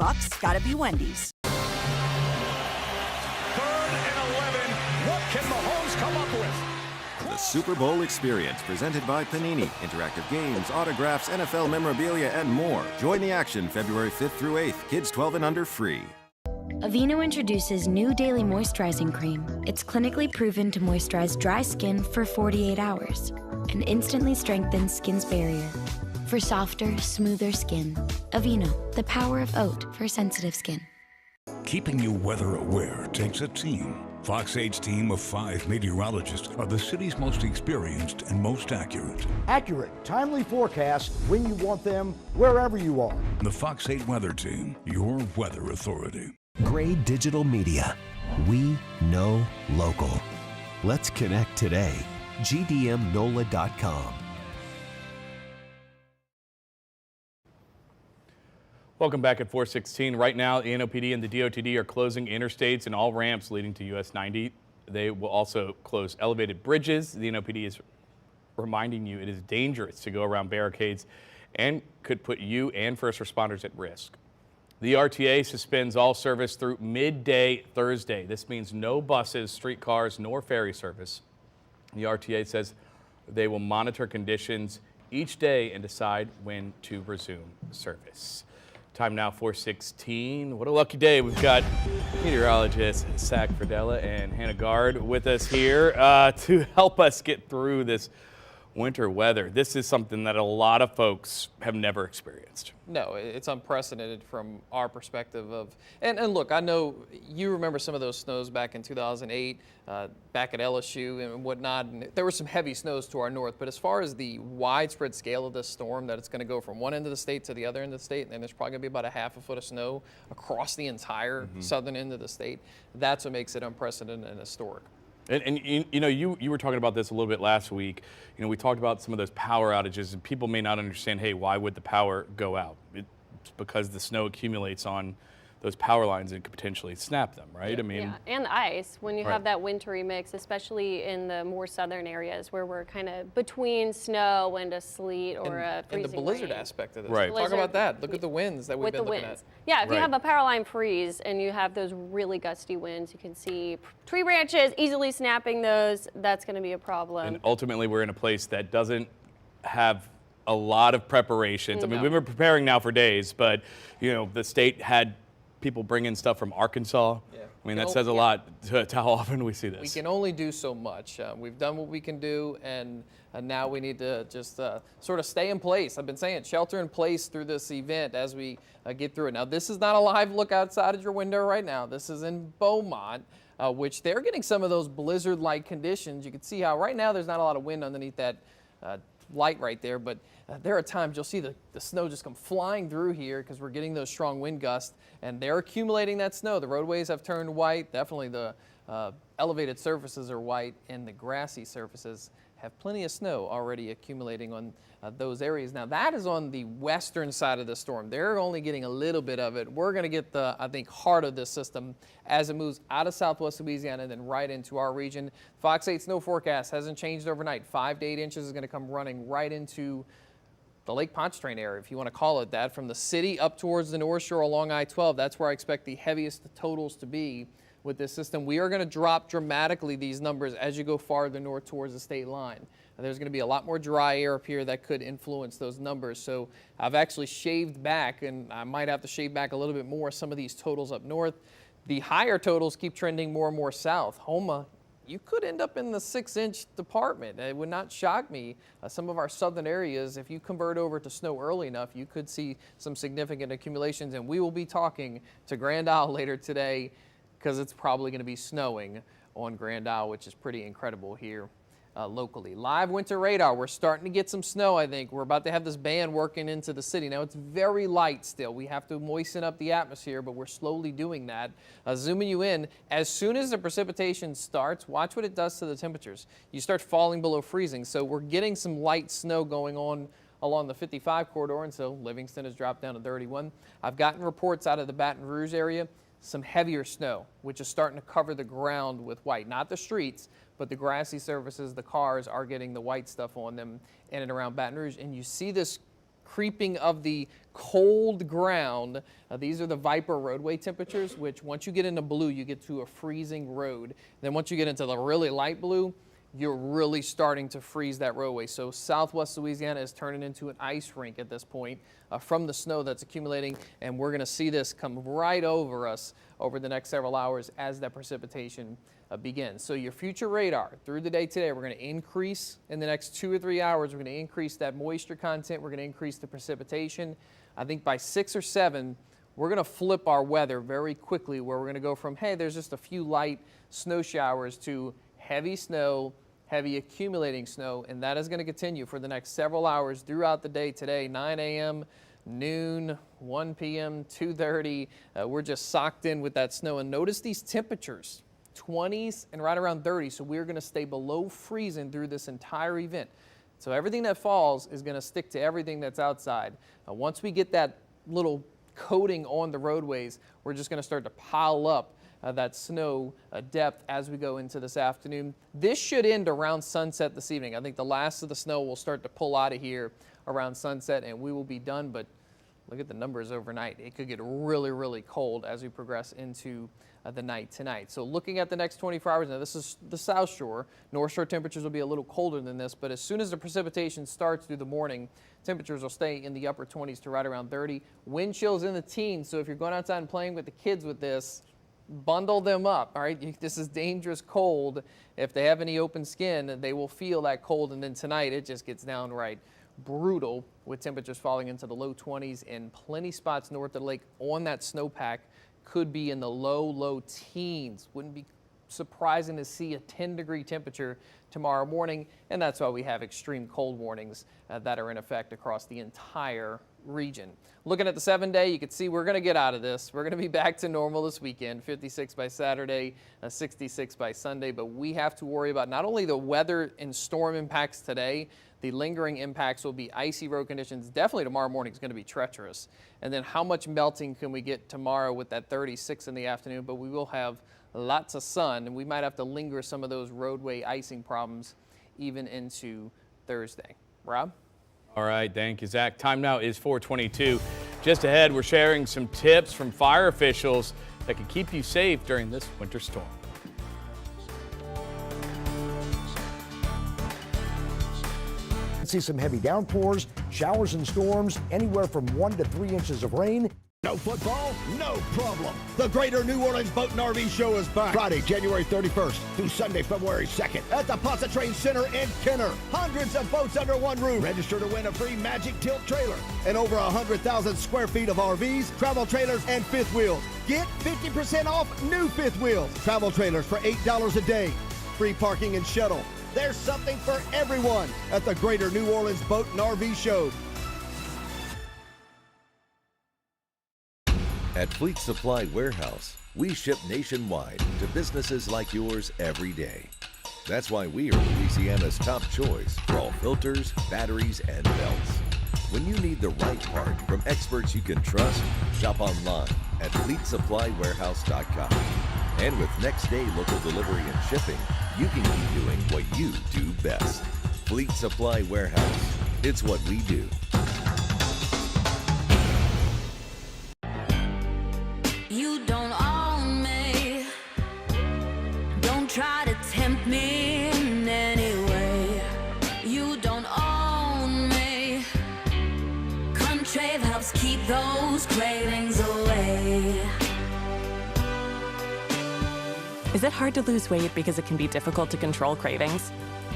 Bucks gotta be Wendy's. 3rd and 11. What can Mahomes come up with? The Super Bowl experience presented by Panini. Interactive games, autographs, NFL memorabilia, and more. Join the action February 5th through 8th. Kids 12 and under free. Aveeno introduces new daily moisturizing cream. It's clinically proven to moisturize dry skin for 48 hours and instantly strengthens skin's barrier for softer, smoother skin. Aveeno, the power of oat for sensitive skin. Keeping you weather aware takes a team. Fox 8's team of 5 meteorologists are the city's most experienced and most accurate. Accurate, timely forecasts when you want them, wherever you are. The Fox 8 Weather Team, your weather authority. Gray Digital Media. We know local. Let's connect today. GDMNOLA.com. Welcome back at 416. Right now, the NOPD and the DOTD are closing interstates and all ramps leading to US 90. They will also close elevated bridges. The NOPD is reminding you it is dangerous to go around barricades and could put you and first responders at risk. The RTA suspends all service through midday Thursday. This means no buses, streetcars, nor ferry service. The RTA says they will monitor conditions each day and decide when to resume service. Time now 4:16. What a lucky day. We've got meteorologist Zach Fradella and Hannah Gard with us here to help us get through this winter weather. This is something that a lot of folks have never experienced. No, it's unprecedented from our perspective of, and look, I know you remember some of those snows back in 2008, back at LSU and whatnot, and there were some heavy snows to our north, but as far as the widespread scale of this storm, that it's going to go from one end of the state to the other end of the state, and there's probably going to be about a half a foot of snow across the entire southern end of the state, that's what makes it unprecedented and historic. And you know, you were talking about this a little bit last week. You know, we talked about some of those power outages, and people may not understand, hey, why would the power go out? It's because the snow accumulates on those power lines and could potentially snap them, right? Yeah. I mean, yeah, and ice when you right. have that wintry mix, especially in the more southern areas where we're kind of between snow and a sleet or a freezing and the blizzard rain. aspect of this. Right. Talk about that. Look at the winds that we've been looking at. Yeah, if you Right. have a power line freeze and you have those really gusty winds, you can see tree branches easily snapping those. That's going to be a problem. and ultimately we're in a place that doesn't have a lot of preparations. I mean, we've been preparing now for days, but you know, the state had people bring in stuff from Arkansas. Yeah. I mean, that says a lot to how often we see this. We can only do so much. We've done what we can do, and now we need to just sort of stay in place. I've been saying shelter in place through this event as we get through it. Now, this is not a live look outside of your window right now. This is in Beaumont, which they're getting some of those blizzard-like conditions. You can see how right now there's not a lot of wind underneath that light right there, but there are times you'll see the snow just come flying through here because we're getting those strong wind gusts, and they're accumulating that snow. The roadways have turned white. Definitely the elevated surfaces are white, and the grassy surfaces have plenty of snow already accumulating on those areas. Now, that is on the western side of the storm. They're only getting a little bit of it. We're going to get the, I think, heart of this system as it moves out of southwest Louisiana and then right into our region. Fox 8 snow forecast hasn't changed overnight. 5 to 8 inches is going to come running right into the Lake Pontchartrain area, if you want to call it that, from the city up towards the North Shore along I-12. That's where I expect the heaviest totals to be with this system. We are going to drop dramatically these numbers as you go farther north towards the state line. There's going to be a lot more dry air up here that could influence those numbers. So I've actually shaved back, and I might have to shave back a little bit more some of these totals up north. The higher totals keep trending more and more south. Homa, you could end up in the 6-inch department. It would not shock me. Some of our southern areas, if you convert over to snow early enough, you could see some significant accumulations. And we will be talking to Grand Isle later today because it's probably going to be snowing on Grand Isle, which is pretty incredible here locally. Live winter radar. We're starting to get some snow, I think. We're about to have this band working into the city. Now, it's very light still. We have to moisten up the atmosphere, but we're slowly doing that. Zooming you in, as soon as the precipitation starts, watch what it does to the temperatures. You start falling below freezing, so we're getting some light snow going on along the 55 corridor, and so Livingston has dropped down to 31. I've gotten reports out of the Baton Rouge area, some heavier snow, which is starting to cover the ground with white. Not the streets, but the grassy surfaces, the cars are getting the white stuff on them in and around Baton Rouge. And you see this creeping of the cold ground. These are the Viper roadway temperatures, which once you get into blue, you get to a freezing road. Then once you get into the really light blue, you're really starting to freeze that roadway. So southwest Louisiana is turning into an ice rink at this point from the snow that's accumulating, and we're going to see this come right over us over the next several hours as that precipitation begins. So your future radar through the day today, we're going to increase in the next 2 or 3 hours. We're going to increase that moisture content. We're going to increase the precipitation. I think by 6 or 7, we're going to flip our weather very quickly, where we're going to go from, hey, there's just a few light snow showers, to heavy snow, heavy accumulating snow, and that is going to continue for the next several hours throughout the day today, 9 a.m., noon, 1 p.m., 2:30. We're just socked in with that snow. And notice these temperatures, 20s and right around 30. So we're going to stay below freezing through this entire event. So everything that falls is going to stick to everything that's outside. Once we get that little coating on the roadways, we're just going to start to pile up that snow depth as we go into this afternoon. This should end around sunset this evening. I think the last of the snow will start to pull out of here around sunset, and we will be done. But look at the numbers overnight. It could get really, really cold as we progress into the night tonight. So looking at the next 24 hours, now this is the South Shore. North Shore temperatures will be a little colder than this, but as soon as the precipitation starts through the morning, temperatures will stay in the upper 20s to right around 30. Wind chills in the teens, so if you're going outside and playing with the kids with this, bundle them up, all right? This is dangerous cold. If they have any open skin, they will feel that cold, and then tonight it just gets downright brutal with temperatures falling into the low 20s and plenty spots north of the lake on that snowpack could be in the low teens. Wouldn't be surprising to see a 10-degree temperature tomorrow morning, and that's why we have extreme cold warnings that are in effect across the entire region. Looking at the 7-day, you can see we're going to get out of this. We're going to be back to normal this weekend, 56 by Saturday, 66 by Sunday, but we have to worry about not only the weather and storm impacts today, the lingering impacts will be icy road conditions. Definitely tomorrow morning is going to be treacherous. And then how much melting can we get tomorrow with that 36 in the afternoon? But we will have lots of sun, and we might have to linger some of those roadway icing problems even into Thursday. Rob? All right, thank you, Zach. Time now is 4:22. Just ahead, we're sharing some tips from fire officials that can keep you safe during this winter storm. See some heavy downpours, showers and storms, anywhere from 1 to 3 inches of rain. No football? No problem. The Greater New Orleans Boat and RV Show is back Friday, January 31st through Sunday, February 2nd at the Pontchartrain Center in Kenner. Hundreds of boats under one roof. Register to win a free Magic Tilt trailer and over 100,000 square feet of RVs, travel trailers, and fifth wheels. Get 50% off new fifth wheels. Travel trailers for $8 a day. Free parking and shuttle. There's something for everyone at the Greater New Orleans Boat and RV Show. At Fleet Supply Warehouse, we ship nationwide to businesses like yours every day. That's why we are Louisiana's top choice for all filters, batteries, and belts. When you need the right part from experts you can trust, shop online at FleetSupplyWarehouse.com. And with next day local delivery and shipping, you can keep doing what you do best. Fleet Supply Warehouse. It's what we do. You don't own me. Don't try to tempt me in any way. You don't own me. Contrave helps keep those cravings away. Is it hard to lose weight because it can be difficult to control cravings?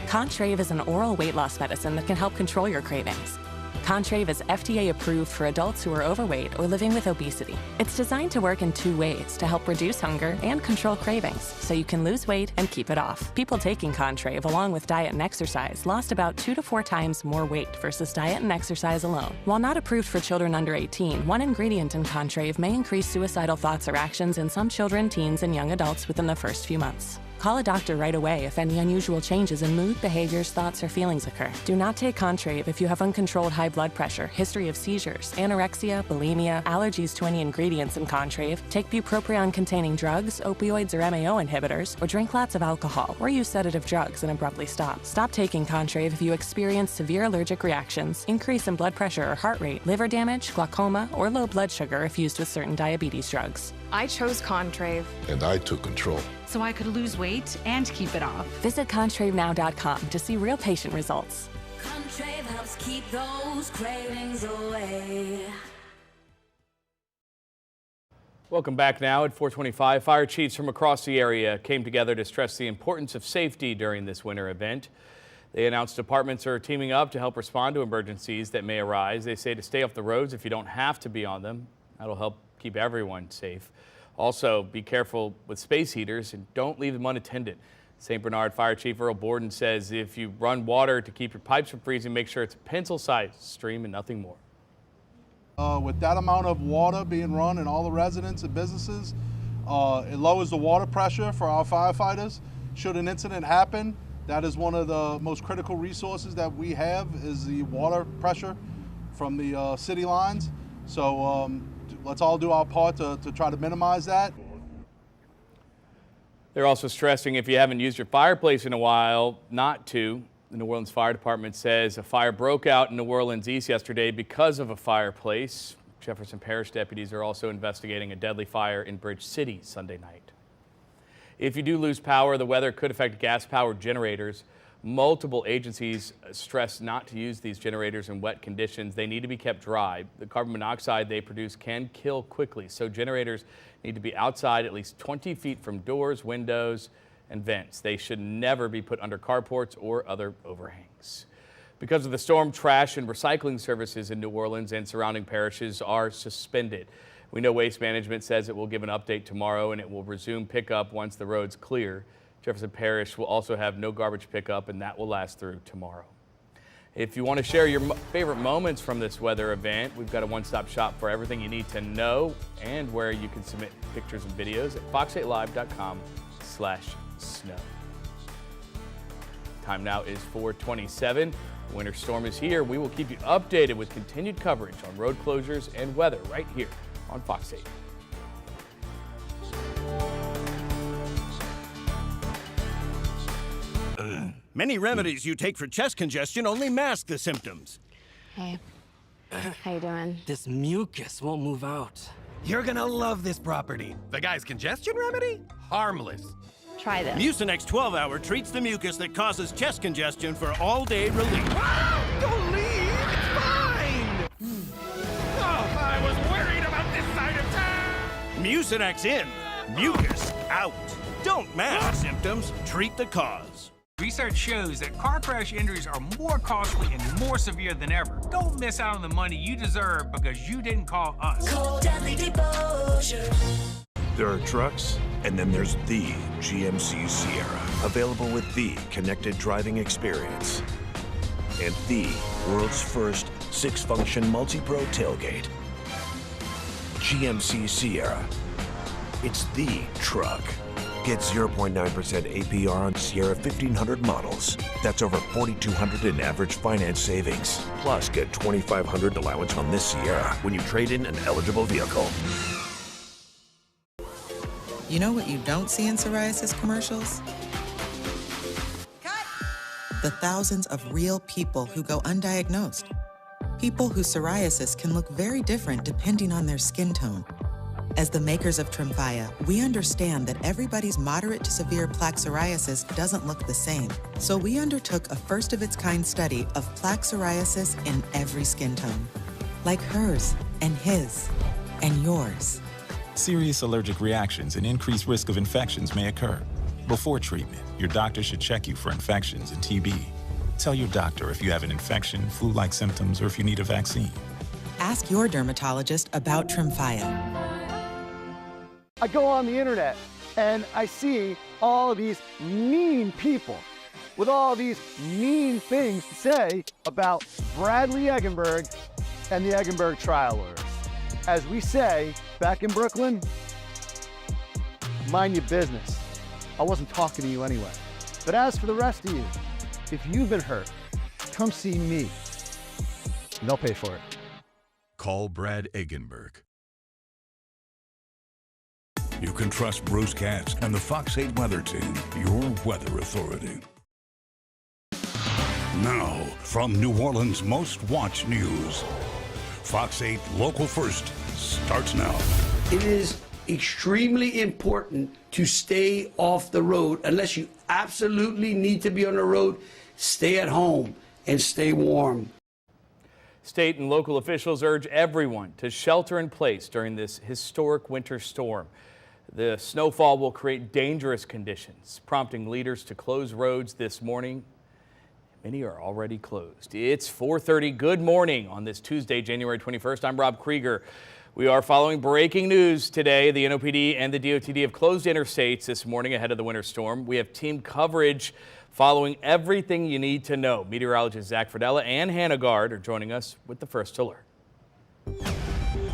Contrave is an oral weight loss medicine that can help control your cravings. Contrave is FDA approved for adults who are overweight or living with obesity. It's designed to work in 2 ways to help reduce hunger and control cravings, so you can lose weight and keep it off. People taking Contrave along with diet and exercise lost about 2 to 4 times more weight versus diet and exercise alone. While not approved for children under 18, one ingredient in Contrave may increase suicidal thoughts or actions in some children, teens, and young adults within the first few months. Call a doctor right away if any unusual changes in mood, behaviors, thoughts, or feelings occur. Do not take Contrave if you have uncontrolled high blood pressure, history of seizures, anorexia, bulimia, allergies to any ingredients in Contrave, take bupropion-containing drugs, opioids or MAO inhibitors, or drink lots of alcohol, or use sedative drugs and abruptly stop. Stop taking Contrave if you experience severe allergic reactions, increase in blood pressure or heart rate, liver damage, glaucoma, or low blood sugar if used with certain diabetes drugs. I chose Contrave. And I took control. So I could lose weight and keep it off. Visit ContraveNow.com to see real patient results. Contrave helps keep those cravings away. Welcome back now at 425. Fire chiefs from across the area came together to stress the importance of safety during this winter event. They announced departments are teaming up to help respond to emergencies that may arise. They say to stay off the roads if you don't have to be on them. That'll help keep everyone safe. Also, be careful with space heaters and don't leave them unattended. St. Bernard Fire Chief Earl Borden says if you run water to keep your pipes from freezing, make sure it's a pencil-sized stream and nothing more. With that amount of water being run in all the residents and businesses, it lowers the water pressure for our firefighters. Should an incident happen, that is one of the most critical resources that we have is the water pressure from the city lines. So let's all do our part to try to minimize that. They're also stressing if you haven't used your fireplace in a while, not to. The New Orleans Fire Department says a fire broke out in New Orleans East yesterday because of a fireplace. Jefferson Parish deputies are also investigating a deadly fire in Bridge City Sunday night. If you do lose power, the weather could affect gas-powered generators. Multiple agencies stress not to use these generators in wet conditions. They need to be kept dry. The carbon monoxide they produce can kill quickly, so generators need to be outside at least 20 feet from doors, windows, and vents. They should never be put under carports or other overhangs. Because of the storm, trash and recycling services in New Orleans and surrounding parishes are suspended. We know Waste Management says it will give an update tomorrow and it will resume pickup once the roads clear. Jefferson Parish will also have no garbage pickup, and that will last through tomorrow. If you want to share your favorite moments from this weather event, we've got a one-stop shop for everything you need to know and where you can submit pictures and videos at fox8live.com/snow. Time now is 4:27. The winter storm is here. We will keep you updated with continued coverage on road closures and weather right here on Fox 8. Many remedies you take for chest congestion only mask the symptoms. Hey, how you doing? This mucus won't move out. You're gonna love this property. The guy's congestion remedy? Harmless. Try this. Mucinex 12-hour treats the mucus that causes chest congestion for all-day relief. Ah, don't leave! It's fine! Oh, I was worried about this side of town! Mucinex in, mucus out. Don't mask symptoms, treat the cause. Research shows that car crash injuries are more costly and more severe than ever. Don't miss out on the money you deserve because you didn't call us. Call Deadly Deposure. There are trucks, and then there's the GMC Sierra, available with the connected driving experience and the world's first 6-function multi-pro tailgate. GMC Sierra. It's the truck. Get 0.9% APR on Sierra 1500 models. That's over $4,200 in average finance savings. Plus, get $2,500 allowance on this Sierra when you trade in an eligible vehicle. You know what you don't see in psoriasis commercials? Cut! The thousands of real people who go undiagnosed. People whose psoriasis can look very different depending on their skin tone. As the makers of Tremfya, we understand that everybody's moderate to severe plaque psoriasis doesn't look the same. So we undertook a first-of-its-kind study of plaque psoriasis in every skin tone. Like hers, and his, and yours. Serious allergic reactions and increased risk of infections may occur. Before treatment, your doctor should check you for infections and TB. Tell your doctor if you have an infection, flu-like symptoms, or if you need a vaccine. Ask your dermatologist about Tremfya. I go on the internet and I see all of these mean people with all these mean things to say about Bradley Eggenberg and the Eggenberg trial lawyers. As we say back in Brooklyn, mind your business. I wasn't talking to you anyway. But as for the rest of you, if you've been hurt, come see me. And they'll pay for it. Call Brad Eggenberg. You can trust Bruce Katz and the Fox 8 Weather Team, your weather authority. Now, from New Orleans' most watched news, Fox 8 Local First starts now. It is extremely important to stay off the road. Unless you absolutely need to be on the road, stay at home and stay warm. State and local officials urge everyone to shelter in place during this historic winter storm. The snowfall will create dangerous conditions, prompting leaders to close roads this morning. Many are already closed. It's 4:30. Good morning on this Tuesday, January 21st. I'm Rob Krieger. We are following breaking news today. The NOPD and the DOTD have closed interstates this morning ahead of the winter storm. We have team coverage following everything you need to know. Meteorologist Zach Fradella and Hannah Gard are joining us with the first alert.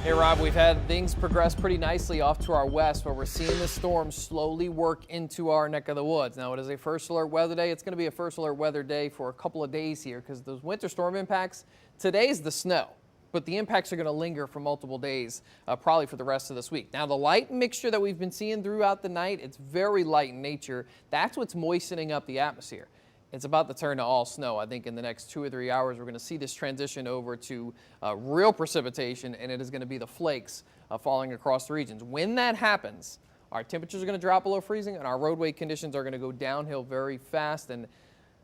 Hey Rob, we've had things progress pretty nicely off to our west where we're seeing the storm slowly work into our neck of the woods. Now it is a first alert weather day. It's going to be a first alert weather day for a couple of days here because those winter storm impacts, today's the snow, but the impacts are going to linger for multiple days, probably for the rest of this week. Now the light mixture that we've been seeing throughout the night, it's very light in nature. That's what's moistening up the atmosphere. It's about to turn to all snow. I think in the next 2 or 3 hours, we're going to see this transition over to real precipitation, and it is going to be the flakes falling across the regions. When that happens, our temperatures are going to drop below freezing, and our roadway conditions are going to go downhill very fast, and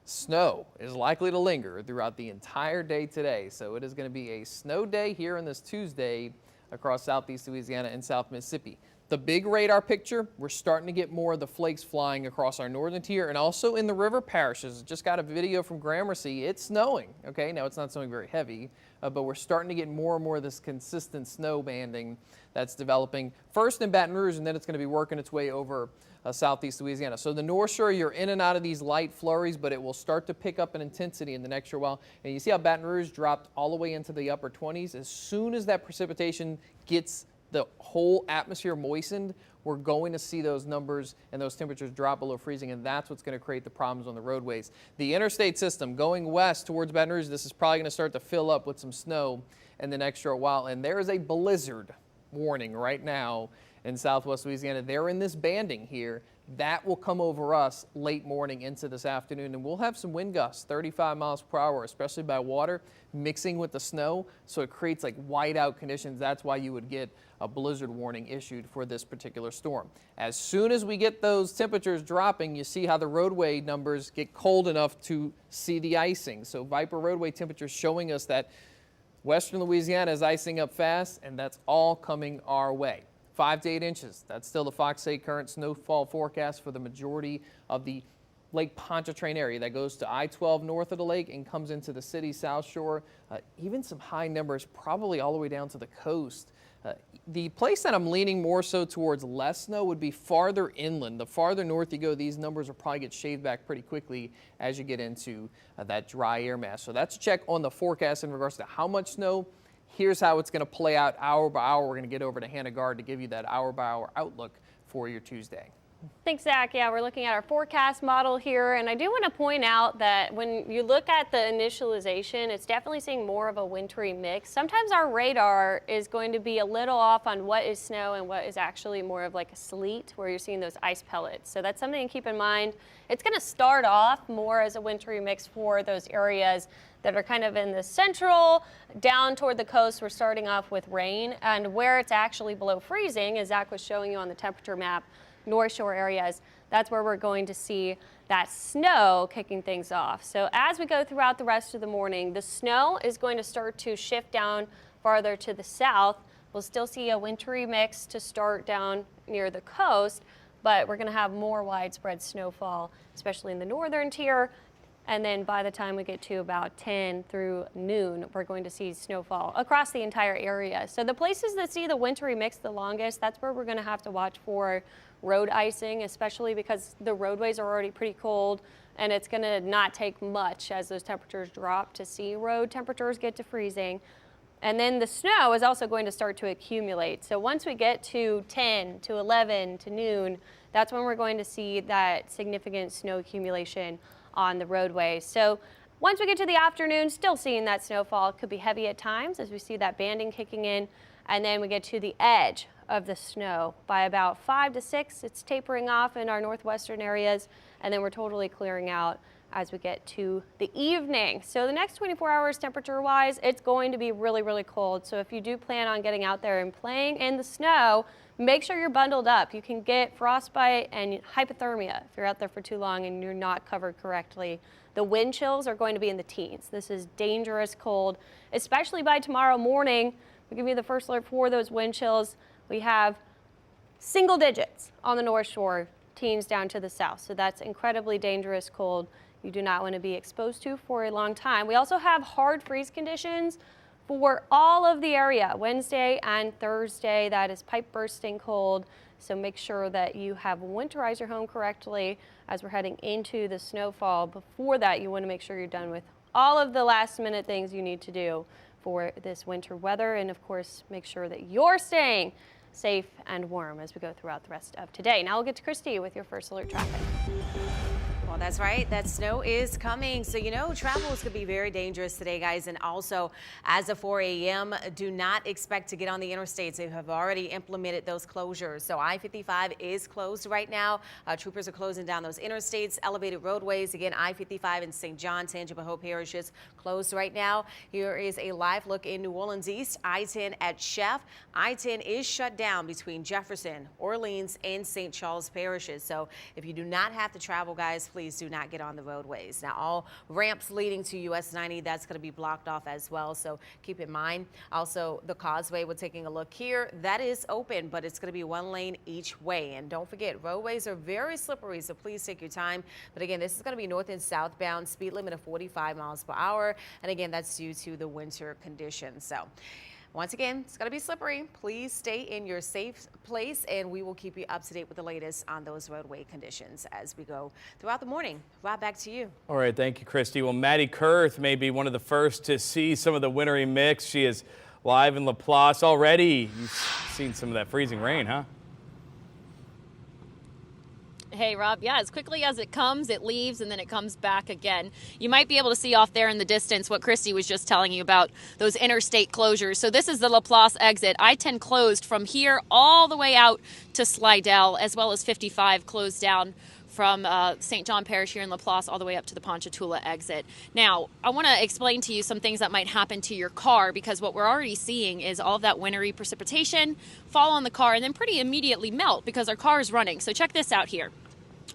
snow is likely to linger throughout the entire day today. So it is going to be a snow day here on this Tuesday across southeast Louisiana and South Mississippi. The big radar picture, we're starting to get more of the flakes flying across our northern tier and also in the river parishes. Just got a video from Gramercy. It's snowing. Okay, now it's not snowing very heavy, but we're starting to get more and more of this consistent snow banding that's developing first in Baton Rouge, and then it's going to be working its way over southeast Louisiana. So the North Shore, you're in and out of these light flurries, but it will start to pick up in intensity in the next short while. And you see how Baton Rouge dropped all the way into the upper 20s. As soon as that precipitation gets the whole atmosphere moistened, we're going to see those numbers and those temperatures drop below freezing, and that's what's going to create the problems on the roadways. The interstate system going west towards Baton Rouge, this is probably going to start to fill up with some snow in the next short while, and there is a blizzard warning right now in southwest Louisiana. They're in this banding here. That will come over us late morning into this afternoon, and we'll have some wind gusts, 35 miles per hour, especially by water, mixing with the snow, so it creates like whiteout conditions. That's why you would get a blizzard warning issued for this particular storm. As soon as we get those temperatures dropping, you see how the roadway numbers get cold enough to see the icing. So Viper roadway temperatures showing us that western Louisiana is icing up fast, and that's all coming our way. 5 to 8 inches. That's still the Fox 8 current snowfall forecast for the majority of the Lake Pontchartrain area that goes to I-12 north of the lake and comes into the city south shore. Even some high numbers probably all the way down to the coast. The place that I'm leaning more so towards less snow would be farther inland. The farther north you go, these numbers will probably get shaved back pretty quickly as you get into that dry air mass. So that's a check on the forecast in regards to how much snow. Here's how it's going to play out hour by hour. We're going to get over to Hannah Gard to give you that hour by hour outlook for your Tuesday. Thanks, Zach. Yeah, we're looking at our forecast model here, and I do want to point out that when you look at the initialization, it's definitely seeing more of a wintry mix. Sometimes our radar is going to be a little off on what is snow and what is actually more of like a sleet, where you're seeing those ice pellets. So that's something to keep in mind. It's going to start off more as a wintry mix for those areas that are kind of in the central, down toward the coast. We're starting off with rain, and where it's actually below freezing, as Zach was showing you on the temperature map, North Shore areas, that's where we're going to see that snow kicking things off. So as we go throughout the rest of the morning, the snow is going to start to shift down farther to the south. We'll still see a wintry mix to start down near the coast, but we're going to have more widespread snowfall, especially in the northern tier. And then by the time we get to about 10 through noon, we're going to see snowfall across the entire area. So the places that see the wintry mix the longest, that's where we're going to have to watch for road icing, especially because the roadways are already pretty cold, and it's going to not take much as those temperatures drop to see road temperatures get to freezing. And then the snow is also going to start to accumulate. So once we get to 10, to 11, to noon, that's when we're going to see that significant snow accumulation on the roadway. So once we get to the afternoon, still seeing that snowfall. It could be heavy at times as we see that banding kicking in. And then we get to the edge of the snow. By about 5 to 6, it's tapering off in our northwestern areas. And then we're totally clearing out as we get to the evening. So the next 24 hours temperature-wise, it's going to be really, really cold. So if you do plan on getting out there and playing in the snow, make sure you're bundled up. You can get frostbite and hypothermia if you're out there for too long and you're not covered correctly. The wind chills are going to be in the teens. This is dangerous cold, especially by tomorrow morning. We'll give you the first alert for those wind chills. We have single digits on the North Shore, teens down to the south. So that's incredibly dangerous cold you do not want to be exposed to for a long time. We also have hard freeze conditions for all of the area, Wednesday and Thursday. That is pipe bursting cold. So make sure that you have winterized your home correctly as we're heading into the snowfall. Before that, you want to make sure you're done with all of the last minute things you need to do for this winter weather. And of course, make sure that you're staying safe and warm as we go throughout the rest of today. Now we'll get to Christy with your first alert traffic. Well, that's right. That snow is coming. So, you know, travel is going to be very dangerous today, guys. And also, as of 4 a.m., do not expect to get on the interstates. They have already implemented those closures. So I-55 is closed right now. Troopers are closing down those interstates, elevated roadways. Again, I-55 in St. John, Tangipahoa Parish is closed right now. Here is a live look in New Orleans East. I-10 at Chef. I-10 is shut down between Jefferson, Orleans, and St. Charles parishes. So if you do not have to travel, guys, please do not get on the roadways. Now, all ramps leading to US 90, that's going to be blocked off as well. So keep in mind. Also, the Causeway, we're taking a look here. That is open, but it's going to be one lane each way. And don't forget, roadways are very slippery, so please take your time. But again, this is going to be north and southbound, speed limit of 45 miles per hour. And again, that's due to the winter conditions. So once again, it's going to be slippery. Please stay in your safe place, and we will keep you up to date with the latest on those roadway conditions as we go throughout the morning. Rob, back to you. All right, thank you, Christy. Well, Maddie Kurth may be one of the first to see some of the wintry mix. She is live in Laplace already. You've seen some of that freezing rain, huh? Hey, Rob. Yeah, as quickly as it comes, it leaves, and then it comes back again. You might be able to see off there in the distance what Christy was just telling you about, those interstate closures. So this is the Laplace exit. I-10 closed from here all the way out to Slidell, as well as 55 closed down from St. John Parish here in Laplace all the way up to the Ponchatoula exit. Now, I want to explain to you some things that might happen to your car, because what we're already seeing is all of that wintry precipitation fall on the car and then pretty immediately melt because our car is running. So check this out here.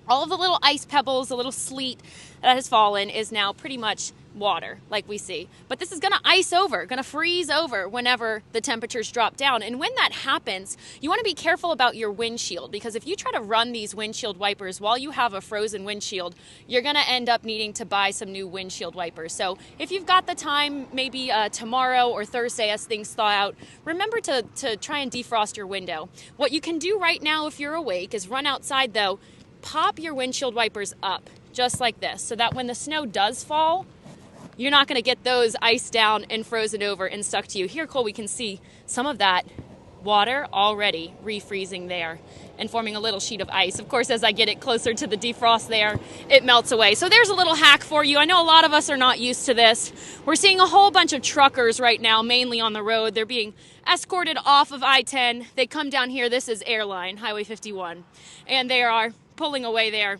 All of the little ice pebbles, the little sleet that has fallen is now pretty much water, like we see. But this is going to ice over, going to freeze over whenever the temperatures drop down. And when that happens, you want to be careful about your windshield, because if you try to run these windshield wipers while you have a frozen windshield, you're going to end up needing to buy some new windshield wipers. So if you've got the time, maybe tomorrow or Thursday as things thaw out, remember to try and defrost your window. What you can do right now if you're awake is run outside, though, pop your windshield wipers up just like this, so that when the snow does fall, you're not going to get those iced down and frozen over and stuck to you. Here, Cole, we can see some of that water already refreezing there and forming a little sheet of ice. Of course, as I get it closer to the defrost there, it melts away. So there's a little hack for you. I know a lot of us are not used to this. We're seeing a whole bunch of truckers right now, mainly on the road. They're being escorted off of I-10. They come down here. This is Airline, Highway 51, and they are pulling away there,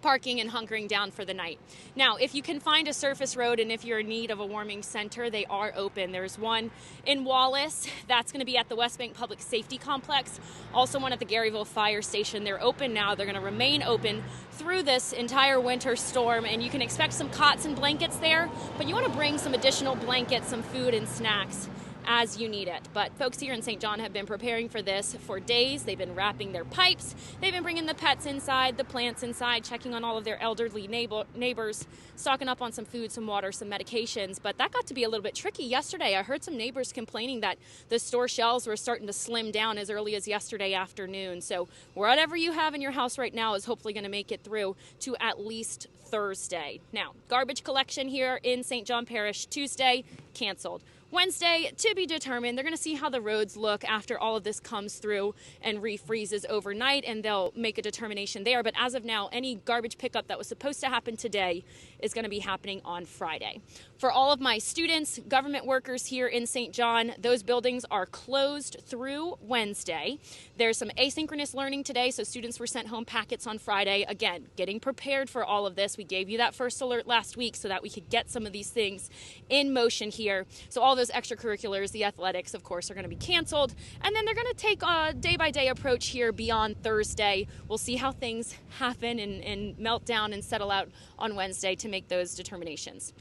parking and hunkering down for the night. Now, if you can find a surface road and if you're in need of a warming center, they are open. There's one in Wallace. That's going to be at the West Bank Public Safety Complex. Also one at the Garyville Fire Station. They're open now. They're going to remain open through this entire winter storm, and you can expect some cots and blankets there, but you want to bring some additional blankets, some food and snacks as you need it. But folks here in St. John have been preparing for this for days. They've been wrapping their pipes. They've been bringing the pets inside, the plants inside, checking on all of their elderly neighbors, stocking up on some food, some water, some medications. But that got to be a little bit tricky yesterday. I heard some neighbors complaining that the store shelves were starting to slim down as early as yesterday afternoon. So whatever you have in your house right now is hopefully going to make it through to at least Thursday. Now, garbage collection here in St. John Parish Tuesday canceled. Wednesday, to be determined. They're going to see how the roads look after all of this comes through and refreezes overnight, and they'll make a determination there. But as of now, any garbage pickup that was supposed to happen today is going to be happening on Friday. For all of my students, government workers here in St. John, those buildings are closed through Wednesday. There's some asynchronous learning today, so students were sent home packets on Friday. Again, getting prepared for all of this. We gave you that first alert last week so that we could get some of these things in motion here. So all those extracurriculars, the athletics, of course, are going to be canceled. And then they're going to take a day-by-day approach here beyond Thursday. We'll see how things happen and melt down and settle out on Wednesday to make those determinations.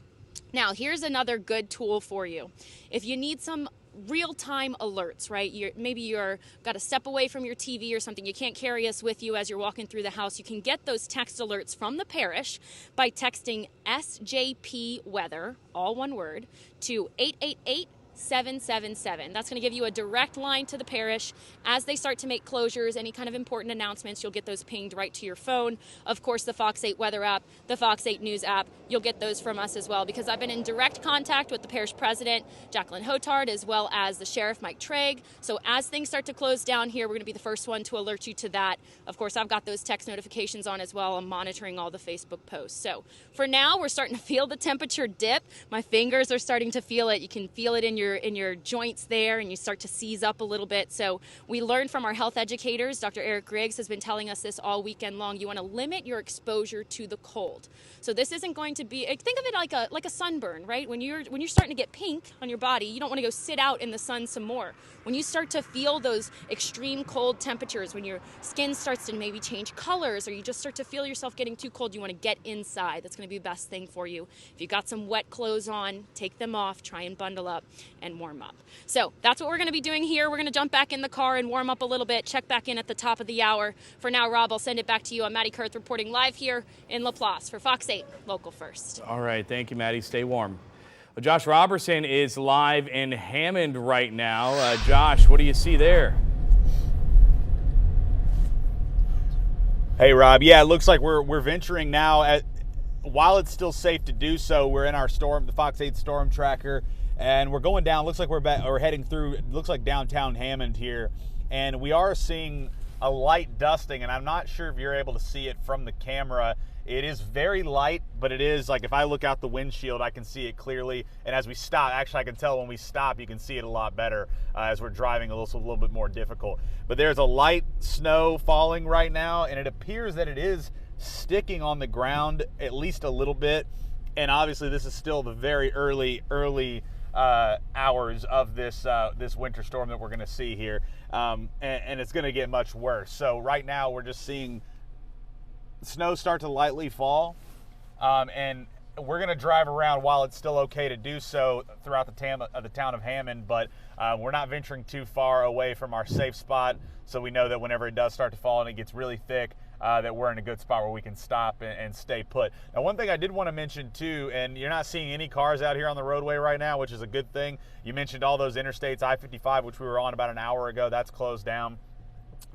Now, here's another good tool for you. If you need some real-time alerts, right? Maybe you're got to step away from your TV or something. You can't carry us with you as you're walking through the house. You can get those text alerts from the parish by texting SJP Weather, all one word, to 888-777. That's going to give you a direct line to the parish. As they start to make closures, any kind of important announcements, you'll get those pinged right to your phone. Of course, the Fox 8 weather app, the Fox 8 news app, you'll get those from us as well, because I've been in direct contact with the parish president, Jacqueline Hotard, as well as the sheriff, Mike Trigg. So as things start to close down here, we're going to be the first one to alert you to that. Of course, I've got those text notifications on as well. I'm monitoring all the Facebook posts. So for now, we're starting to feel the temperature dip. My fingers are starting to feel it. You can feel it in your joints there, and you start to seize up a little bit. So we learned from our health educators. Dr. Eric Griggs has been telling us this all weekend long. You want to limit your exposure to the cold. So this isn't going to be, think of it like a sunburn, right? When you're starting to get pink on your body, you don't want to go sit out in the sun some more. When you start to feel those extreme cold temperatures, when your skin starts to maybe change colors, or you just start to feel yourself getting too cold, you want to get inside. That's going to be the best thing for you. If you've got some wet clothes on, take them off, try and bundle up and warm up. So that's what we're going to be doing here. We're going to jump back in the car and warm up a little bit, check back in at the top of the hour. For now, Rob, I'll send it back to you. I'm Maddie Kurth reporting live here in Laplace for Fox 8 Local First. All right, thank you, Maddie. Stay warm. Well, Josh Robertson is live in Hammond right now. Josh, what do you see there? Hey, Rob. Yeah, it looks like we're venturing now. While it's still safe to do so, we're in our storm, the Fox 8 storm tracker, and we're going down. Looks like we're heading through. It looks like downtown Hammond here, and we are seeing a light dusting. And I'm not sure if you're able to see it from the camera. It is very light, but it is like if I look out the windshield, I can see it clearly. And as we stop, actually, I can tell when we stop, you can see it a lot better as we're driving a little bit more difficult. But there's a light snow falling right now, and it appears that it is sticking on the ground at least a little bit. And obviously, this is still the very early hours of this winter storm that we're going to see here, and it's going to get much worse. So right now, we're just seeing snow start to lightly fall, and we're going to drive around while it's still okay to do so throughout the town of Hammond, but we're not venturing too far away from our safe spot, so we know that whenever it does start to fall and it gets really thick, that we're in a good spot where we can stop and stay put. Now, one thing I did want to mention too, and you're not seeing any cars out here on the roadway right now, which is a good thing. You mentioned all those interstates, I-55, which we were on about an hour ago, that's closed down.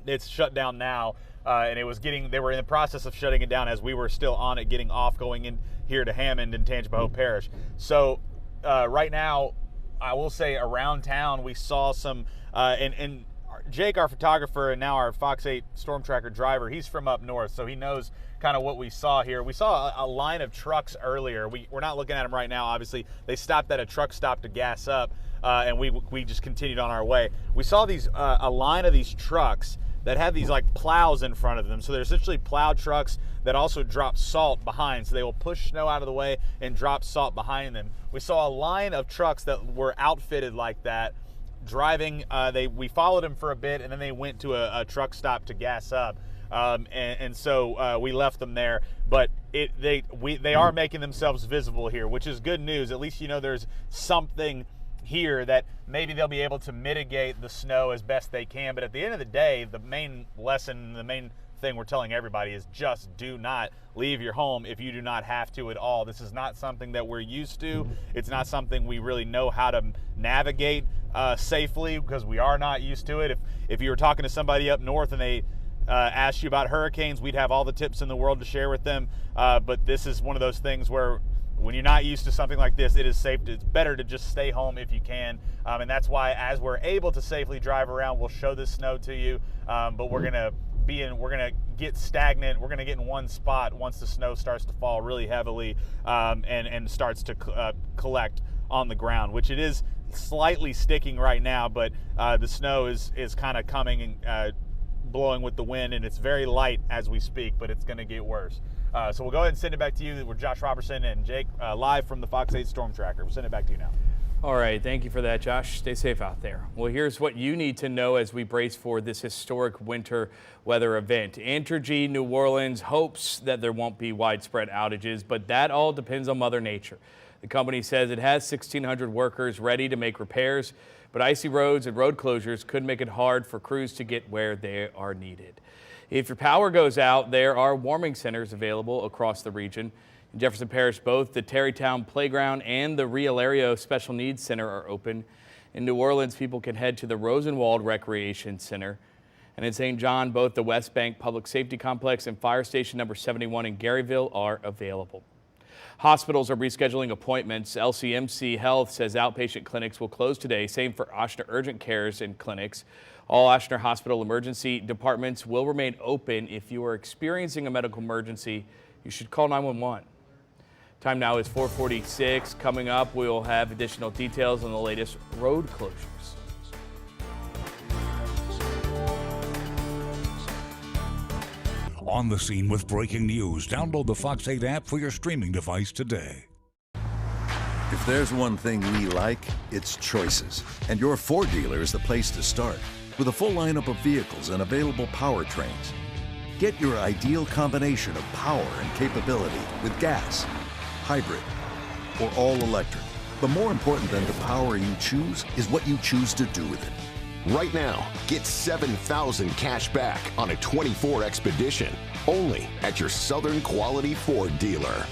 It's shut down now. And they were in the process of shutting it down as we were still on it, getting off, going in here to Hammond and Tangipahoa Parish. So right now, I will say around town, we saw some, and Jake, our photographer, and now our Fox 8 Storm Tracker driver, he's from up north, so he knows kind of what we saw here. We saw a line of trucks earlier. We're not looking at them right now, obviously. They stopped at a truck stop to gas up, and we just continued on our way. We saw a line of these trucks that have these like plows in front of them. So they're essentially plow trucks that also drop salt behind. So they will push snow out of the way and drop salt behind them. We saw a line of trucks that were outfitted like that driving. We followed them for a bit, and then they went to a truck stop to gas up. So we left them there, but they are making themselves visible here, which is good news. At least, there's something here that maybe they'll be able to mitigate the snow as best they can. But at the end of the day, the main lesson, the main thing we're telling everybody is just do not leave your home if you do not have to at all. This is not something that we're used to. It's not something we really know how to navigate safely, because we are not used to it. If you were talking to somebody up north and they asked you about hurricanes, we'd have all the tips in the world to share with them. But this is one of those things where when you're not used to something like this, it is safe. It's better to just stay home if you can. And that's why, as we're able to safely drive around, we'll show this snow to you. But we're gonna get stagnant. We're gonna get in one spot once the snow starts to fall really heavily and starts to collect on the ground, which it is slightly sticking right now, but the snow is kind of coming and blowing with the wind, and it's very light as we speak, but it's going to get worse. So we'll go ahead and send it back to you. We're Josh Robertson and Jake live from the Fox 8 Storm Tracker. We'll send it back to you now. All right, thank you for that, Josh. Stay safe out there. Well, here's what you need to know as we brace for this historic winter weather event. Entergy New Orleans hopes that there won't be widespread outages, but that all depends on Mother Nature. The company says it has 1,600 workers ready to make repairs, but icy roads and road closures could make it hard for crews to get where they are needed. If your power goes out, there are warming centers available across the region. In Jefferson Parish, both the Tarrytown Playground and the Rio Lario Special Needs Center are open. In New Orleans, people can head to the Rosenwald Recreation Center. And in St. John, both the West Bank Public Safety Complex and Fire Station number 71 in Garyville are available. Hospitals are rescheduling appointments. LCMC Health says outpatient clinics will close today. Same for Ochsner Urgent Cares and clinics. All Ochsner Hospital emergency departments will remain open. If you are experiencing a medical emergency, you should call 911. Time now is 4:46. Coming up, we will have additional details on the latest road closures. On the scene with breaking news. Download the Fox 8 app for your streaming device today. If there's one thing we like, it's choices. And your Ford dealer is the place to start. With a full lineup of vehicles and available powertrains. Get your ideal combination of power and capability with gas, hybrid, or all electric. But more important than the power you choose is what you choose to do with it. Right now, get $7,000 cash back on a 24 Expedition, only at your Southern Quality Ford dealer.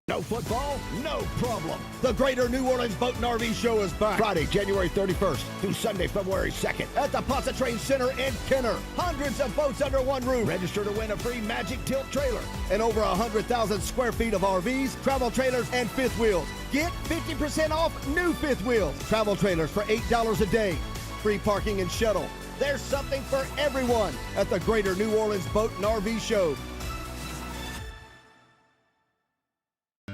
No football? No problem. The Greater New Orleans Boat and RV Show is back Friday, January 31st through Sunday, February 2nd at the Pontchartrain Center in Kenner. Hundreds of boats under one roof. Register to win a free Magic Tilt trailer and over 100,000 square feet of RVs, travel trailers, and fifth wheels. Get 50% off new fifth wheels. Travel trailers for $8 a day. Free parking and shuttle. There's something for everyone at the Greater New Orleans Boat and RV Show.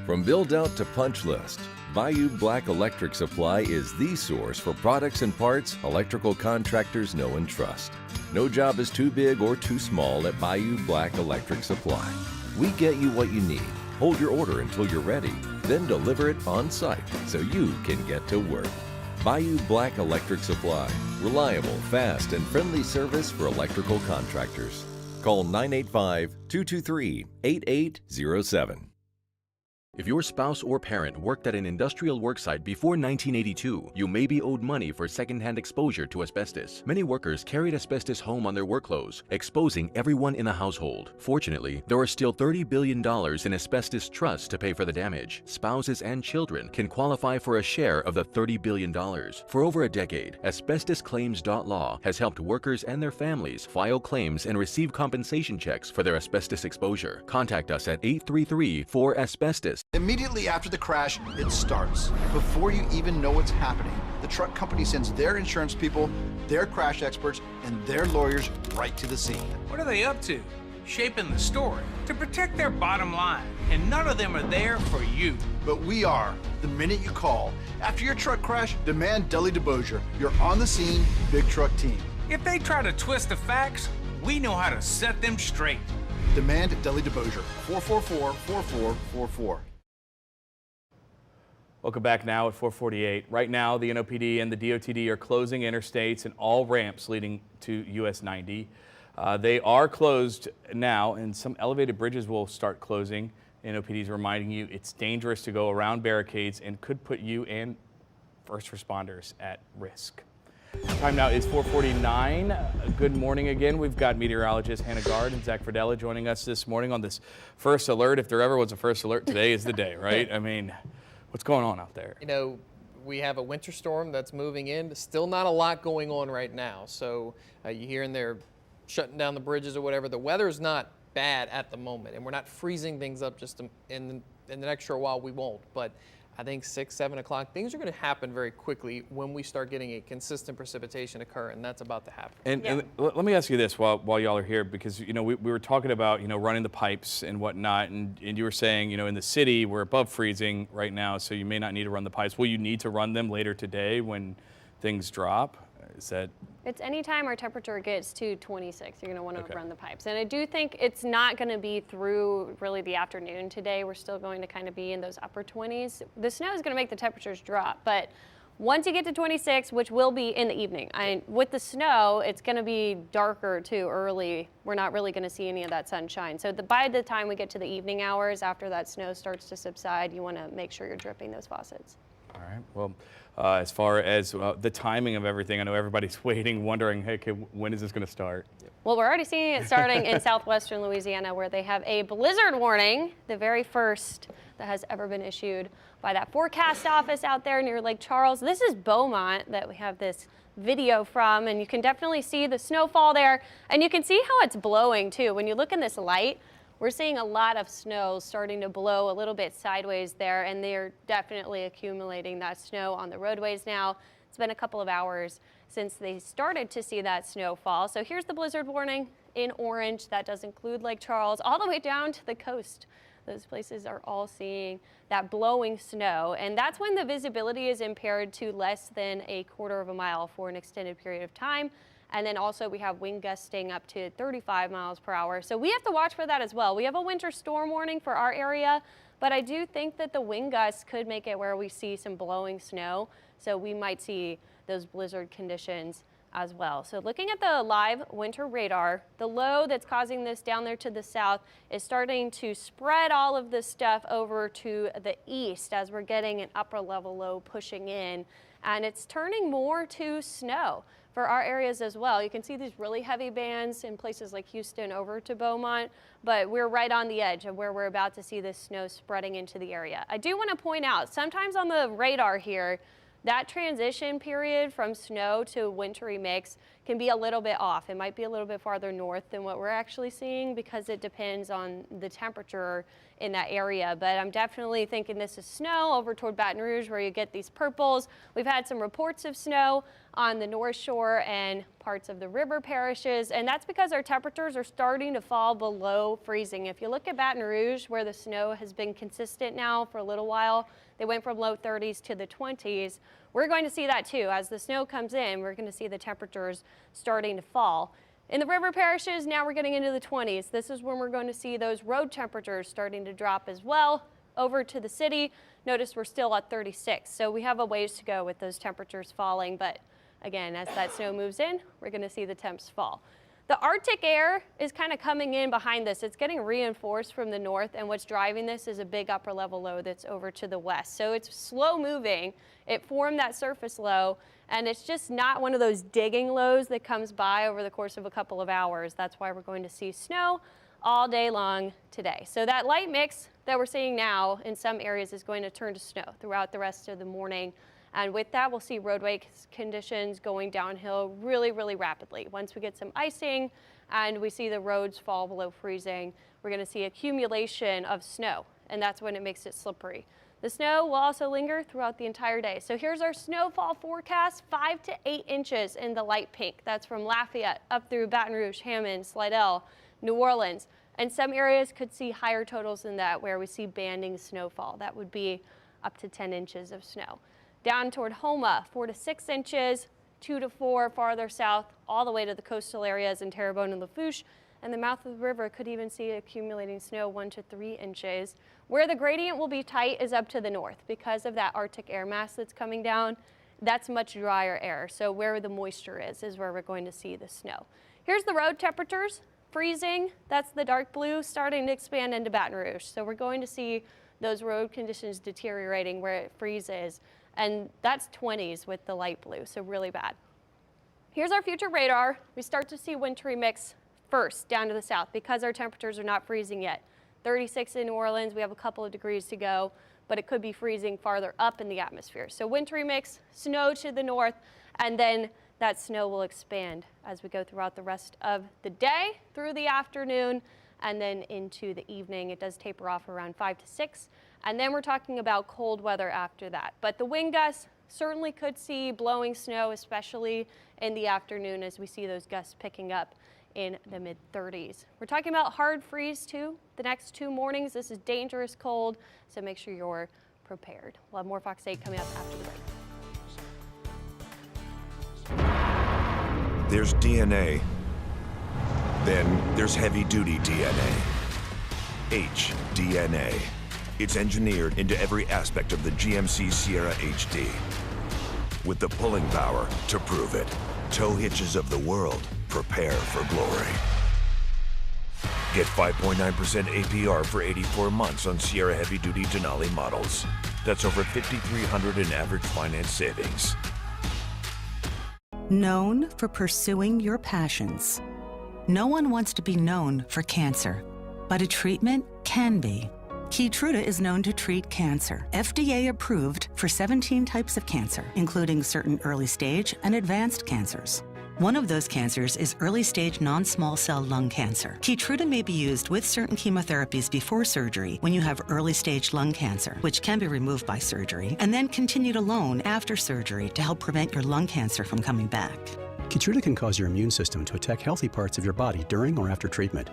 From build out to punch list, Bayou Black Electric Supply is the source for products and parts electrical contractors know and trust. No job is too big or too small at Bayou Black Electric Supply. We get you what you need. Hold your order until you're ready, then deliver it on site so you can get to work. Bayou Black Electric Supply. Reliable, fast, and friendly service for electrical contractors. Call 985-223-8807. If your spouse or parent worked at an industrial worksite before 1982, you may be owed money for secondhand exposure to asbestos. Many workers carried asbestos home on their work clothes, exposing everyone in the household. Fortunately, there are still $30 billion in asbestos trusts to pay for the damage. Spouses and children can qualify for a share of the $30 billion. For over a decade, AsbestosClaims.law has helped workers and their families file claims and receive compensation checks for their asbestos exposure. Contact us at 833-4-ASBESTOS. Immediately after the crash, it starts. Before you even know what's happening, the truck company sends their insurance people, their crash experts, and their lawyers right to the scene. What are they up to? Shaping the story to protect their bottom line, and none of them are there for you. But we are. The minute you call. After your truck crash, demand Dudley DeBosier, your on-the-scene big truck team. If they try to twist the facts, we know how to set them straight. Demand Dudley DeBosier, 444-4444. Welcome back now at 4:48. Right now, the NOPD and the DOTD are closing interstates and all ramps leading to US 90. They are closed now, and some elevated bridges will start closing. NOPD is reminding you it's dangerous to go around barricades and could put you and first responders at risk. Time now is 4:49. Good morning again. We've got meteorologist Hannah Gard and Zach Fradella joining us this morning on this first alert. If there ever was a first alert, today is the day, right? I mean, what's going on out there? You know, we have a winter storm that's moving in. Still not a lot going on right now. So you hear in there shutting down the bridges or whatever. The weather's not bad at the moment, and we're not freezing things up just in the next short while. We won't, but I think 6, 7 o'clock, things are going to happen very quickly when we start getting a consistent precipitation occur, and that's about to happen. And let me ask you this while y'all are here, because we were talking about running the pipes and whatnot, and you were saying in the city we're above freezing right now, so you may not need to run the pipes. Will you need to run them later today when things drop? Is that? It's anytime our temperature gets to 26, you're going to want to run the pipes. And I do think it's not going to be through really the afternoon today. We're still going to kind of be in those upper 20s. The snow is going to make the temperatures drop, but once you get to 26, which will be in the evening, with the snow, it's going to be darker too early. We're not really going to see any of that sunshine. So by the time we get to the evening hours, after that snow starts to subside, you want to make sure you're dripping those faucets. All right. Well, as far as the timing of everything, I know everybody's waiting, wondering, hey, when is this going to start? Well, we're already seeing it starting in southwestern Louisiana, where they have a blizzard warning, the very first that has ever been issued by that forecast office out there near Lake Charles. This is Beaumont that we have this video from, and you can definitely see the snowfall there, and you can see how it's blowing too. When you look in this light, we're seeing a lot of snow starting to blow a little bit sideways there, and they're definitely accumulating that snow on the roadways now. It's been a couple of hours since they started to see that snowfall. So here's the blizzard warning in orange. That does include Lake Charles all the way down to the coast. Those places are all seeing that blowing snow, and that's when the visibility is impaired to less than a quarter of a mile for an extended period of time. And then also we have wind gusting up to 35 miles per hour. So we have to watch for that as well. We have a winter storm warning for our area, but I do think that the wind gusts could make it where we see some blowing snow. So we might see those blizzard conditions as well. So looking at the live winter radar, the low that's causing this down there to the south is starting to spread all of this stuff over to the east as we're getting an upper level low pushing in, and it's turning more to snow for our areas as well. You can see these really heavy bands in places like Houston over to Beaumont, but we're right on the edge of where we're about to see this snow spreading into the area. I do want to point out, sometimes on the radar here, that transition period from snow to wintry mix can be a little bit off. It might be a little bit farther north than what we're actually seeing because it depends on the temperature in that area. But I'm definitely thinking this is snow over toward Baton Rouge where you get these purples. We've had some reports of snow on the North Shore and parts of the river parishes, and that's because our temperatures are starting to fall below freezing. If you look at Baton Rouge, where the snow has been consistent now for a little while, they went from low 30s to the 20s. We're going to see that too. As the snow comes in, we're going to see the temperatures starting to fall. In the river parishes, now we're getting into the 20s. This is when we're going to see those road temperatures starting to drop as well. Over to the city, notice we're still at 36. So we have a ways to go with those temperatures falling, but again, as that snow moves in, we're going to see the temps fall. The Arctic air is kind of coming in behind this. It's getting reinforced from the north, and what's driving this is a big upper level low that's over to the west. So it's slow moving. It formed that surface low, and it's just not one of those digging lows that comes by over the course of a couple of hours. That's why we're going to see snow all day long today. So that light mix that we're seeing now in some areas is going to turn to snow throughout the rest of the morning. And with that, we'll see roadway conditions going downhill really, really rapidly. Once we get some icing and we see the roads fall below freezing, we're going to see accumulation of snow, and that's when it makes it slippery. The snow will also linger throughout the entire day. So here's our snowfall forecast, 5 to 8 inches in the light pink. That's from Lafayette up through Baton Rouge, Hammond, Slidell, New Orleans. And some areas could see higher totals than that where we see banding snowfall. That would be up to 10 inches of snow. Down toward Homa, 4 to 6 inches, 2 to 4 farther south, all the way to the coastal areas in Terrebonne and Lafourche. And the mouth of the river could even see accumulating snow 1 to 3 inches. Where the gradient will be tight is up to the north because of that Arctic air mass that's coming down. That's much drier air. So where the moisture is where we're going to see the snow. Here's the road temperatures. Freezing, that's the dark blue, starting to expand into Baton Rouge. So we're going to see those road conditions deteriorating where it freezes. And that's 20s with the light blue, so really bad. Here's our future radar. We start to see wintry mix first down to the south because our temperatures are not freezing yet. 36 in New Orleans, we have a couple of degrees to go, but it could be freezing farther up in the atmosphere. So wintry mix, snow to the north, and then that snow will expand as we go throughout the rest of the day through the afternoon. and then into the evening it does taper off around 5 to 6, and then we're talking about cold weather after that. But the wind gusts certainly could see blowing snow, especially in the afternoon as we see those gusts picking up in the mid-30s. We're talking about hard freeze too the next 2 mornings. This is dangerous cold, so make sure you're prepared. We'll have more Fox 8 coming up after the break. There's DNA. Then there's heavy-duty DNA. HDNA. It's engineered into every aspect of the GMC Sierra HD. With the pulling power to prove it. Tow hitches of the world, prepare for glory. Get 5.9% APR for 84 months on Sierra heavy-duty Denali models. That's over $5,300 in average finance savings. Known for pursuing your passions. No one wants to be known for cancer, but a treatment can be. Keytruda is known to treat cancer. FDA approved for 17 types of cancer, including certain early stage and advanced cancers. One of those cancers is early-stage non-small cell lung cancer. Keytruda may be used with certain chemotherapies before surgery when you have early-stage lung cancer, which can be removed by surgery, and then continued alone after surgery to help prevent your lung cancer from coming back. Keytruda can cause your immune system to attack healthy parts of your body during or after treatment.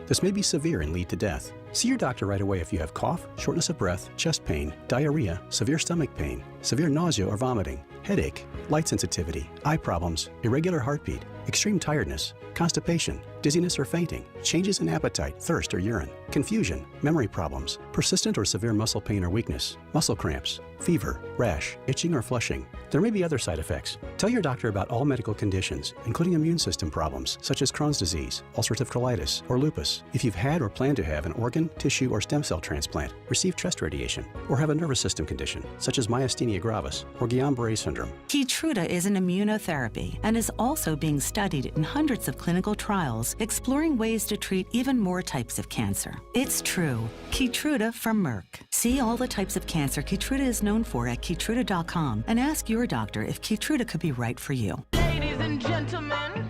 This may be severe and lead to death. See your doctor right away if you have cough, shortness of breath, chest pain, diarrhea, severe stomach pain, severe nausea or vomiting, headache, light sensitivity, eye problems, irregular heartbeat, extreme tiredness, constipation, dizziness or fainting, changes in appetite, thirst or urine, confusion, memory problems, persistent or severe muscle pain or weakness, muscle cramps, fever, rash, itching or flushing. There may be other side effects. Tell your doctor about all medical conditions, including immune system problems such as Crohn's disease, ulcerative colitis, or lupus. If you've had or plan to have an organ, tissue, or stem cell transplant, receive chest radiation, or have a nervous system condition such as myasthenia gravis or Guillain-Barré syndrome. Keytruda is an immunotherapy and is also being studied in hundreds of clinical trials exploring ways to treat even more types of cancer. It's true. Keytruda from Merck. See all the types of cancer Keytruda is known for at Keytruda.com and ask your doctor if Keytruda could be right for you. Ladies and gentlemen,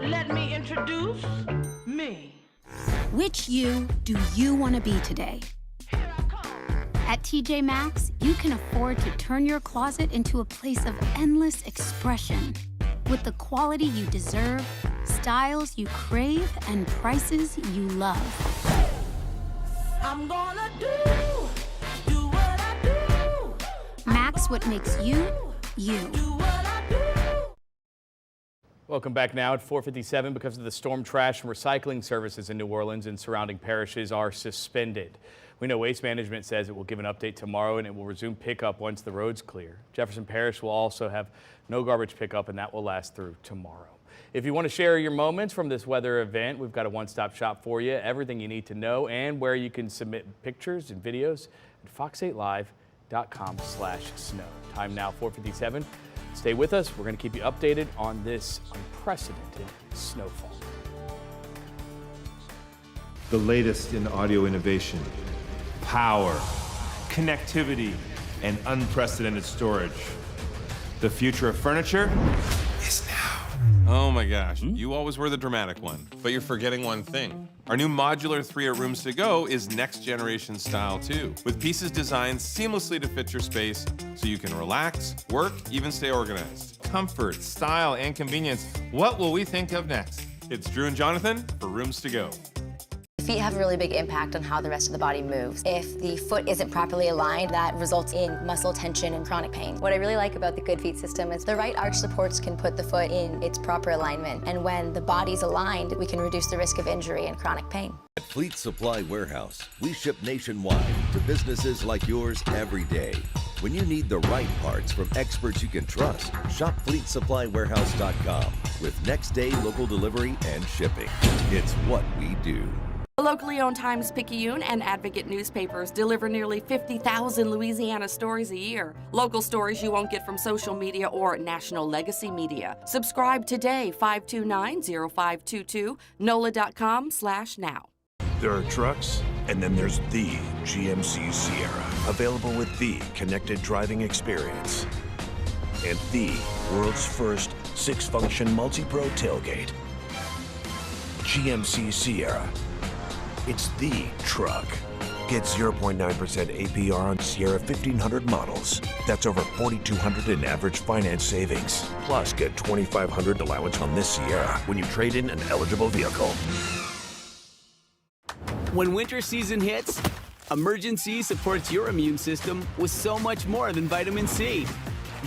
let me introduce me. Which you do you want to be today? At TJ Maxx, you can afford to turn your closet into a place of endless expression. With the quality you deserve, styles you crave, and prices you love. I'm gonna do what I do. Maxx, what makes you, you. Welcome back now at 4:57. Because of the storm, trash and recycling services in New Orleans and surrounding parishes are suspended. We know Waste Management says it will give an update tomorrow and it will resume pickup once the roads clear. Jefferson Parish will also have no garbage pickup and that will last through tomorrow. If you want to share your moments from this weather event, we've got a one-stop shop for you. Everything you need to know and where you can submit pictures and videos at fox8live.com/snow. Time now 4:57. Stay with us. We're going to keep you updated on this unprecedented snowfall. The latest in audio innovation, power, connectivity, and unprecedented storage. The future of furniture is now. Oh my gosh, you always were the dramatic one, but you're forgetting one thing. Our new modular 3 rooms to go is next generation style too, with pieces designed seamlessly to fit your space so you can relax, work, even stay organized. Comfort, style, and convenience. What will we think of next? It's Drew and Jonathan for Rooms to Go. Feet have a really big impact on how the rest of the body moves. If the foot isn't properly aligned, that results in muscle tension and chronic pain. What I really like about the Good Feet system is the right arch supports can put the foot in its proper alignment. And when the body's aligned, we can reduce the risk of injury and chronic pain. At Fleet Supply Warehouse, we ship nationwide to businesses like yours every day. When you need the right parts from experts you can trust, shop FleetSupplyWarehouse.com with next-day local delivery and shipping. It's what we do. Locally owned Times-Picayune and Advocate newspapers deliver nearly 50,000 Louisiana stories a year. Local stories you won't get from social media or national legacy media. Subscribe today, 529-0522, NOLA.com/now. There are trucks, and then there's the GMC Sierra, available with the connected driving experience and the world's first 6-function multi-pro tailgate. GMC Sierra. It's the truck. Get 0.9% APR on Sierra 1500 models. That's over $4,200 in average finance savings. Plus, get $2,500 allowance on this Sierra when you trade in an eligible vehicle. When winter season hits, Emergen-C supports your immune system with so much more than vitamin C.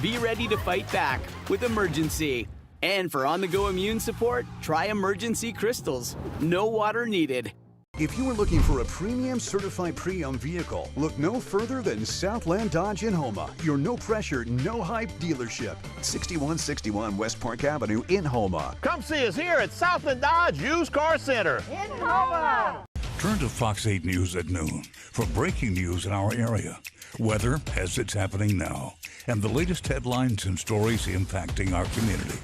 Be ready to fight back with Emergen-C. And for on-the-go immune support, try Emergen-C Crystals. No water needed. If you are looking for a premium certified pre-owned vehicle, look no further than Southland Dodge in Houma, your no-pressure, no-hype dealership. 6161 West Park Avenue in Houma. Come see us here at Southland Dodge Used Car Center. In Houma. Turn to Fox 8 News at noon for breaking news in our area, weather as it's happening now, and the latest headlines and stories impacting our community.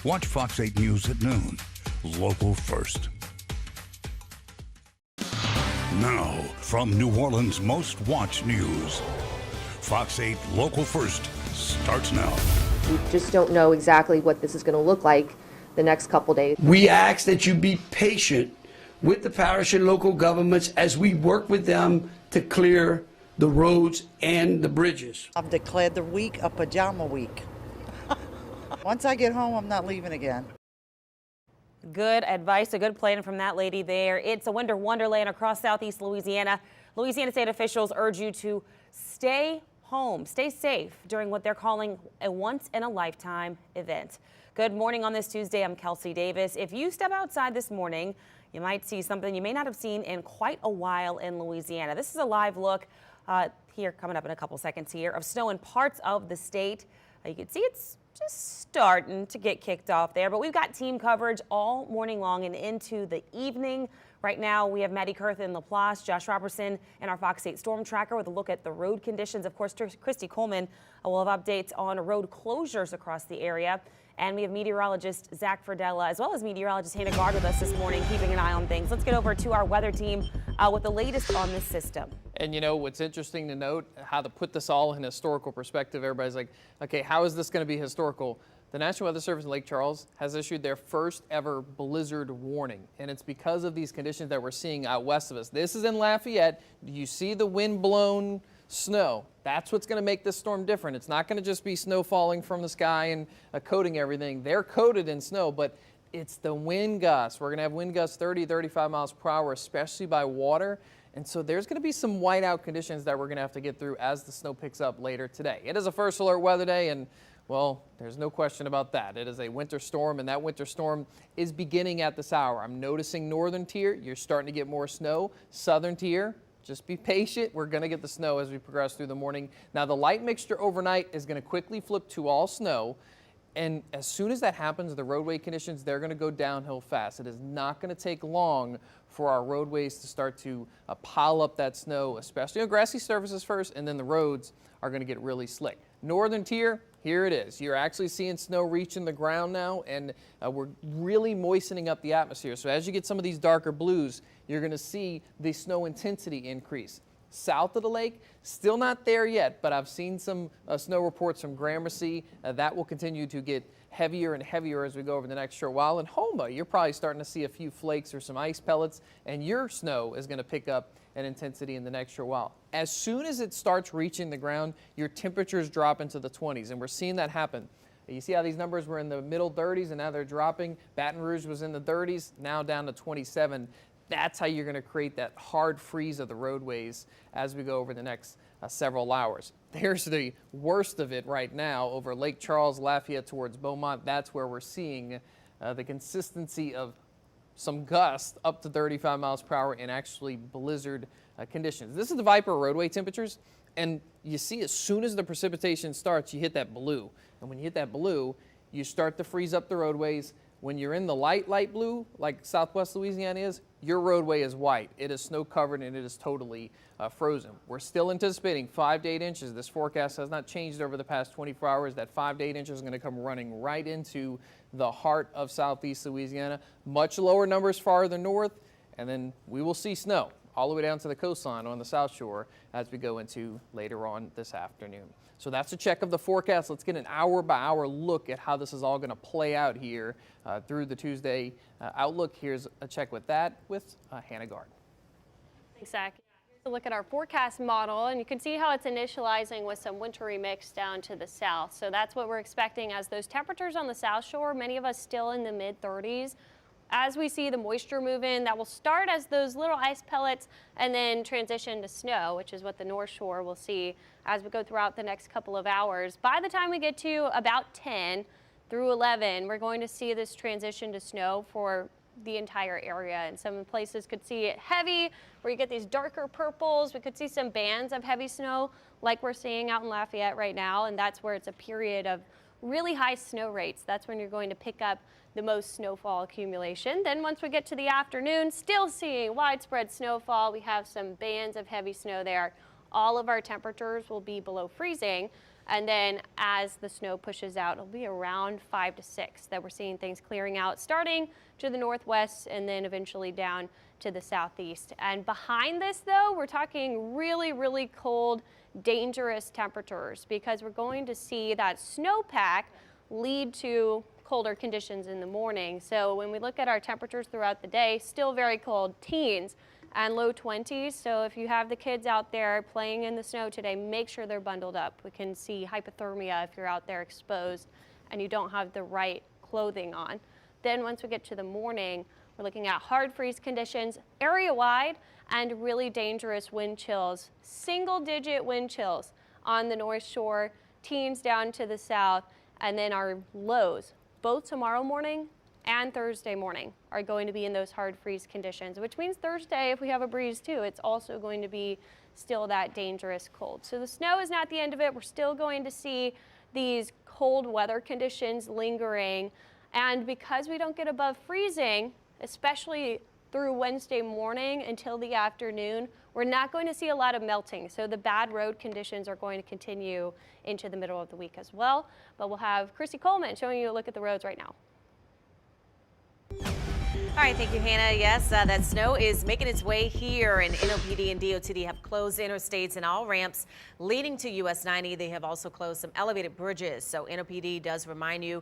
Watch Fox 8 News at noon. Local first. Now, from New Orleans' most watched news, Fox 8 Local First starts now. We just don't know exactly what this is going to look like the next couple days. We ask that you be patient with the parish and local governments as we work with them to clear the roads and the bridges. I've declared the week a pajama week. Once I get home, I'm not leaving again. Good advice, a good plan from that lady there. It's a winter wonderland across southeast Louisiana. Louisiana state officials urge you to stay home, stay safe during what they're calling a once-in-a-lifetime event. Good morning on this Tuesday. I'm Kelsey Davis. If you step outside this morning, you might see something you may not have seen in quite a while in Louisiana. This is a live look here coming up in a couple seconds here of snow in parts of the state. You can see it's just starting to get kicked off there, but we've got team coverage all morning long and into the evening. Right now, we have Maddie Kurth in Laplace, Josh Robertson, and our Fox 8 Storm Tracker with a look at the road conditions. Of course, Christy Coleman will have updates on road closures across the area. And we have meteorologist Zach Ferdella, as well as meteorologist Hannah Gard with us this morning, keeping an eye on things. Let's get over to our weather team with the latest on this system. And you know, what's interesting to note, how to put this all in historical perspective, everybody's like, okay, how is this going to be historical? The National Weather Service in Lake Charles has issued their first ever blizzard warning, and it's because of these conditions that we're seeing out west of us. This is in Lafayette. You see the wind-blown snow. That's what's going to make this storm different. It's not going to just be snow falling from the sky and coating everything. They're coated in snow, but it's the wind gusts. We're going to have wind gusts 30, 35 miles per hour, especially by water. And so there's going to be some whiteout conditions that we're going to have to get through as the snow picks up later today. It is a first alert weather day, and well, there's no question about that. It is a winter storm, and that winter storm is beginning at this hour. I'm noticing northern tier, you're starting to get more snow. Southern tier, just be patient. We're going to get the snow as we progress through the morning. Now, the light mixture overnight is going to quickly flip to all snow. And as soon as that happens, the roadway conditions, they're going to go downhill fast. It is not going to take long for our roadways to start to pile up that snow, especially on grassy surfaces first, and then the roads are going to get really slick. Northern tier, here it is. You're actually seeing snow reaching the ground now, and we're really moistening up the atmosphere. So as you get some of these darker blues, you're going to see the snow intensity increase. South of the lake, still not there yet, but I've seen some snow reports from Gramercy. That will continue to get heavier and heavier as we go over the next short while. In Houma, you're probably starting to see a few flakes or some ice pellets, and your snow is going to pick up in intensity in the next short while. As soon as it starts reaching the ground, your temperatures drop into the 20s, and we're seeing that happen. You see how these numbers were in the middle 30s, and now they're dropping. Baton Rouge was in the 30s, now down to 27. That's how you're going to create that hard freeze of the roadways as we go over the next several hours. There's the worst of it right now over Lake Charles, Lafayette towards Beaumont. That's where we're seeing the consistency of some gusts up to 35 miles per hour in actually blizzard conditions. This is the Viper roadway temperatures, and you see as soon as the precipitation starts, you hit that blue. And when you hit that blue, you start to freeze up the roadways. When you're in the light blue, like southwest Louisiana is, your roadway is white. It is snow covered and it is totally frozen. We're still anticipating 5 to 8 inches. This forecast has not changed over the past 24 hours. That 5 to 8 inches is going to come running right into the heart of southeast Louisiana. Much lower numbers farther north, and then we will see snow all the way down to the coastline on the South Shore as we go into later on this afternoon. So that's a check of the forecast. Let's get an hour-by-hour look at how this is all going to play out here through the Tuesday outlook. Here's a check with that with Hannah Gard. Exactly. To look at our forecast model, and you can see how it's initializing with some wintry mix down to the south. So that's what we're expecting as those temperatures on the South Shore, many of us still in the mid-30s. As we see the moisture move in, that will start as those little ice pellets and then transition to snow, which is what the North Shore will see as we go throughout the next couple of hours. By the time we get to about 10 through 11, we're going to see this transition to snow for the entire area, and some places could see it heavy where you get these darker purples. We could see some bands of heavy snow like we're seeing out in Lafayette right now, and that's where it's a period of really high snow rates. That's when you're going to pick up the most snowfall accumulation. Then once we get to the afternoon, still seeing widespread snowfall. We have some bands of heavy snow there. All of our temperatures will be below freezing. And then as the snow pushes out, it'll be around 5 to 6 that we're seeing things clearing out, starting to the northwest and then eventually down to the southeast. And behind this, though, we're talking really, really cold, dangerous temperatures, because we're going to see that snowpack lead to colder conditions in the morning. So when we look at our temperatures throughout the day, still very cold, teens and low 20s. So if you have the kids out there playing in the snow today, make sure they're bundled up. We can see hypothermia if you're out there exposed and you don't have the right clothing on. Then once we get to the morning, we're looking at hard freeze conditions area-wide and really dangerous wind chills, single-digit wind chills on the North Shore, teens down to the south, and then our lows, both tomorrow morning and Thursday morning, are going to be in those hard freeze conditions, which means Thursday, if we have a breeze too, it's also going to be still that dangerous cold. So the snow is not the end of it. We're still going to see these cold weather conditions lingering. And because we don't get above freezing, especially through Wednesday morning until the afternoon, we're not going to see a lot of melting. So the bad road conditions are going to continue into the middle of the week as well. But we'll have Chrissy Coleman showing you a look at the roads right now. All right, thank you, Hannah. Yes, that snow is making its way here, and NOPD and DOTD have closed interstates and all ramps leading to US 90. They have also closed some elevated bridges. So NOPD does remind you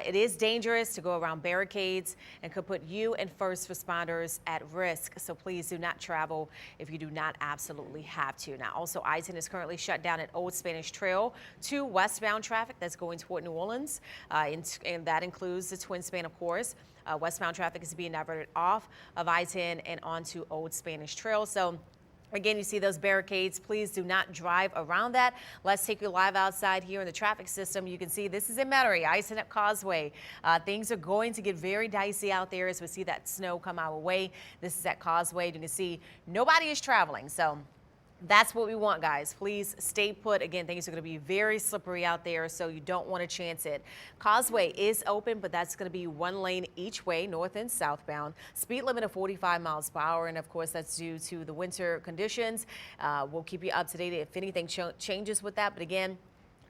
it is dangerous to go around barricades and could put you and first responders at risk. So please do not travel if you do not absolutely have to. Now, also, I-10 is currently shut down at Old Spanish Trail to westbound traffic that's going toward New Orleans, and that includes the Twin Span, of course. Westbound traffic is being diverted off of I-10 and onto Old Spanish Trail. So again, you see those barricades. Please do not drive around that. Let's take you live outside here in the traffic system. You can see this is in Metairie, I-10 at Causeway. Things are going to get very dicey out there as we see that snow come our way. This is at Causeway. You can see nobody is traveling. So that's what we want, guys. Please stay put. Again, things are going to be very slippery out there, so you don't want to chance it. Causeway is open, but that's going to be one lane each way, north and southbound. Speed limit of 45 miles per hour, and of course, that's due to the winter conditions. We'll keep you up to date if anything changes with that. But again,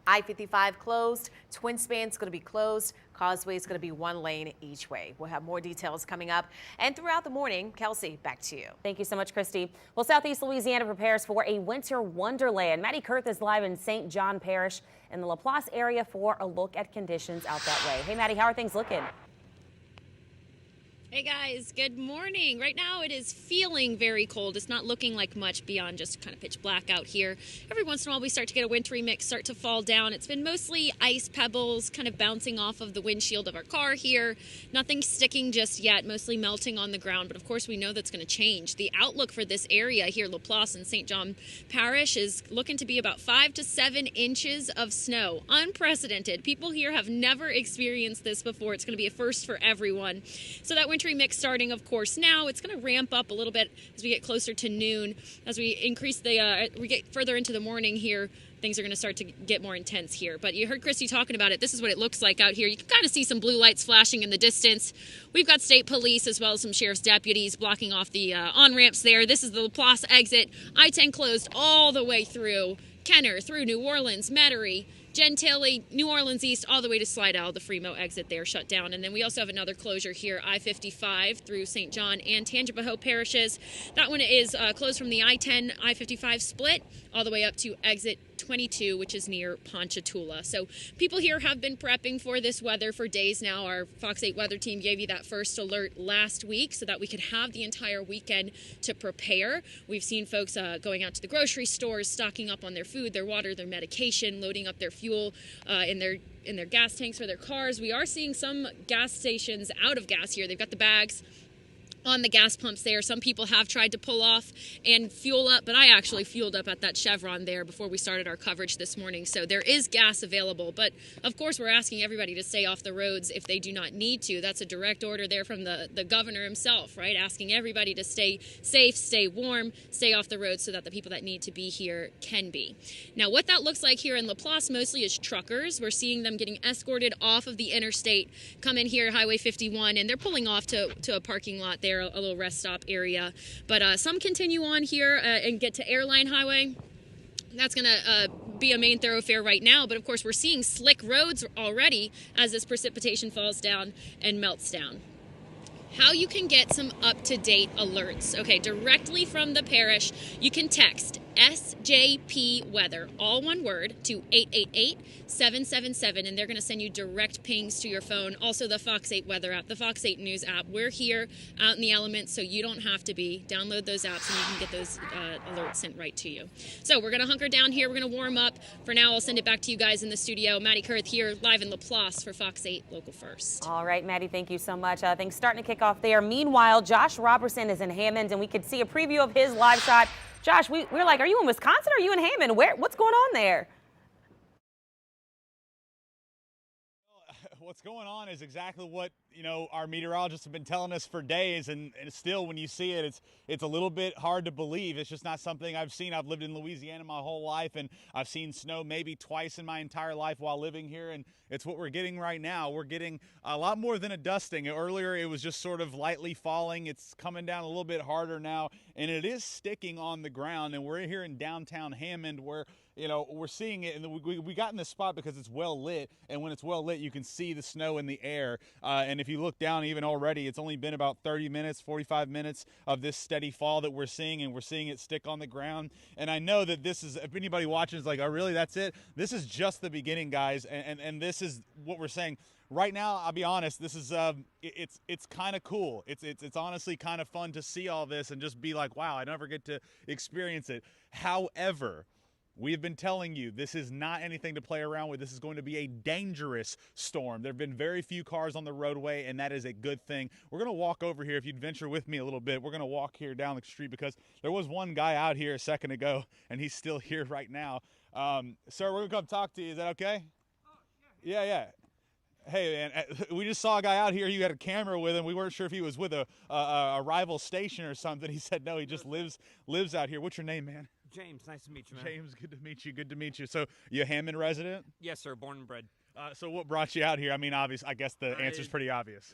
I-55 closed, Twin Span's going to be closed, Causeway is going to be one lane each way. We'll have more details coming up. And throughout the morning, Kelsey, back to you. Thank you so much, Christy. Well, Southeast Louisiana prepares for a winter wonderland. Maddie Kurth is live in St. John Parish in the Laplace area for a look at conditions out that way. Hey, Maddie, how are things looking? Hey guys, good morning. Right now it is feeling very cold. It's not looking like much beyond just kind of pitch black out here. Every once in a while we start to get a wintry mix start to fall down. It's been mostly ice pebbles kind of bouncing off of the windshield of our car here. Nothing sticking just yet, mostly melting on the ground. But of course we know that's going to change. The outlook for this area here, Laplace and St. John Parish, is looking to be about 5 to 7 inches of snow. Unprecedented. People here have never experienced this before. It's going to be a first for everyone. So that wintry mix starting, of course, now. It's going to ramp up a little bit as we get closer to noon. As we increase we get further into the morning here, things are going to start to get more intense here. But you heard Christy talking about it. This is what it looks like out here. You can kind of see some blue lights flashing in the distance. We've got state police as well as some sheriff's deputies blocking off the on-ramps there. This is the Laplace exit. I-10 closed all the way through Kenner, through New Orleans, Metairie, Gentilly, New Orleans East, all the way to Slidell, the Fremont exit there shut down. And then we also have another closure here, I-55 through St. John and Tangipahoa parishes. That one is closed from the I-10, I-55 split all the way up to exit 22, which is near Ponchatoula. So people here have been prepping for this weather for days now. Our Fox 8 weather team gave you that first alert last week so that we could have the entire weekend to prepare. We've seen folks going out to the grocery stores, stocking up on their food, their water, their medication, loading up their fuel in their gas tanks for their cars. We are seeing some gas stations out of gas here. They've got the bags on the gas pumps there. Some people have tried to pull off and fuel up, but I actually fueled up at that Chevron there before we started our coverage this morning. So there is gas available, but of course we're asking everybody to stay off the roads if they do not need to. That's a direct order there from the governor himself, right? Asking everybody to stay safe, stay warm, stay off the roads so that the people that need to be here can be. Now what that looks like here in Laplace mostly is truckers. We're seeing them getting escorted off of the interstate, come in here, Highway 51, and they're pulling off to a parking lot there, a little rest stop area. But some continue on here and get to Airline Highway. That's going to be a main thoroughfare right now. But of course, we're seeing slick roads already as this precipitation falls down and melts down. How you can get some up-to-date alerts. Okay, directly from the parish, you can text SJP Weather, all one word, to 888-777, and they're going to send you direct pings to your phone. Also, the Fox 8 Weather app, the Fox 8 News app. We're here out in the elements, so you don't have to be. Download those apps, and you can get those alerts sent right to you. So we're going to hunker down here. We're going to warm up. For now, I'll send it back to you guys in the studio. Maddie Kurth here, live in Laplace for Fox 8 Local First. All right, Maddie, thank you so much. Things starting to kick off there. Meanwhile, Josh Robertson is in Hammond, and we could see a preview of his live shot. Josh, we're like, are you in Wisconsin or are you in Hammond? What's going on there? What's going on is exactly what, our meteorologists have been telling us for days, and still when you see it, it's a little bit hard to believe. It's just not something I've seen. I've lived in Louisiana my whole life, and I've seen snow maybe twice in my entire life while living here, and it's what we're getting right now. We're getting a lot more than a dusting. Earlier, it was just sort of lightly falling. It's coming down a little bit harder now, and it is sticking on the ground, and we're here in downtown Hammond where we're seeing it, and we got in this spot because it's well lit, and when it's well lit, you can see the snow in the air. And if you look down even already, it's only been about 30 minutes, 45 minutes of this steady fall that we're seeing, and we're seeing it stick on the ground. And I know that this is, if anybody watching is like, oh, really, that's it? This is just the beginning, guys, and this is what we're saying. Right now, I'll be honest, this is it's kind of cool. It's honestly kind of fun to see all this and just be like, wow, I never get to experience it. However, we have been telling you this is not anything to play around with. This is going to be a dangerous storm. There have been very few cars on the roadway, and that is a good thing. We're going to walk over here. If you'd venture with me a little bit, we're going to walk here down the street because there was one guy out here a second ago, and he's still here right now. Sir, we're going to come talk to you. Is that okay? Yeah. Hey, man, we just saw a guy out here. You had a camera with him. We weren't sure if he was with a rival station or something. He said no, he just lives out here. What's your name, man? James, nice to meet you, man. James, good to meet you. Good to meet you. So, you a Hammond resident? Yes, sir. Born and bred. So, what brought you out here? I mean, I guess the answer's pretty obvious.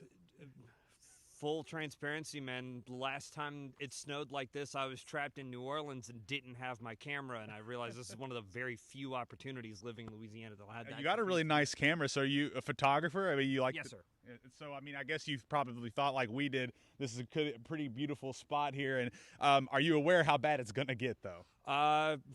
Full transparency, man. Last time it snowed like this, I was trapped in New Orleans and didn't have my camera, and I realized this is one of the very few opportunities living in Louisiana that I had. You got a really nice camera. So, are you a photographer? I mean, you like? Yes, sir. So, I mean, I guess you've probably thought like we did. This is a pretty beautiful spot here, and are you aware how bad it's gonna get, though?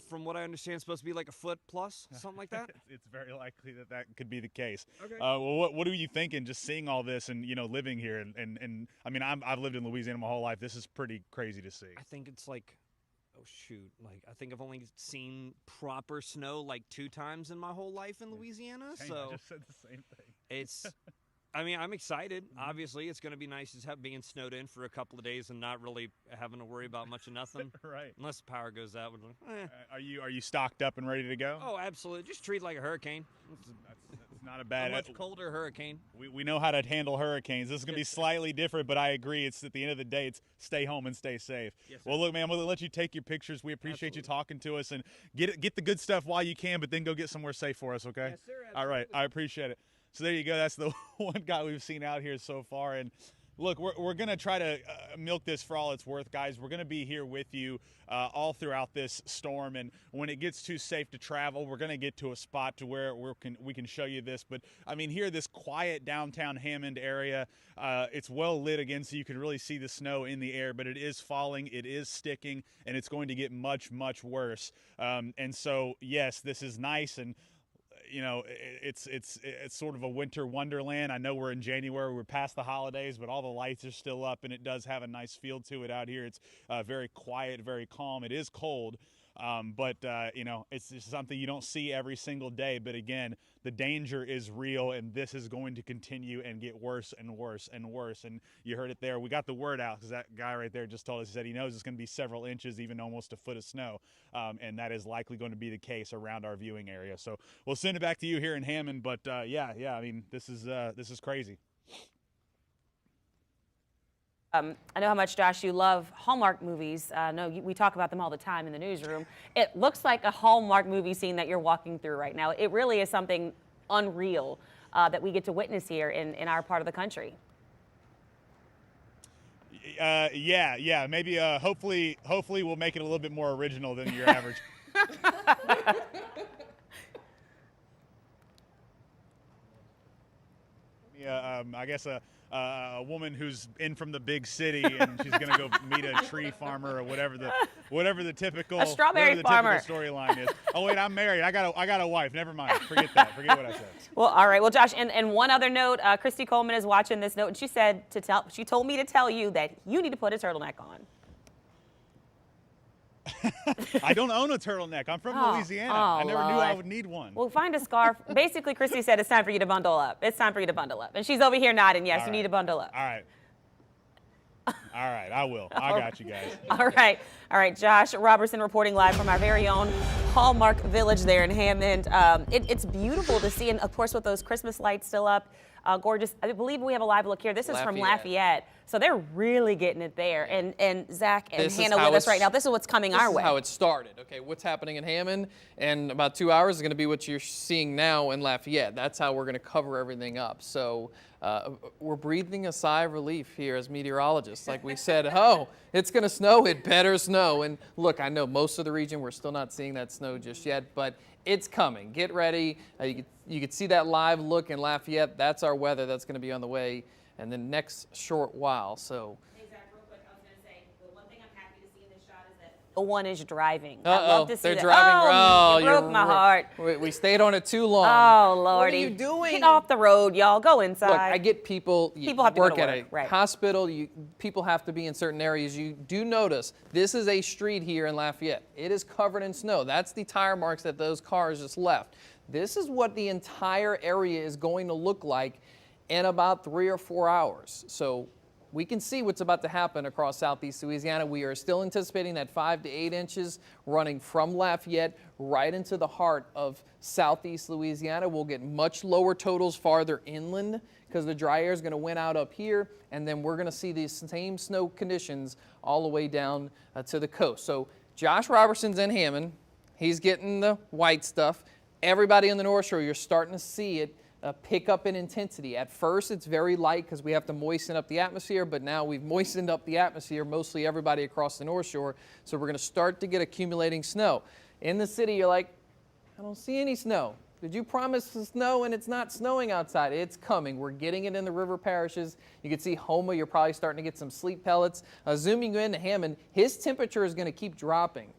From what I understand, it's supposed to be like a foot plus, something like that. It's very likely that could be the case. Okay. Well, what are you thinking just seeing all this and living here and I mean I've lived in Louisiana my whole life. This is pretty crazy to see. I think it's like, oh shoot, like I think I've only seen proper snow like 2 times in my whole life in Louisiana. Dang, so I just said the same thing. It's. I mean, I'm excited. Obviously, it's going to be nice to have being snowed in for a couple of days and not really having to worry about much of nothing. Right. Unless the power goes out. We're like, Are you stocked up and ready to go? Oh, absolutely. Just treat it like a hurricane. That's not a bad. A much colder hurricane. We know how to handle hurricanes. This is going to be slightly different, but I agree. It's at the end of the day, it's stay home and stay safe. Yes, well, look, man, I'm going to let you take your pictures. We appreciate you talking to us and get the good stuff while you can, but then go get somewhere safe for us, okay? Yes, sir. All right. I appreciate it. So there you go. That's the one guy we've seen out here so far. And Look, we're going to try to milk this for all it's worth, guys. We're going to be here with you all throughout this storm, and when it gets too safe to travel, we're going to get to a spot to where we can show you this. But, I mean, here, this quiet downtown Hammond area, it's well lit again, so you can really see the snow in the air, but it is falling, it is sticking, and it's going to get much, much worse. And so, yes, this is nice, and you know, it's sort of a winter wonderland. I know we're in January, we're past the holidays, but all the lights are still up, and it does have a nice feel to it out here. It's very quiet, very calm. It is cold, but you know, it's just something you don't see every single day. But again, the danger is real, and this is going to continue and get worse and worse and worse. And you heard it there. We got the word out because that guy right there just told us, he said he knows it's going to be several inches, even almost a foot of snow. And that is likely going to be the case around our viewing area. So we'll send it back to you here in Hammond. But yeah, I mean, this is crazy. I know how much, Josh, you love Hallmark movies. We talk about them all the time in the newsroom. It looks like a Hallmark movie scene that you're walking through right now. It really is something unreal that we get to witness here in our part of the country. Yeah. Maybe hopefully we'll make it a little bit more original than your average. I guess a woman who's in from the big city and she's gonna go meet a tree farmer or whatever the typical storyline is. Oh wait, I'm married. I got a wife. Never mind. Forget that. Forget what I said. Well, all right. Well, Josh, and one other note. Christy Coleman is watching this note, and she told me to tell you that you need to put a turtleneck on. I don't own a turtleneck. I'm from Louisiana. I never knew I would need one. Well, find a scarf. Basically, Christy said it's time for you to bundle up. It's time for you to bundle up. And she's over here nodding, yes, you need to bundle up. All right, I will. I got you guys. All right, Josh Robertson reporting live from our very own Hallmark Village there in Hammond. It's beautiful to see, and of course with those Christmas lights still up, gorgeous. I believe we have a live look here. This is from Lafayette. So they're really getting it there. And Zach and Hannah with us right now. This is what's coming our way. This is how it started. Okay, what's happening in Hammond in about 2 hours is going to be what you're seeing now in Lafayette. That's how we're going to cover everything up. So we're breathing a sigh of relief here as meteorologists. Like we said, oh, it's going to snow. It better snow. And look, I know most of the region, we're still not seeing that snow just yet, but it's coming. Get ready. You could see that live look in Lafayette. That's our weather that's going to be on the way in the next short while. So. Hey, Zach, real quick, I was going to say, the one thing I'm happy to see in this shot is that no one is driving. I love to see they're that. driving. Oh, you broke my heart. We stayed on it too long. Oh, Lordy. What are you doing? Get off the road, y'all. Go inside. Look, I get people have to work go to at work. a hospital. People have to be in certain areas. You do notice this is a street here in Lafayette. It is covered in snow. That's the tire marks that those cars just left. This is what the entire area is going to look like in about 3 or 4 hours. So we can see what's about to happen across southeast Louisiana. We are still anticipating that 5 to 8 inches running from Lafayette right into the heart of southeast Louisiana. We'll get much lower totals farther inland because the dry air is going to win out up here, and then we're going to see these same snow conditions all the way down to the coast. So Josh Robertson's in Hammond. He's getting the white stuff. Everybody on the North Shore, you're starting to see it pick up in intensity. At first, it's very light because we have to moisten up the atmosphere, but now we've moistened up the atmosphere, mostly everybody across the North Shore, so we're going to start to get accumulating snow. In the city, you're like, I don't see any snow. Did you promise snow and it's not snowing outside? It's coming. We're getting it in the river parishes. You can see Houma, you're probably starting to get some sleet pellets. Zooming into Hammond, his temperature is going to keep dropping.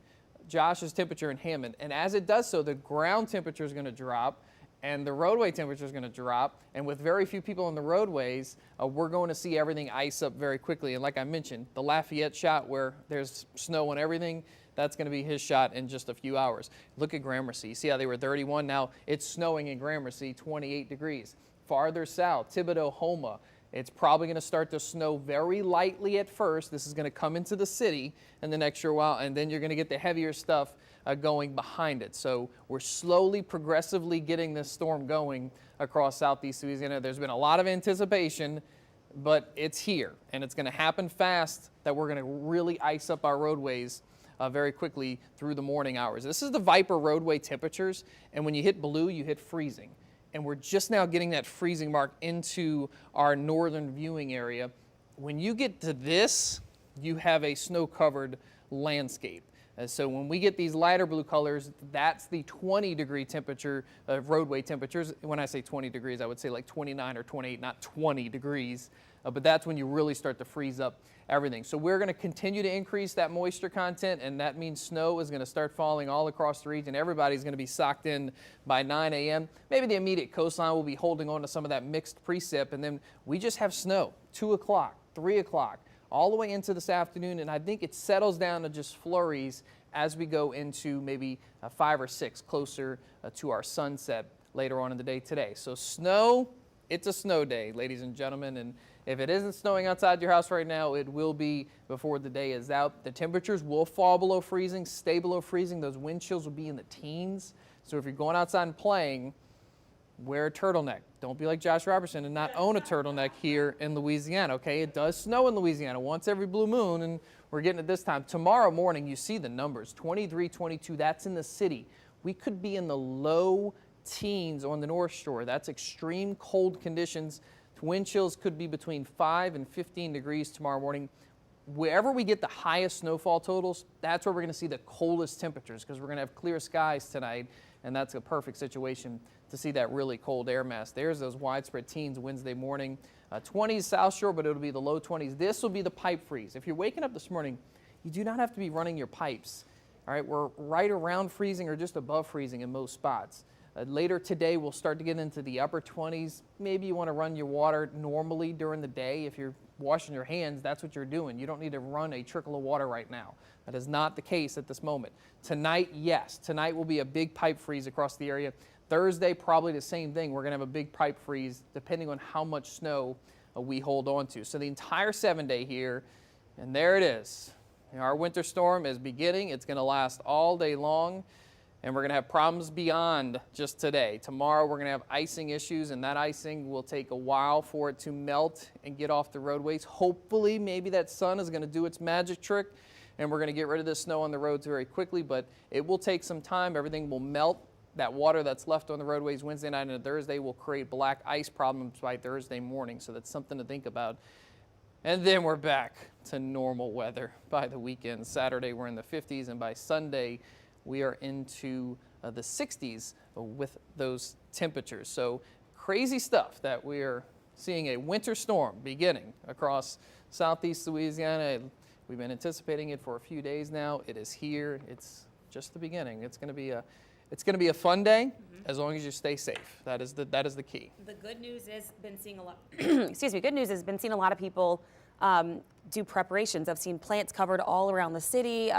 Josh's temperature in Hammond, and as it does so, the ground temperature is going to drop and the roadway temperature is going to drop, and with very few people on the roadways, we're going to see everything ice up very quickly. And like I mentioned, the Lafayette shot where there's snow on everything, that's going to be his shot in just a few hours. Look at Gramercy. See how they were 31? Now it's snowing in Gramercy, 28 degrees. Farther south, Thibodaux, Houma, it's probably going to start to snow very lightly at first. This is going to come into the city in the next short while, and then you're going to get the heavier stuff going behind it. So we're slowly, progressively getting this storm going across southeast Louisiana. There's been a lot of anticipation, but it's here, and it's going to happen fast that we're going to really ice up our roadways very quickly through the morning hours. This is the Viper roadway temperatures, and when you hit blue, you hit freezing. And we're just now getting that freezing mark into our northern viewing area. when you get to this, you have a snow-covered landscape. So when we get these lighter blue colors, that's the 20-degree temperature of roadway temperatures. When I say 20 degrees, I would say like 29 or 28, not 20 degrees. But that's when you really start to freeze up everything. So we're going to continue to increase that moisture content, and that means snow is going to start falling all across the region. Everybody's going to be socked in by 9 a.m. Maybe the immediate coastline will be holding on to some of that mixed precip, and then we just have snow 2 o'clock, 3 o'clock, all the way into this afternoon, and I think it settles down to just flurries as we go into maybe 5 or 6, closer to our sunset later on in the day today. So snow, it's a snow day, ladies and gentlemen, and if it isn't snowing outside your house right now, it will be before the day is out. The temperatures will fall below freezing, stay below freezing. Those wind chills will be in the teens. So if you're going outside and playing, wear a turtleneck. Don't be like Josh Robertson and not own a turtleneck here in Louisiana, okay? It does snow in Louisiana once every blue moon, and we're getting it this time. Tomorrow morning, you see the numbers, 23, 22, that's in the city. We could be in the low teens on the North Shore. That's extreme cold conditions. Wind chills could be between 5 and 15 degrees tomorrow morning. Wherever we get the highest snowfall totals, that's where we're going to see the coldest temperatures, because we're going to have clear skies tonight, and that's a perfect situation to see that really cold air mass. There's those widespread teens Wednesday morning. 20s South Shore, but it'll be the low 20s. This will be the pipe freeze. If you're waking up this morning, you do not have to be running your pipes. All right, we're right around freezing or just above freezing in most spots. Later today, we'll start to get into the upper 20s. Maybe you want to run your water normally during the day. If you're washing your hands, that's what you're doing. You don't need to run a trickle of water right now. That is not the case at this moment. Tonight, yes. Tonight will be a big pipe freeze across the area. Thursday, probably the same thing. We're going to have a big pipe freeze depending on how much snow we hold on to. So the entire 7-day here, and there it is. Our winter storm is beginning. It's going to last all day long. And we're going to have problems beyond just today. Tomorrow we're going to have icing issues, and that icing will take a while for it to melt and get off the roadways. Hopefully, maybe that sun is going to do its magic trick, and we're going to get rid of this snow on the roads very quickly, but it will take some time. Everything will melt. That water that's left on the roadways Wednesday night and Thursday will create black ice problems by Thursday morning, so that's something to think about. And then we're back to normal weather by the weekend. Saturday we're in the 50s, and by Sunday we are into the 60s with those temperatures. So crazy stuff that we are seeing, a winter storm beginning across southeast Louisiana. We've been anticipating it for a few days now. It is here. It's just the beginning. It's going to be a fun day as long as you stay safe. That is the key. The good news is been seeing a lot. Excuse me. Good news has been seeing a lot of people do preparations. I've seen plants covered all around the city.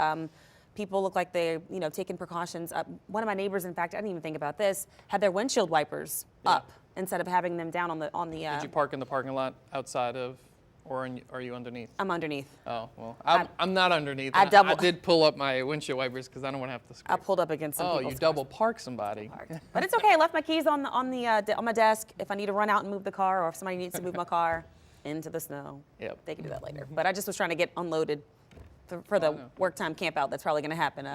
People look like they're, taking precautions. One of my neighbors, in fact, I didn't even think about this, had their windshield wipers up instead of having them down on the. Did you park in the parking lot outside of, or are you underneath? I'm underneath. Oh well, I'm not underneath. I did pull up my windshield wipers because I don't want to have to. I pulled up against some people's you double park somebody. But it's okay. I left my keys on my desk. If I need to run out and move the car, or if somebody needs to move my car into the snow, they can do that later. But I just was trying to get unloaded for the work time camp out that's probably going to happen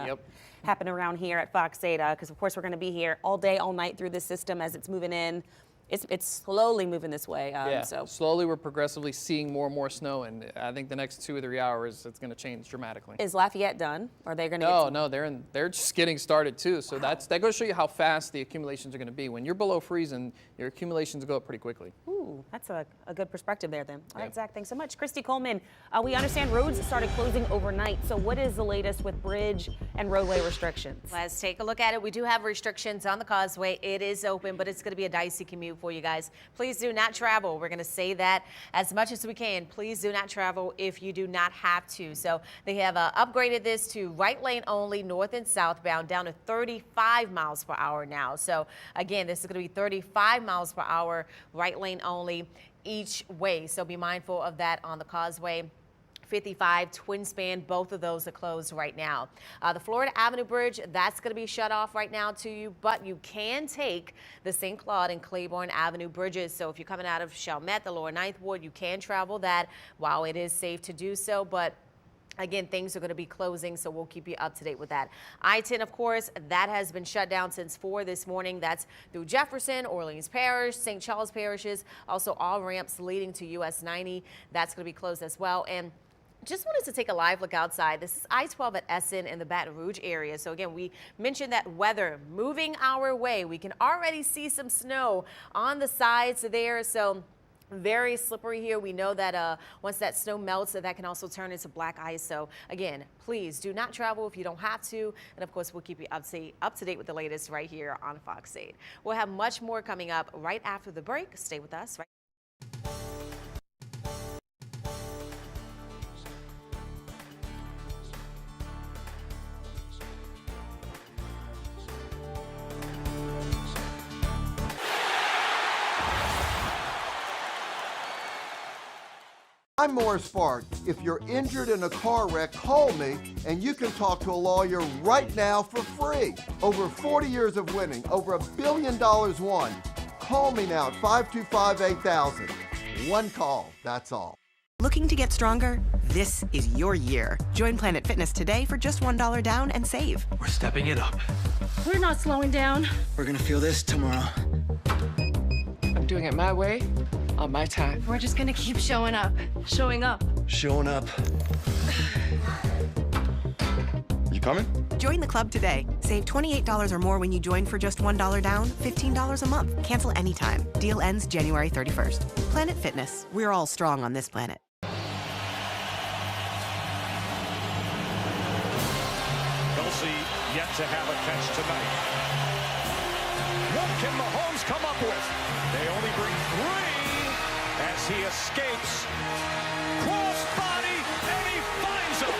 happen around here at Fox 8, because of course we're going to be here all day, all night through this system as it's moving in. It's slowly moving this way. So slowly we're progressively seeing more and more snow, and I think the next 2 or 3 hours it's going to change dramatically. Is Lafayette done? Or are they going to? No, they're just getting started too. So that goes to show you how fast the accumulations are going to be. When you're below freezing, your accumulations go up pretty quickly. Ooh, that's a good perspective there then. All right, Zach, thanks so much. Christy Coleman, we understand roads started closing overnight. So what is the latest with bridge and roadway restrictions? Let's take a look at it. We do have restrictions on the Causeway. It is open, but it's going to be a dicey commute for you guys. Please do not travel. We're going to say that as much as we can. Please do not travel if you do not have to. So they have upgraded this to right lane only, north and southbound, down to 35 miles per hour now. So again, this is going to be 35 miles per hour, right lane only each way. So be mindful of that on the Causeway. 55, twin span, both of those are closed right now. The Florida Avenue Bridge, that's going to be shut off right now to you, but you can take the St. Claude and Claiborne Avenue bridges. So if you're coming out of Chalmette, the lower Ninth Ward, you can travel that while it is safe to do so, but Again, things are going to be closing, so we'll keep you up to date with that. I-10, of course, that has been shut down since 4 this morning. That's through Jefferson, Orleans Parish, St. Charles parishes, also all ramps leading to US 90. That's going to be closed as well. And just wanted to take a live look outside. This is I-12 at Essen in the Baton Rouge area. So again, we mentioned that weather moving our way. We can already see some snow on the sides there. So very slippery here. We know that once that snow melts, that can also turn into black ice. So again, please do not travel if you don't have to. And of course, we'll keep you up to date with the latest right here on Fox 8. We'll have much more coming up right after the break. Stay with us. I'm Morris Fark. If you're injured in a car wreck, call me and you can talk to a lawyer right now for free. Over 40 years of winning, over $1 billion won. Call me now at 525-8000. One call, that's all. Looking to get stronger? This is your year. Join Planet Fitness today for just $1 down and save. We're stepping it up. We're not slowing down. We're gonna feel this tomorrow. I'm doing it my way, on my time. We're just gonna keep showing up. Showing up. Showing up. You coming? Join the club today. Save $28 or more when you join for just $1 down, $15 a month. Cancel anytime. Deal ends January 31st. Planet Fitness. We're all strong on this planet. Kelsey yet to have a catch tonight. What can Mahomes come up with? They only bring 3 as he escapes. Crossbody, and he finds him.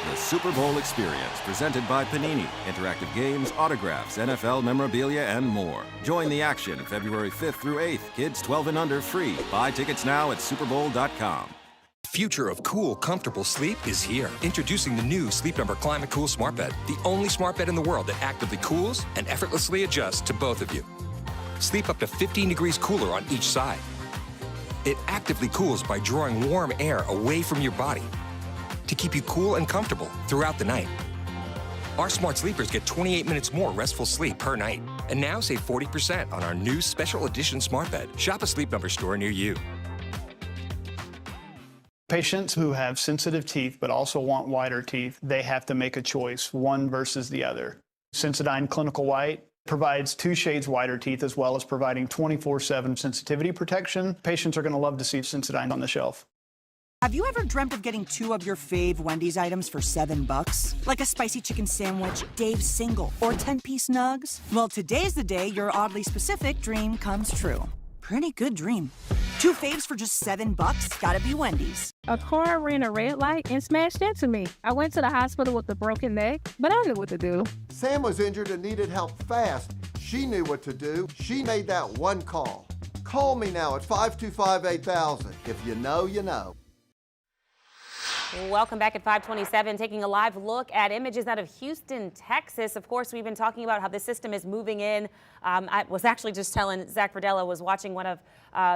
The Super Bowl Experience, presented by Panini. Interactive games, autographs, NFL memorabilia, and more. Join the action February 5th through 8th. Kids 12 and under free. Buy tickets now at superbowl.com. Future of cool, comfortable sleep is here. Introducing the new Sleep Number Climate Cool Smart Bed, the only smart bed in the world that actively cools and effortlessly adjusts to both of you. Sleep up to 15 degrees cooler on each side. It actively cools by drawing warm air away from your body to keep you cool and comfortable throughout the night. Our smart sleepers get 28 minutes more restful sleep per night. And now save 40% on our new special edition smart bed. Shop a Sleep Number store near you. Patients who have sensitive teeth but also want whiter teeth, they have to make a choice, one versus the other. Sensodyne Clinical White provides 2 shades whiter teeth as well as providing 24/7 sensitivity protection. Patients are going to love to see Sensodyne on the shelf. Have you ever dreamt of getting 2 of your fave Wendy's items for $7? Like a spicy chicken sandwich, Dave's single, or 10-piece nugs? Well, today's the day your oddly specific dream comes true. Pretty good dream. 2 faves for just $7? Gotta be Wendy's. A car ran a red light and smashed into me. I went to the hospital with a broken neck, but I knew what to do. Sam was injured and needed help fast. She knew what to do. She made that one call. Call me now at 525-8000. If you know, you know. Welcome back at 527, taking a live look at images out of Houston, Texas. Of course, we've been talking about how the system is moving in. I was actually just telling Zach Verdella, was watching one of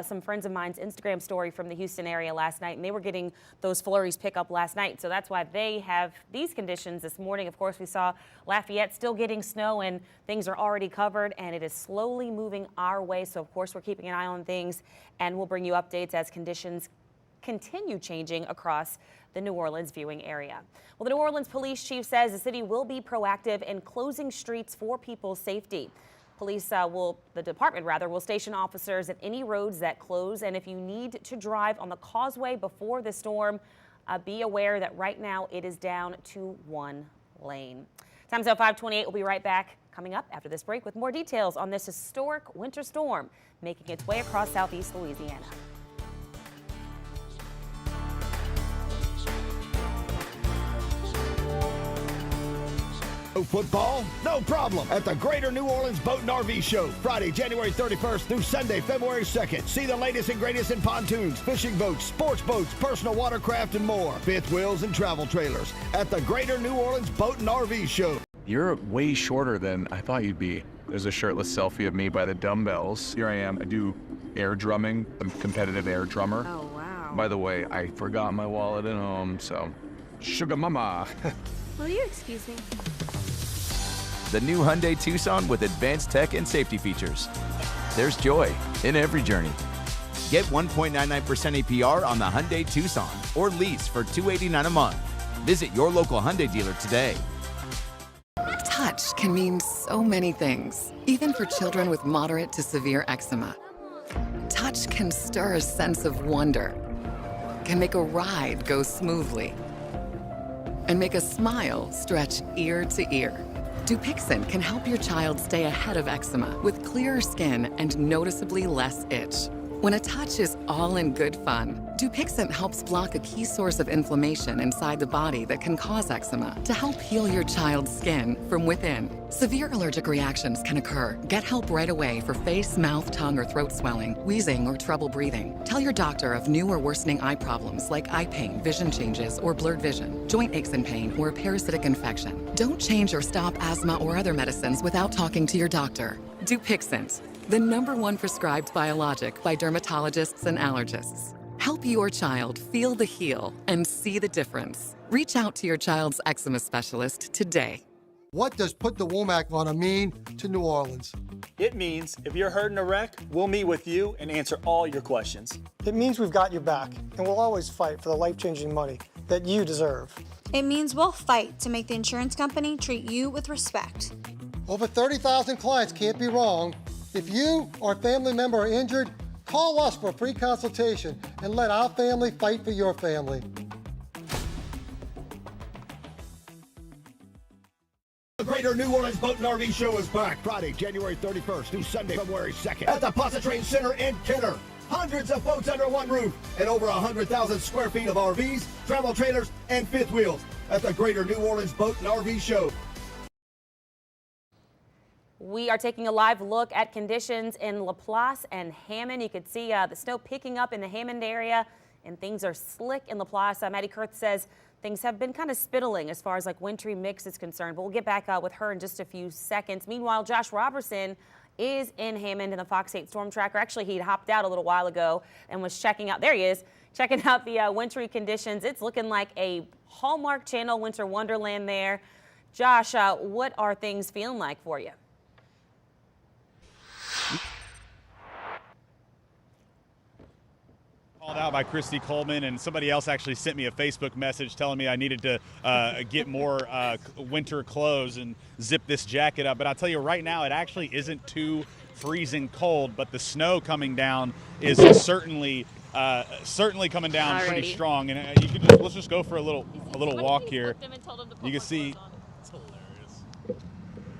some friends of mine's Instagram story from the Houston area last night, and they were getting those flurries pick up last night. So that's why they have these conditions this morning. Of course, we saw Lafayette still getting snow, and things are already covered, and it is slowly moving our way. So of course, we're keeping an eye on things, and we'll bring you updates as conditions continue changing across the New Orleans viewing area. Well, the New Orleans police chief says the city will be proactive in closing streets for people's safety. The department will station officers at any roads that close. And if you need to drive on the Causeway before the storm, be aware that right now it is down to 1 lane. Time's up 5:28. We'll be right back coming up after this break with more details on this historic winter storm making its way across southeast Louisiana. No football? No problem. At the Greater New Orleans Boat and RV Show, Friday, January 31st through Sunday, February 2nd. See the latest and greatest in pontoons, fishing boats, sports boats, personal watercraft, and more. Fifth wheels and travel trailers at the Greater New Orleans Boat and RV Show. You're way shorter than I thought you'd be. There's a shirtless selfie of me by the dumbbells. Here I am. I do air drumming. I'm a competitive air drummer. Oh, wow. By the way, I forgot my wallet at home, so Sugar mama. Will you excuse me? The new Hyundai Tucson with advanced tech and safety features. There's joy in every journey. Get 1.99% APR on the Hyundai Tucson or lease for $289 a month. Visit your local Hyundai dealer today. Touch can mean so many things, even for children with moderate to severe eczema. Touch can stir a sense of wonder, can make a ride go smoothly, and make a smile stretch ear to ear. Dupixent can help your child stay ahead of eczema with clearer skin and noticeably less itch. When a touch is all in good fun, Dupixent helps block a key source of inflammation inside the body that can cause eczema to help heal your child's skin from within. Severe allergic reactions can occur. Get help right away for face, mouth, tongue, or throat swelling, wheezing, or trouble breathing. Tell your doctor of new or worsening eye problems like eye pain, vision changes, or blurred vision, joint aches and pain, or a parasitic infection. Don't change or stop asthma or other medicines without talking to your doctor. Dupixent, the #1 prescribed biologic by dermatologists and allergists. Help your child feel the heal and see the difference. Reach out to your child's eczema specialist today. What does put the WOMAC on a mean to New Orleans? It means if you're hurt in a wreck, we'll meet with you and answer all your questions. It means we've got your back, and we'll always fight for the life-changing money that you deserve. It means we'll fight to make the insurance company treat you with respect. Over 30,000 clients can't be wrong. If you or a family member are injured, call us for a free consultation and let our family fight for your family. The Greater New Orleans Boat and RV Show is back Friday, January 31st through Sunday, February 2nd at the Pontchartrain Center in Kenner. Hundreds of boats under one roof and over 100,000 square feet of RVs, travel trailers, and fifth wheels at the Greater New Orleans Boat and RV Show. We are taking a live look at conditions in Laplace and Hammond. You can see the snow picking up in the Hammond area, and things are slick in Laplace. Maddie Kurth says things have been kind of spittling as far as like wintry mix is concerned, but we'll get back with her in just a few seconds. Meanwhile, Josh Robertson is in Hammond in the Fox 8 Storm Tracker. Actually, he hopped out a little while ago and was checking out, there he is, checking out the wintry conditions. It's looking like a Hallmark Channel winter wonderland there. Josh, what are things feeling like for you? Called out by Christy Coleman, and somebody else actually sent me a Facebook message telling me I needed to get more winter clothes and zip this jacket up. But I'll tell you right now, it actually isn't too freezing cold, but the snow coming down is certainly coming down pretty strong. And you can let's just go for a little walk here. You can see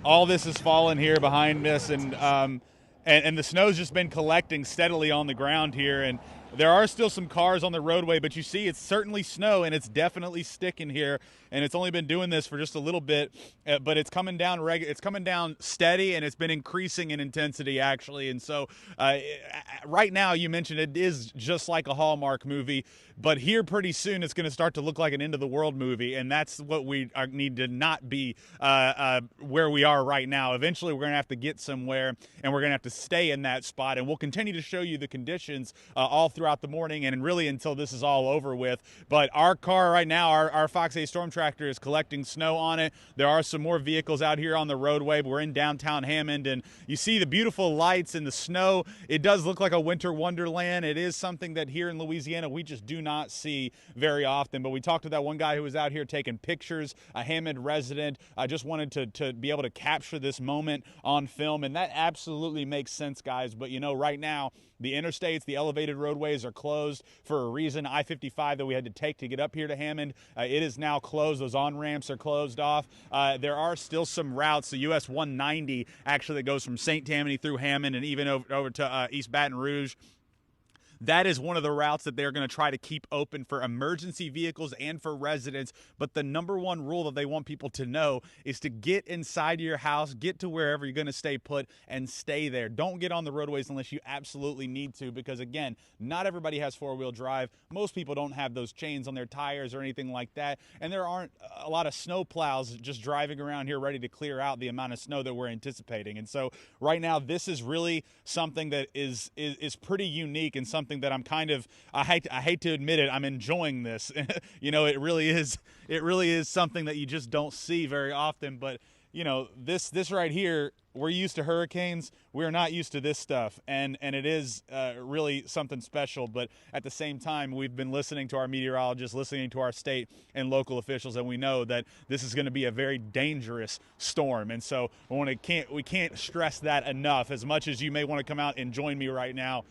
all this is falling here behind us, and the snow's just been collecting steadily on the ground here, and there are still some cars on the roadway, but you see it's certainly snow, and it's definitely sticking here, and it's only been doing this for just a little bit, but it's coming down it's coming down steady, and it's been increasing in intensity actually. And so right now, you mentioned it is just like a Hallmark movie, but here pretty soon it's going to start to look like an end of the world movie, and that's what we need to not be where we are right now. Eventually we're going to have to get somewhere, and we're going to have to stay in that spot, and we'll continue to show you the conditions all throughout the morning and really until this is all over with. But our car right now, our Fox 8 Storm Tractor, is collecting snow on it. There are some more vehicles out here on the roadway. We're in downtown Hammond, and you see the beautiful lights and the snow. It does look like a winter wonderland. It is something that here in Louisiana we just do not see very often. But we talked to that one guy who was out here taking pictures, a Hammond resident. I just wanted to be able to capture this moment on film, and that absolutely makes sense, guys. But you know, right now, the interstates, the elevated roadways are closed for a reason. I-55 that we had to take to get up here to Hammond, it is now closed. Those on-ramps are closed off. There are still some routes, the US 190 actually that goes from St. Tammany through Hammond and even over to East Baton Rouge. That is one of the routes that they're going to try to keep open for emergency vehicles and for residents. But the #1 rule that they want people to know is to get inside your house, get to wherever you're going to stay put, and stay there. Don't get on the roadways unless you absolutely need to, because again, not everybody has four-wheel drive. Most people don't have those chains on their tires or anything like that. And there aren't a lot of snow plows just driving around here ready to clear out the amount of snow that we're anticipating. And so right now, this is really something that is pretty unique and something something that I'm I hate to admit it, I'm enjoying this. You know, it really is something that you just don't see very often. But you know, this right here, we're used to hurricanes. We're not used to this stuff, and it is really something special. But at the same time, we've been listening to our meteorologists, listening to our state and local officials, and we know that this is going to be a very dangerous storm. And so we can't stress that enough. As much as you may want to come out and join me right now,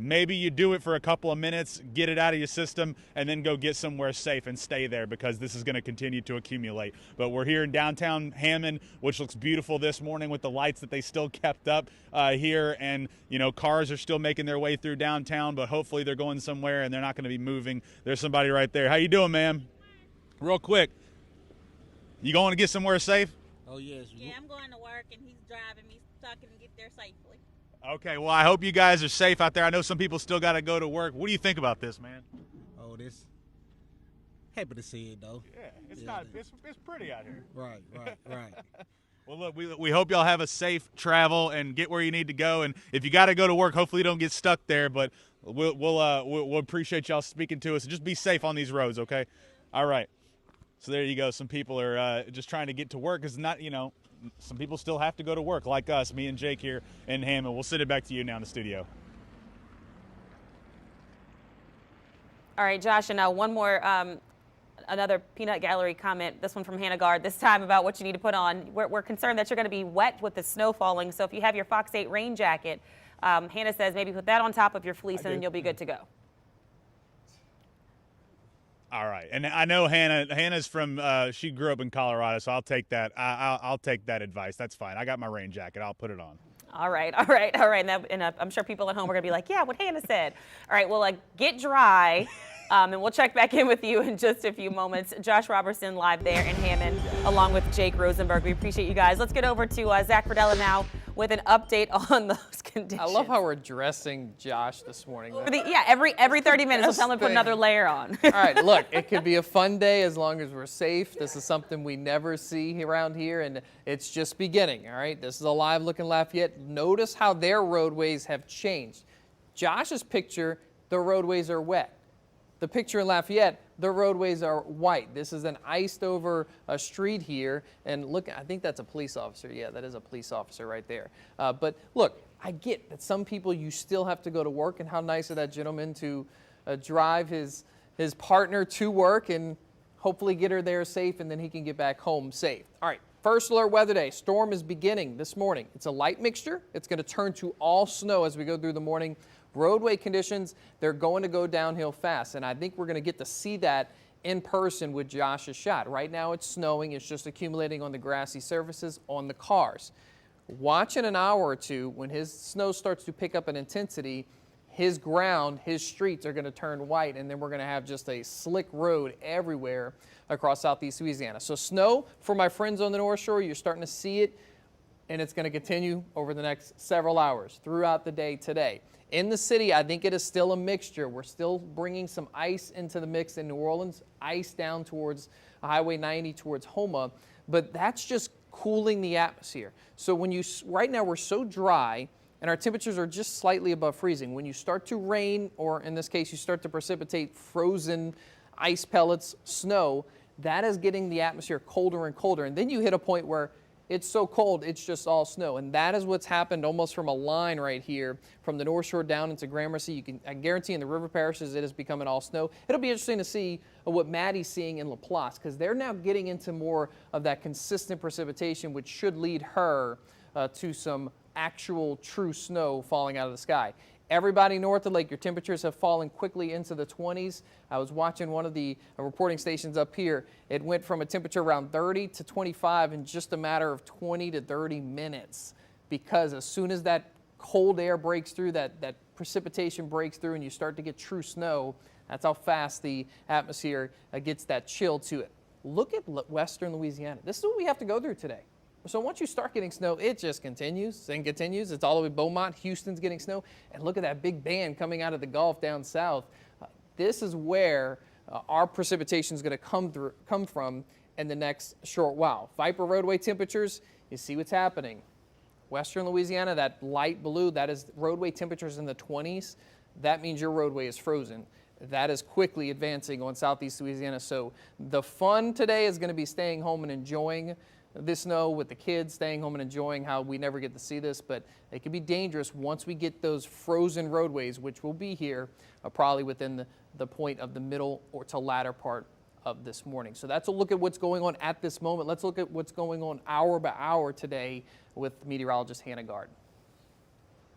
maybe you do it for a couple of minutes, get it out of your system, and then go get somewhere safe and stay there, because this is going to continue to accumulate. But we're here in downtown Hammond, which looks beautiful this morning with the lights that they still kept up here. And, you know, cars are still making their way through downtown, but hopefully they're going somewhere and they're not going to be moving. There's somebody right there. How you doing, ma'am? Real quick, you going to get somewhere safe? Oh, yes. Yeah, I'm going to work, and he's driving me so I can get there safely. Okay, well, I hope you guys are safe out there. I know some people still got to go to work. What do you think about this, man? Oh, this. Happy to see it, though. Yeah, it's pretty out here. Right. Well, look, we hope y'all have a safe travel and get where you need to go. And if you got to go to work, hopefully you don't get stuck there. But we'll appreciate y'all speaking to us. Just be safe on these roads, okay? All right. So there you go. Some people are just trying to get to work, because not, you know, some people still have to go to work, like us, me and Jake here in Hammond. We'll send it back to you now in the studio. All right, Josh, and now one more, another peanut gallery comment, this one from Hannah Gard, this time about what you need to put on. We're concerned that you're going to be wet with the snow falling, so if you have your Fox 8 rain jacket, Hannah says maybe put that on top of your fleece and then you'll be good to go. All right, and I know Hannah's from, she grew up in Colorado, so I'll take that. I'll take that advice. That's fine. I got my rain jacket. I'll put it on. All right. And I'm sure people at home are going to be like, yeah, what Hannah said. All right, well, get dry, and we'll check back in with you in just a few moments. Josh Robertson live there in Hammond, along with Jake Rosenberg. We appreciate you guys. Let's get over to Zach Fradella now with an update on those conditions. I love how we're dressing Josh this morning. Every 30 minutes we'll tell him to put another layer on. All right, look, it could be a fun day as long as we're safe. This is something we never see around here, and it's just beginning, all right? This is a live look in Lafayette. Notice how their roadways have changed. Josh's picture, the roadways are wet. The picture in Lafayette, the roadways are white. This is an iced over street here. And look, I think that's a police officer. Yeah, that is a police officer right there. But look, I get that some people, you still have to go to work, and how nice of that gentleman to drive his partner to work and hopefully get her there safe, and then he can get back home safe. All right, first alert weather day. Storm is beginning this morning. It's a light mixture. It's going to turn to all snow as we go through the morning. Roadway conditions, they're going to go downhill fast, and I think we're going to get to see that in person with Josh's shot. Right now it's snowing. It's just accumulating on the grassy surfaces on the cars. Watch in an hour or two, when his snow starts to pick up in intensity, his ground, his streets are going to turn white, and then we're going to have just a slick road everywhere across southeast Louisiana. So snow for my friends on the North Shore, you're starting to see it, and it's going to continue over the next several hours throughout the day today. In the city, I think it is still a mixture. We're still bringing some ice into the mix in New Orleans, ice down towards Highway 90 towards Houma, but that's just cooling the atmosphere. So right now we're so dry and our temperatures are just slightly above freezing. When you start to rain, or in this case, you start to precipitate frozen ice pellets, snow, that is getting the atmosphere colder and colder. And then you hit a point where it's so cold, it's just all snow. And that is what's happened almost from a line right here from the North Shore down into Gramercy. I guarantee in the river parishes it is becoming all snow. It'll be interesting to see what Maddie's seeing in Laplace, because they're now getting into more of that consistent precipitation, which should lead her to some actual true snow falling out of the sky. Everybody north of Lake, your temperatures have fallen quickly into the 20s. I was watching one of the reporting stations up here. It went from a temperature around 30 to 25 in just a matter of 20 to 30 minutes. Because as soon as that cold air breaks through, that precipitation breaks through, and you start to get true snow, that's how fast the atmosphere gets that chill to it. Look at western Louisiana. This is what we have to go through today. So once you start getting snow, it just continues and continues. It's all the way Beaumont, Houston's getting snow. And look at that big band coming out of the Gulf down south. This is where our precipitation is going to come from in the next short while. Viper roadway temperatures, you see what's happening. Western Louisiana, that light blue, that is roadway temperatures in the 20s. that means your roadway is frozen. That is quickly advancing on southeast Louisiana. So the fun today is going to be staying home and enjoying this snow with the kids, staying home and enjoying how we never get to see this, but it can be dangerous once we get those frozen roadways, which will be here probably within the point of the middle or to latter part of this morning. So that's a look at what's going on at this moment. Let's look at what's going on hour by hour today with meteorologist Hannah Gard.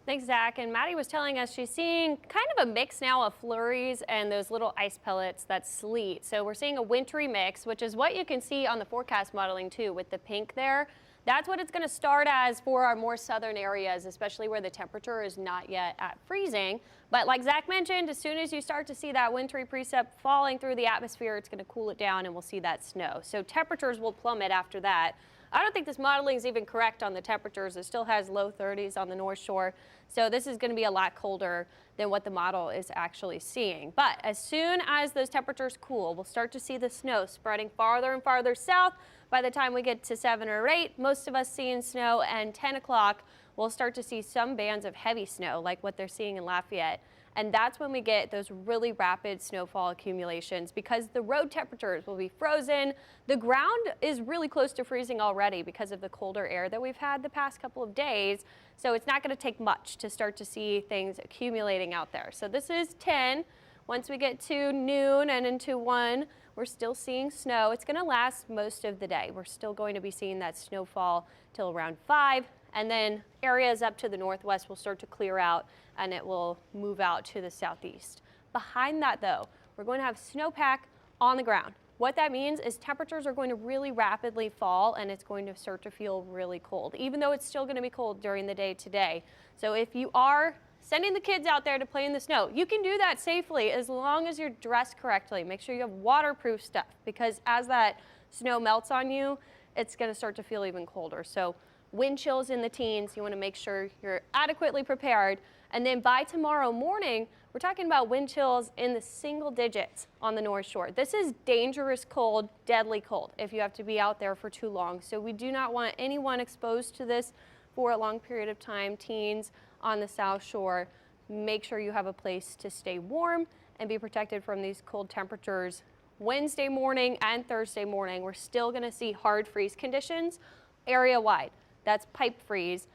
Thanks, Zach. And Maddie was telling us she's seeing kind of a mix now of flurries and those little ice pellets, that's sleet. So we're seeing a wintry mix, which is what you can see on the forecast modeling too with the pink there. That's what it's going to start as for our more southern areas, especially where the temperature is not yet at freezing. But like Zach mentioned, as soon as you start to see that wintry precip falling through the atmosphere, it's going to cool it down and we'll see that snow. So temperatures will plummet after that. I don't think this modeling is even correct on the temperatures. It still has low 30s on the North Shore. So this is going to be a lot colder than what the model is actually seeing. But as soon as those temperatures cool, we'll start to see the snow spreading farther and farther south. By the time we get to 7 or 8, most of us seeing snow, and 10 o'clock, we'll start to see some bands of heavy snow like what they're seeing in Lafayette. And that's when we get those really rapid snowfall accumulations because the road temperatures will be frozen. The ground is really close to freezing already because of the colder air that we've had the past couple of days. So it's not going to take much to start to see things accumulating out there. So this is 10. Once we get to noon and into 1, we're still seeing snow. It's going to last most of the day. We're still going to be seeing that snowfall till around 5. And then areas up to the northwest will start to clear out and it will move out to the southeast. Behind that though, we're going to have snowpack on the ground. What that means is temperatures are going to really rapidly fall and it's going to start to feel really cold, even though it's still going to be cold during the day today. So if you are sending the kids out there to play in the snow, you can do that safely as long as you're dressed correctly. Make sure you have waterproof stuff because as that snow melts on you, it's going to start to feel even colder. So wind chills in the teens, you want to make sure you're adequately prepared. And then by tomorrow morning, we're talking about wind chills in the single digits on the North Shore. This is dangerous cold, deadly cold if you have to be out there for too long. So we do not want anyone exposed to this for a long period of time. Teens on the South Shore, make sure you have a place to stay warm and be protected from these cold temperatures. Wednesday morning and Thursday morning, we're still going to see hard freeze conditions area-wide. That's pipe freeze.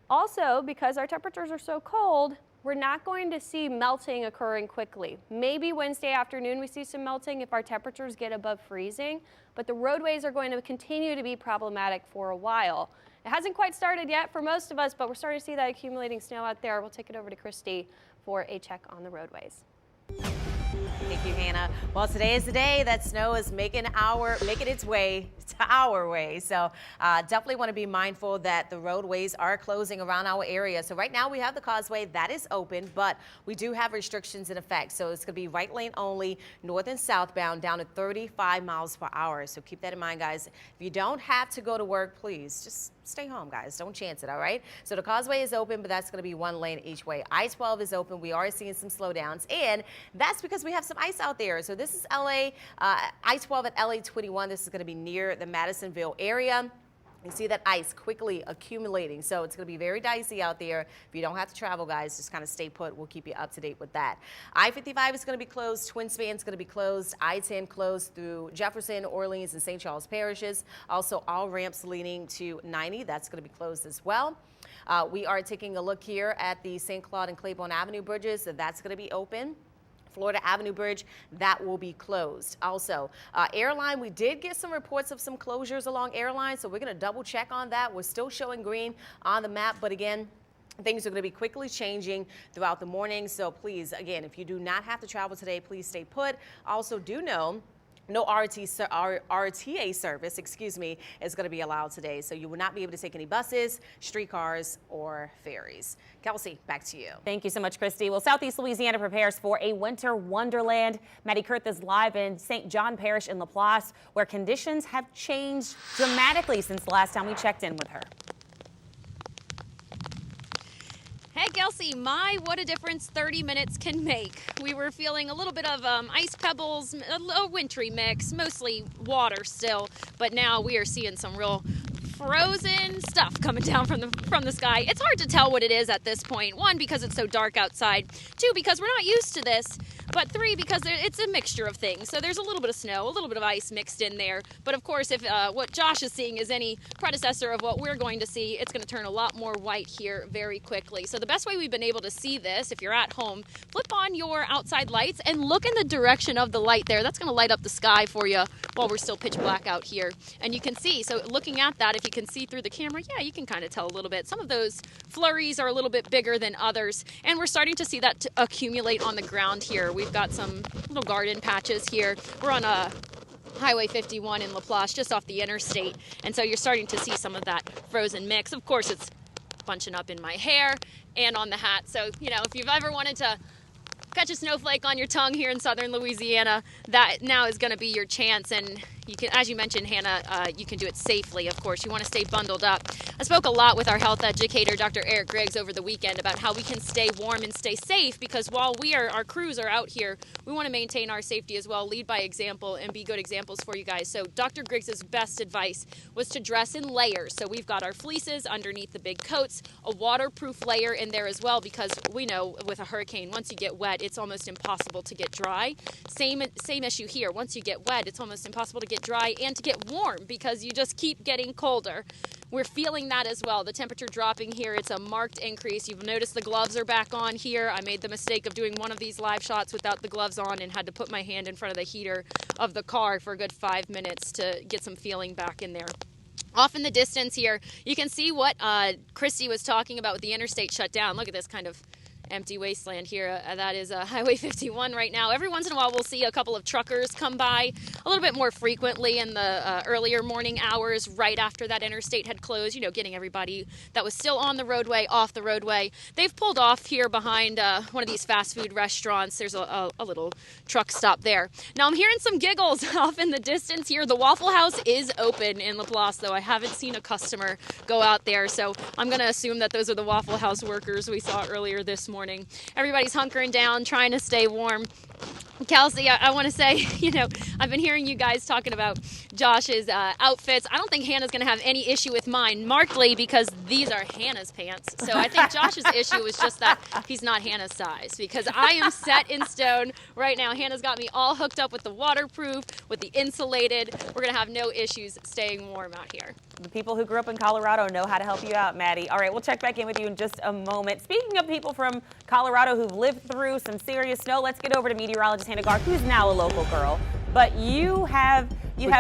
Also, because our temperatures are so cold, we're not going to see melting occurring quickly. Maybe Wednesday afternoon we see some melting if our temperatures get above freezing, but the roadways are going to continue to be problematic for a while. It hasn't quite started yet for most of us, but we're starting to see that accumulating snow out there. We'll take it over to Christy for a check on the roadways. Thank you, Hannah. Well, today is the day that snow is making its way to our way. So definitely want to be mindful that the roadways are closing around our area. So right now we have the Causeway that is open, but we do have restrictions in effect. So it's going to be right lane only, north and southbound, down to 35 miles per hour. So keep that in mind, guys. If you don't have to go to work, please just stay home, guys. Don't chance it, all right? So the Causeway is open, but that's going to be one lane each way. I-12 is open. We are seeing some slowdowns, and that's because we have some ice out there. So this is LA, I-12 at LA 21. This is going to be near the Madisonville area. You see that ice quickly accumulating, so it's going to be very dicey out there. If you don't have to travel, guys, just kind of stay put. We'll keep you up to date with that. I-55 is going to be closed. Twin Span is going to be closed. I-10 closed through Jefferson, Orleans, and St. Charles parishes. Also, all ramps leading to 90. That's going to be closed as well. We are taking a look here at the St. Claude and Claiborne Avenue bridges. So that's going to be open. Florida Avenue Bridge, that will be closed. Also, airline, we did get some reports of some closures along airline, so we're going to double check on that. We're still showing green on the map, but again, things are going to be quickly changing throughout the morning. So please, again, if you do not have to travel today, please stay put. Also, do know no RTA service, is going to be allowed today. So you will not be able to take any buses, streetcars, or ferries. Kelsey, back to you. Thank you so much, Christy. Well, Southeast Louisiana prepares for a winter wonderland. Maddie Kurth is live in St. John Parish in Laplace, where conditions have changed dramatically since the last time we checked in with her. Hey, Kelsey, what a difference 30 minutes can make. We were feeling a little bit of ice pebbles, a wintry mix, mostly water still, but now we are seeing some real frozen stuff coming down from the sky. It's hard to tell what it is at this point. 1, because it's so dark outside. 2, because we're not used to this. But 3, because it's a mixture of things. So there's a little bit of snow, a little bit of ice mixed in there. But of course, if what Josh is seeing is any predecessor of what we're going to see, it's going to turn a lot more white here very quickly. So the best way we've been able to see this, if you're at home, flip on your outside lights and look in the direction of the light there. That's going to light up the sky for you while we're still pitch black out here. And you can see, so looking at that, if you can see through the camera, yeah, you can kind of tell a little bit. Some of those flurries are a little bit bigger than others. And we're starting to see that accumulate on the ground here. We've got some little garden patches here. We're on a Highway 51 in Laplace, just off the interstate. And so you're starting to see some of that frozen mix. Of course, it's bunching up in my hair and on the hat. So, you know, if you've ever wanted to catch a snowflake on your tongue here in southern Louisiana, that now is going to be your chance. And you can, as you mentioned, Hannah, you can do it safely, of course. You want to stay bundled up. I spoke a lot with our health educator, Dr. Eric Griggs, over the weekend about how we can stay warm and stay safe, because while our crews are out here, we want to maintain our safety as well, lead by example, and be good examples for you guys. So Dr. Griggs' best advice was to dress in layers. So we've got our fleeces underneath the big coats, a waterproof layer in there as well, because we know with a hurricane, once you get wet, it's almost impossible to get dry. Same issue here. Once you get wet, it's almost impossible to get dry and to get warm, because you just keep getting colder. We're feeling that as well. The temperature dropping here, it's a marked increase. You've noticed the gloves are back on here. I made the mistake of doing one of these live shots without the gloves on and had to put my hand in front of the heater of the car for a good 5 minutes to get some feeling back in there. Off in the distance here, you can see what Christy was talking about with the interstate shut down. Look at this kind of empty wasteland here. That is Highway 51 right now. Every once in a while we'll see a couple of truckers come by a little bit more frequently in the earlier morning hours right after that interstate had closed, you know, getting everybody that was still on the roadway off the roadway. They've pulled off here behind one of these fast food restaurants. There's a little truck stop there. Now I'm hearing some giggles off in the distance here. The Waffle House is open in Laplace, though I haven't seen a customer go out there, so I'm going to assume that those are the Waffle House workers we saw earlier this morning. Everybody's hunkering down, trying to stay warm. Kelsey, I want to say, you know, I've been hearing you guys talking about Josh's outfits. I don't think Hannah's going to have any issue with mine, markedly because these are Hannah's pants. So I think Josh's issue was just that he's not Hannah's size, because I am set in stone right now. Hannah's got me all hooked up with the waterproof, with the insulated. We're going to have no issues staying warm out here. The people who grew up in Colorado know how to help you out, Maddie. All right, we'll check back in with you in just a moment. Speaking of people from Colorado who've lived through some serious snow, let's get over to meteorologist Hannah Garth, who's now a local girl. But you have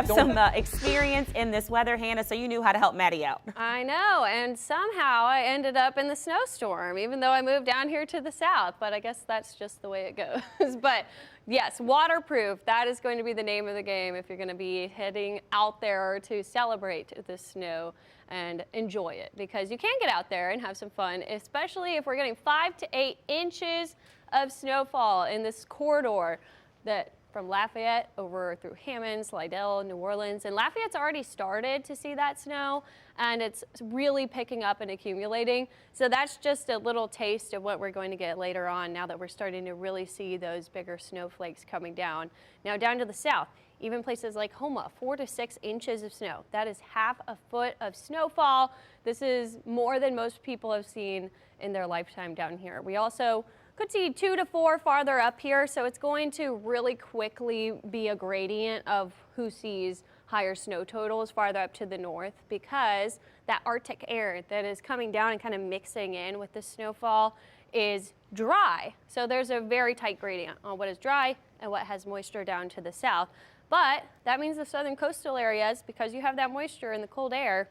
some experience in this weather, Hannah, so you knew how to help Maddie out. I know, and somehow I ended up in the snowstorm, even though I moved down here to the south. But I guess that's just the way it goes. But yes, waterproof, that is going to be the name of the game if you're going to be heading out there to celebrate the snow and enjoy it, because you can get out there and have some fun, especially if we're getting 5 to 8 inches of snowfall in this corridor that from Lafayette over through Hammond, Slidell, New Orleans. And Lafayette's already started to see that snow, and it's really picking up and accumulating. So that's just a little taste of what we're going to get later on, now that we're starting to really see those bigger snowflakes coming down. Now down to the south, even places like Homa, 4 to 6 inches of snow. That is half a foot of snowfall. This is more than most people have seen in their lifetime down here. We also could see 2 to 4 farther up here, so it's going to really quickly be a gradient of who sees higher snow totals farther up to the north, because that Arctic air that is coming down and kind of mixing in with the snowfall is dry. So there's a very tight gradient on what is dry and what has moisture down to the south. But that means the southern coastal areas, because you have that moisture in the cold air,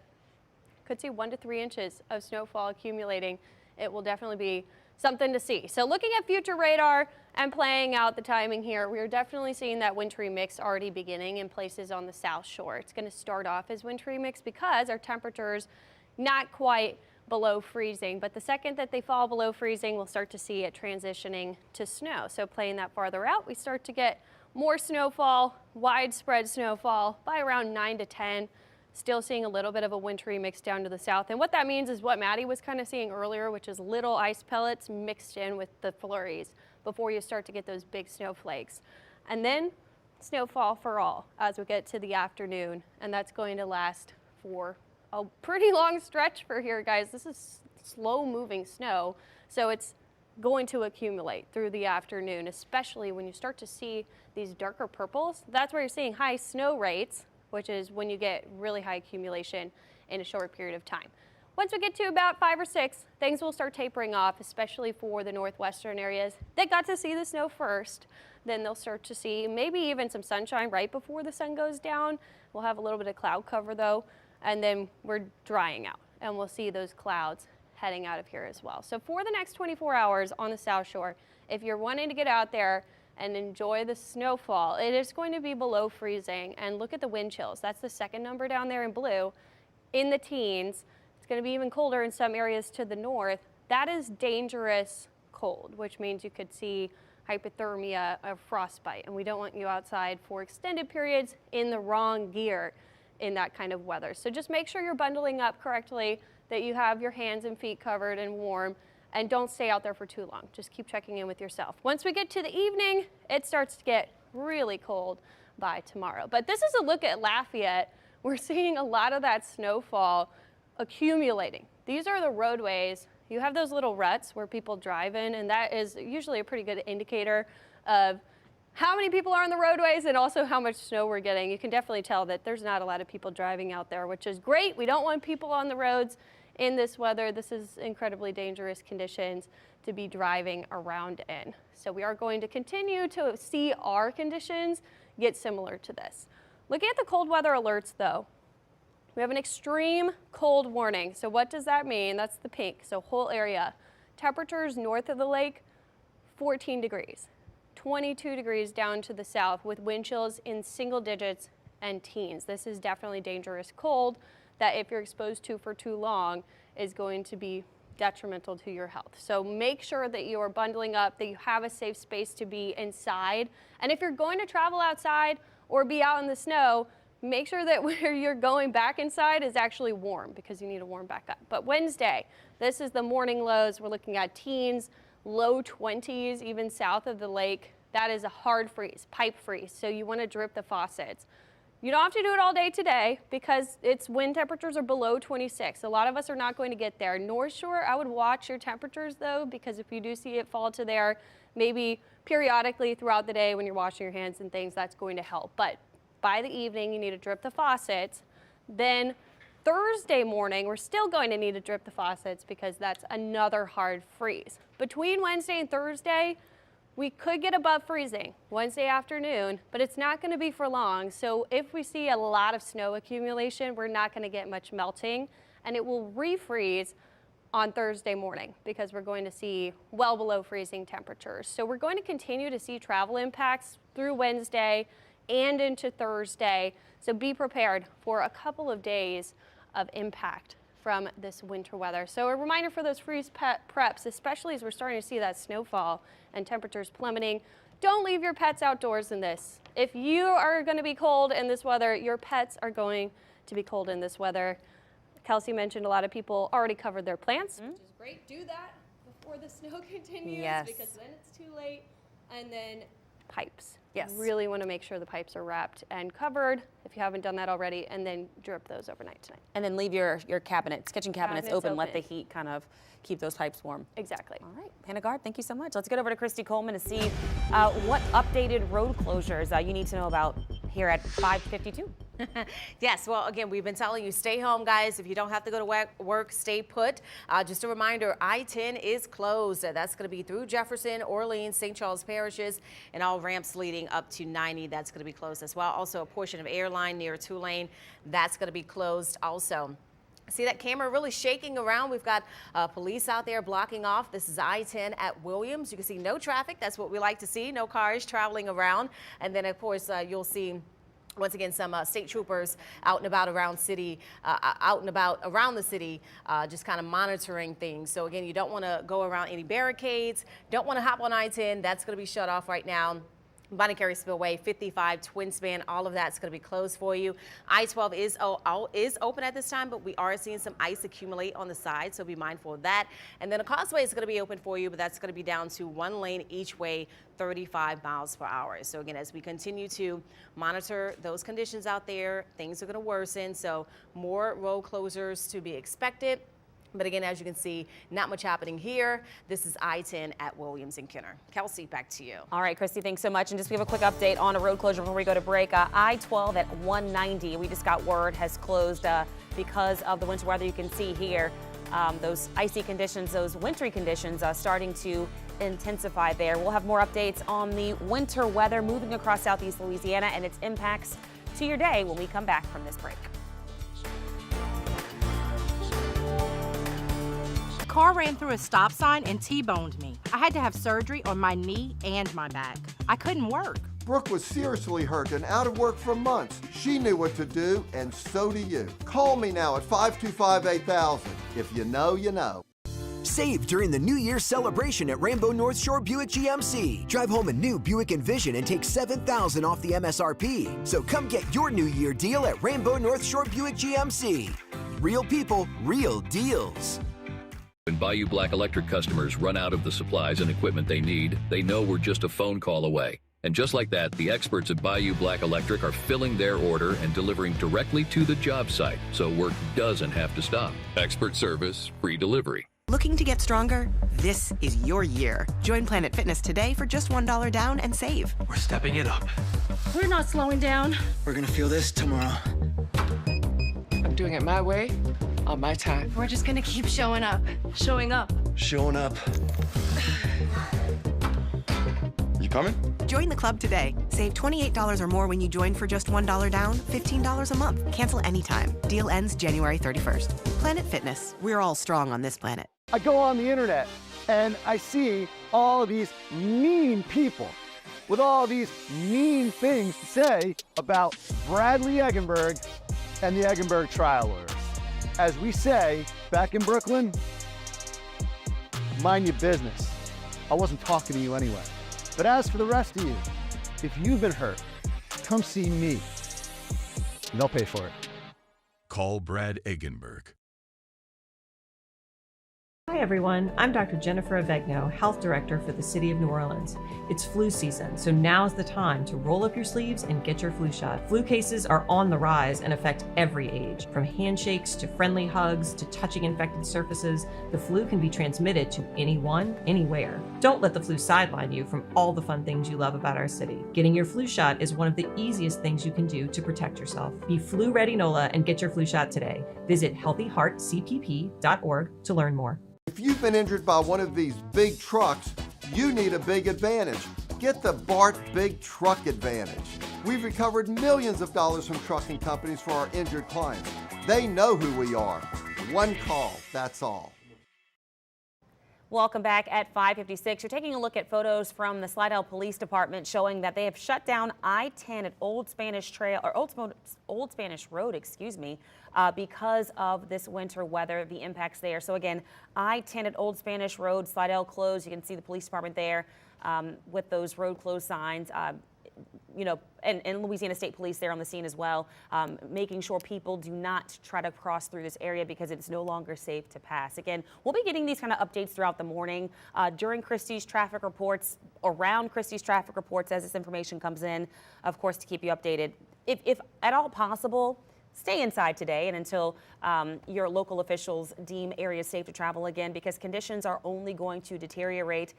could see 1 to 3 inches of snowfall accumulating. It will definitely be something to see. So looking at future radar and playing out the timing here, we are definitely seeing that wintry mix already beginning in places on the south shore. It's going to start off as wintry mix because our temperatures not quite below freezing, but the second that they fall below freezing, we'll start to see it transitioning to snow. So playing that farther out, we start to get more snowfall, widespread snowfall by around 9 to 10. Still seeing a little bit of a wintry mix down to the south. And what that means is what Maddie was kind of seeing earlier, which is little ice pellets mixed in with the flurries before you start to get those big snowflakes. And then snowfall for all as we get to the afternoon. And that's going to last for a pretty long stretch for here, guys. This is slow moving snow, so it's going to accumulate through the afternoon, especially when you start to see these darker purples. That's where you're seeing high snow rates, which is when you get really high accumulation in a short period of time. Once we get to about 5 or 6, things will start tapering off, especially for the northwestern areas that got to see the snow first. Then they'll start to see maybe even some sunshine right before the sun goes down. We'll have a little bit of cloud cover though, and then we're drying out, and we'll see those clouds heading out of here as well. So for the next 24 hours on the South Shore, if you're wanting to get out there and enjoy the snowfall, it is going to be below freezing. And look at the wind chills. That's the second number down there in blue, in the teens. It's going to be even colder in some areas to the north. That is dangerous cold, which means you could see hypothermia or frostbite. And we don't want you outside for extended periods in the wrong gear in that kind of weather. So just make sure you're bundling up correctly, that you have your hands and feet covered and warm, and don't stay out there for too long. Just keep checking in with yourself. Once we get to the evening, it starts to get really cold by tomorrow. But this is a look at Lafayette. We're seeing a lot of that snowfall accumulating. These are the roadways. You have those little ruts where people drive in, and that is usually a pretty good indicator of how many people are on the roadways and also how much snow we're getting. You can definitely tell that there's not a lot of people driving out there, which is great. We don't want people on the roads in this weather. This is incredibly dangerous conditions to be driving around in. So we are going to continue to see our conditions get similar to this. Looking at the cold weather alerts though, we have an extreme cold warning. So what does that mean? That's the pink, so whole area. Temperatures north of the lake, 14 degrees. 22 degrees down to the south with wind chills in single digits and teens. This is definitely dangerous cold that if you're exposed to for too long is going to be detrimental to your health. So make sure that you are bundling up, that you have a safe space to be inside. And if you're going to travel outside or be out in the snow, make sure that where you're going back inside is actually warm, because you need to warm back up. But Wednesday, this is the morning lows. We're looking at teens, low 20s, even south of the lake. That is a hard freeze, pipe freeze. So you want to drip the faucets. You don't have to do it all day today because its wind temperatures are below 26. A lot of us are not going to get there. North Shore, I would watch your temperatures though, because if you do see it fall to there, maybe periodically throughout the day when you're washing your hands and things, that's going to help. But by the evening, you need to drip the faucets. Then Thursday morning, we're still going to need to drip the faucets because that's another hard freeze. Between Wednesday and Thursday, we could get above freezing Wednesday afternoon, but it's not going to be for long. So if we see a lot of snow accumulation, we're not going to get much melting, and it will refreeze on Thursday morning because we're going to see well below freezing temperatures. So we're going to continue to see travel impacts through Wednesday and into Thursday. So be prepared for a couple of days of impact from this winter weather. So a reminder for those freeze preps, especially as we're starting to see that snowfall and temperatures plummeting. Don't leave your pets outdoors in this. If you are going to be cold in this weather, your pets are going to be cold in this weather. Kelsey mentioned a lot of people already covered their plants, which is great. Do that before the snow continues, because then it's too late. And then pipes. Yes. Really want to make sure the pipes are wrapped and covered if you haven't done that already, and then drip those overnight tonight. And then leave your cabinets, kitchen cabinets open. Let the heat kind of keep those pipes warm. Exactly. All right, Hannah Gard, thank you so much. Let's get over to Christy Coleman to see what updated road closures you need to know about here at 5:52. Yes, well, again, we've been telling you, stay home, guys. If you don't have to go to work, stay put. Just a reminder, I-10 is closed. That's going to be through Jefferson, Orleans, St. Charles parishes, and all ramps leading up to 90. That's going to be closed as well. Also, a portion of Airline near Tulane, that's going to be closed also. See that camera really shaking around? We've got police out there blocking off. This is I-10 at Williams. You can see no traffic. That's what we like to see. No cars traveling around. And then, of course, you'll see once again some state troopers out and about around the city, just kind of monitoring things. So again, you don't want to go around any barricades, don't want to hop on I-10. That's going to be shut off right now. Bonnie Carey Spillway, 55 Twin Span, all of that's going to be closed for you. I-12 is open at this time, but we are seeing some ice accumulate on the side, so be mindful of that. And then a Causeway is going to be open for you, but that's going to be down to 1 lane each way, 35 miles per hour. So again, as we continue to monitor those conditions out there, things are going to worsen, so more road closures to be expected. But again, as you can see, not much happening here. This is I-10 at Williams and Kenner. Kelsey, back to you. All right, Christy, thanks so much. And just give a quick update on a road closure before we go to break. I-12 at 190, we just got word, has closed because of the winter weather. You can see here those icy conditions, those wintry conditions starting to intensify there. We'll have more updates on the winter weather moving across southeast Louisiana and its impacts to your day when we come back from this break. Car ran through a stop sign and T-boned me. I had to have surgery on my knee and my back. I couldn't work. Brooke was seriously hurt and out of work for months. She knew what to do, and so do you. Call me now at 525-8000. If you know, you know. Save during the New Year's celebration at Rainbow North Shore Buick GMC. Drive home a new Buick Envision and take $7,000 off the MSRP. So come get your New Year deal at Rainbow North Shore Buick GMC. Real people, real deals. When Bayou Black Electric customers run out of the supplies and equipment they need, they know we're just a phone call away. And just like that, the experts at Bayou Black Electric are filling their order and delivering directly to the job site, so work doesn't have to stop. Expert service, free delivery. Looking to get stronger? This is your year. Join Planet Fitness today for just $1 down and save. We're stepping it up. We're not slowing down. We're gonna feel this tomorrow. I'm doing it my way, on my time. We're just gonna keep showing up. Showing up. Showing up. You coming? Join the club today. Save $28 or more when you join for just $1 down, $15 a month. Cancel anytime. Deal ends January 31st. Planet Fitness. We're all strong on this planet. I go on the internet and I see all of these mean people with all these mean things to say about Bradley Eggenberg and the Eggenberg trial lawyers. As we say back in Brooklyn, mind your business. I wasn't talking to you anyway. But as for the rest of you, if you've been hurt, come see me. And they'll pay for it. Call Brad Eggenberg. Hi everyone, I'm Dr. Jennifer Avegno, Health Director for the City of New Orleans. It's flu season, so now's the time to roll up your sleeves and get your flu shot. Flu cases are on the rise and affect every age. From handshakes to friendly hugs to touching infected surfaces, the flu can be transmitted to anyone, anywhere. Don't let the flu sideline you from all the fun things you love about our city. Getting your flu shot is one of the easiest things you can do to protect yourself. Be flu ready NOLA and get your flu shot today. Visit healthyheartcpp.org to learn more. If you've been injured by one of these big trucks, you need a big advantage. Get the BART Big Truck Advantage. We've recovered millions of dollars from trucking companies for our injured clients. They know who we are. One call, that's all. Welcome back at 5:56. You're taking a look at photos from the Slidell Police Department showing that they have shut down I-10 at Old Spanish Road, because of this winter weather, the impacts there. So again, I-10 at Old Spanish Road, Slidell closed. You can see the police department there with those road closed signs. And Louisiana State Police there on the scene as well, making sure people do not try to cross through this area because it's no longer safe to pass. Again, we'll be getting these kind of updates throughout the morning during Christie's traffic reports, around Christie's traffic reports as this information comes in, of course, to keep you updated. If at all possible, stay inside today and until your local officials deem areas safe to travel again, because conditions are only going to deteriorate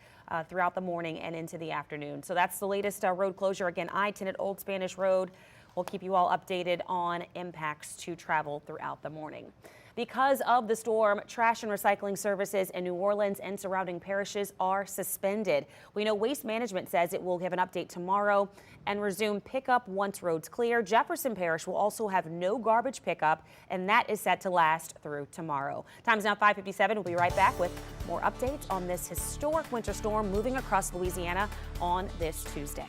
throughout the morning and into the afternoon. So that's the latest road closure. Again, I-10 at Old Spanish Road. We'll keep you all updated on impacts to travel throughout the morning. Because of the storm, trash and recycling services in New Orleans and surrounding parishes are suspended. We know Waste Management says it will give an update tomorrow and resume pickup once roads clear. Jefferson Parish will also have no garbage pickup, and that is set to last through tomorrow. Time's now 5:57. We'll be right back with more updates on this historic winter storm moving across Louisiana on this Tuesday.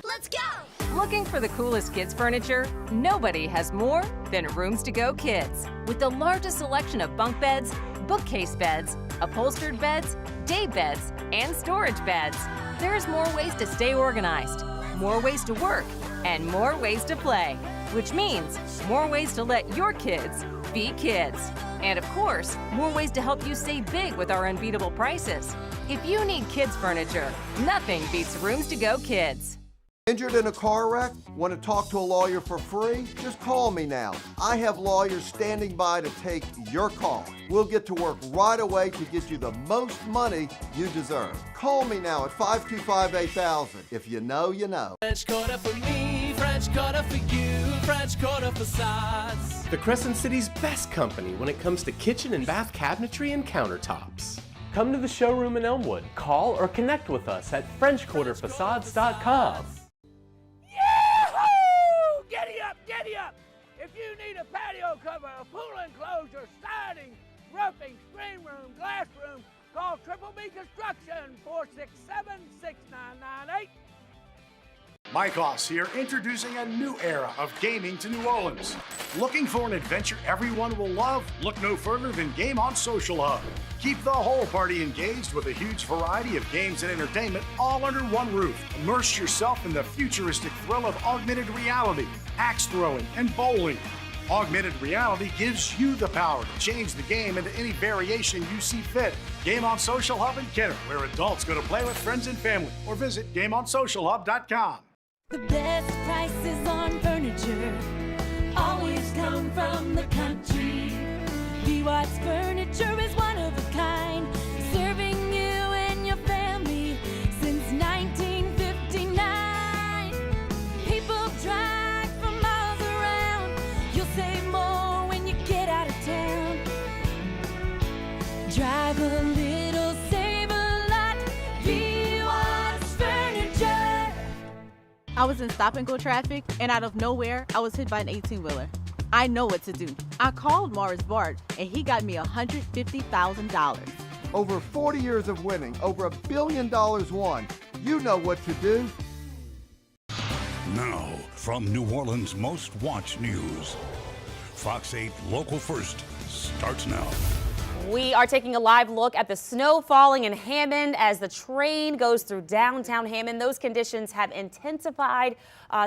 Let's go! Looking for the coolest kids furniture? Nobody has more than Rooms to Go Kids. With the largest selection of bunk beds, bookcase beds, upholstered beds, day beds, and storage beds. There's more ways to stay organized, more ways to work, and more ways to play, which means more ways to let your kids be kids. And of course, more ways to help you save big with our unbeatable prices. If you need kids furniture, nothing beats Rooms to Go Kids. Injured in a car wreck? Want to talk to a lawyer for free? Just call me now. I have lawyers standing by to take your call. We'll get to work right away to get you the most money you deserve. Call me now at 525-8000. If you know, you know. French Quarter for me, French Quarter for you, French Quarter Facades. The Crescent City's best company when it comes to kitchen and bath cabinetry and countertops. Come to the showroom in Elmwood. Call or connect with us at FrenchQuarterFacades.com. Giddy up, giddy up! If you need a patio cover, a pool enclosure, siding, roofing, screen room, glass room, call Triple B Construction, 467-6998. Mike Hoss here, introducing a new era of gaming to New Orleans. Looking for an adventure everyone will love? Look no further than Game on Social Hub. Keep the whole party engaged with a huge variety of games and entertainment all under one roof. Immerse yourself in the futuristic thrill of augmented reality, axe throwing, and bowling. Augmented reality gives you the power to change the game into any variation you see fit. Game on Social Hub in Kenner, where adults go to play with friends and family, or visit GameOnSocialHub.com. The best prices on furniture always come from the country. B-Watts Furniture is one of a kind, serving you and your family since 1959. People drive from miles around. You'll save more when you get out of town. Drive a little, save a lot. B-Watts Furniture. I was in stop-and-go traffic, and out of nowhere, I was hit by an 18-wheeler. I know what to do. I called Morris Bart, and he got me $150,000. Over 40 years of winning, over $1 billion won. You know what to do. Now, from New Orleans' most watched news, Fox 8 Local First starts now. We are taking a live look at the snow falling in Hammond as the train goes through downtown Hammond. Those conditions have intensified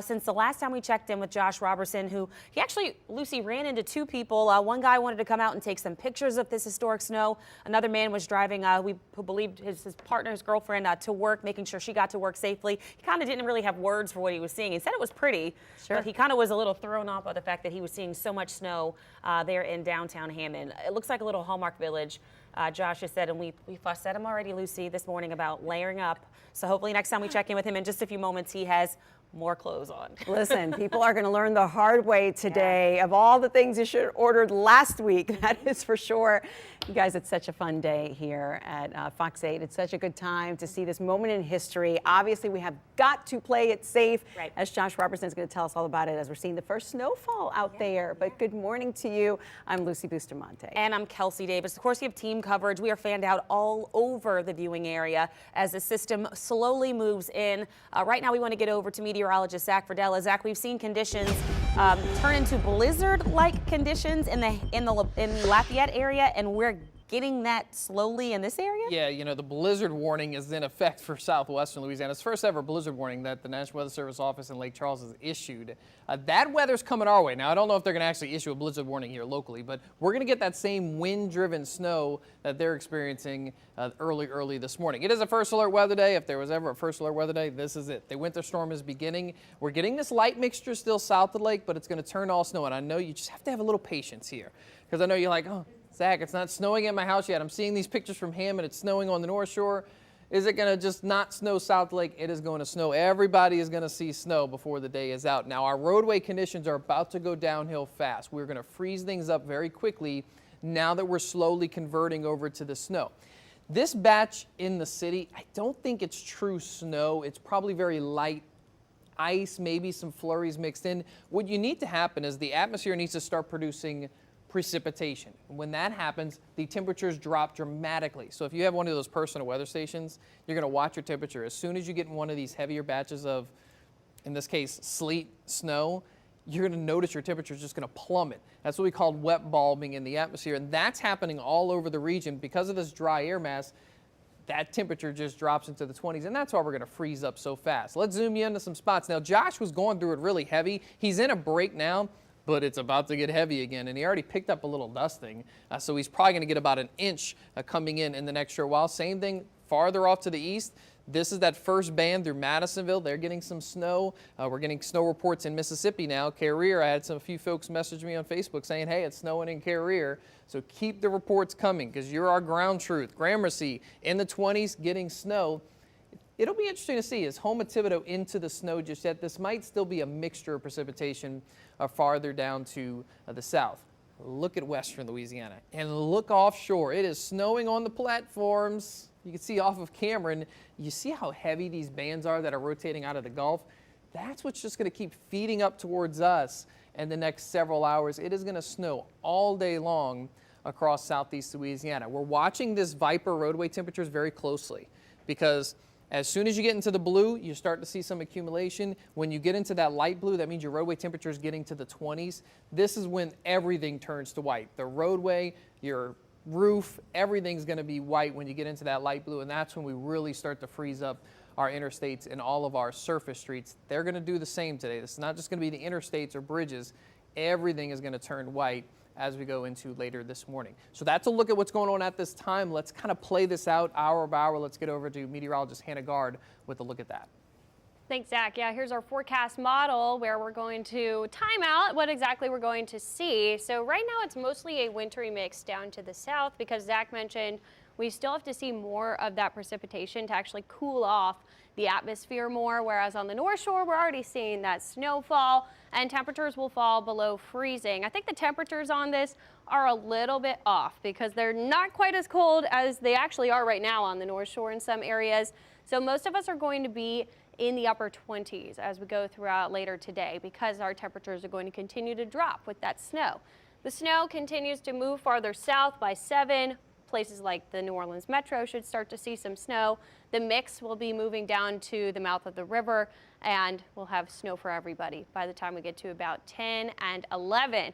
since the last time we checked in with Josh Robertson, who he actually, Lucy, ran into two people. One guy wanted to come out and take some pictures of this historic snow. Another man was driving, who believed his partner, his girlfriend, to work, making sure she got to work safely. He kind of didn't really have words for what he was seeing. He said it was pretty, but he kind of was a little thrown off by the fact that he was seeing so much snow there in downtown Hammond. It looks like a little Hallmark Village. Josh has said, and we fussed at him already, Lucy, this morning about layering up. So hopefully next time we check in with him in just a few moments, he has more clothes on. Listen, people are going to learn the hard way today of all the things you should have ordered last week. That is for sure. You guys, it's such a fun day here at Fox 8. It's such a good time to see this moment in history. Obviously, we have got to play it safe, as Josh Robertson is going to tell us all about it as we're seeing the first snowfall out there. But good morning to you. I'm Lucy Bustamante. And I'm Kelsey Davis. Of course, we have team coverage. We are fanned out all over the viewing area as the system slowly moves in. Right now, we want to get over to meteorologist Zach Verdella. Zach, we've seen conditions turn into blizzard-like conditions in the Lafayette area, and we're getting that slowly in this area? Yeah, you know, the blizzard warning is in effect for southwestern Louisiana. It's the first ever blizzard warning that the National Weather Service office in Lake Charles has issued. That weather's coming our way. Now, I don't know if they're going to actually issue a blizzard warning here locally, but we're going to get that same wind-driven snow that they're experiencing early this morning. It is a first alert weather day. If there was ever a first alert weather day, this is it. The winter storm is beginning. We're getting this light mixture still south of the lake, but it's going to turn all snow, and I know you just have to have a little patience here, because I know you're like, oh, Zach, it's not snowing at my house yet. I'm seeing these pictures from Hammond. It's snowing on the North Shore. Is it going to just not snow South Lake? It is going to snow. Everybody is going to see snow before the day is out. Now, our roadway conditions are about to go downhill fast. We're going to freeze things up very quickly now that we're slowly converting over to the snow. This batch in the city, I don't think it's true snow. It's probably very light ice, maybe some flurries mixed in. What you need to happen is the atmosphere needs to start producing precipitation. When that happens, the temperatures drop dramatically. So if you have one of those personal weather stations, you're going to watch your temperature. As soon as you get in one of these heavier batches of, in this case, sleet, snow, you're going to notice your temperature is just going to plummet. That's what we call wet bulbing in the atmosphere, and that's happening all over the region because of this dry air mass. That temperature just drops into the 20s, and that's why we're going to freeze up so fast. Let's zoom you into some spots. Now, Josh was going through it really heavy. He's in a break now, but it's about to get heavy again, and he already picked up a little dusting, so he's probably going to get about an inch coming in the next short while. Same thing farther off to the east. This is that first band through Madisonville. They're getting some snow. We're getting snow reports in Mississippi now. Carrier, I had a few folks message me on Facebook saying, hey, it's snowing in Carrier. So keep the reports coming because you're our ground truth. Gramercy in the 20s getting snow. It'll be interesting to see. Is Home of Thibodeau into the snow just yet? This might still be a mixture of precipitation farther down to the south. Look at western Louisiana and look offshore. It is snowing on the platforms. You can see off of Cameron, you see how heavy these bands are that are rotating out of the Gulf? That's what's just going to keep feeding up towards us in the next several hours. It is going to snow all day long across southeast Louisiana. We're watching this Viper roadway temperatures very closely because as soon as you get into the blue, you start to see some accumulation. When you get into that light blue, that means your roadway temperature is getting to the 20s. This is when everything turns to white. The roadway, your roof, everything's going to be white when you get into that light blue, and that's when we really start to freeze up our interstates and all of our surface streets. They're going to do the same today. This is not just going to be the interstates or bridges. Everything is going to turn white as we go into later this morning. So that's a look at what's going on at this time. Let's kind of play this out hour by hour. Let's get over to meteorologist Hannah Gard with a look at that. Thanks, Zach. Yeah, here's our forecast model where we're going to time out what exactly we're going to see. So right now it's mostly a wintry mix down to the south because Zach mentioned we still have to see more of that precipitation to actually cool off the atmosphere more, whereas on the North Shore we're already seeing that snowfall and temperatures will fall below freezing. I think the temperatures on this are a little bit off because they're not quite as cold as they actually are right now on the North Shore in some areas. So most of us are going to be in the upper 20s as we go throughout later today because our temperatures are going to continue to drop with that snow. The snow continues to move farther south by 7. Places like the New Orleans Metro should start to see some snow. The mix will be moving down to the mouth of the river and we'll have snow for everybody by the time we get to about 10 and 11.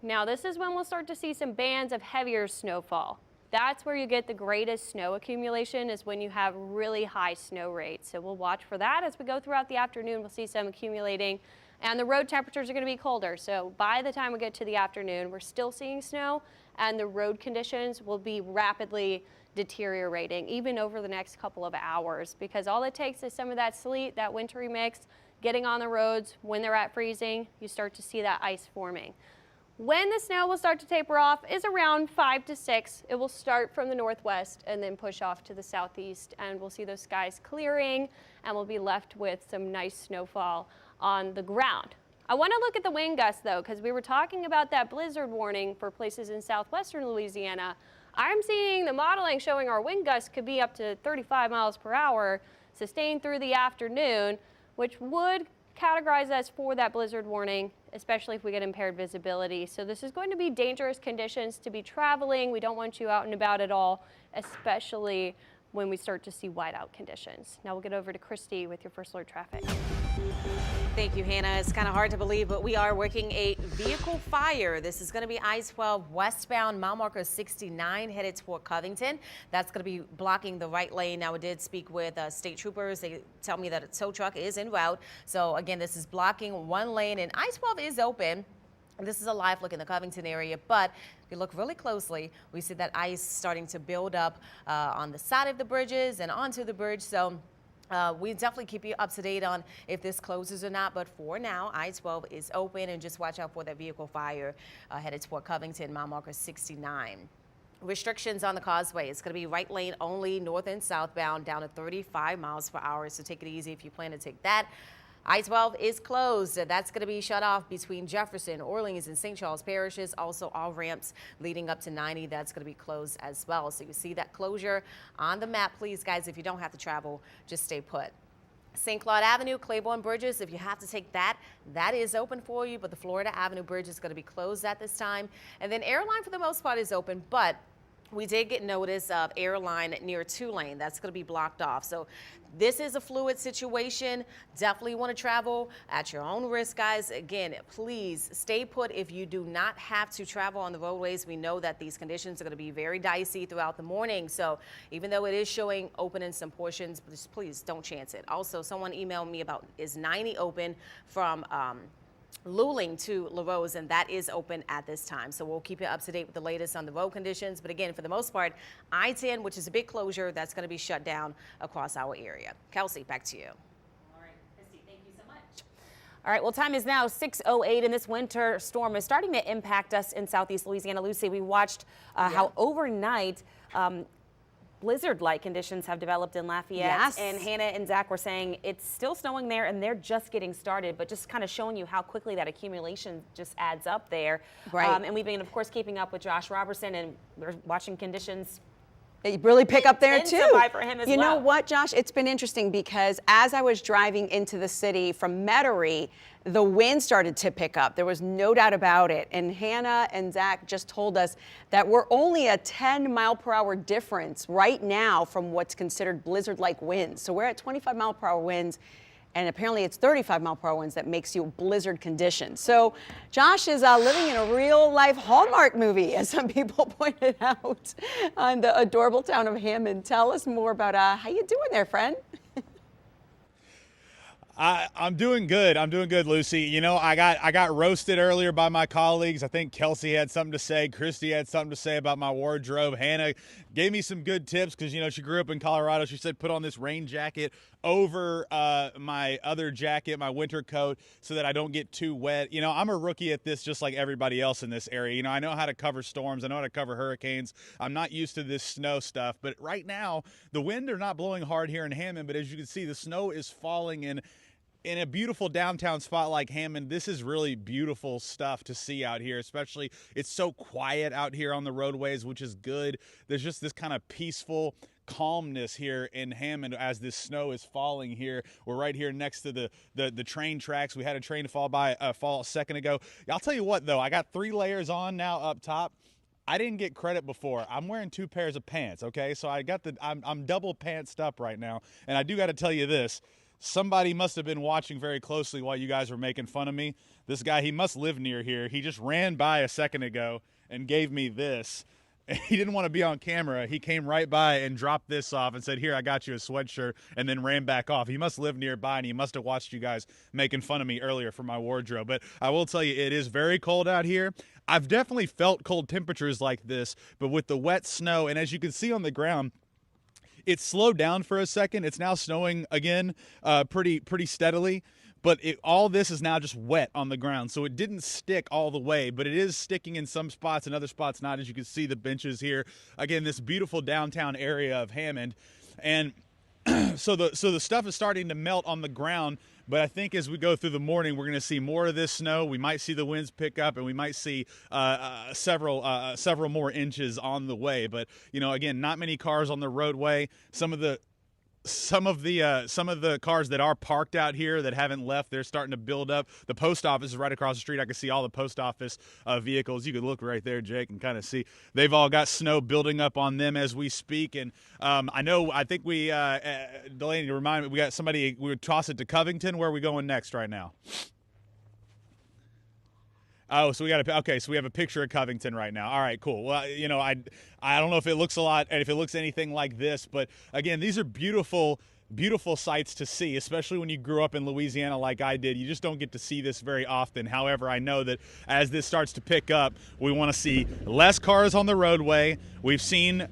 Now this is when we'll start to see some bands of heavier snowfall. That's where you get the greatest snow accumulation is when you have really high snow rates. So we'll watch for that as we go throughout the afternoon. We'll see some accumulating and the road temperatures are going to be colder. So by the time we get to the afternoon, we're still seeing snow and the road conditions will be rapidly deteriorating even over the next couple of hours because all it takes is some of that sleet, that wintry mix, getting on the roads when they're at freezing, you start to see that ice forming. When the snow will start to taper off is around 5 to 6. It will start from the northwest and then push off to the southeast and we'll see those skies clearing and we'll be left with some nice snowfall on the ground. I want to look at the wind gusts though because we were talking about that blizzard warning for places in southwestern Louisiana. I'm seeing the modeling showing our wind gusts could be up to 35 miles per hour sustained through the afternoon, which would categorize us for that blizzard warning, especially if we get impaired visibility. So this is going to be dangerous conditions to be traveling. We don't want you out and about at all, especially when we start to see whiteout conditions. Now we'll get over to Christy with your first alert traffic. Thank you, Hannah. It's kind of hard to believe, but we are working a vehicle fire. This is going to be I-12 westbound, mile marker 69, headed toward Covington. That's going to be blocking the right lane. Now, we did speak with state troopers. They tell me that a tow truck is en route. So, again, this is blocking one lane, and I-12 is open. This is a live look in the Covington area, but if you look really closely, we see that ice starting to build up on the side of the bridges and onto the bridge. So we definitely keep you up to date on if this closes or not, but for now, I-12 is open, and just watch out for that vehicle fire headed toward Covington, mile marker 69. Restrictions on the Causeway. It's going to be right lane only, north and southbound, down to 35 miles per hour, so take it easy if you plan to take that. I-12 is closed. That's going to be shut off between Jefferson, Orleans, and St. Charles parishes. Also, all ramps leading up to 90, that's going to be closed as well. So you see that closure on the map. Please, guys, if you don't have to travel, just stay put. St. Claude Avenue, Claiborne Bridges, if you have to take that, that is open for you, but the Florida Avenue Bridge is going to be closed at this time. And then Airline, for the most part, is open, but we did get notice of airline near Tulane. That's going to be blocked off. So this is a fluid situation. Definitely want to travel at your own risk, guys. Again, please stay put if you do not have to travel on the roadways. We know that these conditions are going to be very dicey throughout the morning. So even though it is showing open in some portions, just please don't chance it. Also, someone emailed me about is 90 open from Luling to LaRose, and that is open at this time. So we'll keep you up to date with the latest on the road conditions. But again, for the most part, I-10, which is a big closure, that's going to be shut down across our area. Kelsey, back to you. All right, Christy, thank you so much. All right, well, time is now 6:08, and this winter storm is starting to impact us in southeast Louisiana. Lucy, we watched how overnight blizzard-like conditions have developed in Lafayette. Yes. And Hannah and Zach were saying it's still snowing there and they're just getting started, but just kind of showing you how quickly that accumulation just adds up there. Right. And we've been, of course, keeping up with Josh Robertson, and we're watching conditions They really pick up there too. intensify for him as You know well. what, Josh? It's been interesting because as I was driving into the city from Metairie, the wind started to pick up. There was no doubt about it. And Hannah and Zach just told us that we're only a 10-mile-per-hour difference right now from what's considered blizzard-like winds. So we're at 25-mile-per-hour winds, and apparently it's 35-mile-per-hour winds that makes you blizzard conditions. So Josh is living in a real-life Hallmark movie, as some people pointed out, on the adorable town of Hammond. Tell us more about how you doing there, friend? I'm doing good. I'm doing good, Lucy. You know, I got roasted earlier by my colleagues. I think Kelsey had something to say. Christy had something to say about my wardrobe. Hannah gave me some good tips because, you know, she grew up in Colorado. She said put on this rain jacket over my other jacket, my winter coat, so that I don't get too wet. You know, I'm a rookie at this just like everybody else in this area. You know, I know how to cover storms. I know how to cover hurricanes. I'm not used to this snow stuff. But right now, the wind are not blowing hard here in Hammond. But as you can see, the snow is falling in a beautiful downtown spot like Hammond. This is really beautiful stuff to see out here, especially it's so quiet out here on the roadways, which is good. There's just this kind of peaceful calmness here in Hammond as this snow is falling here. We're right here next to the train tracks. We had a train fall a second ago. I'll tell you what, though, I got 3 layers on now up top. I didn't get credit before. I'm wearing 2 pairs of pants, okay? So I'm double pantsed up right now. And I do got to tell you this. Somebody must have been watching very closely while you guys were making fun of me. This guy, he must live near here. He just ran by a second ago and gave me this. He didn't want to be on camera. He came right by and dropped this off and said, here, I got you a sweatshirt, and then ran back off. He must live nearby, and he must have watched you guys making fun of me earlier for my wardrobe. But I will tell you, it is very cold out here. I've definitely felt cold temperatures like this, but with the wet snow, and as you can see on the ground, it slowed down for a second. It's now snowing again pretty steadily. But all this is now just wet on the ground. So it didn't stick all the way, but it is sticking in some spots and other spots not. As you can see, the benches here. Again, this beautiful downtown area of Hammond. And so the stuff is starting to melt on the ground. But I think as we go through the morning, we're going to see more of this snow. We might see the winds pick up, and we might see several more inches on the way. But, you know, again, not many cars on the roadway. Some of the cars that are parked out here that haven't left, they're starting to build up. The post office is right across the street. I can see all the post office vehicles. You could look right there, Jake, and kind of see they've all got snow building up on them as we speak. And I think we, Delaney, remind me, we got somebody, we would toss it to Covington. Where are we going next right now? Oh, so we have a picture of Covington right now. All right, cool. Well, you know, I don't know if it looks a lot and if it looks anything like this, but again, these are beautiful sights to see, especially when you grew up in Louisiana like I did. You just don't get to see this very often. However, I know that as this starts to pick up, we want to see less cars on the roadway. We've seen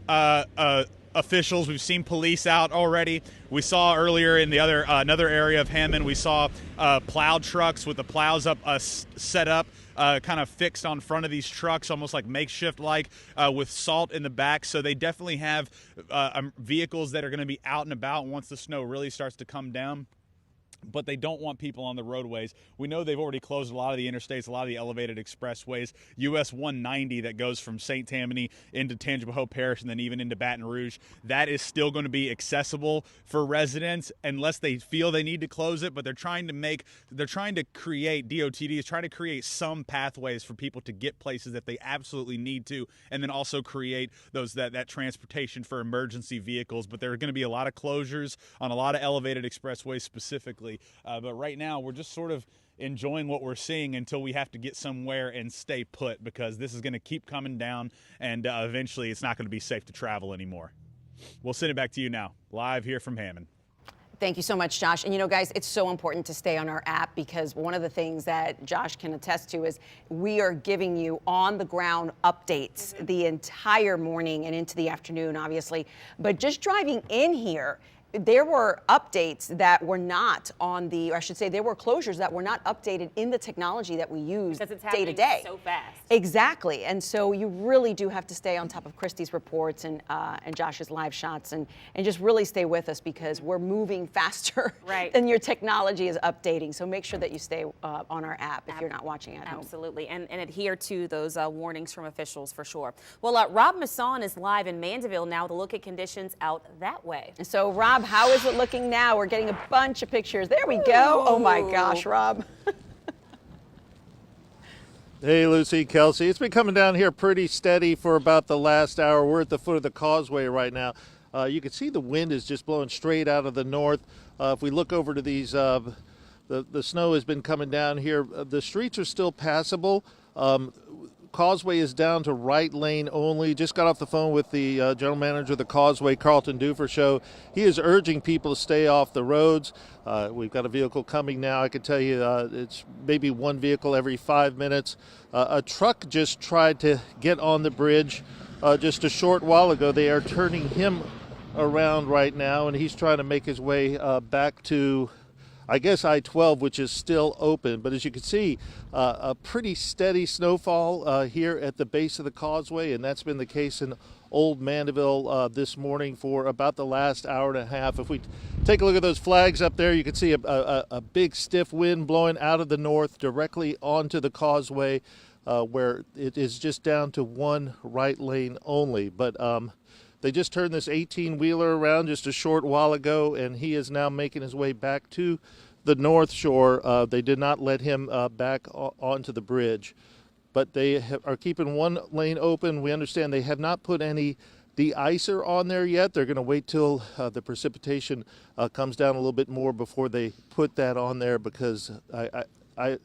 officials, we've seen police out already. We saw earlier in the another area of Hammond, we saw plow trucks with the plows up set up. Kind of fixed on front of these trucks, almost like makeshift with salt in the back. So they definitely have vehicles that are going to be out and about once the snow really starts to come down. but they don't want people on the roadways. We know they've already closed a lot of the interstates, a lot of the elevated expressways. US 190 that goes from St. Tammany into Tangipahoa Parish and then even into Baton Rouge, that is still going to be accessible for residents unless they feel they need to close it, but they're trying to create, DOTD is trying to create some pathways for people to get places that they absolutely need to, and then also create that transportation for emergency vehicles. But there are going to be a lot of closures on a lot of elevated expressways specifically. But right now, we're just sort of enjoying what we're seeing until we have to get somewhere and stay put, because this is going to keep coming down, and eventually it's not going to be safe to travel anymore. We'll send it back to you now, live here from Hammond. Thank you so much, Josh. And guys, it's so important to stay on our app, because one of the things that Josh can attest to is we are giving you on-the-ground updates the entire morning and into the afternoon, obviously. But just driving in here, there were updates that were not on the, or I should say, there were closures that were not updated in the technology that we use Because it's day to happening day. so fast. Exactly, and so you really do have to stay on top of Christy's reports and Josh's live shots, and just really stay with us, because we're moving faster than your technology is updating. So make sure that you stay on our app if you're not watching at home. Absolutely, and adhere to those warnings from officials for sure. Well, Rob Masson is live in Mandeville now with a look at conditions out that way. So Rob, how is it looking now? We're getting a bunch of pictures. There we go. Oh my gosh, Rob. Hey, Lucy, Kelsey. It's been coming down here pretty steady for about the last hour. We're at the foot of the Causeway right now. You can see the wind is just blowing straight out of the north. If we look over to these, the snow has been coming down here. The streets are still passable. Causeway is down to right lane only. Just got off the phone with the general manager of the Causeway, Carlton Dufer. He is urging people to stay off the roads. We've got a vehicle coming now. I can tell you it's maybe one vehicle every 5 minutes. A truck just tried to get on the bridge just a short while ago. They are turning him around right now, and he's trying to make his way back to, I guess, I-12, which is still open. But as you can see, a pretty steady snowfall here at the base of the Causeway, and that's been the case in Old Mandeville this morning for about the last hour and a half. If we take a look at those flags up there, you can see a big stiff wind blowing out of the north directly onto the Causeway, where it is just down to one right lane only. But they just turned this 18-wheeler around just a short while ago, and he is now making his way back to the North Shore. They did not let him back onto the bridge, but they are keeping one lane open. We understand they have not put any de-icer on there yet. They're going to wait till the precipitation comes down a little bit more before they put that on there, because the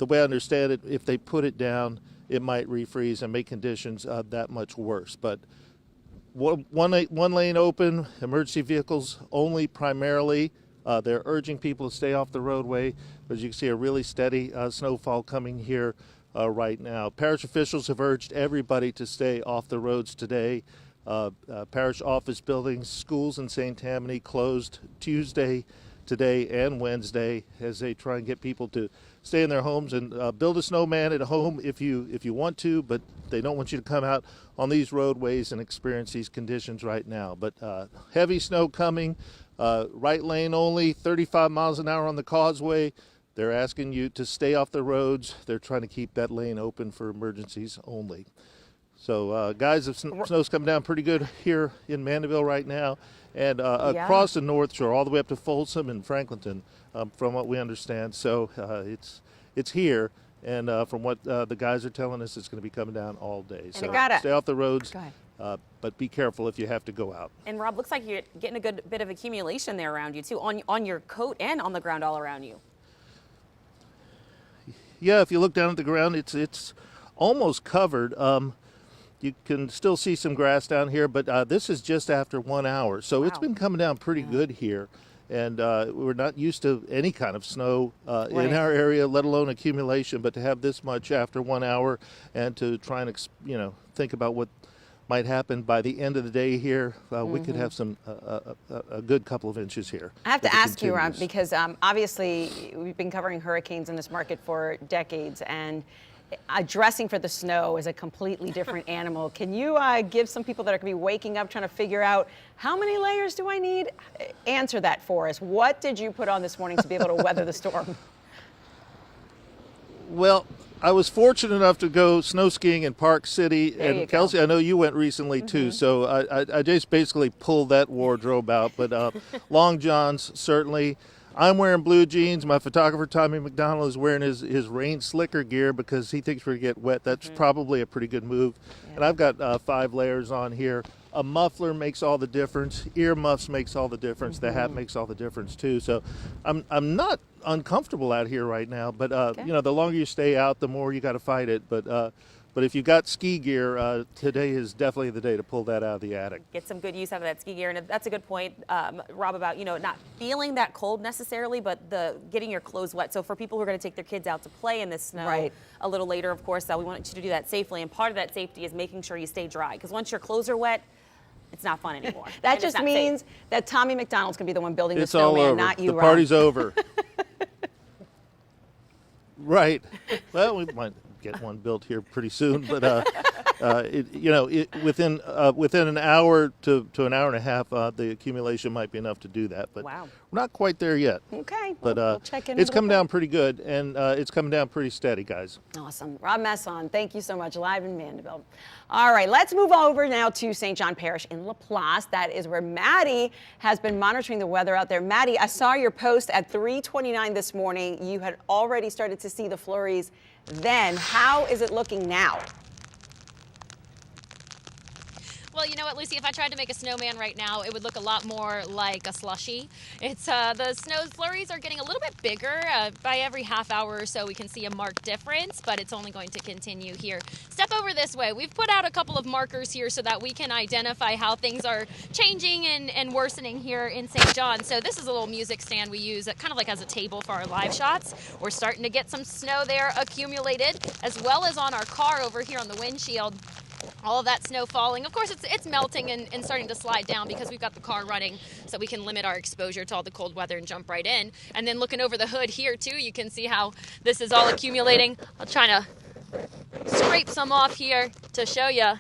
way I understand it, if they put it down, it might refreeze and make conditions that much worse. But one lane open, emergency vehicles only primarily. They're urging people to stay off the roadway. As you can see, a really steady snowfall coming here right now. Parish officials have urged everybody to stay off the roads today. Parish office buildings, schools in St. Tammany closed Tuesday, today, and Wednesday as they try and get people to stay in their homes and build a snowman at home if you want to, but they don't want you to come out on these roadways and experience these conditions right now. But heavy snow coming, right lane only, 35 miles an hour on the Causeway. They're asking you to stay off the roads. They're trying to keep that lane open for emergencies only. So guys, the snow's coming down pretty good here in Mandeville right now, and across the North Shore, all the way up to Folsom and Franklinton, from what we understand. So it's here, and from what the guys are telling us, it's going to be coming down all day. So stay off the roads, but be careful if you have to go out. And Rob, looks like you're getting a good bit of accumulation there around you too, on your coat and on the ground all around you. Yeah, if you look down at the ground, it's almost covered. You can still see some grass down here, but this is just after 1 hour. So it's been coming down pretty good here. And we're not used to any kind of snow in our area, let alone accumulation. But to have this much after 1 hour and to try and, think about what might happen by the end of the day here, we could have a good couple of inches here. I have to ask you, Rob, because obviously we've been covering hurricanes in this market for decades, and dressing for the snow is a completely different animal. Can you give some people that are going to be waking up trying to figure out how many layers do I need? Answer that for us. What did you put on this morning to be able to weather the storm? Well, I was fortunate enough to go snow skiing in Park City, There you and Kelsey, go. I know you went recently too, so I just basically pulled that wardrobe out. But long johns, certainly. I'm wearing blue jeans. My photographer, Tommy McDonald, is wearing his rain slicker gear because he thinks we're going to get wet. That's probably a pretty good move. And I've got 5 layers on here. A muffler makes all the difference. Ear muffs makes all the difference. The hat makes all the difference too. So I'm not uncomfortable out here right now, but you know, the longer you stay out, the more you got to fight it. But if you got ski gear, today is definitely the day to pull that out of the attic. Get some good use out of that ski gear. And that's a good point, Rob, about, you know, not feeling that cold necessarily, but getting your clothes wet. So for people who are going to take their kids out to play in the snow a little later, of course, we want you to do that safely. And part of that safety is making sure you stay dry, because once your clothes are wet, it's not fun anymore. That just means that Tommy McDonald's going to be the one building the It's all snowman, over. not you, The Rob. party's over. Right. Well, we might get one built here pretty soon, but within an hour to an hour and a half, the accumulation might be enough to do that. But we're not quite there yet. Okay. But we'll check in it's a coming little down pretty good, and it's coming down pretty steady, guys. Awesome. Rob Messon, thank you so much, live in Mandeville. All right, let's move over now to St. John Parish in Laplace. That is where Maddie has been monitoring the weather out there. Maddie, I saw your post at 3:29 this morning. You had already started to see the flurries then. How is it looking now? Well, you know what, Lucy, if I tried to make a snowman right now, it would look a lot more like a slushie. It's the snow flurries are getting a little bit bigger. By every half hour or so, we can see a marked difference, but it's only going to continue here. Step over this way. We've put out a couple of markers here so that we can identify how things are changing and worsening here in St. John. So this is a little music stand we use kind of like as a table for our live shots. We're starting to get some snow there accumulated, as well as on our car over here on the windshield. All of that snow falling. Of course, it's melting and starting to slide down because we've got the car running so we can limit our exposure to all the cold weather and jump right in. And then looking over the hood here, too, you can see how this is all accumulating. I'll try to scrape some off here to show you.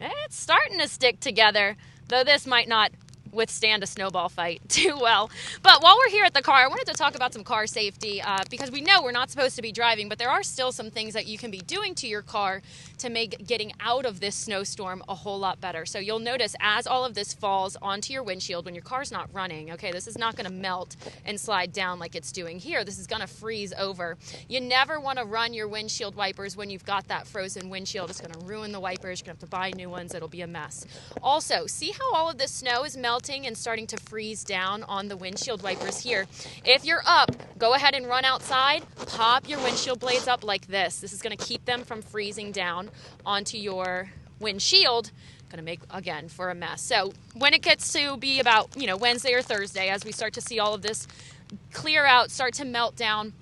It's starting to stick together, though this might not withstand a snowball fight too well. But while we're here at the car, I wanted to talk about some car safety because we know we're not supposed to be driving, but there are still some things that you can be doing to your car to make getting out of this snowstorm a whole lot better. So you'll notice as all of this falls onto your windshield when your car's not running, okay, this is not going to melt and slide down like it's doing here. This is going to freeze over. You never want to run your windshield wipers when you've got that frozen windshield. It's going to ruin the wipers. You're going to have to buy new ones. It'll be a mess. Also, see how all of this snow is melting and starting to freeze down on the windshield wipers here. If you're up, go ahead and run outside, pop your windshield blades up like this. This is going to keep them from freezing down onto your windshield. Going to make, again, for a mess. So when it gets to be about, Wednesday or Thursday, as we start to see all of this clear out, start to melt down,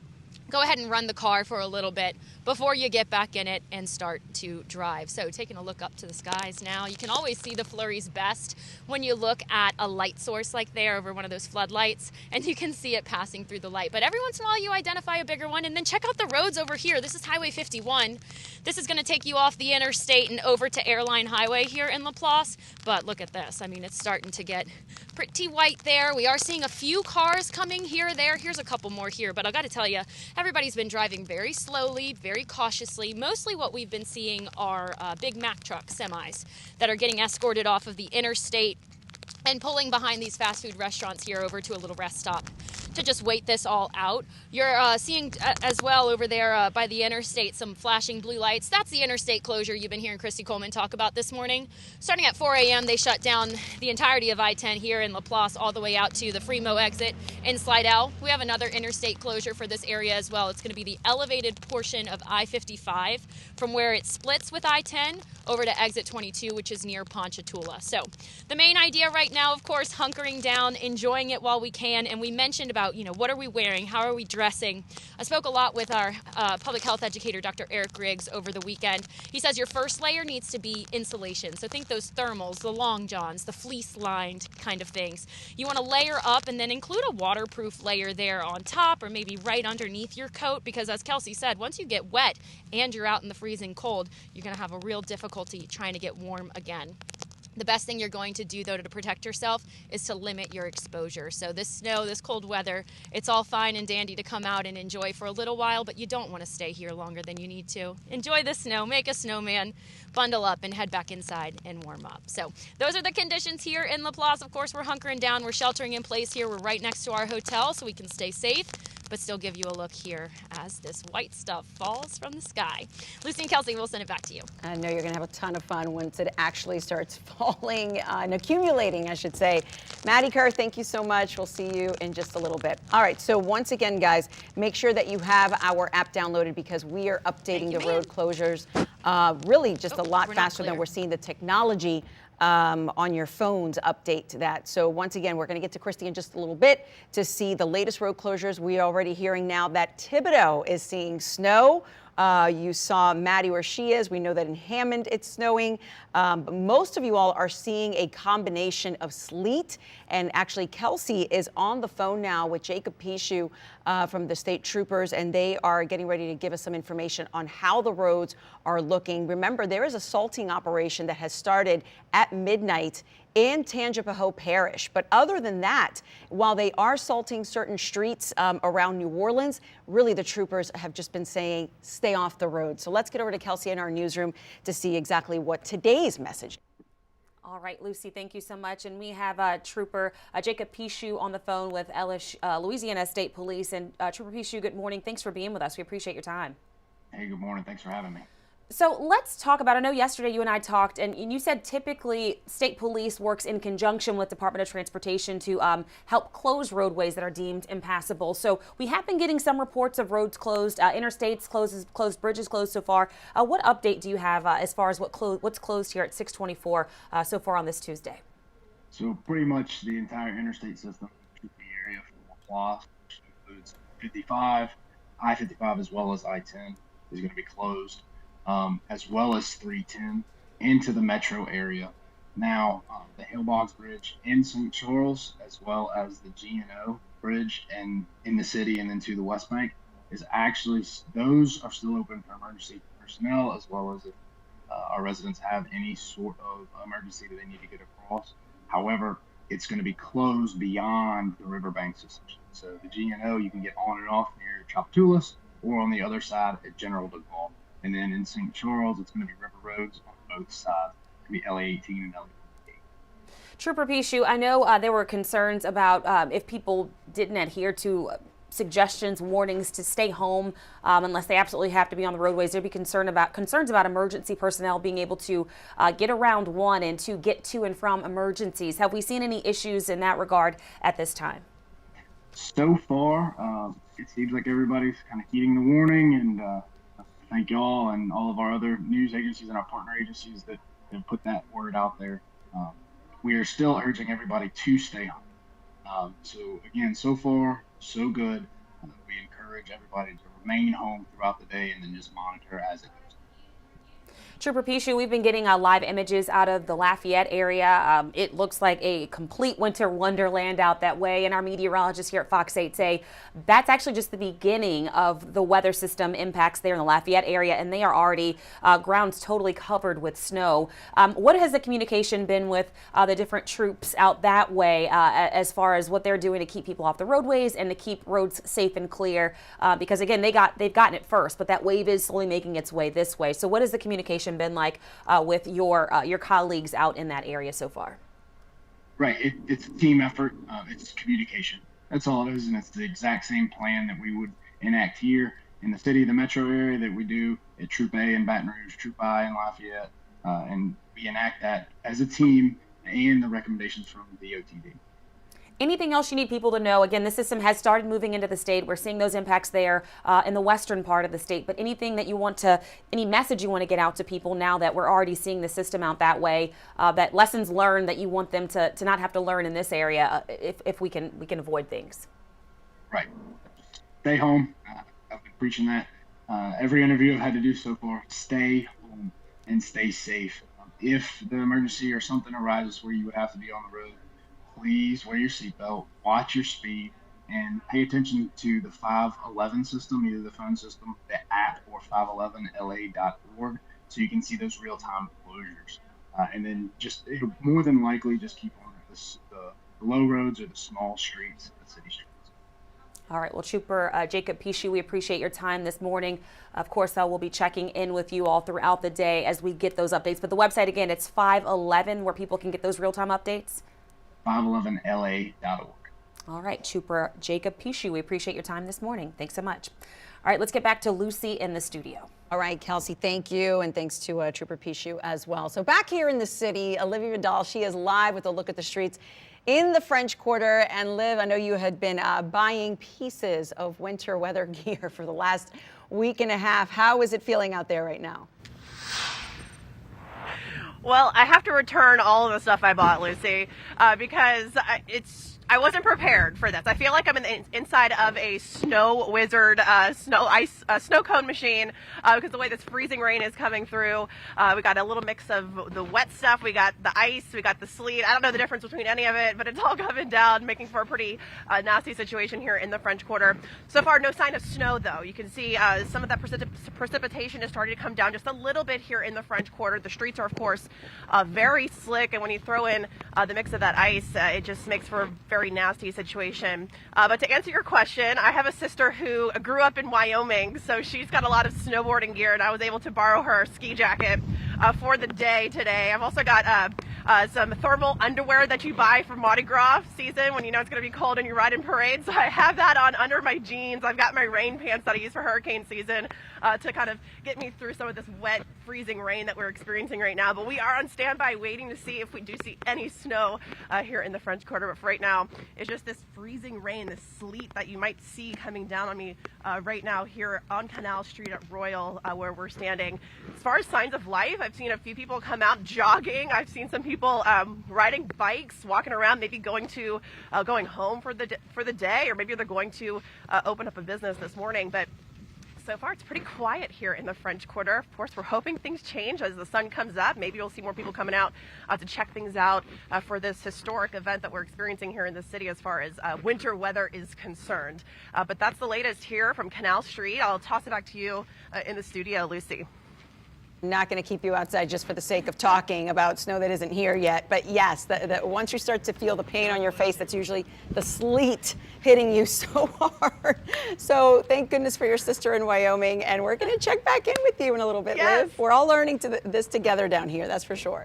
go ahead and run the car for a little bit before you get back in it and start to drive. So taking a look up to the skies now, you can always see the flurries best when you look at a light source like there over one of those floodlights, and you can see it passing through the light. But every once in a while you identify a bigger one, and then check out the roads over here. This is Highway 51. This is going to take you off the interstate and over to Airline Highway here in Laplace. But look at this. I mean, it's starting to get pretty white there. We are seeing a few cars coming here or there. Here's a couple more here, but I got to tell you, everybody's been driving very slowly, very cautiously. Mostly what we've been seeing are big Mack truck semis that are getting escorted off of the interstate and pulling behind these fast food restaurants here over to a little rest stop to just wait this all out. You're seeing as well over there by the interstate some flashing blue lights. That's the interstate closure you've been hearing Christy Coleman talk about this morning. Starting at 4 a.m., they shut down the entirety of I-10 here in Laplace all the way out to the Fremo exit in Slidell. We have another interstate closure for this area as well. It's going to be the elevated portion of I-55 from where it splits with I-10 over to exit 22, which is near Ponchatoula. So the main idea right now, of course, hunkering down, enjoying it while we can. And we mentioned about about, what are we wearing? How are we dressing? I spoke a lot with our public health educator, Dr. Eric Riggs, over the weekend. He says your first layer needs to be insulation. So think those thermals, the long johns, the fleece-lined kind of things. You want to layer up and then include a waterproof layer there on top or maybe right underneath your coat, because as Kelsey said, once you get wet and you're out in the freezing cold, you're going to have a real difficulty trying to get warm again. The best thing you're going to do, though, to protect yourself is to limit your exposure. So this snow, this cold weather, it's all fine and dandy to come out and enjoy for a little while, but you don't want to stay here longer than you need to. Enjoy the snow, make a snowman, bundle up, and head back inside and warm up. So those are the conditions here in Laplace. Of course, we're hunkering down. We're sheltering in place here. We're right next to our hotel, so we can stay safe, but still give you a look here as this white stuff falls from the sky. Lucy and Kelsey, we'll send it back to you. I know you're going to have a ton of fun once it actually starts falling and accumulating, I should say. Maddie Kerr, thank you so much. We'll see you in just a little bit. All right, so once again, guys, make sure that you have our app downloaded because we are updating the road closures really just a lot faster than we're seeing the technology on your phones update to that. So once again, we're going to get to Christy in just a little bit to see the latest road closures. We are already hearing now that Thibodaux is seeing snow. You saw Maddie where she is. We know that in Hammond it's snowing. But most of you all are seeing a combination of sleet. And actually, Kelsey is on the phone now with Jacob Pichu from the state troopers, and they are getting ready to give us some information on how the roads are looking. Remember, there is a salting operation that has started at midnight in Tangipahoa Parish. But other than that, while they are salting certain streets around New Orleans, really the troopers have just been saying, stay off the road. So let's get over to Kelsey in our newsroom to see exactly what today's message is. All right, Lucy, thank you so much. And we have Trooper Jacob Pichu on the phone with Louisiana State Police. And Trooper Pichu, good morning. Thanks for being with us. We appreciate your time. Hey, good morning. Thanks for having me. So let's talk about, I know yesterday you and I talked, and you said typically state police works in conjunction with Department of Transportation to help close roadways that are deemed impassable. So we have been getting some reports of roads closed, interstates closed, bridges closed so far. What update do you have as far as what's closed here at 624 so far on this Tuesday? So pretty much the entire interstate system, the area from Laplace, which includes 55, I-55 as well as I-10 is going to be closed. As well as 310 into the metro area. Now, the Hillbogs Bridge in St. Charles, as well as the G&O Bridge and in the city and into the West Bank, is actually, those are still open for emergency personnel, as well as if our residents have any sort of emergency that they need to get across. However, it's going to be closed beyond the riverbank system. So the G&O, you can get on and off near Chaptoulas or on the other side at General de Gaulle. And then in St. Charles, it's going to be river roads on both sides. It's going to be LA-18 and LA-28. Trooper Pichu, I know there were concerns about if people didn't adhere to suggestions, warnings to stay home unless they absolutely have to be on the roadways. There'd be concerns about emergency personnel being able to get around one and to get to and from emergencies. Have we seen any issues in that regard at this time? So far, it seems like everybody's kind of heeding the warning, and thank y'all and all of our other news agencies and our partner agencies that have put that word out there. We are still urging everybody to stay home. So again, so far, so good. We encourage everybody to remain home throughout the day and then just monitor as it goes. Trooper Pichu, we've been getting live images out of the Lafayette area. It looks like a complete winter wonderland out that way, and our meteorologists here at Fox 8 say that's actually just the beginning of the weather system impacts there in the Lafayette area, and they are already grounds totally covered with snow. What has the communication been with the different troops out that way as far as what they're doing to keep people off the roadways and to keep roads safe and clear? Because again, they've gotten it first, but that wave is slowly making its way this way. So what has the communication been like with your colleagues out in that area so far? Right, it's a team effort. It's communication. That's all it is, and it's the exact same plan that we would enact here in the city, the metro area, that we do at Troop A in Baton Rouge, Troop I in Lafayette, and we enact that as a team and the recommendations from the OTD. Anything else you need people to know? Again, the system has started moving into the state. We're seeing those impacts there in the western part of the state. But anything that you want to, any message you want to get out to people now that we're already seeing the system out that way, that lessons learned that you want them to not have to learn in this area if we can avoid things? Right. Stay home. I've been preaching that. Every interview I've had to do so far, stay home and stay safe. If the emergency or something arises where you would have to be on the road, please wear your seatbelt, watch your speed, and pay attention to the 511 system, either the phone system, the app, or 511la.org, so you can see those real-time closures. And then it'll more than likely just keep on the low roads or the small streets, the city streets. All right, well, Trooper Jacob Pichu, we appreciate your time this morning. Of course, we'll be checking in with you all throughout the day as we get those updates. But the website, again, it's 511, where people can get those real-time updates. 511la.org. All right, Trooper Jacob Pichu, we appreciate your time this morning. Thanks so much. All right, let's get back to Lucy in the studio. All right, Kelsey, thank you, and thanks to Trooper Pichu as well. So back here in the city, Olivia Vidal, she is live with a look at the streets in the French Quarter. And Liv, I know you had been buying pieces of winter weather gear for the last week and a half. How is it feeling out there right now? Well, I have to return all of the stuff I bought, Lucy, because I wasn't prepared for this. I feel like I'm inside of a snow wizard, snow cone machine, because the way this freezing rain is coming through. We got a little mix of the wet stuff. We got the ice. We got the sleet. I don't know the difference between any of it, but it's all coming down, making for a pretty nasty situation here in the French Quarter. So far, no sign of snow, though. You can see some of that precipitation is starting to come down just a little bit here in the French Quarter. The streets are, of course, very slick, and when you throw in the mix of that ice, it just makes for a very nasty situation. But to answer your question, I have a sister who grew up in Wyoming, so she's got a lot of snowboarding gear, and I was able to borrow her ski jacket for the day today. I've also got some thermal underwear that you buy for Mardi Gras season when you know it's going to be cold and you ride in parades. So I have that on under my jeans. I've got my rain pants that I use for hurricane season to kind of get me through some of this wet, freezing rain that we're experiencing right now. But we are on standby waiting to see if we do see any snow here in the French Quarter. But for right now, it's just this freezing rain, this sleet that you might see coming down on me right now here on Canal Street at Royal, where we're standing. As far as signs of life, I've seen a few people come out jogging. I've seen some people riding bikes, walking around, maybe going home for the day, or maybe they're going to open up a business this morning. But so far, it's pretty quiet here in the French Quarter. Of course, we're hoping things change as the sun comes up. Maybe you'll see more people coming out to check things out for this historic event that we're experiencing here in the city as far as winter weather is concerned. But that's the latest here from Canal Street. I'll toss it back to you in the studio, Lucy. Not going to keep you outside just for the sake of talking about snow that isn't here yet. But yes, once you start to feel the pain on your face, that's usually the sleet hitting you so hard. So thank goodness for your sister in Wyoming. And we're going to check back in with you in a little bit, yes. Liv. We're all learning this together down here, that's for sure.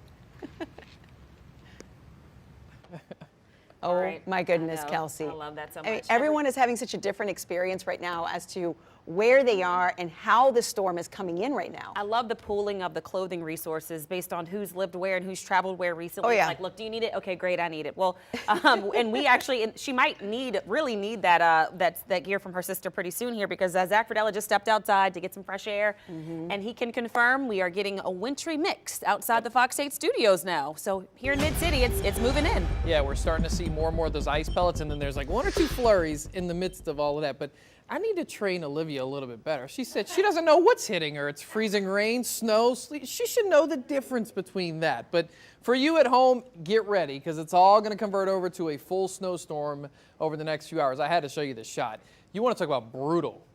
Oh, right. My goodness, Kelsey. I love that so much. I mean, everyone is having such a different experience right now as to where they are and how the storm is coming in right now. I love the pooling of the clothing resources based on who's lived where and who's traveled where recently. Oh, yeah. It's like, look, do you need it? Okay, great, I need it. Well, and we actually, and she might really need that gear from her sister pretty soon here, because Zach Fridella just stepped outside to get some fresh air, and he can confirm we are getting a wintry mix outside the Fox 8 studios now. So here in Mid-City, it's moving in. Yeah, we're starting to see more and more of those ice pellets, and then there's like one or two flurries in the midst of all of that. But I need to train Olivia a little bit better. She said she doesn't know what's hitting her. It's freezing rain, snow, sleet. She should know the difference between that. But for you at home, get ready, because it's all going to convert over to a full snowstorm over the next few hours. I had to show you this shot. You want to talk about brutal.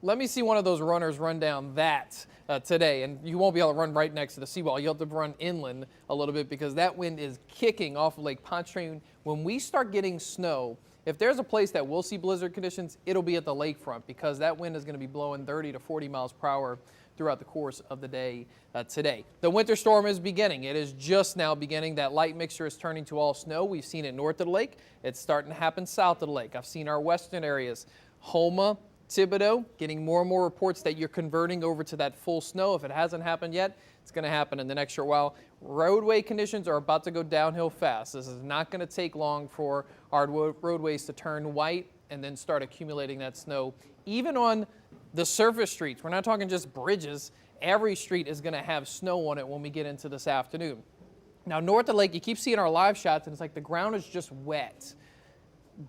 Let me see one of those runners run down that today, and you won't be able to run right next to the seawall. You'll have to run inland a little bit, because that wind is kicking off of Lake Pontchartrain. When we start getting snow, if there's a place that will see blizzard conditions, it'll be at the lakefront, because that wind is going to be blowing 30 to 40 miles per hour throughout the course of the day today. The winter storm is beginning. It is just now beginning. That light mixture is turning to all snow. We've seen it north of the lake. It's starting to happen south of the lake. I've seen our western areas, Houma, Thibodaux, getting more and more reports that you're converting over to that full snow. If it hasn't happened yet, it's going to happen in the next short while. Roadway conditions are about to go downhill fast. This is not going to take long for our roadways to turn white and then start accumulating that snow. Even on the surface streets, we're not talking just bridges. Every street is going to have snow on it when we get into this afternoon. Now, north of the lake, you keep seeing our live shots, and it's like the ground is just wet.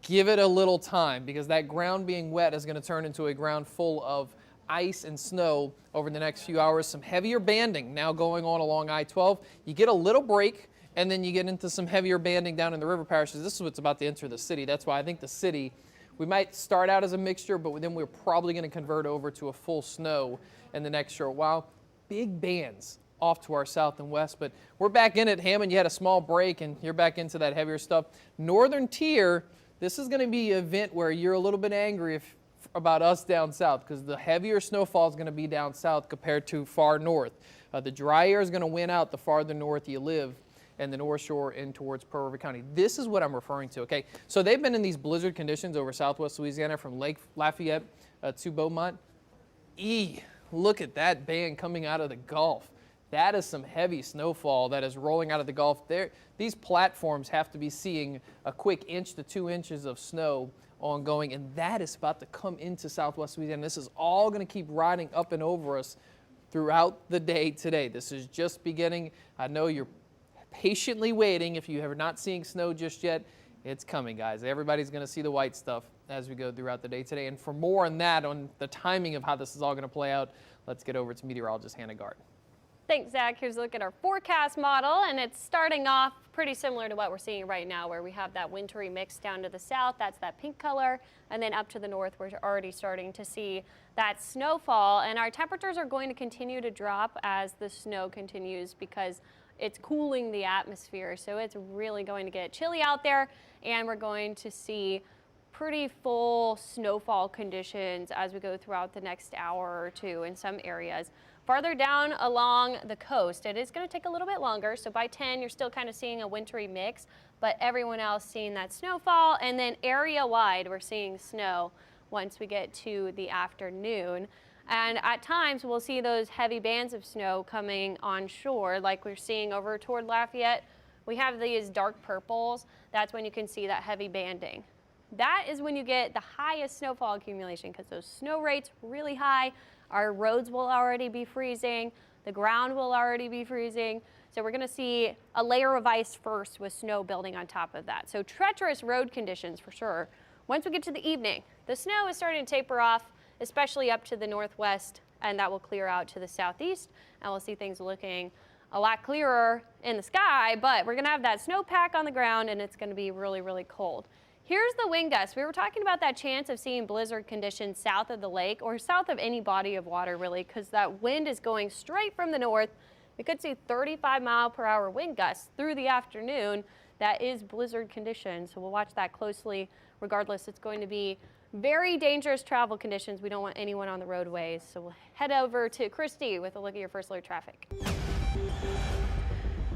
give it a little time, because that ground being wet is going to turn into a ground full of ice and snow over the next few hours. Some heavier banding now going on along I-12. You get a little break, and then you get into some heavier banding down in the river parishes. This is what's about to enter the city. That's why I think the city, we might start out as a mixture, but then we're probably going to convert over to a full snow in the next short while. Big bands off to our south and west, but we're back in it. Hammond, you had a small break, and you're back into that heavier stuff. Northern tier, this is going to be an event where you're a little bit angry about us down south, because the heavier snowfall is going to be down south compared to far north. The dry air is going to win out the farther north you live, and the North Shore in towards Pearl River County. This is what I'm referring to, okay? So they've been in these blizzard conditions over southwest Louisiana from Lake Lafayette to Beaumont. Look at that band coming out of the Gulf. That is some heavy snowfall that is rolling out of the Gulf. These platforms have to be seeing a quick 1 to 2 inches of snow ongoing, and that is about to come into southwest Louisiana. This is all going to keep riding up and over us throughout the day today. This is just beginning. I know you're patiently waiting. If you are not seeing snow just yet, it's coming, guys. Everybody's going to see the white stuff as we go throughout the day today. And for more on that, on the timing of how this is all going to play out, let's get over to meteorologist Hannah Gard. Thanks, Zach. Here's a look at our forecast model, and it's starting off pretty similar to what we're seeing right now, where we have that wintry mix down to the south. That's that pink color. And then up to the north, we're already starting to see that snowfall. And our temperatures are going to continue to drop as the snow continues, because it's cooling the atmosphere. So it's really going to get chilly out there, and we're going to see pretty full snowfall conditions as we go throughout the next hour or two in some areas. Farther down along the coast, it is going to take a little bit longer. So by 10, you're still kind of seeing a wintry mix, but everyone else seeing that snowfall. And then area-wide, we're seeing snow once we get to the afternoon. And at times, we'll see those heavy bands of snow coming on shore, like we're seeing over toward Lafayette. We have these dark purples. That's when you can see that heavy banding. That is when you get the highest snowfall accumulation, because those snow rates really high. Our roads will already be freezing. The ground will already be freezing. So we're going to see a layer of ice first with snow building on top of that. So treacherous road conditions for sure. Once we get to the evening, the snow is starting to taper off, especially up to the northwest, and that will clear out to the southeast. And we'll see things looking a lot clearer in the sky, but we're going to have that snowpack on the ground, and it's going to be really, really cold. Here's the wind gusts. We were talking about that chance of seeing blizzard conditions south of the lake, or south of any body of water really, because that wind is going straight from the north. We could see 35-mile-per-hour wind gusts through the afternoon. That is blizzard conditions, so we'll watch that closely. Regardless, it's going to be very dangerous travel conditions. We don't want anyone on the roadways. So we'll head over to Christy with a look at your first alert traffic.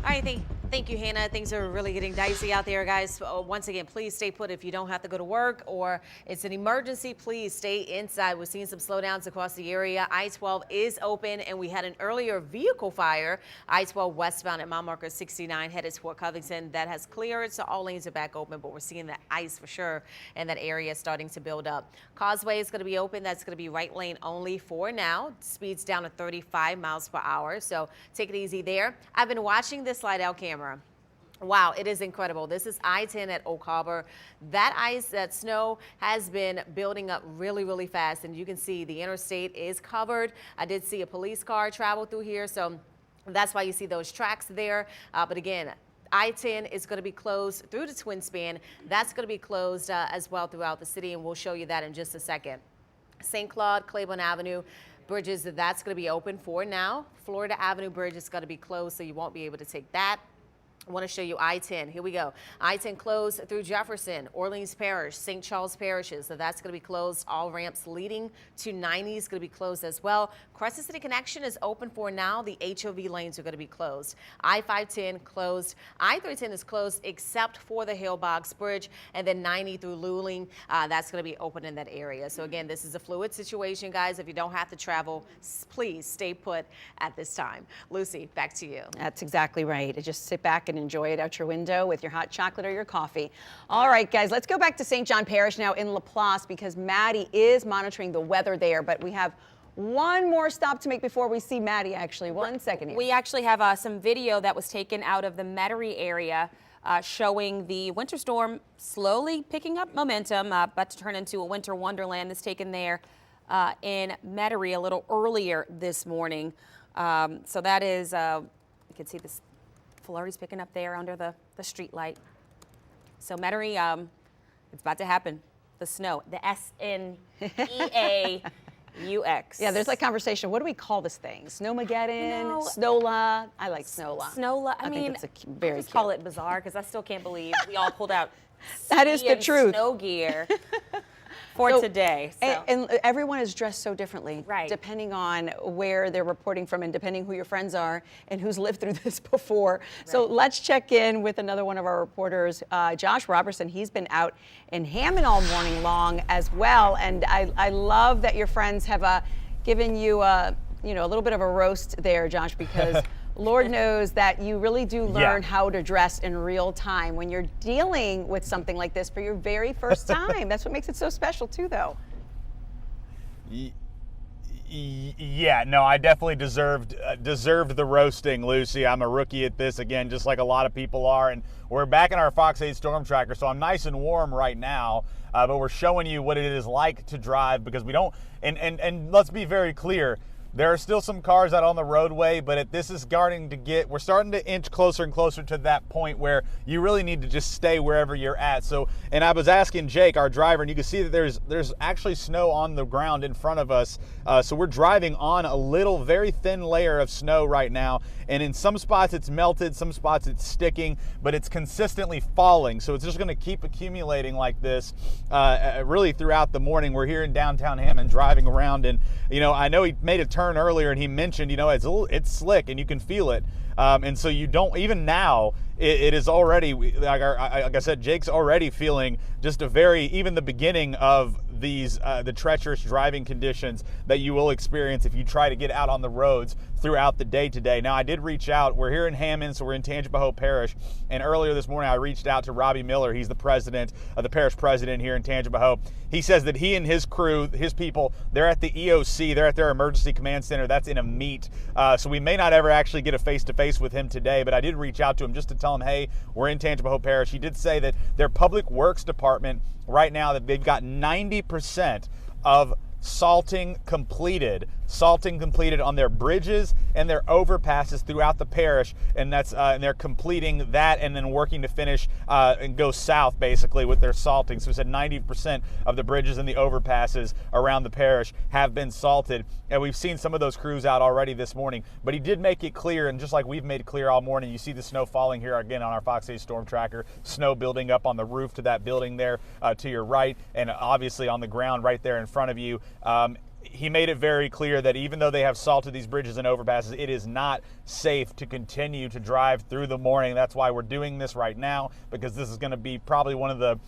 All right, thank you, Hannah. Things are really getting dicey out there, guys. Once again, please stay put if you don't have to go to work or it's an emergency. Please stay inside. We're seeing some slowdowns across the area. I-12 is open, and we had an earlier vehicle fire. I-12 westbound at mile marker 69 headed toward Covington. That has cleared, so all lanes are back open, but we're seeing that ice for sure, and that area is starting to build up. Causeway is going to be open. That's going to be right lane only for now. Speeds down to 35 miles per hour, so take it easy there. I've been watching this slide-out camera. Wow, it is incredible. This is I-10 at Oak Harbor. That ice, that snow has been building up really, really fast, and you can see the interstate is covered. I did see a police car travel through here, so that's why you see those tracks there. But again, I-10 is going to be closed through the Twin Span. That's going to be closed as well throughout the city, and we'll show you that in just a second. St. Claude, Claiborne Avenue. Bridges, that's going to be open for now. Florida Avenue Bridge is going to be closed, so you won't be able to take that. I want to show you I-10. Here we go. I-10 closed through Jefferson, Orleans Parish, St. Charles parishes. So that's going to be closed. All ramps leading to 90 is going to be closed as well. Crescent City Connection is open for now. The HOV lanes are going to be closed. I-510 closed. I-310 is closed except for the Hillbox Bridge, and then 90 through Luling. That's going to be open in that area. So again, this is a fluid situation, guys. If you don't have to travel, please stay put at this time. Lucy, back to you. That's exactly right. Just sit back and enjoy it out your window with your hot chocolate or your coffee. All right, guys, let's go back to St. John Parish now in Laplace, because Maddie is monitoring the weather there, but we have one more stop to make before we see Maddie, actually. One second here. We actually have some video that was taken out of the Metairie area. showing the winter storm slowly picking up momentum, about to turn into a winter wonderland that's taken there in Metairie a little earlier this morning. So that is, you can see this flurries picking up there under the street light. So Metairie, it's about to happen. The snow, the SNEAUX. Yeah, there's like conversation. What do we call this thing? Snowmageddon? No. Snola? I like Snola. Snola. I mean, think it's very just call it bizarre because I still can't believe we all pulled out That is ski the and truth. snow gear for So- today. So. And everyone is dressed so differently, Right. depending on where they're reporting from and depending who your friends are and who's lived through this before. So let's check in with another one of our reporters, Josh Robertson. He's been out in Hammond all morning long as well, and I love that your friends have given you a little bit of a roast there, Josh, because Lord knows that you really do learn how to dress in real time when you're dealing with something like this for your very first time. That's what makes it so special too, though. Yeah, no, I definitely deserved the roasting, Lucy. I'm a rookie at this, again, just like a lot of people are, and we're back in our Fox 8 Storm Tracker, so I'm nice and warm right now, but we're showing you what it is like to drive, because we don't, and let's be very clear, there are still some cars out on the roadway, but this is we're starting to inch closer and closer to that point where you really need to just stay wherever you're at. So, and I was asking Jake, our driver, and you can see that there's actually snow on the ground in front of us. So we're driving on a very thin layer of snow right now. And in some spots it's melted, some spots it's sticking, but it's consistently falling. So it's just gonna keep accumulating like this really throughout the morning. We're here in downtown Hammond driving around, and I know he made a turn earlier and he mentioned, it's slick and you can feel it. And so you don't, even now, it is already, like I said, Jake's already feeling just even the beginning of these, the treacherous driving conditions that you will experience if you try to get out on the roads throughout the day today. Now, I did reach out. We're here in Hammond, so we're in Tangipahoa Parish. And earlier this morning, I reached out to Robbie Miller. He's the president, the parish president here in Tangipahoa. He says that he and his crew, his people, they're at the EOC. They're at their emergency command center. That's in a meet. So we may not ever actually get a face-to-face with him today, but I did reach out to him just to tell him, hey, we're in Tangipahoa Parish. He did say that their public works department right now, that they've got 90% of salting completed on their bridges and their overpasses throughout the parish, and that's and they're completing that and then working to finish and go south basically with their salting. So we said 90% of the bridges and the overpasses around the parish have been salted, and we've seen some of those crews out already this morning. But he did make it clear, and just like we've made it clear all morning, you see the snow falling here again on our Fox 8 Storm Tracker, snow building up on the roof to that building there to your right, and obviously on the ground right there in front of you. He made it very clear that even though they have salted these bridges and overpasses, it is not safe to continue to drive through the morning. That's why we're doing this right now, because this is going to be probably one of the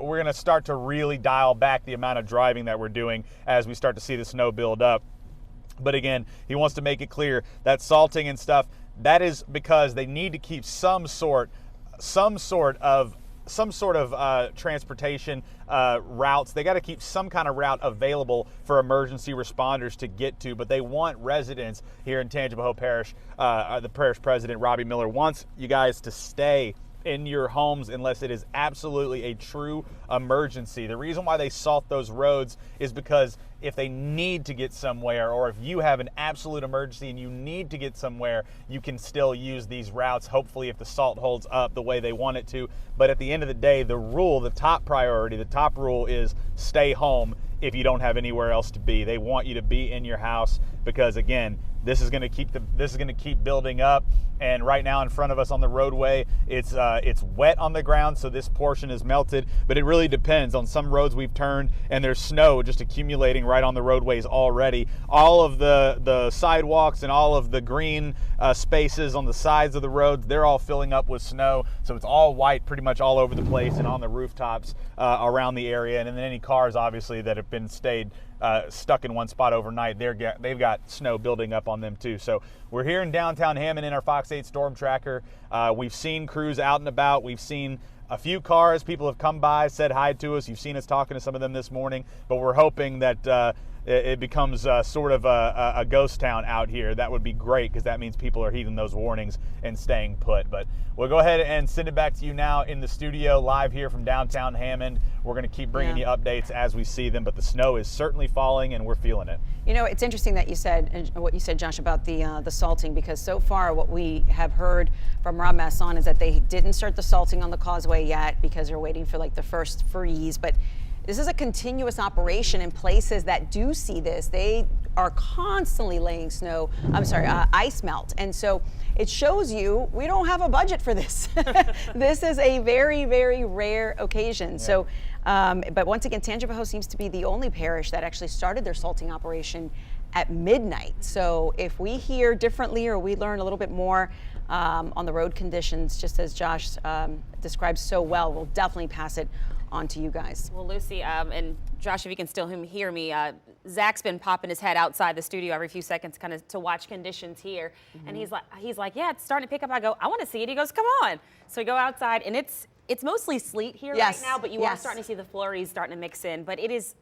we're going to start to really dial back the amount of driving that we're doing as we start to see the snow build up. But again, he wants to make it clear that salting and stuff, that is because they need to keep some sort of transportation routes. They got to keep some kind of route available for emergency responders to get to, but they want residents here in Tangipahoa Parish, the parish president, Robbie Miller, wants you guys to stay in your homes unless it is absolutely a true emergency. The reason why they salt those roads is because if they need to get somewhere, or if you have an absolute emergency and you need to get somewhere, you can still use these routes, hopefully if the salt holds up the way they want it to. But at the end of the day, the top priority, the top rule is stay home if you don't have anywhere else to be. They want you to be in your house because, again, this is going to keep building up. And right now in front of us on the roadway, it's wet on the ground, so this portion is melted. But it really depends. On some roads we've turned, and there's snow just accumulating right on the roadways already. All of the sidewalks and all of the green spaces on the sides of the roads, they're all filling up with snow. So it's all white pretty much all over the place and on the rooftops around the area. And then any cars, obviously, that have been stuck in one spot overnight, they've got snow building up on them too. So we're here in downtown Hammond in our Fox 8 Storm Tracker. We've seen crews out and about. We've seen a few cars. People have come by, said hi to us. You've seen us talking to some of them this morning, but we're hoping that it becomes sort of a ghost town out here, that would be great, because that means people are heeding those warnings and staying put. But we'll go ahead and send it back to you now in the studio live here from downtown Hammond. We're going to keep bringing you updates as we see them, but the snow is certainly falling and we're feeling it. You know, it's interesting that you said, and what you said, Josh, about the salting, because so far what we have heard from Rob Masson is that they didn't start the salting on the Causeway yet because they're waiting for like the first freeze. But this is a continuous operation in places that do see this. They are constantly laying ice melt. And so it shows you we don't have a budget for this. This is a very, very rare occasion. Yeah. So, but once again, Tangipahoa seems to be the only parish that actually started their salting operation at midnight. So if we hear differently or we learn a little bit more on the road conditions, just as Josh describes so well, we'll definitely pass it on to you guys. Well, Lucy, and Josh, if you can still hear me, Zach's been popping his head outside the studio every few seconds kind of to watch conditions here. And he's like, yeah, it's starting to pick up. I go, I want to see it. He goes, come on. So we go outside, and it's mostly sleet here right now, but you are starting to see the flurries starting to mix in. But it is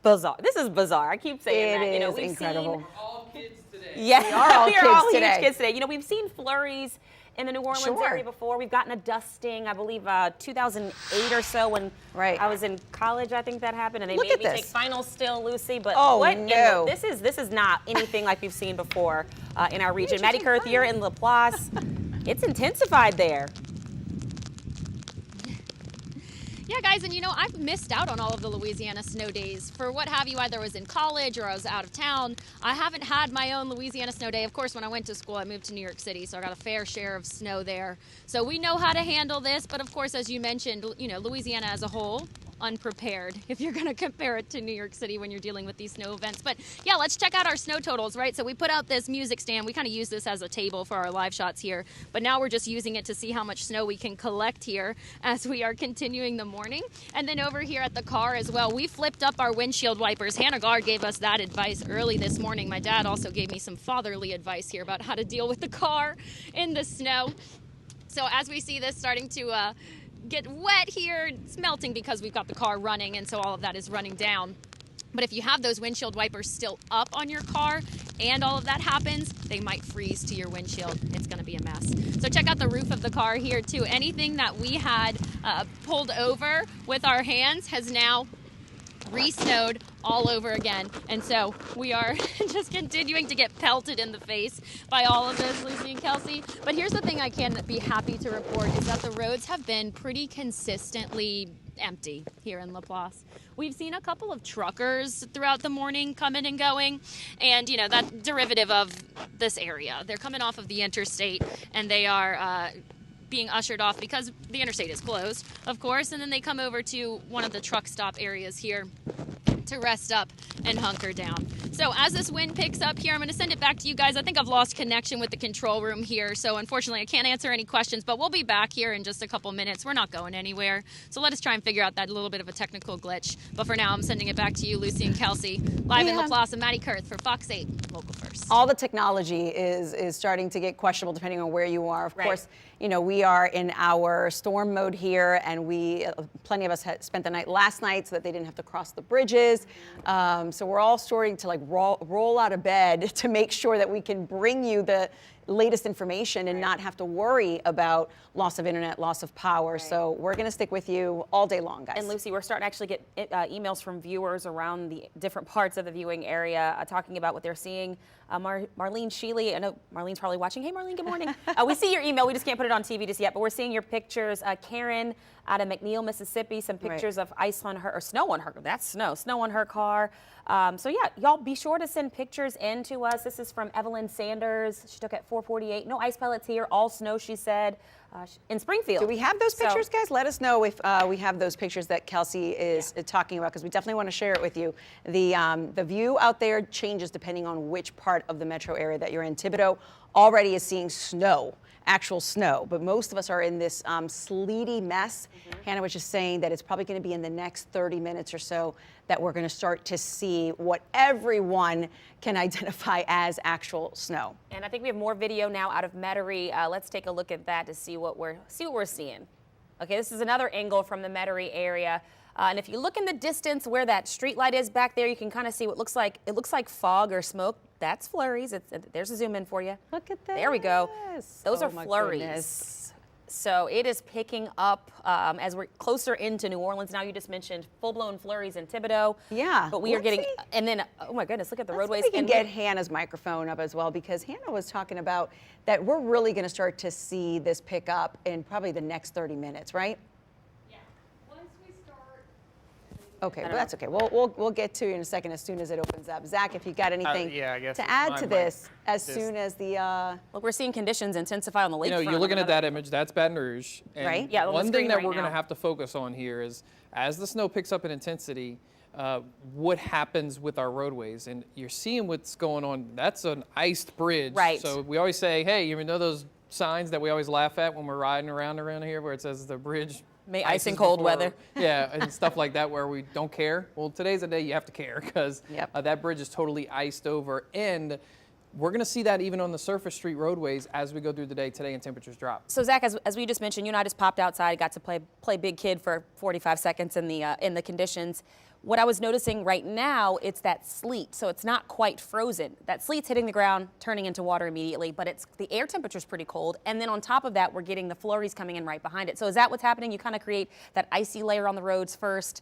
bizarre. This is bizarre. I keep saying that. It is incredible. We're all kids today. Yes, we are all huge kids today. You know, we've seen flurries in the New Orleans area before. We've gotten a dusting, I believe 2008 or so when I was in college, I think that happened, and they made me take finals still, Lucy. But this is not anything like we've seen before in our region. Maddie Kurth, you're in Laplace. It's intensified there. Yeah, guys, and you know, I've missed out on all of the Louisiana snow days. For what have you, either I was in college or I was out of town. I haven't had my own Louisiana snow day. Of course, when I went to school, I moved to New York City, so I got a fair share of snow there. So we know how to handle this, but of course, as you mentioned, you know, Louisiana as a whole, unprepared if you're going to compare it to New York City when you're dealing with these snow events. But yeah, let's check out our snow totals, right? So we put out this music stand. We kind of use this as a table for our live shots here, but now we're just using it to see how much snow we can collect here as we are continuing the morning. And then over here at the car as well, we flipped up our windshield wipers. Hannah Gard gave us that advice early this morning. My dad also gave me some fatherly advice here about how to deal with the car in the snow. So as we see this starting to get wet here, it's melting because we've got the car running, and so all of that is running down. But if you have those windshield wipers still up on your car and all of that happens, they might freeze to your windshield. It's going to be a mess. So check out the roof of the car here too. Anything that we had pulled over with our hands has now re-snowed all over again. And so we are just continuing to get pelted in the face by all of this, Lucy and Kelsey. But here's the thing I can be happy to report is that the roads have been pretty consistently empty here in Laplace. We've seen a couple of truckers throughout the morning coming and going, and you know, that's derivative of this area. They're coming off of the interstate and they are being ushered off because the interstate is closed, of course, and then they come over to one of the truck stop areas here to rest up and hunker down. So as this wind picks up here, I'm going to send it back to you guys. I think I've lost connection with the control room here, so unfortunately I can't answer any questions, but we'll be back here in just a couple minutes. We're not going anywhere, so let us try and figure out that little bit of a technical glitch. But for now, I'm sending it back to you, Lucy and Kelsey, live in Laplace, and Maddie Kurth for Fox 8 Local First. All the technology is starting to get questionable depending on where you are. Of course, you know, we are in our storm mode here, and plenty of us had spent the night last night so that they didn't have to cross the bridges. So we're all starting to like roll out of bed to make sure that we can bring you the latest information and not have to worry about loss of internet, loss of power. So we're going to stick with you all day long, guys. And Lucy, we're starting to actually get emails from viewers around the different parts of the viewing area talking about what they're seeing. Marlene Sheely, I know Marlene's probably watching. Hey, Marlene, good morning. We see your email. We just can't put it on TV just yet, but we're seeing your pictures. Karen out of McNeil, Mississippi, some pictures of ice on her, or snow on her. That's snow on her car. So yeah, y'all be sure to send pictures in to us. This is from Evelyn Sanders. She took at 4:48. No ice pellets here, all snow, she said, in Springfield. Do we have those pictures, guys? Let us know if we have those pictures that Kelsey is talking about, because we definitely want to share it with you. The view out there changes depending on which part of the metro area that you're in. Thibodaux already is seeing snow. Actual snow, but most of us are in this sleety mess. Hannah was just saying that it's probably going to be in the next 30 minutes or so that we're going to start to see what everyone can identify as actual snow. And I think we have more video now out of Metairie. Let's take a look at that to see what we're seeing. Okay, this is another angle from the Metairie area. And if you look in the distance where that street light is back there, you can kind of see what looks like fog or smoke. That's flurries. There's a zoom in for you. Look at that. There we go. Those Oh are my flurries. goodness. So it is picking up as we're closer into New Orleans. Now you just mentioned full-blown flurries in Thibodaux. Yeah. But we are let's getting, see. and then, oh my goodness, look at the Let's see roadways. if we can And get Hannah's microphone up as well, because Hannah was talking about that we're really going to start to see this pick up in probably the next 30 minutes, right? Okay, well, that's okay. We'll get to you in a second as soon as it opens up. Zach, if you got anything yeah, I guess to add my to mic this as just- soon as the Look, we're seeing conditions intensify on the lakefront. You're looking at that image. That's Baton Rouge. And Right. Yeah, on the one screen thing that right we're going now. to have to focus on here is as the snow picks up in intensity, what happens with our roadways. And you're seeing what's going on. That's an iced bridge. Right. So we always say, hey, you know those signs that we always laugh at when we're riding around here where it says the bridge May ice in ices cold before- weather. Yeah, and stuff like that where we don't care. Well, today's a day you have to care because Yep. that bridge is totally iced over. And we're going to see that even on the surface street roadways as we go through the day today and temperatures drop. So Zach, as we just mentioned, you and I just popped outside, got to play big kid for 45 seconds in the conditions. What I was noticing right now, it's that sleet, so it's not quite frozen. That sleet's hitting the ground, turning into water immediately, but the air temperature's pretty cold, and then on top of that, we're getting the flurries coming in right behind it. So is that what's happening? You kind of create that icy layer on the roads first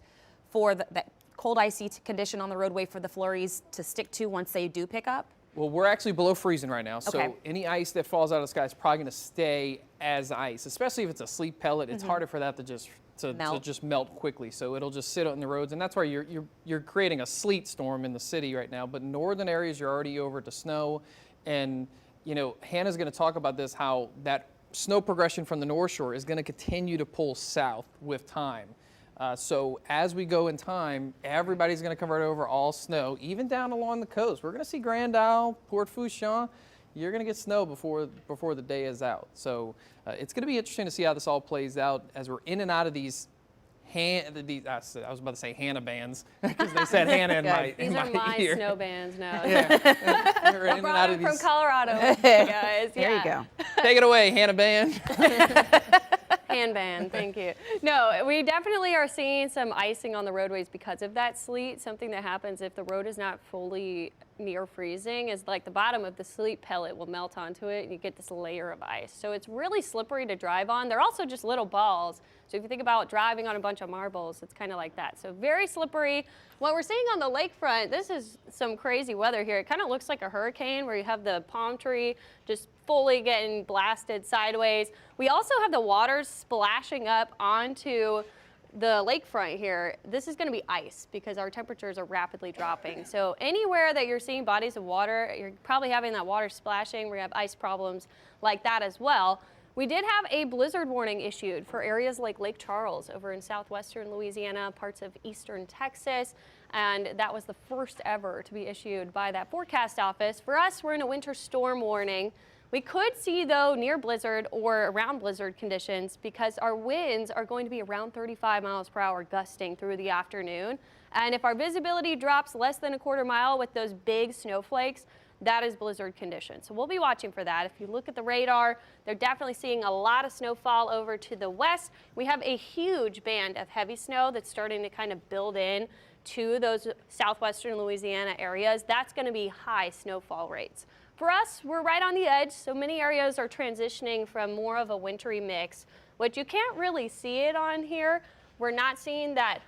for that cold, icy condition on the roadway for the flurries to stick to once they do pick up? Well, we're actually below freezing right now, so Okay. any ice that falls out of the sky is probably going to stay as ice, especially if it's a sleet pellet. It's harder for that to just melt quickly, so it'll just sit on the roads, and that's why you're creating a sleet storm in the city right now. But northern areas, you're already over to snow, and Hannah's going to talk about this, how that snow progression from the North Shore is going to continue to pull south with time. So as we go in time, everybody's going to convert over all snow, even down along the coast. We're going to see Grand Isle, Port Fourchon. You're going to get snow before the day is out. So it's going to be interesting to see how this all plays out as we're in and out of these. I was about to say Hannah bands because they said Hannah in my These are my ear. snow bands now. We're in and out of From these. Colorado, guys. There you Yeah. go. Take it away, Hannah band. Handband, thank you. No, we definitely are seeing some icing on the roadways because of that sleet. Something that happens if the road is not fully near freezing is like the bottom of the sleet pellet will melt onto it and you get this layer of ice. So it's really slippery to drive on. They're also just little balls. So if you think about driving on a bunch of marbles, it's kind of like that. So very slippery. What we're seeing on the lakefront, this is some crazy weather here. It kind of looks like a hurricane where you have the palm tree just fully getting blasted sideways. We also have the water splashing up onto the lakefront here. This is going to be ice because our temperatures are rapidly dropping. So anywhere that you're seeing bodies of water, you're probably having that water splashing. We have ice problems like that as well. We did have a blizzard warning issued for areas like Lake Charles over in southwestern Louisiana, parts of eastern Texas, and that was the first ever to be issued by that forecast office. For us, we're in a winter storm warning. We could see, though, near blizzard or around blizzard conditions because our winds are going to be around 35 miles per hour gusting through the afternoon. And if our visibility drops less than a quarter mile with those big snowflakes, that is blizzard conditions. So we'll be watching for that. If you look at the radar, they're definitely seeing a lot of snowfall over to the west. We have a huge band of heavy snow that's starting to kind of build in to those southwestern Louisiana areas. That's going to be high snowfall rates. For us, we're right on the edge, so many areas are transitioning from more of a wintry mix, which you can't really see it on here. We're not seeing that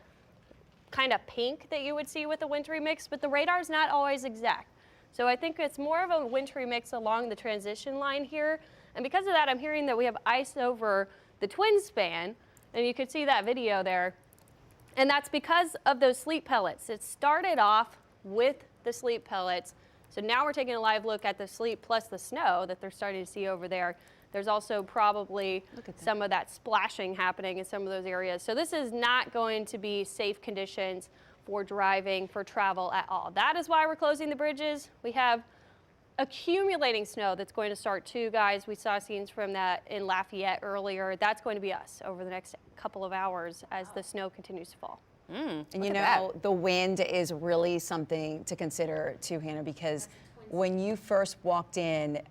kind of pink that you would see with a wintry mix, but the radar's not always exact. So I think it's more of a wintry mix along the transition line here. And because of that, I'm hearing that we have ice over the twin span, and you can see that video there. And that's because of those sleet pellets. It started off with the sleet pellets. So now we're taking a live look at the sleet plus the snow that they're starting to see over there. There's also probably some of that splashing happening in some of those areas. So this is not going to be safe conditions for driving, for travel at all. That is why we're closing the bridges. We have accumulating snow that's going to start too, guys. We saw scenes from that in Lafayette earlier. That's going to be us over the next couple of hours as the snow continues to fall. And you know, the wind is really something to consider too, Hannah, because when you first walked in,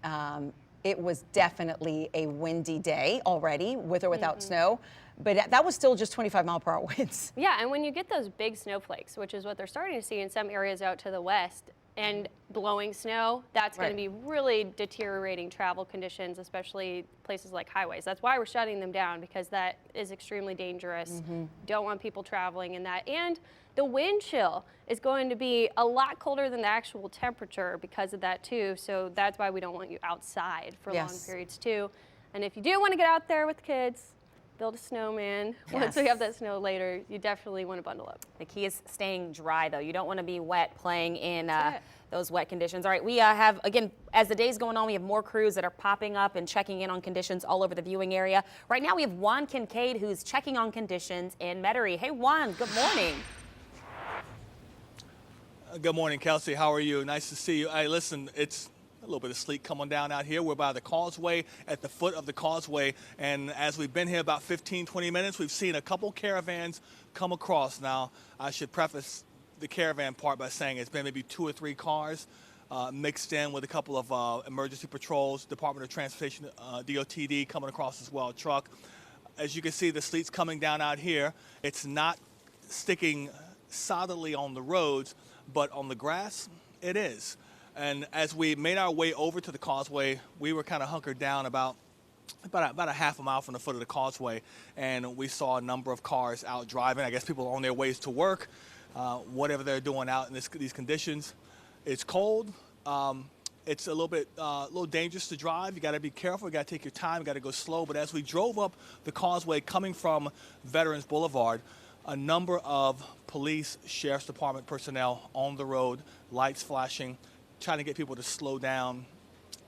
it was definitely a windy day already, with or without snow. But that was still just 25-mile-per-hour winds. Yeah, and when you get those big snowflakes, which is what they're starting to see in some areas out to the west, and blowing snow, that's going to be really deteriorating travel conditions, especially places like highways. That's why we're shutting them down, because that is extremely dangerous. Don't want people traveling in that. And the wind chill is going to be a lot colder than the actual temperature because of that too. So that's why we don't want you outside for long periods too. And if you do want to get out there with kids, build a snowman. Once we have that snow later, you definitely want to bundle up. The key is staying dry, though. You don't want to be wet playing in those wet conditions. All right, we have, again, as the day's going on, we have more crews that are popping up and checking in on conditions all over the viewing area. Right now, we have Juan Kincaid, who's checking on conditions in Metairie. Hey, Juan, good morning. Good morning, Kelsey. How are you? Nice to see you. Hey, listen, it's a little bit of sleet coming down out here. We're by the Causeway, at the foot of the Causeway, and as we've been here about 15-20 minutes, we've seen a couple caravans come across. Now, I should preface the caravan part by saying it's been maybe 2 or 3 cars mixed in with a couple of emergency patrols, Department of Transportation, DOTD coming across as well, a truck. As you can see, the sleet's coming down out here. It's not sticking solidly on the roads, but on the grass, it is. And as we made our way over to the Causeway, we were kind of hunkered down about a half a mile from the foot of the Causeway, and we saw a number of cars out driving. I guess people are on their ways to work, whatever they're doing out in these conditions. It's cold. It's a little dangerous to drive. You got to be careful. You got to take your time. You got to go slow. But as we drove up the Causeway coming from Veterans Boulevard, a number of police, sheriff's department personnel on the road, lights flashing, trying to get people to slow down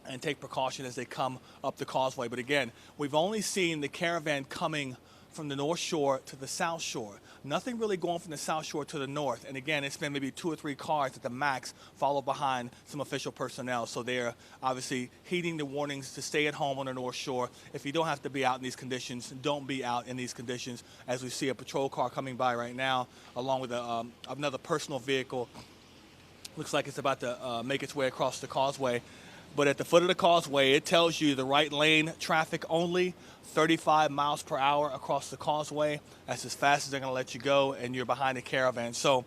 and take precaution as they come up the Causeway. But again, we've only seen the caravan coming from the North Shore to the South Shore. Nothing really going from the South Shore to the north. And again, it's been maybe 2 or 3 cars at the max, followed behind some official personnel. So they're obviously heeding the warnings to stay at home on the North Shore. If you don't have to be out in these conditions, don't be out in these conditions. As we see a patrol car coming by right now, along with another personal vehicle. Looks like it's about to make its way across the Causeway. But at the foot of the Causeway, it tells you the right lane traffic only, 35 miles per hour across the Causeway. That's as fast as they're going to let you go, and you're behind a caravan. So,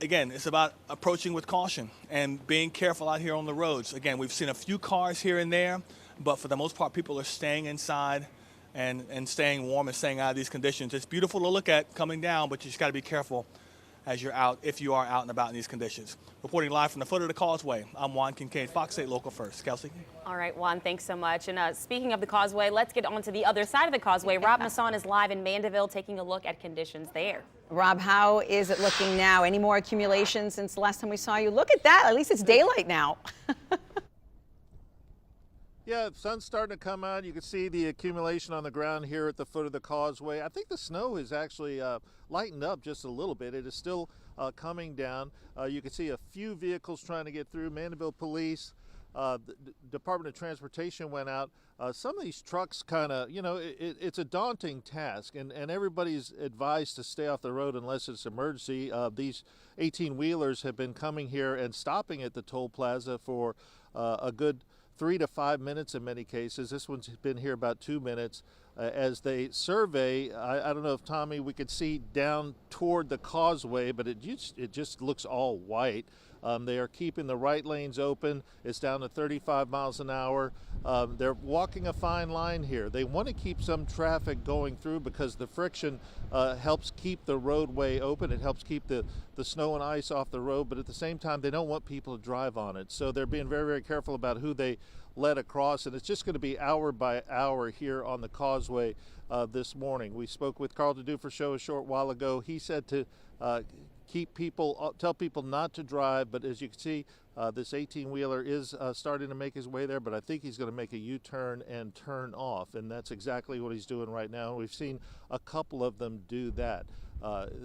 again, it's about approaching with caution and being careful out here on the roads. Again, we've seen a few cars here and there, but for the most part, people are staying inside and staying warm and staying out of these conditions. It's beautiful to look at coming down, but you just got to be careful as you're out, if you are out and about in these conditions. Reporting live from the foot of the Causeway, I'm Juan Kincaid, Fox 8 Local First. Kelsey? All right, Juan, thanks so much. And speaking of the Causeway, let's get on to the other side of the Causeway. Rob Masson is live in Mandeville taking a look at conditions there. Rob, how is it looking now? Any more accumulation since the last time we saw you? Look at that. At least it's daylight now. Yeah, the sun's starting to come out. You can see the accumulation on the ground here at the foot of the Causeway. I think the snow has actually lightened up just a little bit. It is still coming down. You can see a few vehicles trying to get through. Mandeville Police, the Department of Transportation went out. Some of these trucks kind of, it's a daunting task, and everybody's advised to stay off the road unless it's emergency. These 18-wheelers have been coming here and stopping at the toll plaza for a good 3 to 5 minutes in many cases. This one's been here about 2 minutes as they survey. I don't know if, Tommy, we could see down toward the Causeway, but it just looks all white. They are keeping the right lanes open. It's down to 35 miles an hour. They're walking a fine line here. They want to keep some traffic going through because the friction helps keep the roadway open. It helps keep the snow and ice off the road, but at the same time, they don't want people to drive on it. So they're being very, very careful about who they let across, and it's just going to be hour by hour here on the Causeway this morning. We spoke with Carl DeDufer Show a short while ago. He said to tell people not to drive, but as you can see, this 18-wheeler is starting to make his way there, but I think he's going to make a U-turn and turn off, and that's exactly what he's doing right now. We've seen a couple of them do that.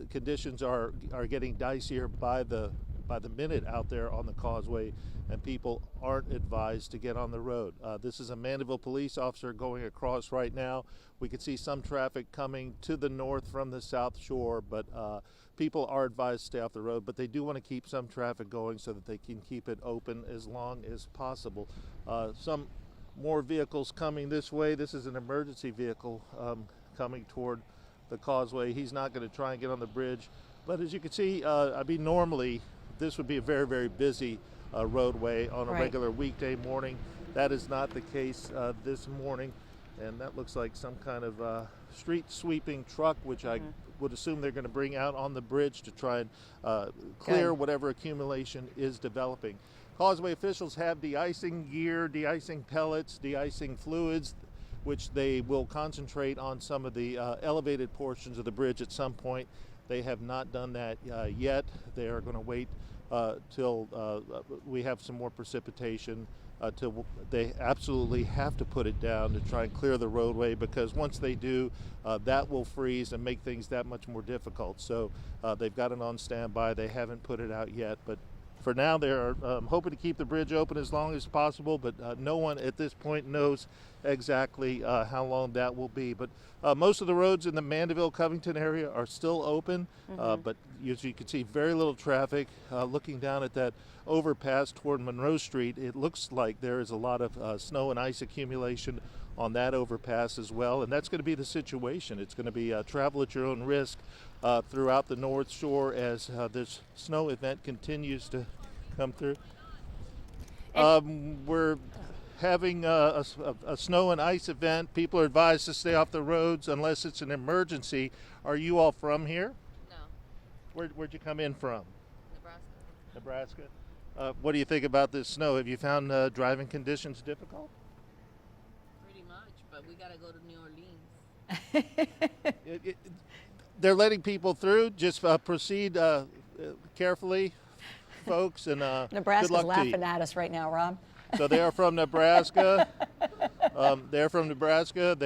Conditions are getting dicier by the minute out there on the Causeway, and people aren't advised to get on the road. This is a Mandeville police officer going across right now. We can see some traffic coming to the north from the South Shore, but people are advised to stay off the road, but they do want to keep some traffic going so that they can keep it open as long as possible. Some more vehicles coming this way. This is an emergency vehicle coming toward the causeway. He's not going to try and get on the bridge, but as you can see, normally this would be a very, very busy roadway on a regular weekday morning. That is not the case this morning, and that looks like some kind of street sweeping truck, which I would assume they're going to bring out on the bridge to try and clear whatever accumulation is developing. Causeway officials have de-icing gear, de-icing pellets, de-icing fluids, which they will concentrate on some of the elevated portions of the bridge at some point. They have not done that yet. They are going to wait till we have some more precipitation, till they absolutely have to put it down to try and clear the roadway, because once they do, that will freeze and make things that much more difficult. So they've got it on standby. They haven't put it out yet, but for now they're hoping to keep the bridge open as long as possible, but no one at this point knows exactly how long that will be. But most of the roads in the Mandeville-Covington area are still open, but as you can see, very little traffic. Looking down at that overpass toward Monroe Street, it looks like there is a lot of snow and ice accumulation on that overpass as well, and that's going to be the situation. It's going to be travel at your own risk throughout the North Shore as this snow event continues to come through. We're having a snow and ice event. People are advised to stay off the roads unless it's an emergency. Are you all from here? No. Where'd you come in from? Nebraska. What do you think about this snow? Have you found driving conditions difficult? Pretty much, but we gotta go to New Orleans. They're letting people through. Just proceed carefully, folks, and Nebraska's good luck laughing to you. at us right now, Rob. So they are from Nebraska. They're from Nebraska.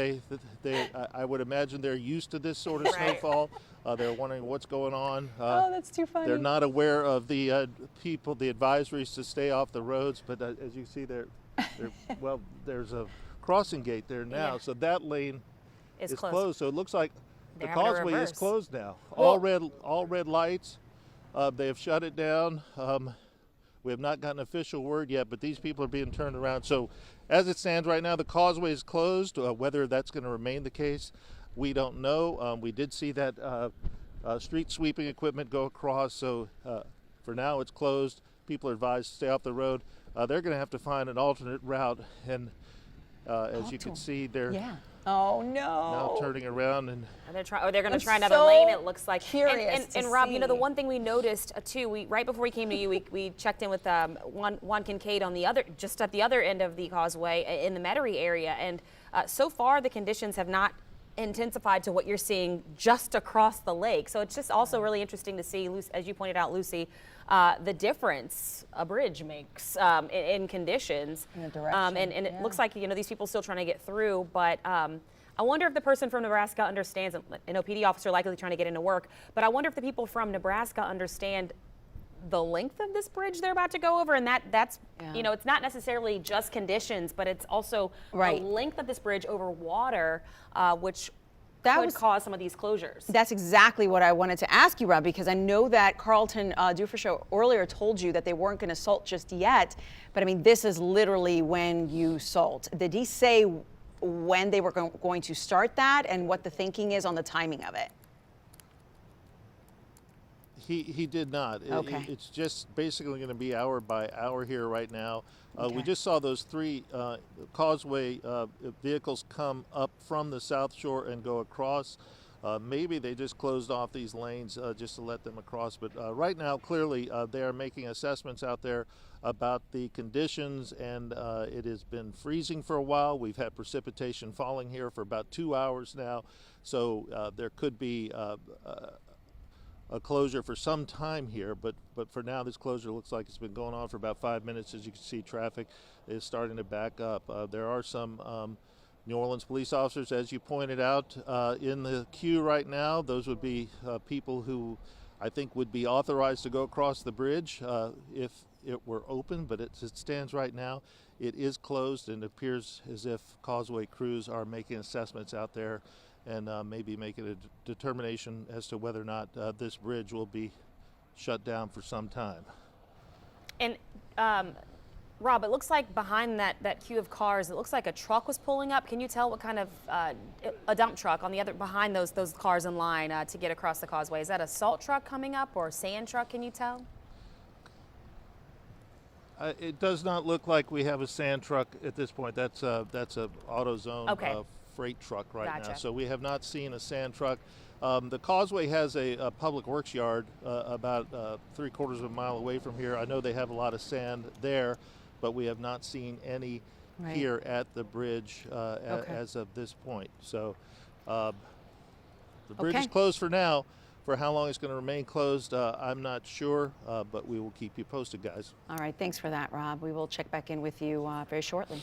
I would imagine they're used to this sort of snowfall. They're wondering what's going on. Oh, that's too funny. They're not aware of the the advisories to stay off the roads, but as you see, well, there's a crossing gate there now, so that lane is closed. So it looks like the causeway is closed now. All red lights. They have shut it down. We have not gotten official word yet, but these people are being turned around. So as it stands right now, the causeway is closed. Whether that's going to remain the case, we don't know. We did see that street sweeping equipment go across. So for now, it's closed. People are advised to stay off the road. They're going to have to find an alternate route. And as you can see, they're oh no! now turning around and they're going to try another lane. It looks like. Curious. And Rob, you know, the one thing we noticed too, right before we came to you, we checked in with Juan Kincaid on just at the other end of the causeway in the Metairie area, and so far the conditions have not intensified to what you're seeing just across the lake. So it's just also really interesting to see, as you pointed out, Lucy, the difference a bridge makes in conditions. In the direction. And it looks like, you know, these people still trying to get through, but I wonder if the person from Nebraska understands, an OPD officer likely trying to get into work, but I wonder if the people from Nebraska understand the length of this bridge they're about to go over, and that's you know, it's not necessarily just conditions, but it's also the length of this bridge over water, which could cause some of these closures. That's exactly what I wanted to ask you, Rob, because I know that Carlton Dufreshow earlier told you that they weren't going to salt just yet, but I mean, this is literally when you salt. Did he say when they were going to start that and what the thinking is on the timing of it? He did not. Okay. It's just basically going to be hour by hour here right now. We just saw those three causeway vehicles come up from the South Shore and go across. Maybe they just closed off these lanes just to let them across. But right now, clearly, they are making assessments out there about the conditions, and it has been freezing for a while. We've had precipitation falling here for about 2 hours now. So there could be a closure for some time here, but for now this closure looks like it's been going on for about 5 minutes. As you can see, traffic is starting to back up. There are some New Orleans police officers, as you pointed out, in the queue right now. Those would be people who I think would be authorized to go across the bridge if it were open, but as it stands right now, it is closed, and it appears as if Causeway crews are making assessments out there and maybe make a determination as to whether or not this bridge will be shut down for some time. And Rob, it looks like behind that queue of cars, it looks like a truck was pulling up. Can you tell what kind of a dump truck on the other behind those cars in line to get across the causeway? Is that a salt truck coming up or a sand truck? Can you tell? It does not look like we have a sand truck at this point. That's a AutoZone freight truck right now. So we have not seen a sand truck. The Causeway has a public works yard about 3/4 of a mile away from here. I know they have a lot of sand there, but we have not seen any here at the bridge as of this point. So the bridge is closed for now. For how long it's going to remain closed, I'm not sure, but we will keep you posted, guys. All right, thanks for that, Rob. We will check back in with you very shortly.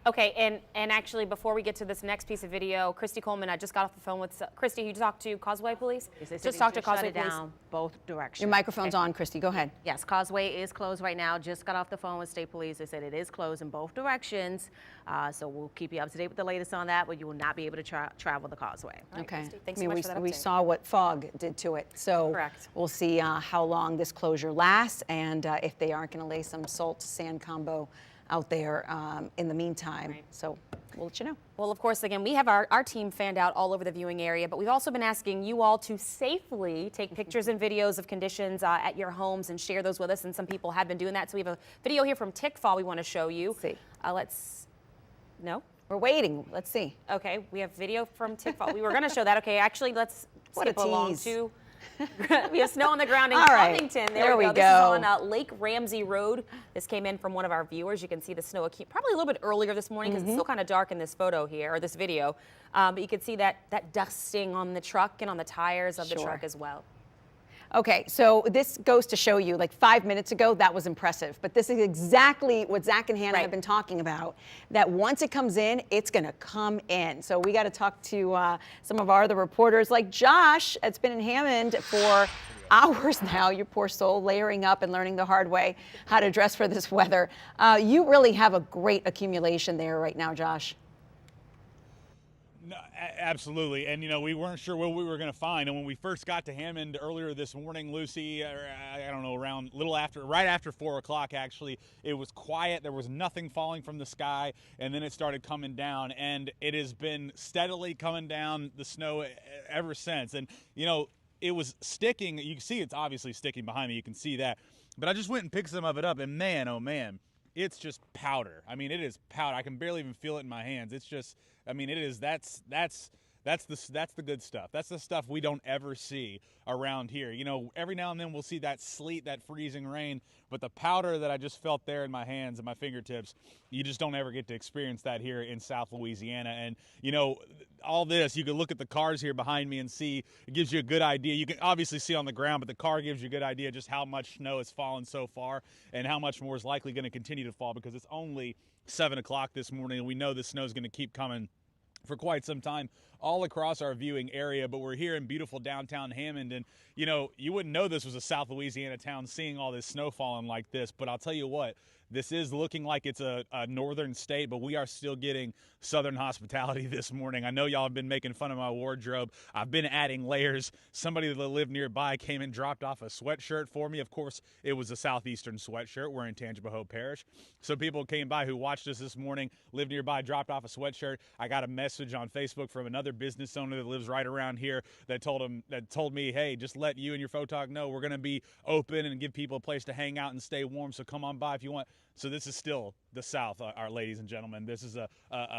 Okay, and actually, before we get to this next piece of video, Christy Coleman, I just got off the phone with Christy. You talked to Causeway Police? Just talked to Causeway Police. Down both directions. Your microphone's on, Christy. Go ahead. Yes, Causeway is closed right now. Just got off the phone with State Police. They said it is closed in both directions. So we'll keep you up to date with the latest on that, but you will not be able to travel the Causeway. Okay. Thanks so much for that we update. saw what fog did to it. So we'll see how long this closure lasts and if they aren't going to lay some salt sand combo out there in the meantime. So we'll let you know. Well, of course, again, we have our team fanned out all over the viewing area, but we've also been asking you all to safely take pictures and videos of conditions at your homes and share those with us, and some people have been doing that. So we have a video here from Tickfall we want to show you. Let's see. No? We're waiting. Let's see. Okay, we have video from Tickfall. We were going to show that. Okay, actually, let's skip along to... We have snow on the ground in Covington. There we go. This is on Lake Ramsey Road. This came in from one of our viewers. You can see the snow probably a little bit earlier this morning because it's still kind of dark in this photo here, or this video. But you can see that dusting on the truck and on the tires of the truck as well. Okay, so this goes to show you, like 5 minutes ago, that was impressive. But this is exactly what Zach and Hannah have been talking about, that once it comes in, it's going to come in. So we got to talk to some of our other reporters, like Josh, that's been in Hammond for hours now, you poor soul, layering up and learning the hard way how to dress for this weather. You really have a great accumulation there right now, Josh. No, absolutely. And, you know, we weren't sure what we were going to find. And when we first got to Hammond earlier this morning, Lucy, I don't know, right after 4 o'clock, actually, it was quiet. There was nothing falling from the sky. And then it started coming down. And it has been steadily coming down, the snow, ever since. And, you know, it was sticking. You can see it's obviously sticking behind me. You can see that. But I just went and picked some of it up. And, man, oh, man, it's just powder. I mean, it is powder. I can barely even feel it in my hands. It's just... I mean, it is. That's the good stuff. That's the stuff we don't ever see around here. You know, every now and then we'll see that sleet, that freezing rain, but the powder that I just felt there in my hands and my fingertips, you just don't ever get to experience that here in South Louisiana. And, you know, all this, you can look at the cars here behind me and see, it gives you a good idea. You can obviously see on the ground, but the car gives you a good idea just how much snow has fallen so far and how much more is likely going to continue to fall, because it's only 7 o'clock this morning, and we know the snow is going to keep coming for quite some time all across our viewing area. But we're here in beautiful downtown Hammond, and you know, you wouldn't know this was a South Louisiana town seeing all this snow falling like this, but I'll tell you what, this is looking like it's a northern state, but we are still getting southern hospitality this morning. I know y'all have been making fun of my wardrobe. I've been adding layers. Somebody that lived nearby came and dropped off a sweatshirt for me. Of course, it was a southeastern sweatshirt. We're in Tangipahoa Parish. So people came by who watched us this morning, lived nearby, dropped off a sweatshirt. I got a message on Facebook from another business owner that lives right around here that told me, hey, just let you and your photog know we're going to be open and give people a place to hang out and stay warm. So come on by if you want. So this is still the South, our ladies and gentlemen. This is a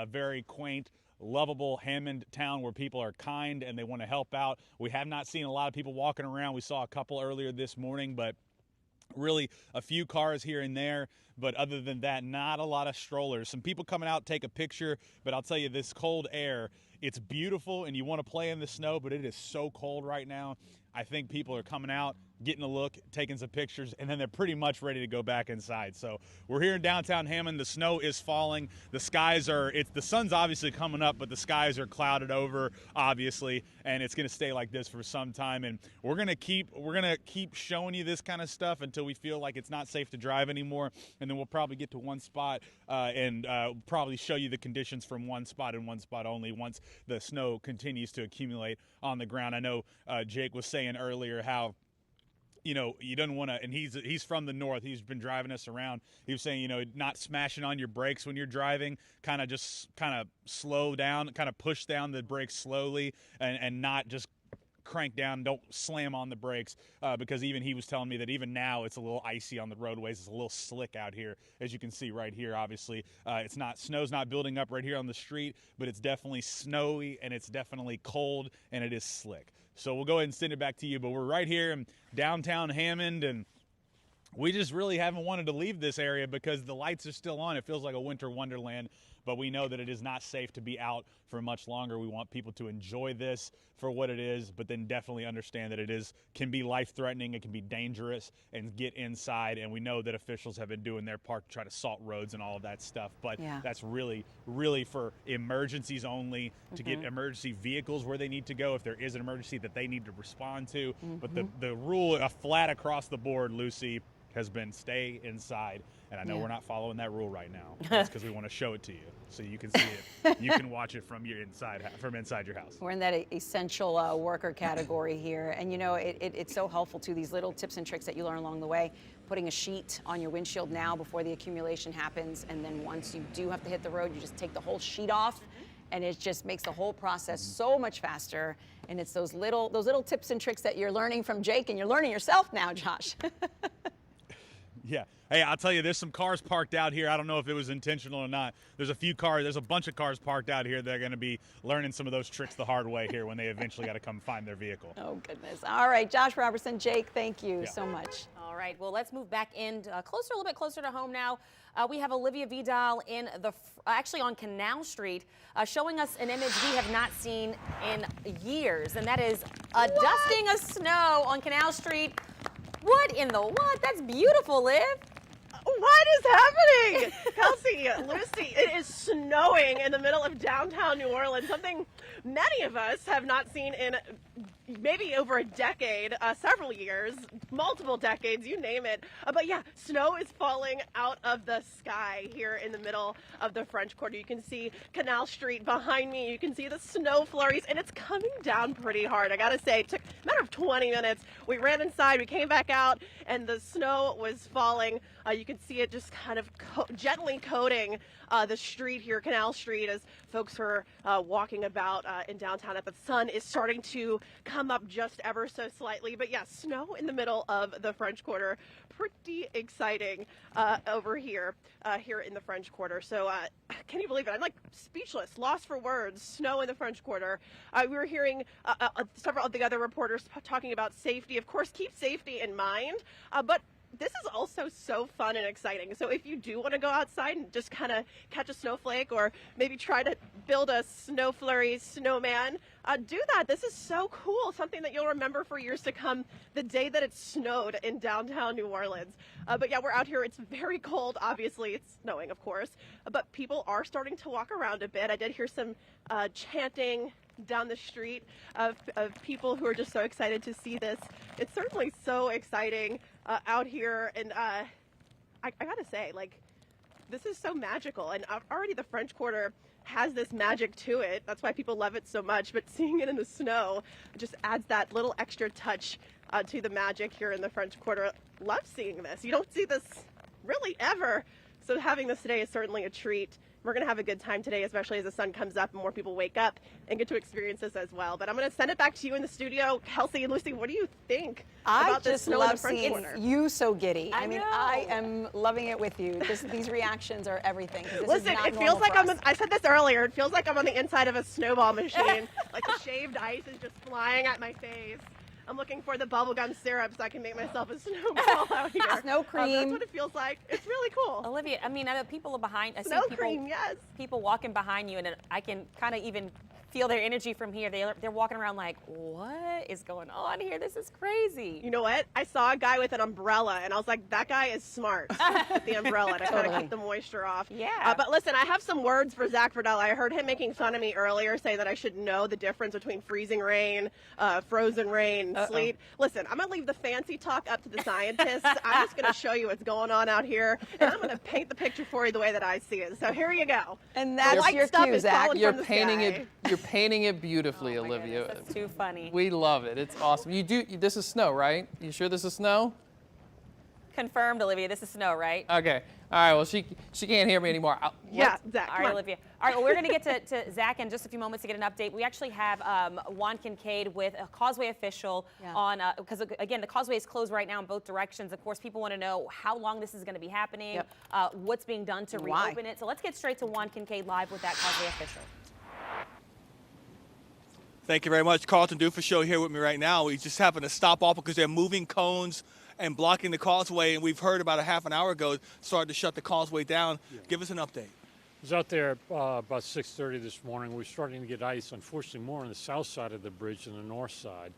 very quaint, lovable Hammond town where people are kind and they want to help out. We have not seen a lot of people walking around. We saw a couple earlier this morning, but really a few cars here and there. But other than that, not a lot of strollers. Some people coming out, take a picture, but I'll tell you, this cold air, it's beautiful and you want to play in the snow, but it is so cold right now. I think people are coming out, getting a look, taking some pictures, and then they're pretty much ready to go back inside. So we're here in downtown Hammond. The snow is falling. The skies are, the sun's obviously coming up, but the skies are clouded over, obviously, and it's going to stay like this for some time. And we're going to keep showing you this kind of stuff until we feel like it's not safe to drive anymore. And then we'll probably get to one spot and probably show you the conditions from one spot and one spot only once the snow continues to accumulate on the ground. I know Jake was saying earlier how, you know, you don't want to, and he's from the north. He's been driving us around. He was saying, you know, not smashing on your brakes when you're driving, kind of slow down, kind of push down the brakes slowly, and not just crank down, don't slam on the brakes, because even he was telling me that even now it's a little icy on the roadways. It's a little slick out here, as you can see right here. Obviously, snow's not building up right here on the street, but it's definitely snowy and it's definitely cold and it is slick. So we'll go ahead and send it back to you, but we're right here in downtown Hammond, and we just really haven't wanted to leave this area because the lights are still on. It feels like a winter wonderland, but we know that it is not safe to be out for much longer. We want people to enjoy this for what it is, but then definitely understand that it can be life-threatening, it can be dangerous, and get inside. And we know that officials have been doing their part to try to salt roads and all of that stuff, but that's really, really for emergencies only, to get emergency vehicles where they need to go if there is an emergency that they need to respond to. But the rule, flat across the board, Lucy, has been stay inside, and I know we're not following that rule right now. That's because we want to show it to you so you can see it. You can watch it from inside your house. We're in that essential worker category here, and you know it's so helpful too. These little tips and tricks that you learn along the way. Putting a sheet on your windshield now before the accumulation happens, and then once you do have to hit the road, you just take the whole sheet off. And it just makes the whole process so much faster. And it's those little tips and tricks that you're learning from Jake, and you're learning yourself now, Josh. Yeah. Hey, I'll tell you, there's some cars parked out here. I don't know if it was intentional or not. There's a bunch of cars parked out here that are going to be learning some of those tricks the hard way here when they eventually got to come find their vehicle. Oh, goodness. All right, Josh Robertson, Jake, thank you so much. All right, well, let's move back in a little bit closer to home now. We have Olivia Vidal in actually on Canal Street, showing us an image we have not seen in years, and that is a dusting of snow on Canal Street. What in the what? That's beautiful, Liv. What is happening? Kelsey, Lucy, it is snowing in the middle of downtown New Orleans, something many of us have not seen in maybe over a decade, several years, multiple decades, you name it. But yeah, snow is falling out of the sky here in the middle of the French Quarter. You can see Canal Street behind me. You can see the snow flurries, and it's coming down pretty hard. I gotta say, it took a matter of 20 minutes. We ran inside, we came back out, and the snow was falling. You can see it just kind of gently coating the street here, Canal Street, as folks are walking about in downtown. The sun is starting to come up just ever so slightly, but yeah, snow in the middle of the French Quarter. Pretty exciting over here, here in the French Quarter. So can you believe it? I'm like speechless, lost for words. Snow in the French Quarter. We were hearing several of the other reporters talking about safety. Of course, keep safety in mind, but this is also so fun and exciting. So if you do want to go outside and just kind of catch a snowflake, or maybe try to build a snow flurry snowman, do that. This is so cool. Something that you'll remember for years to come, the day that it snowed in downtown New Orleans. But yeah, we're out here. It's very cold. Obviously, it's snowing, of course. But people are starting to walk around a bit. I did hear some chanting down the street of people who are just so excited to see this. It's certainly so exciting out here, and I gotta say, like, this is so magical, and already the French Quarter has this magic to it. That's why people love it so much, but seeing it in the snow just adds that little extra touch to the magic here in the French Quarter. Love seeing this. You don't see this really ever, so having this today is certainly a treat. We're going to have a good time today, especially as the sun comes up and more people wake up and get to experience this as well. But I'm going to send it back to you in the studio. Kelsey and Lucy, what do you think about this snow in the French Quarter? You so giddy. I mean, I am loving it with you. These reactions are everything. Listen, it feels like I said this earlier, it feels like I'm on the inside of a snowball machine. Like the shaved ice is just flying at my face. I'm looking for the bubblegum syrup so I can make myself a snowball out here. Snow cream. That's what it feels like. It's really cool. Olivia, I mean, people are behind. I see Snow cream, yes. People walking behind you, and I can kind of even feel their energy from here. They're walking around like, what is going on here? This is crazy. You know what? I saw a guy with an umbrella, and I was like, that guy is smart with the umbrella to kind of keep the moisture off. Yeah. But listen, I have some words for Zach Verdell. I heard him making fun of me earlier, say that I should know the difference between freezing rain, frozen rain, sleet. Listen, I'm going to leave the fancy talk up to the scientists. I'm just going to show you what's going on out here, and I'm going to paint the picture for you the way that I see it. So here you go. And that's white your stuff cue, is Zach. falling You're from the painting sky. You're painting it beautifully, Olivia. That's too funny. We love it. It's awesome. This is snow, right? You sure this is snow? Confirmed, Olivia. This is snow, right? Okay. All right. Well, she can't hear me anymore. Yeah, Zach. All right, Olivia. All right, well, we're going to get to Zach in just a few moments to get an update. We actually have Juan Kincaid with a Causeway official on, because again, the Causeway is closed right now in both directions. Of course, people want to know how long this is going to be happening, what's being done to reopen it. So let's get straight to Juan Kincaid live with that Causeway official. Thank you very much. Carlton Dufus Show here with me right now. We just happened to stop off because they're moving cones and blocking the causeway, and we've heard about a half an hour ago started to shut the causeway down. Give us an update. I was out there about 6:30 this morning. We're starting to get ice, unfortunately, more on the south side of the bridge than the north side.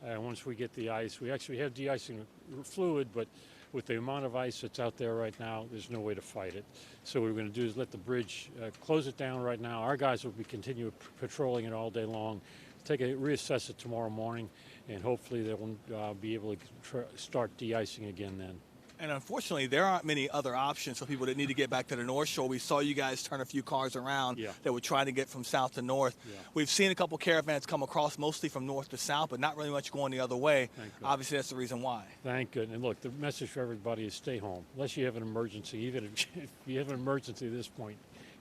Once we get the ice, we actually have de-icing fluid, but with the amount of ice that's out there right now, there's no way to fight it. So what we're going to do is let the bridge close it down right now. Our guys will be continue patrolling it all day long. Reassess it tomorrow morning, and hopefully they will be able to start de-icing again then. And unfortunately, there aren't many other options for people that need to get back to the North Shore. We saw you guys turn a few cars around that were trying to get from south to north. We've seen a couple caravans come across, mostly from north to south, but not really much going the other way. Obviously, that's the reason why. Thank goodness. And look, the message for everybody is stay home. Unless you have an emergency, even if you have an emergency at this point,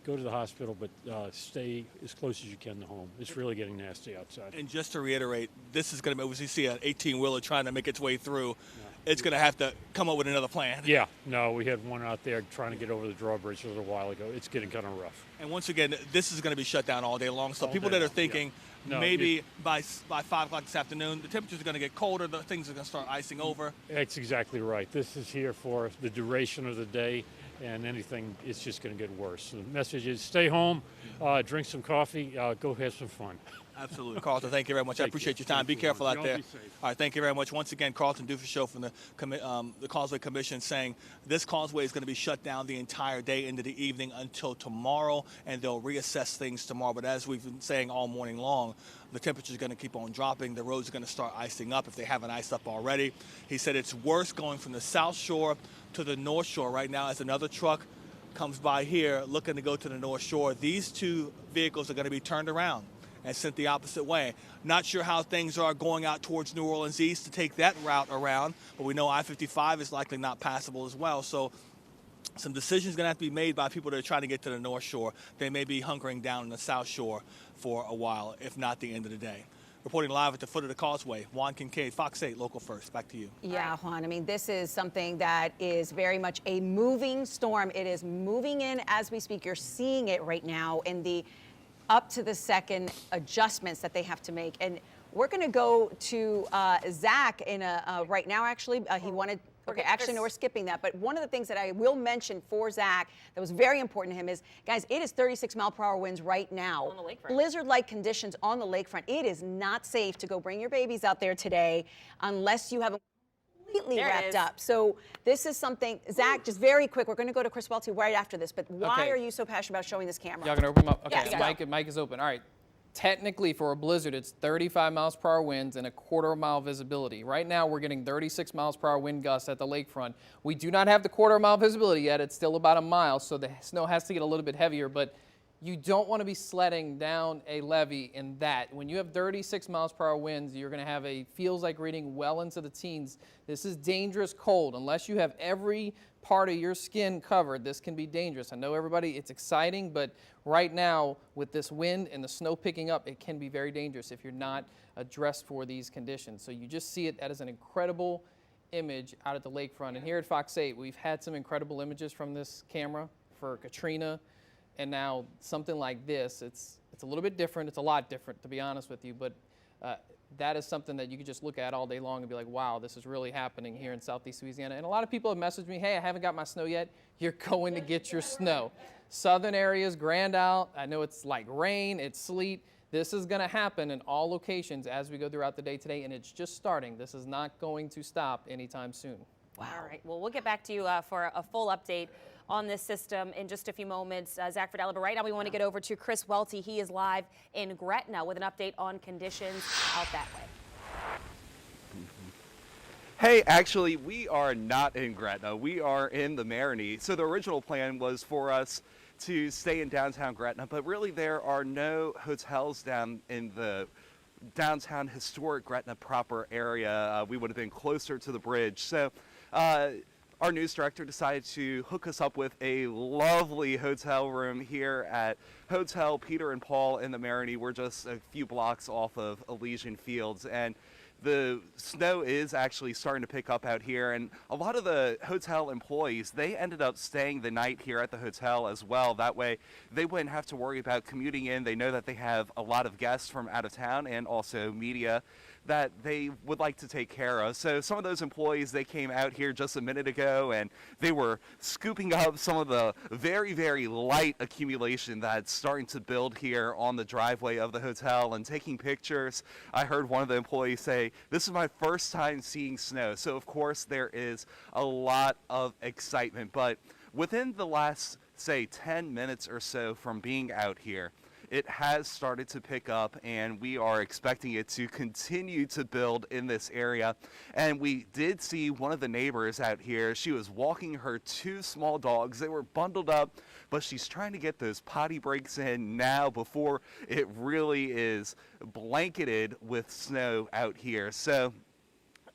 go to the hospital, but stay as close as you can to home. It's really getting nasty outside. And just to reiterate, this is going to be, we see an 18-wheeler trying to make its way through. It's going to have to come up with another plan. Yeah, no, we had one out there trying to get over the drawbridge a little while ago. It's getting kind of rough. And once again, this is going to be shut down all day long. So people that are thinking maybe by 5 o'clock this afternoon, the temperatures are going to get colder, the things are going to start icing over. That's exactly right. This is here for the duration of the day, and anything, it's just going to get worse. So the message is stay home, drink some coffee, go have some fun. Absolutely. Carlton, thank you very much. I appreciate your time. Be careful out there. All right, thank you very much. Once again, Carlton Dufus Show from the Causeway Commission saying this causeway is going to be shut down the entire day into the evening until tomorrow, and they'll reassess things tomorrow. But as we've been saying all morning long, the temperature is going to keep on dropping. The roads are going to start icing up if they haven't iced up already. He said it's worse going from the South Shore to the North Shore right now as another truck comes by here looking to go to the North Shore. These two vehicles are going to be turned around and sent the opposite way. Not sure how things are going out towards New Orleans East to take that route around, but we know I-55 is likely not passable as well. So some decisions going to have to be made by people that are trying to get to the North Shore. They may be hunkering down in the South Shore for a while, if not the end of the day. Reporting live at the foot of the causeway, Juan Kincaid, Fox 8, Local First. Back to you. Yeah, Juan, I mean, this is something that is very much a moving storm. It is moving in as we speak. You're seeing it right now in the up to the second adjustments that they have to make. And we're going to go to Zach in right now, actually. He wanted, okay, actually, no, we're skipping that. But one of the things that I will mention for Zach that was very important to him is, guys, it is 36-mile-per-hour winds right now. On the lakefront. Blizzard-like conditions on the lakefront. It is not safe to go bring your babies out there today unless you have completely wrapped up. So this is something, Zach, just very quick, we're going to go to Chris Welty right after this, but why are you so passionate about showing this camera? Y'all gonna open them up? Okay, Yes, mic is open. All right. Technically, for a blizzard, it's 35 miles per hour winds and a quarter-mile visibility. Right now, we're getting 36 miles per hour wind gusts at the lakefront. We do not have the quarter-mile visibility yet. It's still about a mile, so the snow has to get a little bit heavier, but you don't want to be sledding down a levee in that. When you have 36 miles per hour winds, you're going to have a feels like reading well into the teens. This is dangerous cold. Unless you have every part of your skin covered, this can be dangerous. I know everybody, it's exciting, but right now with this wind and the snow picking up, it can be very dangerous if you're not dressed for these conditions. So you just see it as an incredible image out at the lakefront. And here at Fox 8, we've had some incredible images from this camera for Katrina. And now something like this, it's a little bit different. It's a lot different, to be honest with you. But that is something that you can just look at all day long and be like, wow, this is really happening here in Southeast Louisiana. And a lot of people have messaged me, hey, I haven't got my snow yet. You're going to get your snow. Southern areas, Grand Isle, I know it's like rain, it's sleet. This is going to happen in all locations as we go throughout the day today, and it's just starting. This is not going to stop anytime soon. Wow. All right. Well, we'll get back to you for a full update on this system in just a few moments. Zach Fidella, but right now we want to get over to Chris Welty. He is live in Gretna with an update on conditions out that way. Hey, actually, we are not in Gretna. We are in the Metairie. So the original plan was for us to stay in downtown Gretna, but really there are no hotels down in the downtown historic Gretna proper area. We would have been closer to the bridge. So our news director decided to hook us up with a lovely hotel room here at Hotel Peter and Paul in the Metairie. We're just a few blocks off of Elysian Fields, and the snow is actually starting to pick up out here, and a lot of the hotel employees, they ended up staying the night here at the hotel as well. That way they wouldn't have to worry about commuting in. They know that they have a lot of guests from out of town and also media that they would like to take care of. So some of those employees, they came out here just a minute ago and they were scooping up some of the very, very light accumulation that's starting to build here on the driveway of the hotel and taking pictures. I heard one of the employees say, "This is my first time seeing snow." So of course there is a lot of excitement, but within the last, say, 10 minutes or so from being out here, it has started to pick up, and we are expecting it to continue to build in this area. And we did see one of the neighbors out here. She was walking her 2 small dogs. They were bundled up, but she's trying to get those potty breaks in now before it really is blanketed with snow out here. So,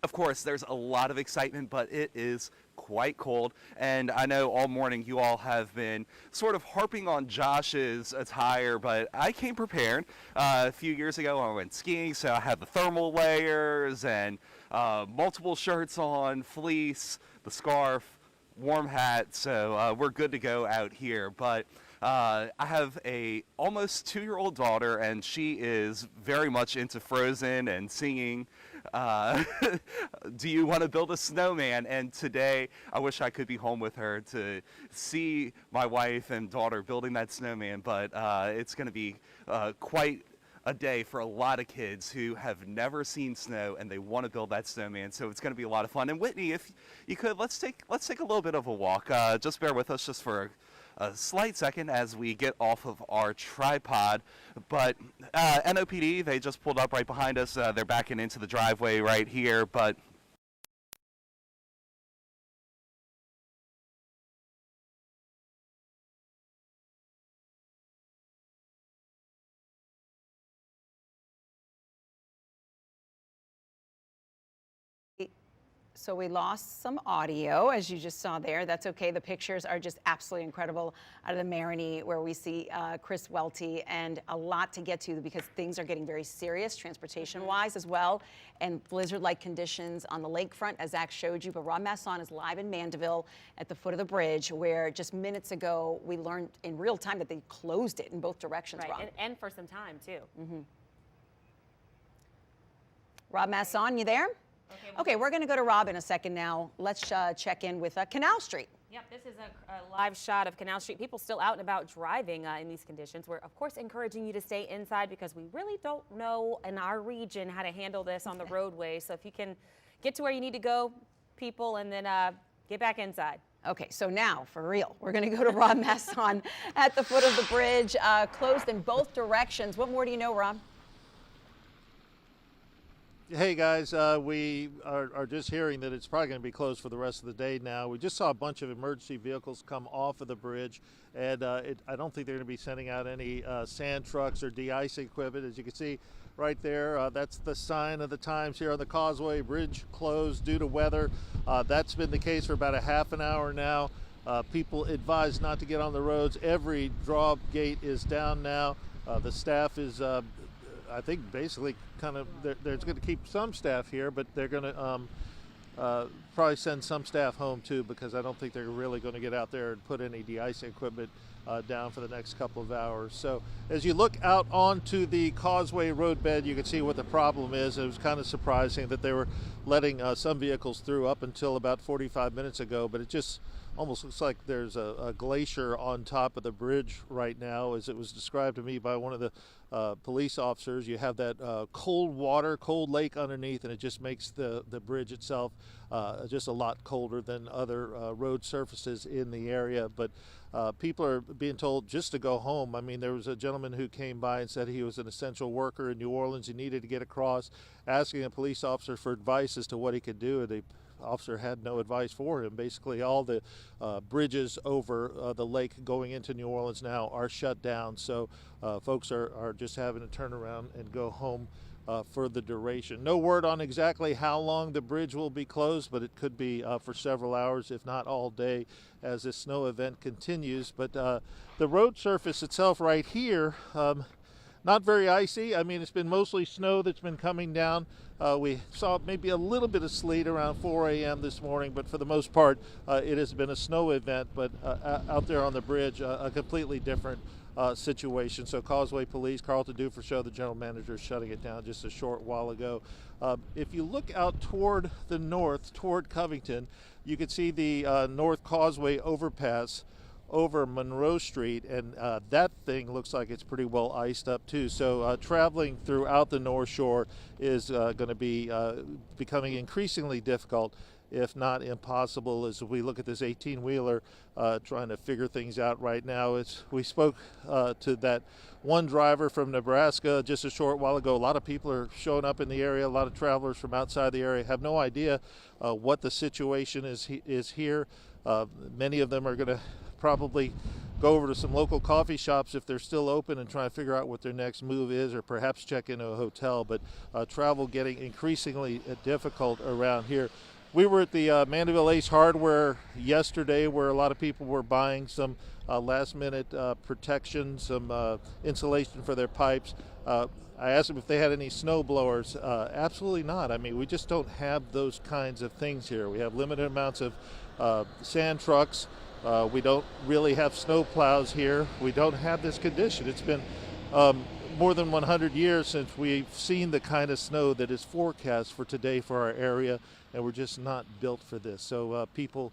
of course, there's a lot of excitement, but it is quite cold, and I know all morning you all have been sort of harping on Josh's attire, but I came prepared. A few years ago I went skiing, so I had the thermal layers and multiple shirts on, fleece, the scarf, warm hat, so we're good to go out here. But I have a almost 2-year-old daughter, and she is very much into Frozen and singing "Do you want to build a snowman?" And today I wish I could be home with her to see my wife and daughter building that snowman, but it's going to be quite a day for a lot of kids who have never seen snow and they want to build that snowman. So it's going to be a lot of fun. And Whitney, if you could, let's take a little bit of a walk. Just bear with us just for a slight second as we get off of our tripod. But NOPD, they just pulled up right behind us. They're backing into the driveway right here, but So we lost some audio, as you just saw there. That's okay. The pictures are just absolutely incredible out of the Metairie, where we see Chris Welty, and a lot to get to because things are getting very serious transportation-wise as well, and blizzard-like conditions on the lakefront, as Zach showed you. But Rob Masson is live in Mandeville at the foot of the bridge, where just minutes ago we learned in real time that they closed it in both directions. Right, Rob. and for some time too. Rob Masson, you there? Okay, we're going to go to Rob in a second now. Let's check in with Canal Street. Yep, this is a live shot of Canal Street. People still out and about driving in these conditions. We're, of course, encouraging you to stay inside because we really don't know in our region how to handle this on the roadway. So if you can get to where you need to go, people, and then get back inside. Okay, so now, for real, we're going to go to Rob Masson at the foot of the bridge, closed in both directions. What more do you know, Rob? Hey guys, we are just hearing that it's probably going to be closed for the rest of the day now. We just saw a bunch of emergency vehicles come off of the bridge, and I don't think they're going to be sending out any sand trucks or de-icing equipment. As you can see right there, that's the sign of the times here on the Causeway. Bridge closed due to weather. That's been the case for about a half an hour now. People advised not to get on the roads. Every drop gate is down now. The staff is I think basically kind of they're going to keep some staff here, but they're going to probably send some staff home too, because I don't think they're really going to get out there and put any de-icing equipment down for the next couple of hours. So as you look out onto the Causeway roadbed, you can see what the problem is. It was kind of surprising that they were letting some vehicles through up until about 45 minutes ago, but it just almost looks like there's a glacier on top of the bridge right now, as it was described to me by one of the police officers. You have that cold water, cold lake underneath, and it just makes the bridge itself just a lot colder than other road surfaces in the area. But people are being told just to go home. I mean, there was a gentleman who came by and said he was an essential worker in New Orleans. He needed to get across, asking a police officer for advice as to what he could do. The officer had no advice for him. Basically, all the bridges over the lake going into New Orleans now are shut down. So folks are just having to turn around and go home for the duration. No word on exactly how long the bridge will be closed, but it could be for several hours, if not all day, as this snow event continues. But the road surface itself right here, not very icy. I mean, it's been mostly snow that's been coming down. We saw maybe a little bit of sleet around 4 a.m. this morning, but for the most part, it has been a snow event. But out there on the bridge, a completely different situation. So Causeway Police, Carlton Dufresne Show, the general manager, is shutting it down just a short while ago. If you look out toward the north, toward Covington, you can see the North Causeway overpass over Monroe Street, and that thing looks like it's pretty well iced up too. So traveling throughout the North Shore is going to be becoming increasingly difficult, if not impossible, as we look at this 18-wheeler trying to figure things out right now. We spoke to that one driver from Nebraska just a short while ago. A lot of people are showing up in the area. A lot of travelers from outside the area have no idea what the situation is here. Many of them are going to probably go over to some local coffee shops if they're still open and try to figure out what their next move is, or perhaps check into a hotel. But travel getting increasingly difficult around here. We were at the Mandeville Ace Hardware yesterday, where a lot of people were buying some last-minute protection, some insulation for their pipes. I asked them if they had any snow blowers. Absolutely not. I mean, we just don't have those kinds of things here. We have limited amounts of sand trucks. We don't really have snow plows here. We don't have this condition. It's been more than 100 years since we've seen the kind of snow that is forecast for today for our area, and we're just not built for this. So people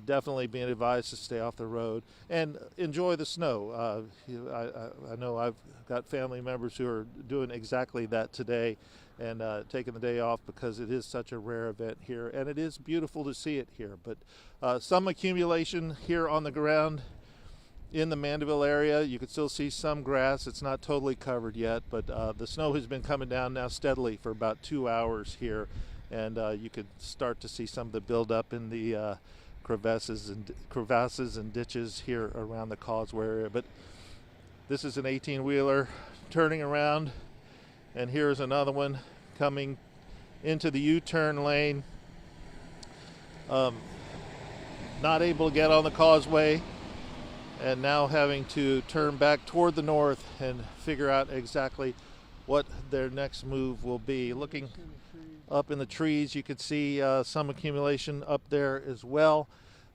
definitely being advised to stay off the road and enjoy the snow. I know I've got family members who are doing exactly that today, and taking the day off because it is such a rare event here, and it is beautiful to see it here. But some accumulation here on the ground in the Mandeville area. You can still see some grass. It's not totally covered yet, but the snow has been coming down now steadily for about 2 hours here, and you could start to see some of the buildup in the crevasses and ditches here around the Causeway area. But this is an 18-wheeler turning around, and here's another one coming into the U-turn lane. Not able to get on the Causeway, and now having to turn back toward the north and figure out exactly what their next move will be. Looking up in the trees, you can see some accumulation up there as well.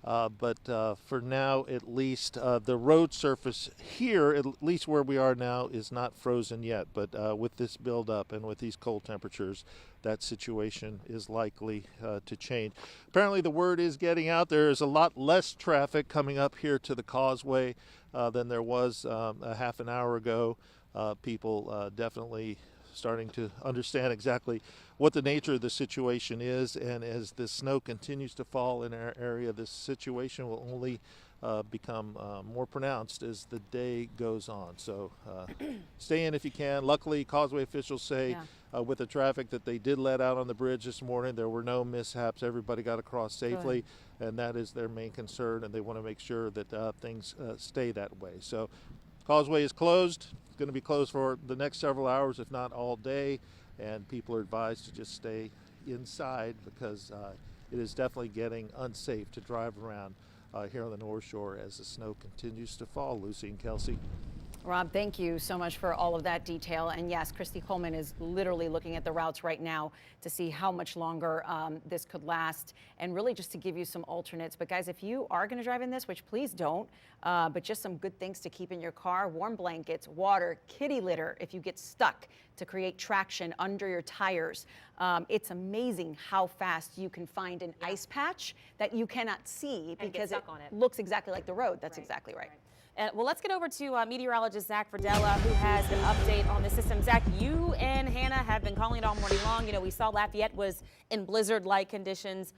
But for now, at least, the road surface here, at least where we are now, is not frozen yet. But with this buildup and with these cold temperatures, that situation is likely to change. Apparently, the word is getting out. There is a lot less traffic coming up here to the Causeway than there was a half an hour ago. People definitely starting to understand exactly what the nature of the situation is, and as the snow continues to fall in our area, this situation will only become more pronounced as the day goes on. So stay in if you can. Luckily, Causeway officials say with the traffic that they did let out on the bridge this morning, there were no mishaps. Everybody got across safely, and that is their main concern, and they want to make sure that things stay that way. So Causeway is closed. It's going to be closed for the next several hours, if not all day, and people are advised to just stay inside because it is definitely getting unsafe to drive around here on the North Shore as the snow continues to fall. Lucy and Kelsey. Rob, thank you so much for all of that detail. And yes, Christy Coleman is literally looking at the routes right now to see how much longer this could last, and really just to give you some alternates. But guys, if you are going to drive in this, which please don't, but just some good things to keep in your car: warm blankets, water, kitty litter if you get stuck, to create traction under your tires. It's amazing how fast you can find an ice patch that you cannot see because it looks exactly like the road. That's exactly right. Well, let's get over to meteorologist Zach Verdella, who has an update on the system. Zach, you and Hannah have been calling it all morning long. You know, we saw Lafayette was in blizzard-like conditions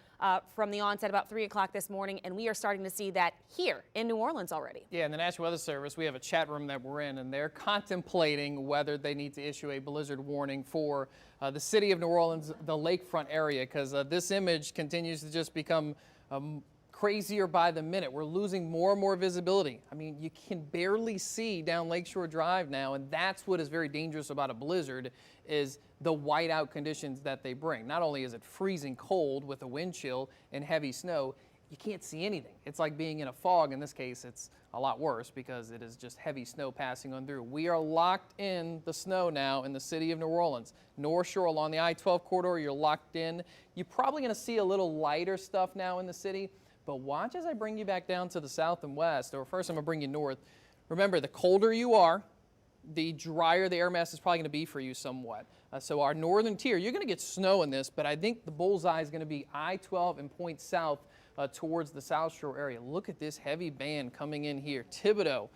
from the onset about 3 o'clock this morning, and we are starting to see that here in New Orleans already. Yeah, in the National Weather Service, we have a chat room that we're in, and they're contemplating whether they need to issue a blizzard warning for the city of New Orleans, the lakefront area, because this image continues to just become crazier by the minute. We're losing more and more visibility. I mean, you can barely see down Lakeshore Drive now, and that's what is very dangerous about a blizzard, is the whiteout conditions that they bring. Not only is it freezing cold with a wind chill and heavy snow, you can't see anything. It's like being in a fog. In this case, it's a lot worse because it is just heavy snow passing on through. We are locked in the snow now in the city of New Orleans. North Shore along the I-12 corridor, you're locked in. You're probably going to see a little lighter stuff now in the city. But watch as I bring you back down to the south and west, or first I'm going to bring you north. Remember, the colder you are, the drier the air mass is probably going to be for you somewhat. So our northern tier, you're going to get snow in this, but I think the bullseye is going to be I-12 and point south towards the South Shore area. Look at this heavy band coming in here. Thibodaux,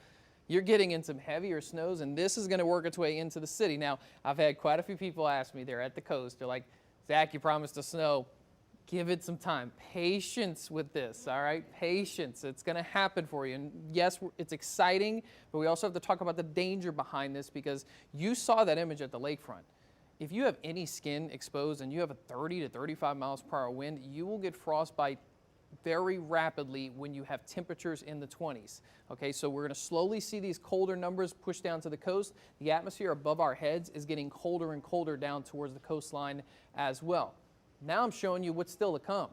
you're getting in some heavier snows, and this is going to work its way into the city. Now, I've had quite a few people ask me, they're at the coast, they're like, Zach, you promised to snow. Give it some time. Patience with this, all right? Patience. It's going to happen for you. And yes, it's exciting, but we also have to talk about the danger behind this, because you saw that image at the lakefront. If you have any skin exposed and you have a 30 to 35 miles per hour wind, you will get frostbite very rapidly when you have temperatures in the 20s. Okay, so we're going to slowly see these colder numbers push down to the coast. The atmosphere above our heads is getting colder and colder down towards the coastline as well. Now I'm showing you what's still to come.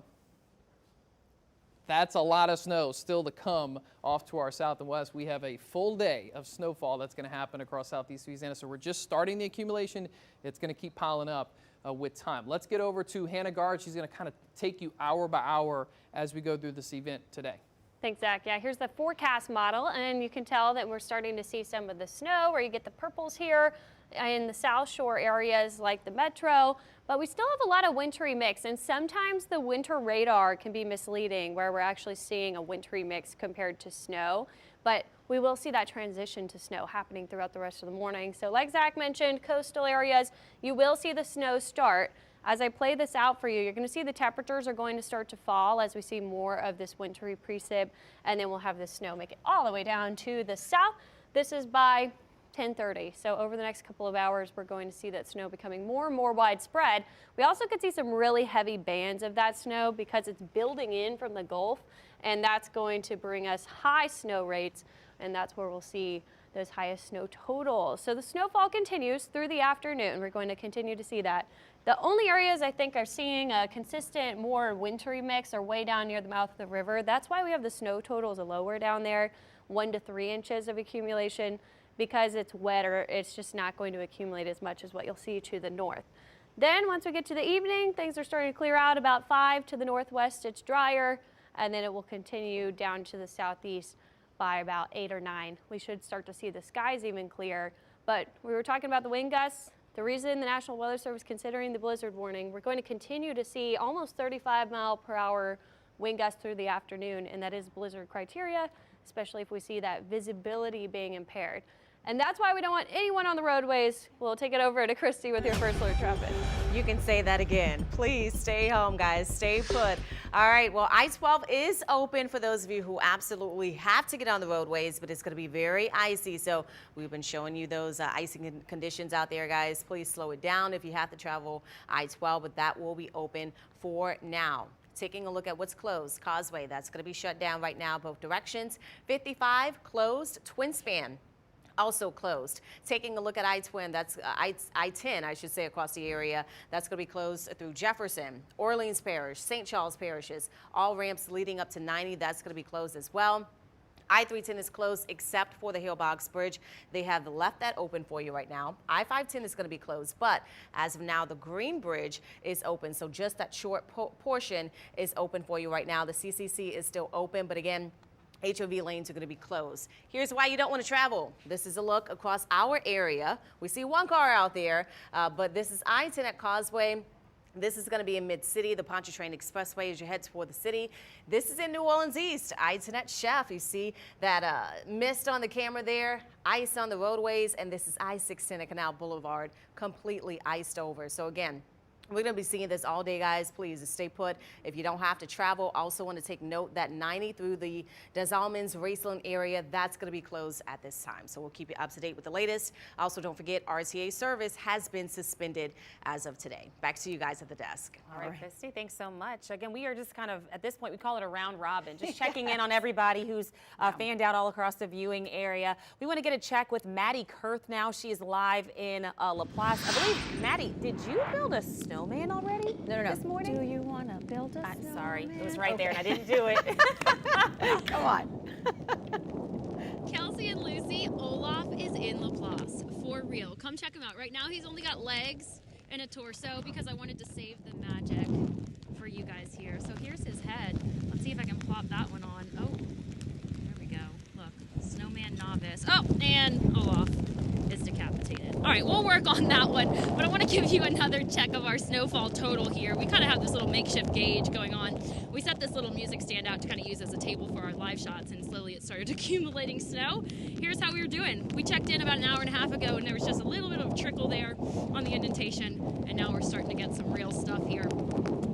That's a lot of snow still to come off to our south and west. We have a full day of snowfall that's going to happen across southeast Louisiana. So we're just starting the accumulation. It's going to keep piling up with time. Let's get over to Hannah Gard. She's going to kind of take you hour by hour as we go through this event today. Thanks, Zach. Yeah, here's the forecast model, and you can tell that we're starting to see some of the snow where you get the purples here in the South Shore areas like the Metro, but we still have a lot of wintry mix, and sometimes the winter radar can be misleading where we're actually seeing a wintry mix compared to snow, but we will see that transition to snow happening throughout the rest of the morning. So like Zach mentioned, coastal areas, you will see the snow start. As I play this out for you, you're going to see the temperatures are going to start to fall as we see more of this wintry precip, and then we'll have the snow make it all the way down to the south. This is by 10:30. So over the next couple of hours, we're going to see that snow becoming more and more widespread. We also could see some really heavy bands of that snow because it's building in from the Gulf, and that's going to bring us high snow rates, and that's where we'll see those highest snow totals. So the snowfall continues through the afternoon. We're going to continue to see that. The only areas I think are seeing a consistent, more wintry mix are way down near the mouth of the river. That's why we have the snow totals lower down there, 1 to 3 inches of accumulation. Because it's wetter, it's just not going to accumulate as much as what you'll see to the north. Then once we get to the evening, things are starting to clear out. About 5 to the northwest, it's drier, and then it will continue down to the southeast by about 8 or 9. We should start to see the skies even clear. But we were talking about the wind gusts. The reason the National Weather Service is considering the blizzard warning, we're going to continue to see almost 35 mile per hour wind gusts through the afternoon, and that is blizzard criteria, especially if we see that visibility being impaired. And that's why we don't want anyone on the roadways. We'll take it over to Christy with your first alert trumpet. You can say that again. Please stay home, guys. Stay put. All right, well, I-12 is open for those of you who absolutely have to get on the roadways, but it's going to be very icy. So we've been showing you those icing conditions out there, guys. Please slow it down if you have to travel I-12, but that will be open for now. Taking a look at what's closed. Causeway, that's going to be shut down right now, both directions. 55 closed. Twin Span also closed. Taking a look at I-10, that's I-10, I should say, across the area. That's going to be closed through Jefferson, Orleans Parish, St. Charles parishes. All ramps leading up to 90, that's going to be closed as well. I-310 is closed except for the Hillbox Bridge. They have left that open for you right now. I-510 is going to be closed, but as of now, the Green Bridge is open. So just that short portion is open for you right now. The CCC is still open, but again, HOV lanes are going to be closed. Here's why you don't want to travel. This is a look across our area. We see one car out there, but this is I-10 at Causeway. This is going to be in Mid-City, the Pontchartrain Expressway as you head toward the city. This is in New Orleans East, I-10 at Chef. You see that mist on the camera there, ice on the roadways, and this is I-610 at Canal Boulevard, completely iced over. So again, we're going to be seeing this all day, guys. Please stay put if you don't have to travel. Also want to take note that 90 through the Des Allemands, Raceland area, that's going to be closed at this time. So we'll keep you up to date with the latest. Also, don't forget, RTA service has been suspended as of today. Back to you guys at the desk. All right, Christy, thanks so much. Again, we are just kind of, at this point, we call it a round robin, just checking in on everybody who's fanned out all across the viewing area. We want to get a check with Maddie Kurth now. She is live in Laplace. I believe, Maddie, did you build a snowman already? No. This morning? Do you want to build a snowman? Sorry, it was right there and I didn't do it. Come on. Kelsey and Lucy, Olaf is in Laplace, for real. Come check him out. Right now he's only got legs and a torso because I wanted to save the magic for you guys here. So here's his head. Let's see if I can plop that one on. Oh, there we go. Look, Snowman novice. Oh, and Olaf is decapitated. All right, we'll work on that one, but I want to give you another check of our snowfall total here. We kind of have this little makeshift gauge going on. We set this little music stand out to kind of use as a table for our live shots, and slowly it started accumulating snow. Here's how we were doing. We checked in about an hour and a half ago, and there was just a little bit of a trickle there on the indentation, and now we're starting to get some real stuff here.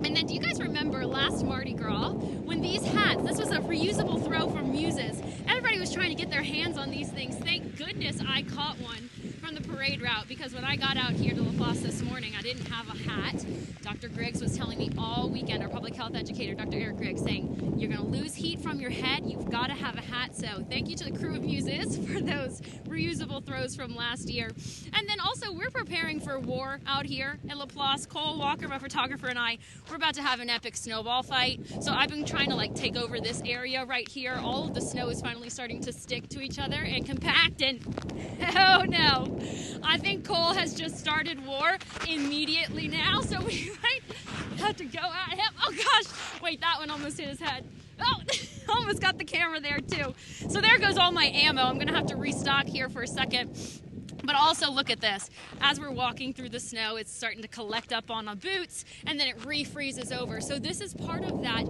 And then do you guys remember last Mardi Gras when these hats, this was a reusable throw from Muses, everybody was trying to get their hands on these things. Thank goodness I caught one from the parade route, because when I got out here to Laplace this morning, I didn't have a hat. Dr. Griggs was telling me all weekend, our public health educator, Dr. Eric Griggs, saying, you're going to lose heat from your head. You've got to have a hat. So thank you to the crew of Muses for those reusable throws from last year. And then also, we're preparing for war out here in Laplace. Cole Walker, my photographer, and I, we're about to have an epic snowball fight. So I've been trying to take over this area right here. All of the snow is finally starting to stick to each other and compact, and oh no, I think Cole has just started war immediately now, so we might have to go at him. Oh gosh, wait, that one almost hit his head. Oh, almost got the camera there too. So there goes all my ammo. I'm gonna have to restock here for a second. But also look at this. As we're walking through the snow, it's starting to collect up on our boots, and then it refreezes over. So this is part of that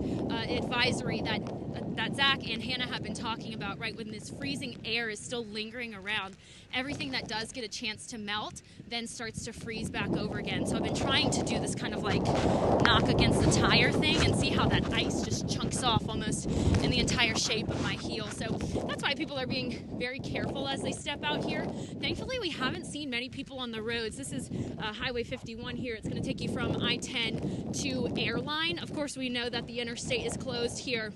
advisory that Zach and Hannah have been talking about, right? When this freezing air is still lingering around, everything that does get a chance to melt then starts to freeze back over again. So I've been trying to do this kind of knock against the tire thing and see how that ice just chunks off almost in the entire shape of my heel. So that's why people are being very careful as they step out here. Thankfully, we haven't seen many people on the roads. This is Highway 51 here. It's going to take you from I-10 to Airline. Of course, we know that the interstate is closed here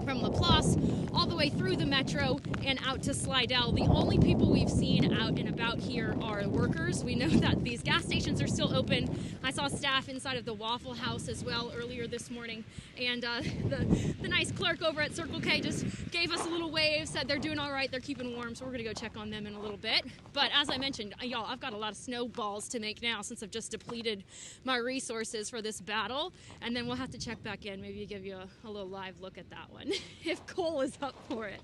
from Laplace all the way through the metro and out to Slidell. The only people we've seen out and about here are workers. We know that these gas stations are still open. I saw staff inside of the Waffle House as well earlier this morning, and the nice clerk over at Circle K just gave us a little wave, said they're doing all right, they're keeping warm, so we're gonna go check on them in a little bit. But as I mentioned, y'all, I've got a lot of snowballs to make now since I've just depleted my resources for this battle, and then we'll have to check back in, maybe give you a little live look at that one if Cole is up for it.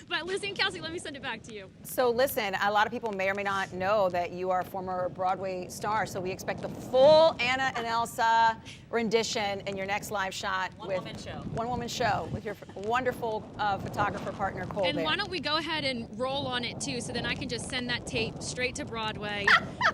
But Lucy and Kelsey, let me send it back to you. So listen, a lot of people may or may not know that you are a former Broadway star, so we expect the full Anna and Elsa rendition in your next live shot. One-woman show with your wonderful photographer partner, Cole. And why don't we go ahead and roll on it too, so then I can just send that tape straight to Broadway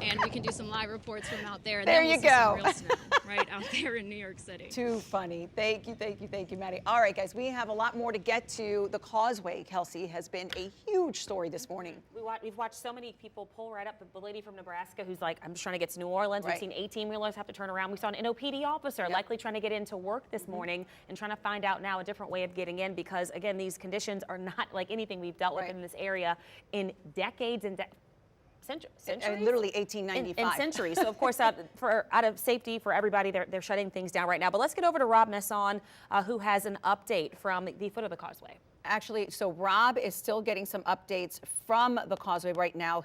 and we can do some live reports from out there. And there then we'll you see go. some real snow right out there in New York City. Too funny. Thank you, Maddie. All right, guys, we have a lot more to get to. The Causeway, Kelsey, has been a huge story this morning. We've watched so many people pull right up. The lady from Nebraska who's like, I'm just trying to get to New Orleans. Right. We've seen 18-wheelers have to turn around. We saw an NOPD officer likely trying to get into work this morning and trying to find out now a different way of getting in, because, again, these conditions are not like anything we've dealt with in this area in decades and centuries? Literally 1895. In centuries. So, of course, out of safety for everybody, they're shutting things down right now. But let's get over to Rob Messon, who has an update from the foot of the Causeway. Actually, so Rob is still getting some updates from the Causeway right now.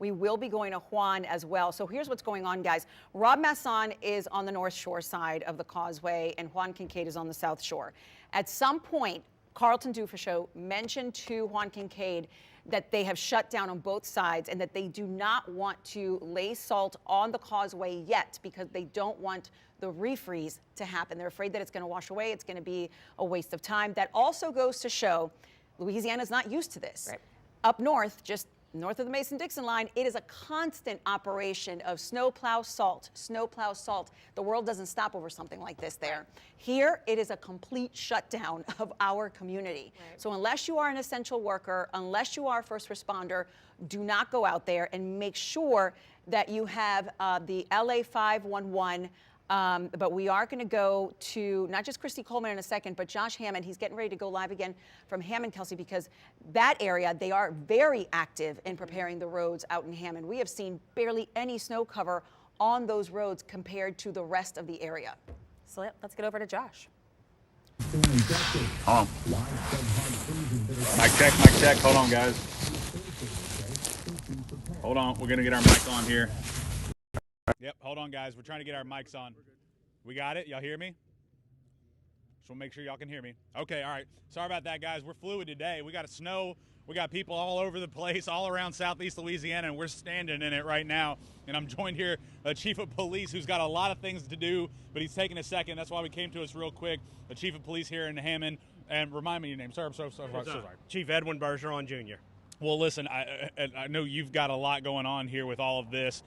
We will be going to Juan as well. So here's what's going on, guys. Rob Masson is on the North Shore side of the Causeway, and Juan Kincaid is on the South Shore. At some point, Carlton Dufreshow mentioned to Juan Kincaid that they have shut down on both sides and that they do not want to lay salt on the Causeway yet because they don't want the refreeze to happen. They're afraid that it's going to wash away. It's going to be a waste of time. That also goes to show Louisiana's not used to this. Right. Up north, just north of the Mason-Dixon line, it is a constant operation of snowplow salt, snowplow salt. The world doesn't stop over something like this there. Here, it is a complete shutdown of our community. Right. So unless you are an essential worker, unless you are a first responder, do not go out there, and make sure that you have the LA 511. But we are going to go to not just Christy Coleman in a second, but Josh Hammond. He's getting ready to go live again from Hammond, Kelsey, because that area, they are very active in preparing the roads out in Hammond. We have seen barely any snow cover on those roads compared to the rest of the area. So let's get over to Josh. Mic check. Hold on, guys. Hold on. We're going to get our mic on here. Yep, hold on, guys. We're trying to get our mics on. We got it? Y'all hear me? Just want to make sure y'all can hear me. Okay, all right. Sorry about that, guys. We're fluid today. We got snow. We got people all over the place, all around southeast Louisiana, and we're standing in it right now. And I'm joined here, a chief of police who's got a lot of things to do, but he's taking a second. That's why we came to us real quick. The chief of police here in Hammond. And remind me your name, sir. I'm so sorry. Chief Edwin Bergeron Jr. Well, listen, I know you've got a lot going on here with all of this.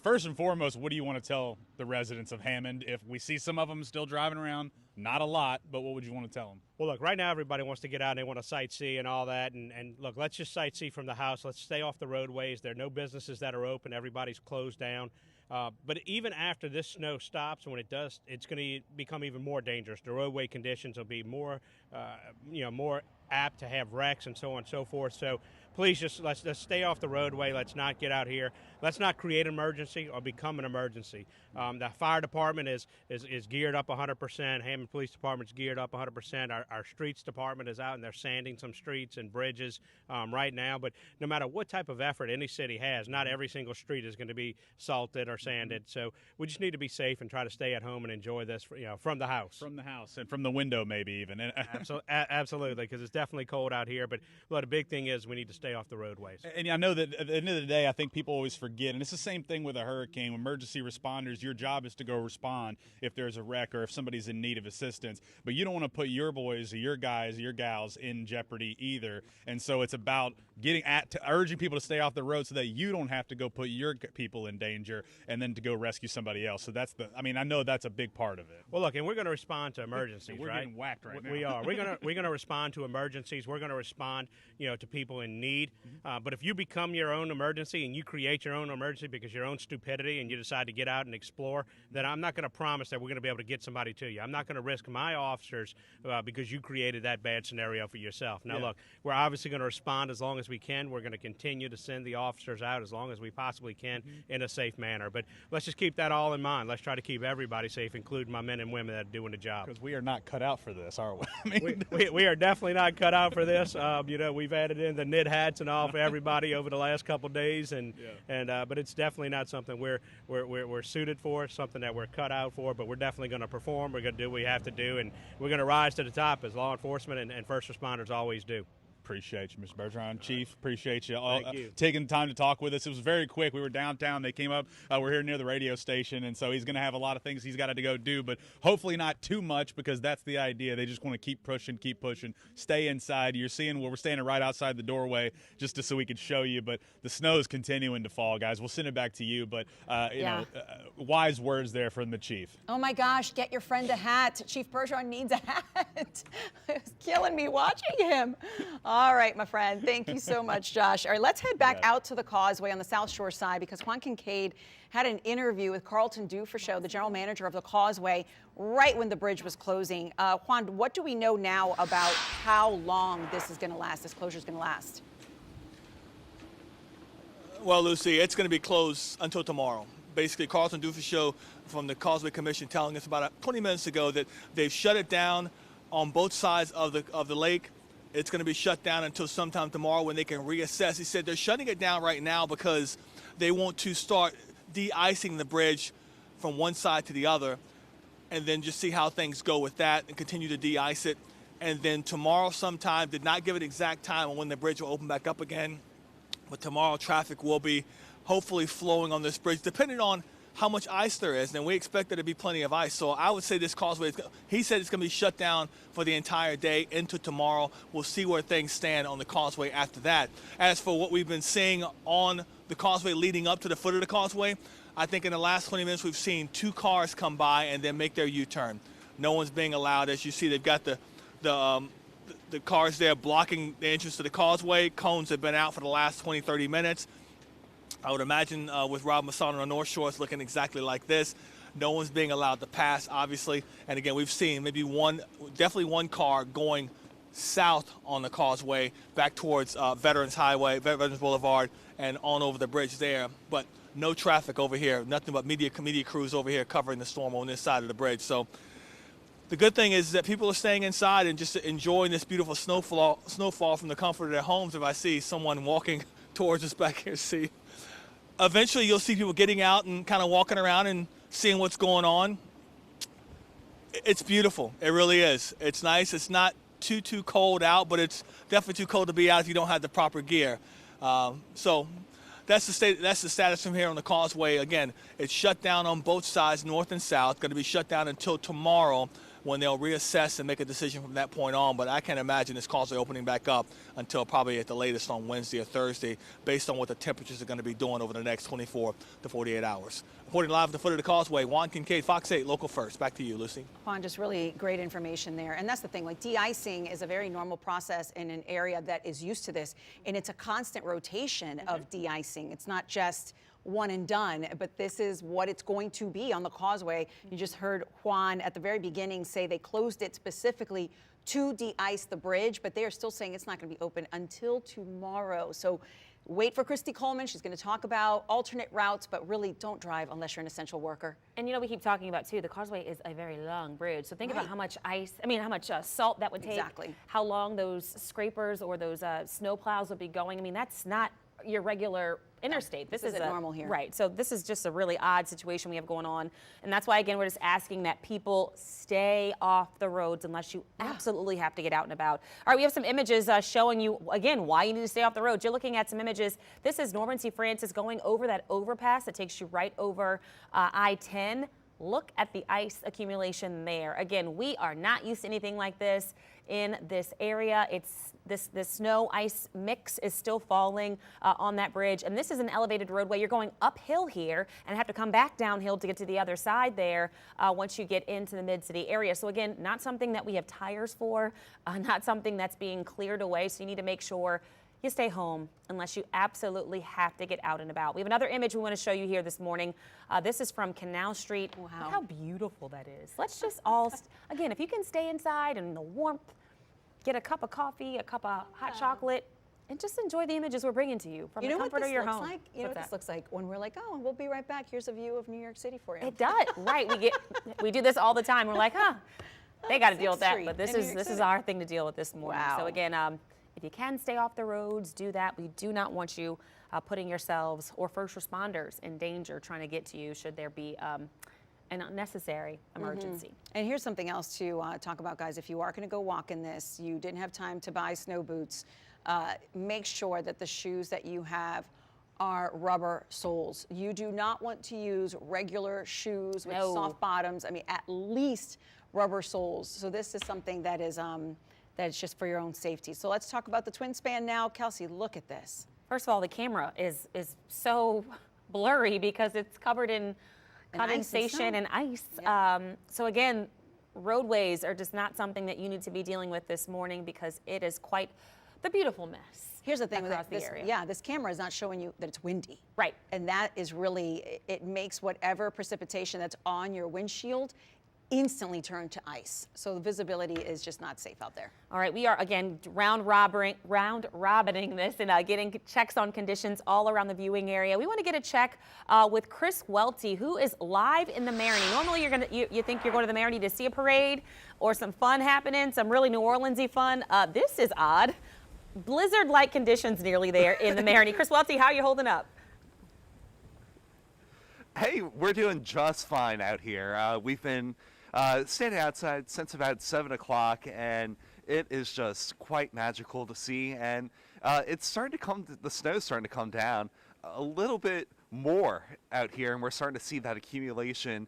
First and foremost, what do you want to tell the residents of Hammond? If we see some of them still driving around, not a lot, but what would you want to tell them? Well, look, right now everybody wants to get out and they want to sightsee and all that. And look, let's just sightsee from the house. Let's stay off the roadways. There are no businesses that are open. Everybody's closed down. But even after this snow stops, when it does, it's going to become even more dangerous. The roadway conditions will be more, more apt to have wrecks and so on and so forth. So please let's stay off the roadway. Let's not get out here. Let's not create an emergency or become an emergency. The fire department is geared up 100%. Hammond Police Department's geared up 100%. Our streets department is out and they're sanding some streets and bridges right now. But no matter what type of effort any city has, not every single street is going to be salted or sanded. So we just need to be safe and try to stay at home and enjoy this, from the house. From the house and from the window, maybe even. Absolutely, because it's definitely cold out here. But the big thing is we need to stay off the roadways. And I know that at the end of the day, I think people always forget, and it's the same thing with a hurricane. Emergency responders, your job is to go respond if there's a wreck or if somebody's in need of assistance. But you don't want to put your boys or your guys or your gals in jeopardy either. And so it's about urging people to stay off the road so that you don't have to go put your people in danger and then to go rescue somebody else. So I know that's a big part of it. Well, look, and we're going to respond to emergencies, we're right? Getting whacked right now. We are. We're going to respond to emergencies. We're going to respond, to people in need. But if you become your own emergency and you create your own emergency because of your own stupidity and you decide to get out and explore, then I'm not going to promise that we're going to be able to get somebody to you. I'm not going to risk my officers because you created that bad scenario for yourself. Now, look, we're obviously going to respond as long as we can. We're going to continue to send the officers out as long as we possibly can in a safe manner. But let's just keep that all in mind. Let's try to keep everybody safe, including my men and women that are doing the job. Because we are not cut out for this, are we? We are definitely not cut out for this. We've added in the knit hats and all for everybody over the last couple of days, but it's definitely not something we're suited for. Something that we're cut out for. But we're definitely going to perform. We're going to do what we have to do, and we're going to rise to the top as law enforcement and first responders always do. Appreciate you, Mr. Bergeron. Chief, appreciate you, Thank you taking the time to talk with us. It was very quick. We were downtown. They came up. We're here near the radio station, and so he's going to have a lot of things he's got to go do, but hopefully not too much because that's the idea. They just want to keep pushing, stay inside. You're seeing where we're standing right outside the doorway just so we could show you, but the snow is continuing to fall, guys. We'll send it back to you, but wise words there from the chief. Oh my gosh, get your friend a hat. Chief Bergeron needs a hat. It's killing me watching him. All right, my friend. Thank you so much, Josh. All right, let's head back out to the Causeway on the South Shore side because Juan Kincaid had an interview with Carlton Dufreshow, the general manager of the Causeway, right when the bridge was closing. Juan, what do we know now about how long this is going to last, this closure is going to last? Well, Lucy, it's going to be closed until tomorrow. Basically, Carlton Dufreshow from the Causeway Commission telling us about 20 minutes ago that they've shut it down on both sides of the lake. It's going to be shut down until sometime tomorrow when they can reassess. He said they're shutting it down right now because they want to start de-icing the bridge from one side to the other and then just see how things go with that and continue to de-ice it. And then tomorrow sometime, did not give an exact time on when the bridge will open back up again, but tomorrow traffic will be hopefully flowing on this bridge, depending on how much ice there is, and we expect there to be plenty of ice. So I would say this causeway, he said it's going to be shut down for the entire day into tomorrow. We'll see where things stand on the causeway after that. As for what we've been seeing on the causeway leading up to the foot of the causeway, I think in the last 20 minutes we've seen 2 cars come by and then make their U-turn. No one's being allowed. As you see, they've got the cars there blocking the entrance to the causeway. Cones have been out for the last 20, 30 minutes. I would imagine with Rob Masson on the North Shore, it's looking exactly like this. No one's being allowed to pass, obviously. And again, we've seen maybe definitely one car going south on the causeway back towards Veterans Boulevard and on over the bridge there. But no traffic over here, nothing but media crews over here covering the storm on this side of the bridge. So the good thing is that people are staying inside and just enjoying this beautiful snowfall from the comfort of their homes. If I see someone walking towards us back here, see. Eventually, you'll see people getting out and kind of walking around and seeing what's going on. It's beautiful. It really is. It's nice. It's not too cold out, but it's definitely too cold to be out if you don't have the proper gear. So that's the status from here on the causeway. Again, it's shut down on both sides, north and south. Going to be shut down until tomorrow, when they'll reassess and make a decision from that point on. But I can't imagine this causeway opening back up until probably at the latest on Wednesday or Thursday, based on what the temperatures are going to be doing over the next 24 to 48 hours. Reporting live at the foot of the causeway, Juan Kincaid, Fox 8, Local First. Back to you, Lucy. Juan, just really great information there. And that's the thing, like de-icing is a very normal process in an area that is used to this. And it's a constant rotation of de-icing. It's not just one and done, but this is what it's going to be on the causeway. You just heard Juan at the very beginning say they closed it specifically to de-ice the bridge, but they are still saying it's not going to be open until tomorrow. So wait for Christy Coleman. She's going to talk about alternate routes, but really don't drive unless you're an essential worker. And you know, we keep talking about too, the causeway is a very long bridge. So think about how much how much salt that would take. Exactly. How long those scrapers or those snow plows would be going. I mean, that's not your regular interstate. This is normal here. Right. So this is just a really odd situation we have going on. And that's why, again, we're just asking that people stay off the roads unless you absolutely have to get out and about. All right, we have some images showing you, again, why you need to stay off the roads. You're looking at some images. This is Norman C. Francis going over that overpass that takes you right over I-10. Look at the ice accumulation there. Again, we are not used to anything like this in this area. It's this snow ice mix is still falling on that bridge, and this is an elevated roadway. You're going uphill here and have to come back downhill to get to the other side there once you get into the mid-city area. So again, not something that we have tires for, not something that's being cleared away. So you need to make sure you stay home unless you absolutely have to get out and about. We have another image we want to show you here this morning. This is from Canal Street. Wow. Look how beautiful that is. Let's just all, again, if you can stay inside in the warmth, get a cup of coffee, a cup of hot chocolate, and just enjoy the images we're bringing to you from the comfort of your home. You know what this looks like when we're like, oh, we'll be right back. Here's a view of New York City for you. It does, right? We do this all the time. We're like, they got to deal with that, but this is our thing to deal with this morning. Wow. So again, if you can stay off the roads, do that. We do not want you putting yourselves or first responders in danger trying to get to you should there be an unnecessary emergency. And here's something else to talk about, guys. If you are going to go walk in this, you didn't have time to buy snow boots, make sure that the shoes that you have are rubber soles. You do not want to use regular shoes with soft bottoms. I mean, at least rubber soles. So this is something that is that's just for your own safety. So let's talk about the twin span now. Kelsey, look at this. First of all, the camera is so blurry because it's covered in condensation and ice. So again, roadways are just not something that you need to be dealing with this morning because it is quite the beautiful mess. Here's the thing across with this, the area. this camera is not showing you that it's windy. Right. And that is really, it makes whatever precipitation that's on your windshield instantly turn to ice. So the visibility is just not safe out there. All right, we are again round robining this and getting checks on conditions all around the viewing area. We want to get a check with Chris Welty, who is live in the Meterie. Normally, you think you're going to the Meterie to see a parade or some fun happening, some really New Orleans-y fun. This is odd. Blizzard-like conditions nearly there in the Meterie. Chris Welty, how are you holding up? Hey, we're doing just fine out here. We've been standing outside since about 7 o'clock, and it is just quite magical to see. And it's starting to the snow's starting to come down a little bit more out here, and we're starting to see that accumulation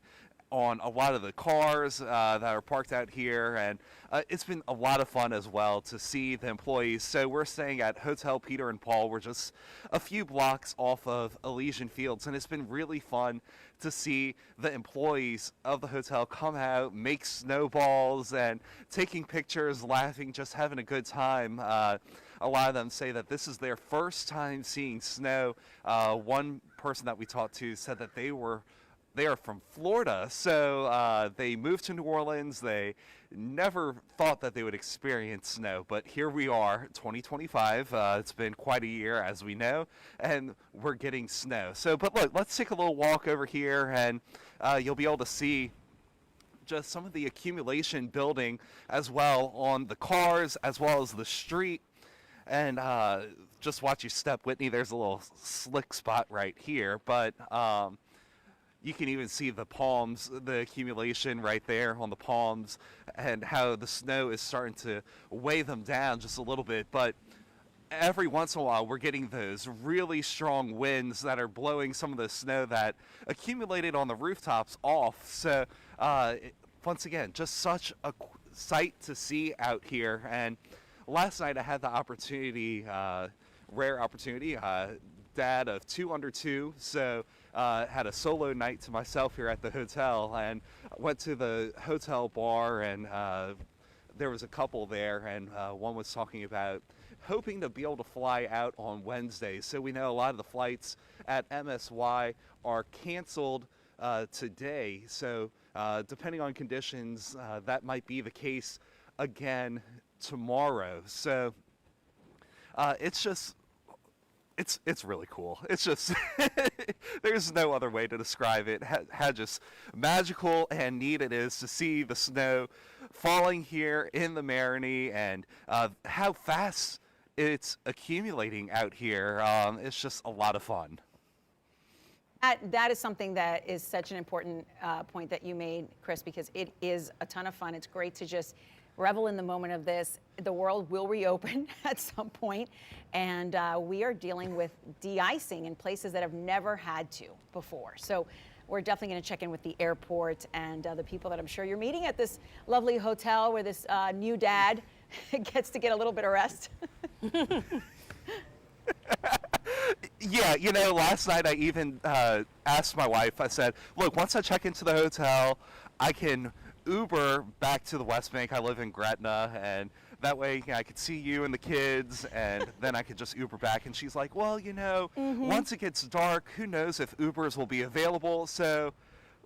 on a lot of the cars that are parked out here, and it's been a lot of fun as well to see the employees. So we're staying at Hotel Peter and Paul. We're just a few blocks off of Elysian Fields, and it's been really fun to see the employees of the hotel come out, make snowballs, and taking pictures, laughing, just having a good time. A lot of them say that this is their first time seeing snow. One person that we talked to said that they are from Florida, so they moved to New Orleans. They never thought that they would experience snow, but here we are, 2025. It's been quite a year, as we know, and we're getting snow. So, but look, let's take a little walk over here, and you'll be able to see just some of the accumulation building as well on the cars, as well as the street. And just watch your step, Whitney. There's a little slick spot right here, but you can even see the palms, the accumulation right there on the palms, and how the snow is starting to weigh them down just a little bit. But every once in a while, we're getting those really strong winds that are blowing some of the snow that accumulated on the rooftops off. So once again, just such a sight to see out here. And last night I had the opportunity, rare opportunity, dad of 2 under 2, so had a solo night to myself here at the hotel, and went to the hotel bar, and there was a couple there, and one was talking about hoping to be able to fly out on Wednesday. So we know a lot of the flights at MSY are canceled today, so depending on conditions, that might be the case again tomorrow. So it's just it's really cool. It's just there's no other way to describe it. How just magical and neat it is to see the snow falling here in the Meterie, and how fast it's accumulating out here. It's just a lot of fun. That is something that is such an important point that you made, Chris, because it is a ton of fun. It's great to just revel in the moment of this. The world will reopen at some point, and we are dealing with de-icing in places that have never had to before. So we're definitely going to check in with the airport and the people that I'm sure you're meeting at this lovely hotel where this new dad gets to get a little bit of rest. Yeah, you know, last night I even asked my wife, I said, look, once I check into the hotel, I can Uber back to the West Bank. I live in Gretna, and that way I could see you and the kids, and then I could just Uber back. And she's like, well, you know, once it gets dark, who knows if Ubers will be available. So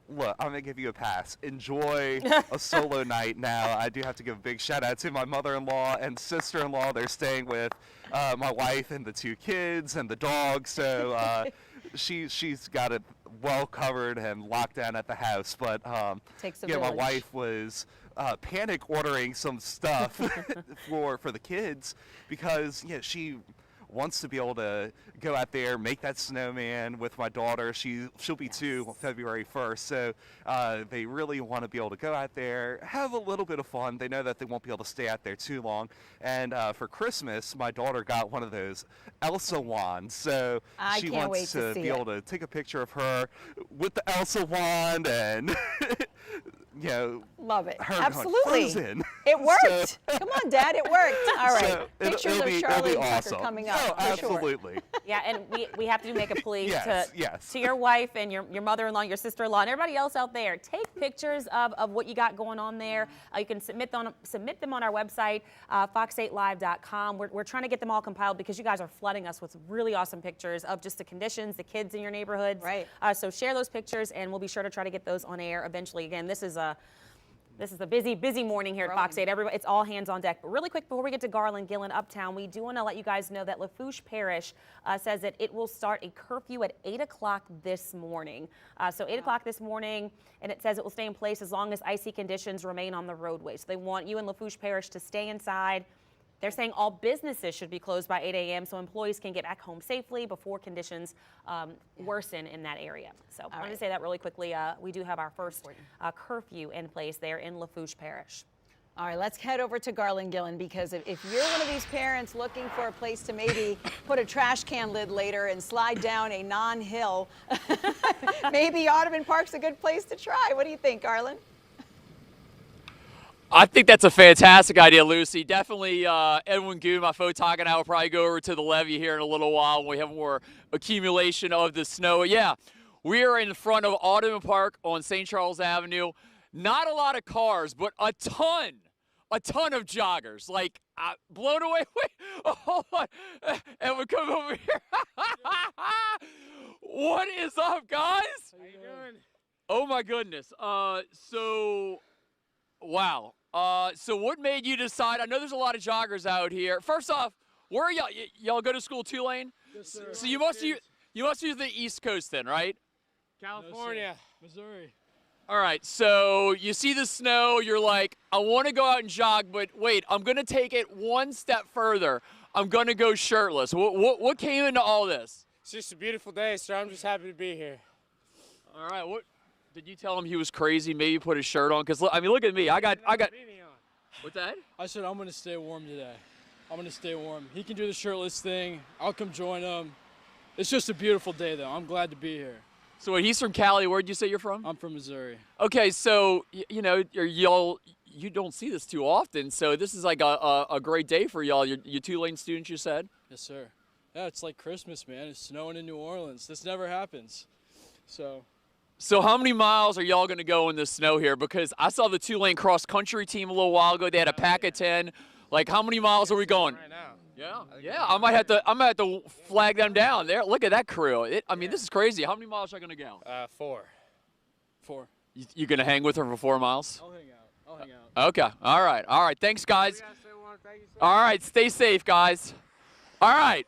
look, I'm going to give you a pass. Enjoy a solo night now. I do have to give a big shout out to my mother-in-law and sister-in-law. They're staying with my wife and the 2 kids and the dog. So she's got it well covered and locked down at the house. But yeah, my wife was panic ordering some stuff for the kids because she wants to be able to go out there, make that snowman with my daughter. She'll be 2 on February 1st, so they really want to be able to go out there, have a little bit of fun. They know that they won't be able to stay out there too long. And for Christmas, my daughter got one of those Elsa wands, so she wants to be able to take a picture of her with the Elsa wand and love it. Absolutely. It worked. Come on, Dad, it worked. All right. So Pictures of Charlie and Tucker awesome. coming up. Oh, absolutely. Sure. Yeah, and we have to make a plea yes. to your wife and your mother-in-law, your sister-in-law, and everybody else out there. Take pictures of what you got going on there. You can submit them on our website, fox8live.com. We're trying to get them all compiled because you guys are flooding us with really awesome pictures of just the conditions, the kids in your neighborhoods. Right. So share those pictures, and we'll be sure to try to get those on air eventually. Again, this is This is a busy, busy morning here at Fox 8. Everybody, it's all hands on deck. But really quick, before we get to Garland, Gillen, Uptown, we do want to let you guys know that Lafourche Parish says that it will start a curfew at 8 o'clock this morning. So 8 o'clock this morning, and it says it will stay in place as long as icy conditions remain on the roadway. So they want you in Lafourche Parish to stay inside. They're saying all businesses should be closed by 8 a.m. so employees can get back home safely before conditions worsen in that area. So I wanted to say that really quickly. We do have our first curfew in place there in Lafourche Parish. All right, let's head over to Garland, Gillen, because if you're one of these parents looking for a place to maybe put a trash can lid later and slide down a non-hill, maybe Audubon Park's a good place to try. What do you think, Garland? I think that's a fantastic idea, Lucy. Definitely Edwin Goon, my photog, and I will probably go over to the levee here in a little while when we have more accumulation of the snow. Yeah, we are in front of Audubon Park on St. Charles Avenue. Not a lot of cars, but a ton of joggers. Like, blown away. Wait, hold on. And we come over here. What is up, guys? How you doing? Oh, my goodness. Wow. So what made you decide? I know there's a lot of joggers out here. First off, where are y'all? Y'all go to school Tulane? Yes, sir. So you must use the East Coast then, right? California, Missouri. All right. So you see the snow. You're like, I want to go out and jog, but wait, I'm gonna take it one step further. I'm gonna go shirtless. What came into all this? It's just a beautiful day, so I'm just happy to be here. All right. What? Did you tell him he was crazy? Maybe put his shirt on? Because, I mean, look at me. I got. What's that? I said I'm going to stay warm today. I'm going to stay warm. He can do the shirtless thing. I'll come join him. It's just a beautiful day, though. I'm glad to be here. So he's from Cali. Where'd you say you're from? I'm from Missouri. Okay, so, you know, you don't see this too often. So this is like a great day for y'all. You Tulane students, you said? Yes, sir. Yeah, it's like Christmas, man. It's snowing in New Orleans. This never happens. So how many miles are y'all going to go in the snow here? Because I saw the Tulane cross-country team a little while ago. They had a pack of 10. Like, how many miles are we going? Right now. Yeah. I might have to flag them down. There, look at that crew. I mean, this is crazy. How many miles are going to go? 4. You going to hang with her for 4 miles? I'll hang out. Okay. All right. Thanks, guys. All right. Stay safe, guys. All right.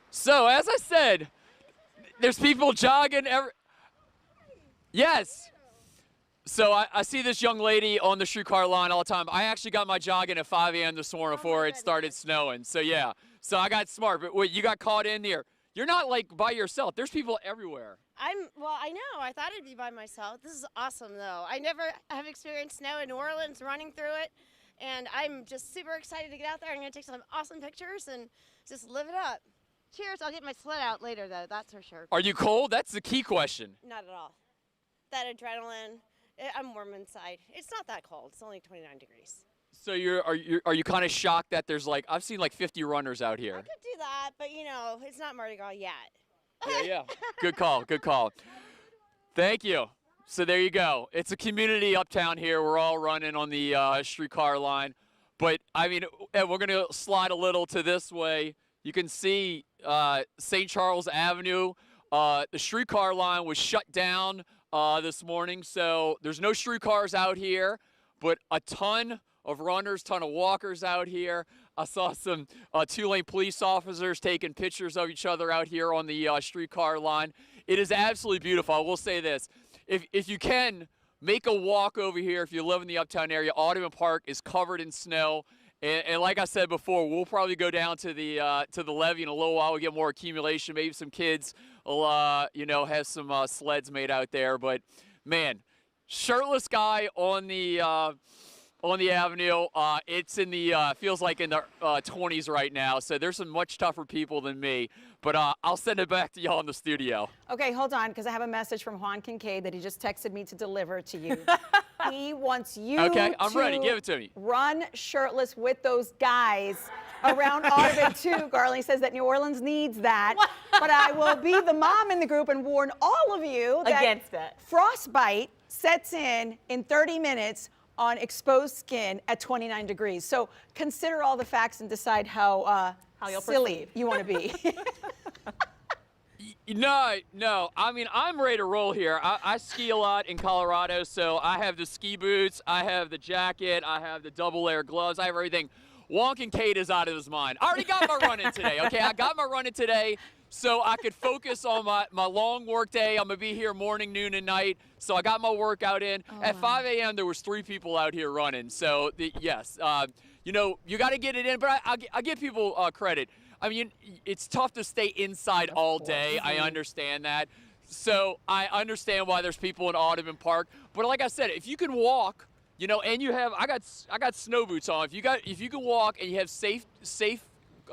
So, as I said, there's people jogging Yes. So I see this young lady on the streetcar line all the time. I actually got my jogging at 5 a.m. this morning before it started snowing. So, yeah. So I got smart. But wait, you got caught in here. You're not, like, by yourself. There's people everywhere. Well, I know. I thought I'd be by myself. This is awesome, though. I never have experienced snow in New Orleans, running through it. And I'm just super excited to get out there. I'm going to take some awesome pictures and just live it up. Cheers. I'll get my sled out later, though. That's for sure. Are you cold? That's the key question. Not at all. That adrenaline, I'm warm inside. It's not that cold. It's only 29 degrees. So are you kind of shocked that there's I've seen 50 runners out here? I could do that, but it's not Mardi Gras yet. Yeah. Good call. Thank you. So there you go. It's a community uptown here. We're all running on the streetcar line. But, I mean, we're going to slide a little to this way. You can see St. Charles Avenue. The streetcar line was shut down this morning, so there's no streetcars out here, but a ton of runners, ton of walkers out here. I saw some Tulane police officers taking pictures of each other out here on the streetcar line. It is absolutely beautiful. I will say this. If you can, make a walk over here if you live in the Uptown area. Audubon Park is covered in snow. And like I said before, we'll probably go down to the levee in a little while. We'll get more accumulation. Maybe some kids will, have some sleds made out there. But, man, shirtless guy on the avenue. It's in the feels like in the 20s right now. So there's some much tougher people than me. But I'll send it back to y'all in the studio. Okay, hold on, because I have a message from Juan Kincaid that he just texted me to deliver to you. He wants you I'm ready. Give it to me. Run shirtless with those guys around Audubon too. Garland says that New Orleans needs that. But I will be the mom in the group and warn all of you that against it. Frostbite sets in 30 minutes on exposed skin at 29 degrees. So consider all the facts and decide how you'll silly proceed. you want to be. No. I mean, I'm ready to roll here. I ski a lot in Colorado, so I have the ski boots, I have the jacket, I have the double layer gloves, I have everything. Wonkin' Kate is out of his mind. I already got my run-in today, okay? I got my run-in today so I could focus on my long work day. I'm going to be here morning, noon, and night, so I got my workout in. At 5 a.m., there was 3 people out here running, so yes. You know, you got to get it in, but I give people credit. I mean, it's tough to stay inside all day. I understand that. So I understand why there's people in Audubon Park. But like I said, if you can walk, you know, and you have, I got snow boots on. If you can walk and you have safe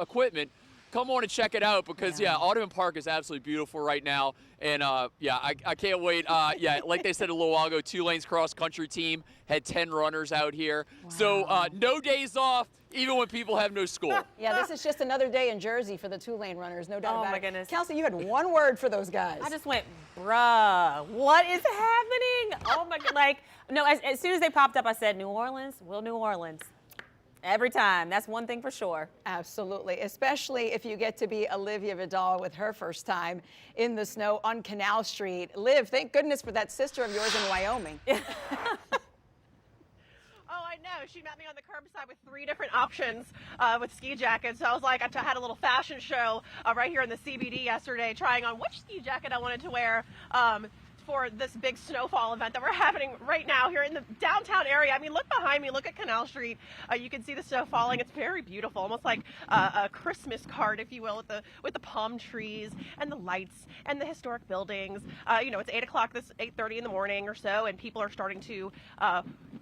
equipment, come on and check it out because Audubon Park is absolutely beautiful right now. And I can't wait. Like they said a little while ago, 2 Lanes cross country team had 10 runners out here. Wow. So no days off, even when people have no school. Yeah, this is just another day in Jersey for the 2 Lane runners, no doubt about it. Oh my goodness. Kelsey, you had one word for those guys. I just went, bruh, what is happening? Oh my God, like, no, as soon as they popped up, I said, New Orleans, Will New Orleans. Every time. That's one thing for sure. Absolutely, especially if you get to be Olivia Vidal with her first time in the snow on Canal Street. Liv, thank goodness for that sister of yours in Wyoming. Oh, I know. She met me on the curbside with 3 different options with ski jackets. So I was like, I had a little fashion show right here in the CBD yesterday, trying on which ski jacket I wanted to wear for this big snowfall event that we're having right now here in the downtown area. I mean, look behind me, look at Canal Street. You can see the snow falling. It's very beautiful, almost like a Christmas card, if you will, with the palm trees and the lights and the historic buildings. You know, it's 8 o'clock, 8:30 in the morning or so, and people are starting to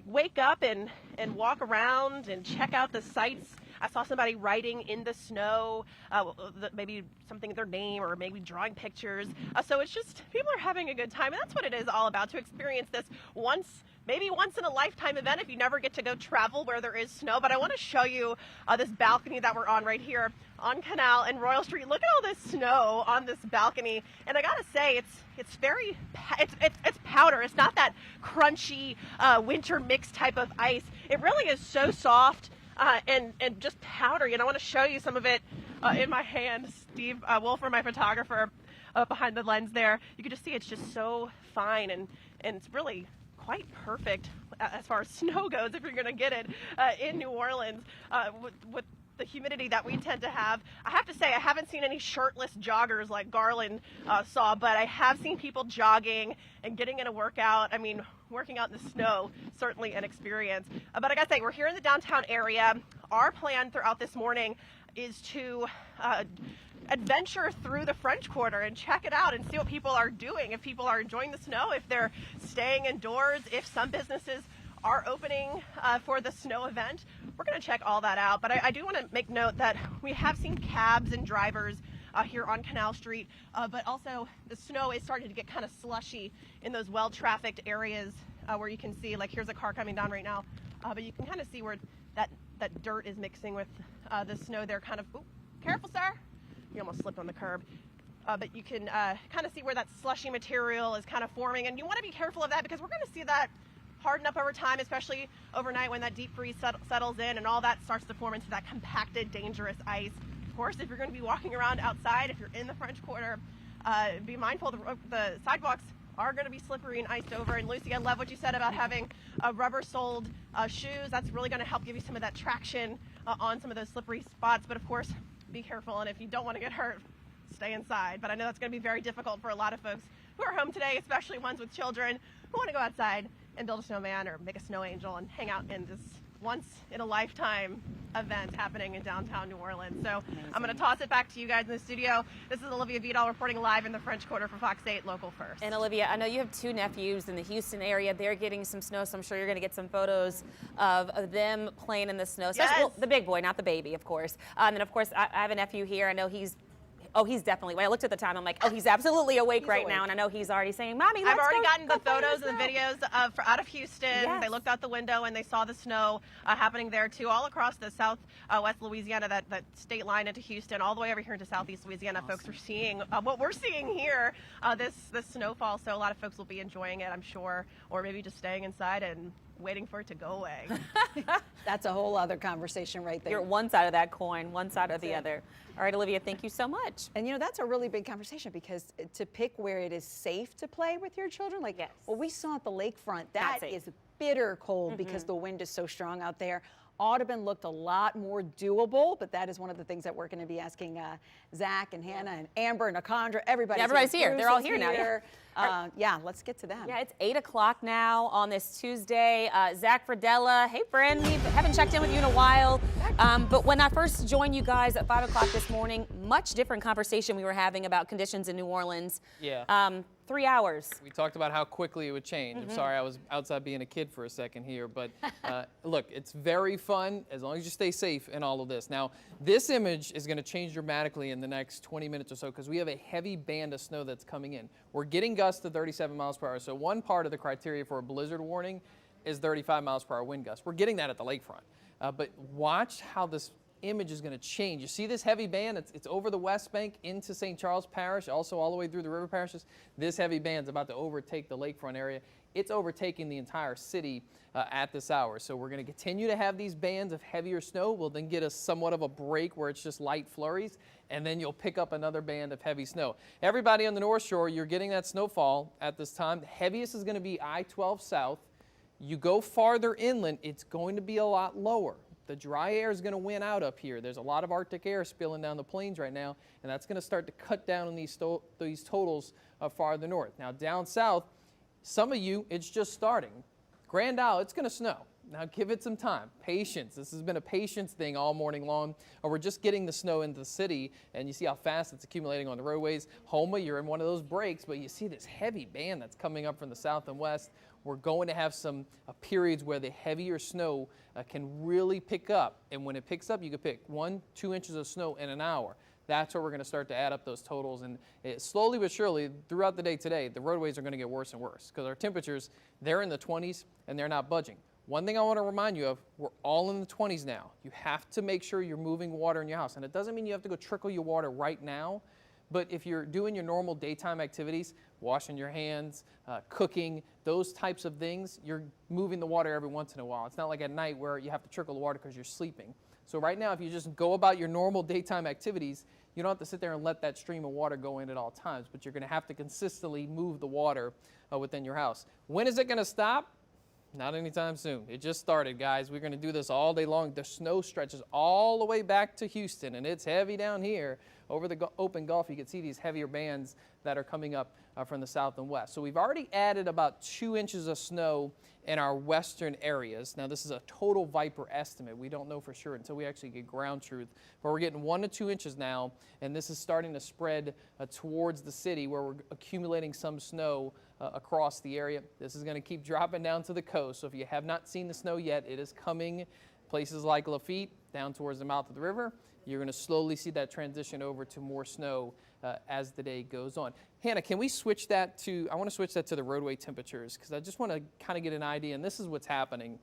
wake up and walk around and check out the sights. I saw somebody writing in the snow, maybe something their name or maybe drawing pictures. So it's just, people are having a good time. And that's what it is all about, to experience this maybe once in a lifetime event if you never get to go travel where there is snow. But I want to show you this balcony that we're on right here on Canal and Royal Street. Look at all this snow on this balcony. And I got to say, it's powder. It's not that crunchy winter mix type of ice. It really is so soft. And just powdery, and I want to show you some of it in my hand. Steve Wolfer, my photographer, behind the lens there. You can just see it's just so fine, and it's really quite perfect as far as snow goes if you're going to get it in New Orleans with the humidity that we tend to have. I have to say, I haven't seen any shirtless joggers like Garland saw, but I have seen people jogging and getting in a workout. I mean, working out in the snow, certainly an experience. But I gotta say, we're here in the downtown area. Our plan throughout this morning is to adventure through the French Quarter and check it out and see what people are doing, if people are enjoying the snow, if they're staying indoors, if some businesses are opening for the snow event. We're going to check all that out, but I do want to make note that we have seen cabs and drivers here on Canal Street, but also the snow is starting to get kind of slushy in those well-trafficked areas where you can see, like here's a car coming down right now, but you can kind of see where that dirt is mixing with the snow there, kind of, ooh, careful sir, you almost slipped on the curb. But you can kind of see where that slushy material is kind of forming, and you want to be careful of that because we're going to see that harden up over time, especially overnight when that deep freeze settles in and all that starts to form into that compacted, dangerous ice. Of course, if you're going to be walking around outside, if you're in the French Quarter, be mindful the sidewalks are going to be slippery and iced over. And Lucy, I love what you said about having rubber-soled shoes. That's really going to help give you some of that traction on some of those slippery spots. But of course, be careful, and if you don't want to get hurt, stay inside. But I know that's going to be very difficult for a lot of folks who are home today, especially ones with children who want to go outside and build a snowman or make a snow angel and hang out in this once-in-a-lifetime event happening in downtown New Orleans. So amazing. I'm going to toss it back to you guys in the studio. This is Olivia Vidal reporting live in the French Quarter for Fox 8 Local First. And Olivia, I know you have 2 nephews in the Houston area. They're getting some snow, so I'm sure you're going to get some photos of them playing in the snow. Yes. Well, the big boy, not the baby, of course. And then, of course, I have a nephew here. I know he's definitely, when I looked at the time, I'm like, oh, he's absolutely awake right now. And I know he's already saying, Mommy, let's I've already go, gotten go the photos and the videos out of Houston. Yes. They looked out the window and they saw the snow happening there too, all across the southwest Louisiana, that state line into Houston, all the way over here into southeast Louisiana. Awesome. Folks are seeing what we're seeing here, this snowfall. So a lot of folks will be enjoying it, I'm sure, or maybe just staying inside and waiting for it to go away. That's a whole other conversation right there. You're one side of that coin, one side or the other. All right, Olivia, thank you so much. And you know, that's a really big conversation because to pick where it is safe to play with your children, like what we saw at the lakefront, that is bitter cold because the wind is so strong out there. Audubon looked a lot more doable, but that is one of the things that we're going to be asking Zach and Hannah and Amber and Akandra. Everybody's here. They're all here now. Yeah, let's get to them. Yeah, it's 8 o'clock now on this Tuesday. Zach Fradella, hey friend, we haven't checked in with you in a while. But when I first joined you guys at 5 o'clock this morning, much different conversation we were having about conditions in New Orleans. Yeah. 3 hours. We talked about how quickly it would change. I'm sorry I was outside being a kid for a second here, but look, it's very fun as long as you stay safe in all of this. Now, this image is going to change dramatically in the next 20 minutes or so because we have a heavy band of snow that's coming in. We're getting gusts to 37 miles per hour, so one part of the criteria for a blizzard warning is 35 miles per hour wind gusts. We're getting that at the lakefront, but watch how this image is going to change. You see this heavy band, it's over the West Bank into St. Charles Parish, also all the way through the river parishes. This heavy band's about to overtake the lakefront area. It's overtaking the entire city at this hour. So we're going to continue to have these bands of heavier snow. We'll then get us somewhat of a break where it's just light flurries, and then you'll pick up another band of heavy snow. Everybody on the North Shore, you're getting that snowfall at this time. The heaviest is going to be I-12 south. You go farther inland, it's going to be a lot lower. The dry air is going to win out up here. There's a lot of Arctic air spilling down the plains right now, and that's going to start to cut down on these totals farther north. Now, down south, some of you, it's just starting. Grand Isle, it's going to snow. Now, give it some time. Patience. This has been a patience thing all morning long. We're just getting the snow into the city, and you see how fast it's accumulating on the roadways. Homa, you're in one of those breaks, but you see this heavy band that's coming up from the south and west. We're going to have some periods where the heavier snow can really pick up. And when it picks up, you could pick 1-2 inches of snow in an hour. That's where we're going to start to add up those totals. And slowly but surely, throughout the day today, the roadways are going to get worse and worse because our temperatures, they're in the 20s and they're not budging. One thing I want to remind you of, we're all in the 20s now. You have to make sure you're moving water in your house. And it doesn't mean you have to go trickle your water right now. But if you're doing your normal daytime activities, washing your hands, cooking, those types of things, you're moving the water every once in a while. It's not like at night where you have to trickle the water because you're sleeping. So right now, if you just go about your normal daytime activities, you don't have to sit there and let that stream of water go in at all times, but you're going to have to consistently move the water within your house. When is it going to stop? Not anytime soon. It just started, guys. We're going to do this all day long. The snow stretches all the way back to Houston, and it's heavy down here. Over the open Gulf, you can see these heavier bands that are coming up from the south and west. So we've already added about 2 inches of snow in our western areas. Now, this is a total Viper estimate. We don't know for sure until we actually get ground truth. But we're getting 1 to 2 inches now, and this is starting to spread towards the city where we're accumulating some snow across the area. This is going to keep dropping down to the coast. So if you have not seen the snow yet, it is coming. Places like Lafitte, down towards the mouth of the river, you're going to slowly see that transition over to more snow as the day goes on. Hannah, can we switch that to, I want to switch that to the roadway temperatures because I just want to kind of get an idea, and this is what's happening.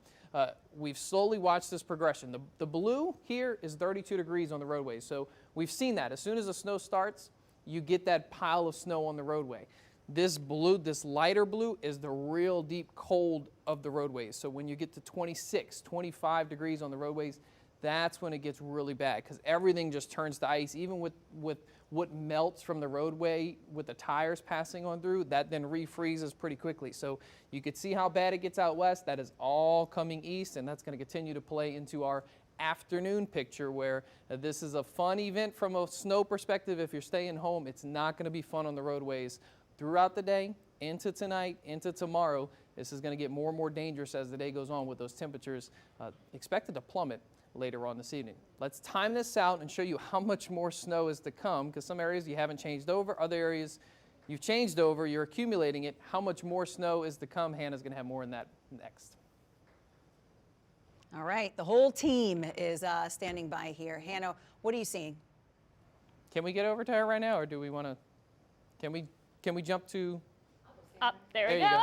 We've slowly watched this progression. The blue here is 32 degrees on the roadway, so we've seen that. As soon as the snow starts, you get that pile of snow on the roadway. This blue, this lighter blue, is the real deep cold of the roadways. So when you get to 26, 25 degrees on the roadways, that's when it gets really bad because everything just turns to ice. Even with what melts from the roadway with the tires passing on through, that then refreezes pretty quickly. So you could see how bad it gets out west. That is all coming east, and that's going to continue to play into our afternoon picture where this is a fun event from a snow perspective. If you're staying home, it's not going to be fun on the roadways. Throughout the day, into tonight, into tomorrow, this is going to get more and more dangerous as the day goes on with those temperatures expected to plummet later on this evening. Let's time this out and show you how much more snow is to come because some areas you haven't changed over, other areas you've changed over, you're accumulating it. How much more snow is to come? Hannah's going to have more on that next. All right, the whole team is standing by here. Hannah, what are you seeing? Can we get over to her right now or do we want to, can we jump to? Up, there we go.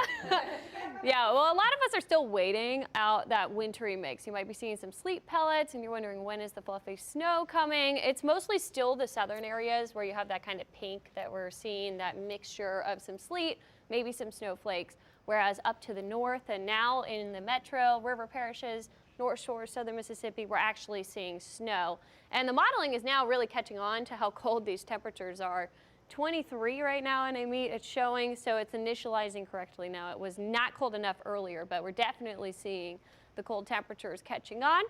Yeah, well, a lot of us are still waiting out that wintry mix. You might be seeing some sleet pellets and you're wondering when is the fluffy snow coming. It's mostly still the southern areas where you have that kind of pink that we're seeing, that mixture of some sleet, maybe some snowflakes. whereas up to the north and now in the metro, river parishes, North Shore, southern Mississippi, we're actually seeing snow. And the modeling is now really catching on to how cold these temperatures are. 23 right now in AMET it's showing, so it's initializing correctly now. It was not cold enough earlier, but we're definitely seeing the cold temperatures catching on.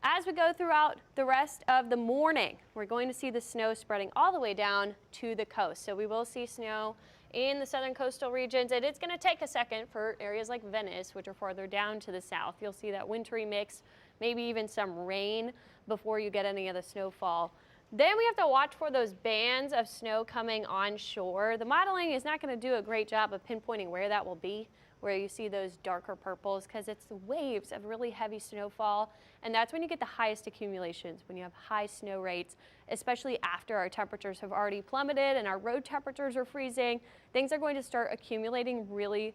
As we go throughout the rest of the morning, we're going to see the snow spreading all the way down to the coast. So we will see snow in the southern coastal regions, and it's going to take a second for areas like Venice, which are farther down to the south. You'll see that wintry mix, maybe even some rain before you get any of the snowfall. Then we have to watch for those bands of snow coming onshore. The modeling is not going to do a great job of pinpointing where that will be, where you see those darker purples, because it's the waves of really heavy snowfall, and that's when you get the highest accumulations, when you have high snow rates, especially after our temperatures have already plummeted and our road temperatures are freezing. Things are going to start accumulating really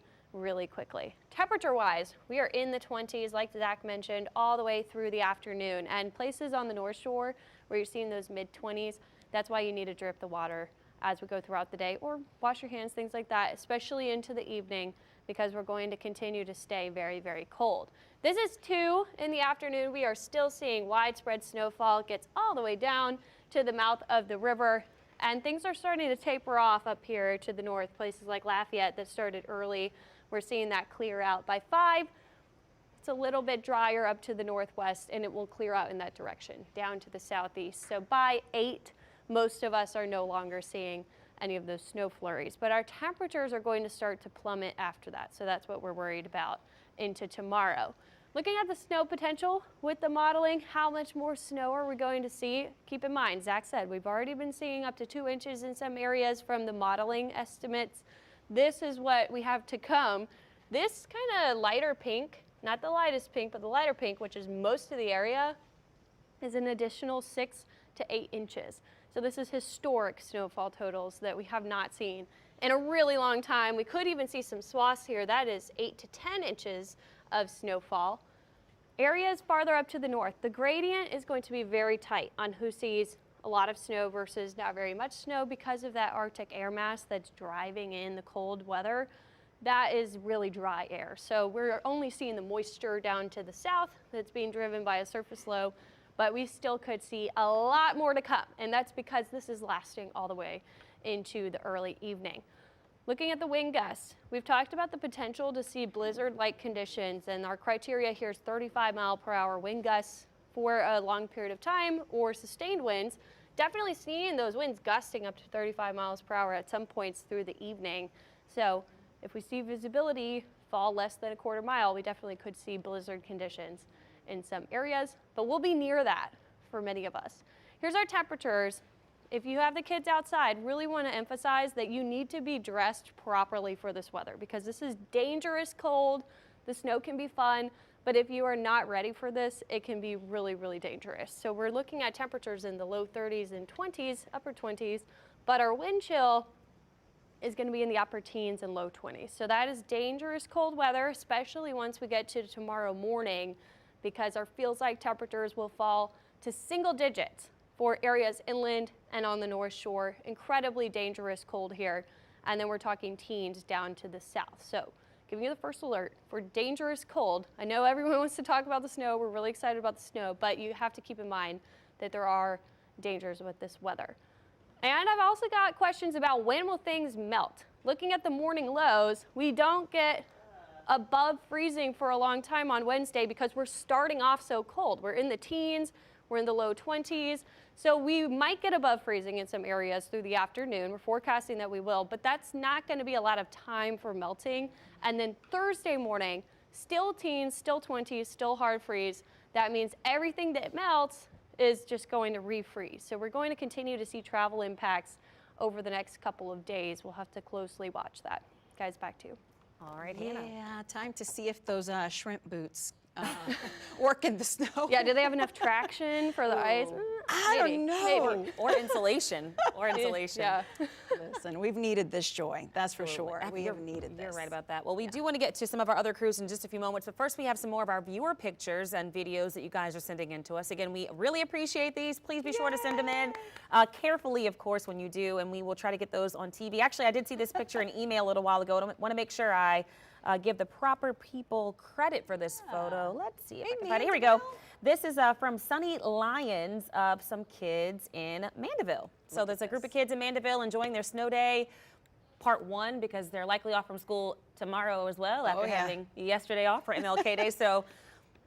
quickly. Temperature-wise, we are in the 20s, like Zach mentioned, all the way through the afternoon, and places on the North Shore where you're seeing those mid-20s, that's why you need to drip the water as we go throughout the day, or wash your hands, things like that, especially into the evening, because we're going to continue to stay very cold. This is 2 in the afternoon. We are still seeing widespread snowfall. It gets all the way down to the mouth of the river, and things are starting to taper off up here to the north, places like Lafayette that started early. We're seeing that clear out by 5. It's a little bit drier up to the northwest, and it will clear out in that direction down to the southeast. So by 8, most of us are no longer seeing any of those snow flurries, but our temperatures are going to start to plummet after that. So that's what we're worried about into tomorrow. Looking at the snow potential with the modeling, how much more snow are we going to see? Keep in mind, Zach said we've already been seeing up to 2 inches in some areas from the modeling estimates. This is what we have to come. This kind of lighter pink, not the lightest pink, but the lighter pink, which is most of the area, is an additional 6 to 8 inches. So this is historic snowfall totals that we have not seen in a really long time. We could even see some swaths here. That is 8 to 10 inches of snowfall. Areas farther up to the north, the gradient is going to be very tight on who sees a lot of snow versus not very much snow because of that Arctic air mass that's driving in the cold weather. That is really dry air. So we're only seeing the moisture down to the south that's being driven by a surface low, but we still could see a lot more to come, and that's because this is lasting all the way into the early evening. Looking at the wind gusts, we've talked about the potential to see blizzard-like conditions, and our criteria here is 35-mile-per-hour wind gusts for a long period of time or sustained winds. Definitely seeing those winds gusting up to 35 miles per hour at some points through the evening. So if we see visibility fall less than a quarter mile, we definitely could see blizzard conditions in some areas, but we'll be near that for many of us. Here's our temperatures. If you have the kids outside, really want to emphasize that you need to be dressed properly for this weather, because this is dangerous cold. The snow can be fun, but if you are not ready for this, it can be really dangerous. So we're looking at temperatures in the low 30s and 20s, upper 20s, but our wind chill is going to be in the upper teens and low 20s. So that is dangerous cold weather, especially once we get to tomorrow morning, because our feels-like temperatures will fall to single digits for areas inland and on the North Shore. Incredibly dangerous cold here. And then we're talking teens down to the south. So giving you the first alert for dangerous cold. I know everyone wants to talk about the snow. We're really excited about the snow, but you have to keep in mind that there are dangers with this weather. And I've also got questions about when will things melt. Looking at the morning lows, we don't get above freezing for a long time on Wednesday because we're starting off so cold. We're in the teens, we're in the low 20s, so we might get above freezing in some areas through the afternoon. We're forecasting that we will, but that's not going to be a lot of time for melting. And then Thursday morning, still teens, still 20s, still hard freeze. That means everything that melts is just going to refreeze. So we're going to continue to see travel impacts over the next couple of days. We'll have to closely watch that. Guys, back to you. All right, Hannah. Yeah, time to see if those shrimp boots work in the snow. Yeah, do they have enough traction for the ice? I don't know. Or insulation. Or insulation. Yeah. Listen, we've needed this joy. That's for sure. We have needed this. You're right about that. Well, we do want to get to some of our other crews in just a few moments, but first we have some more of our viewer pictures and videos that you guys are sending in to us. Again, we really appreciate these. Please be sure to send them in carefully, of course, when you do, and we will try to get those on TV. Actually, I did see this picture in email a little while ago. I want to make sure I give the proper people credit for this photo. Let's see if I can find it. Here we go. This is from Sunny Lions of some kids in Mandeville. So there's a group of kids in Mandeville enjoying their snow day, part one, because they're likely off from school tomorrow as well after having yesterday off for MLK Day. So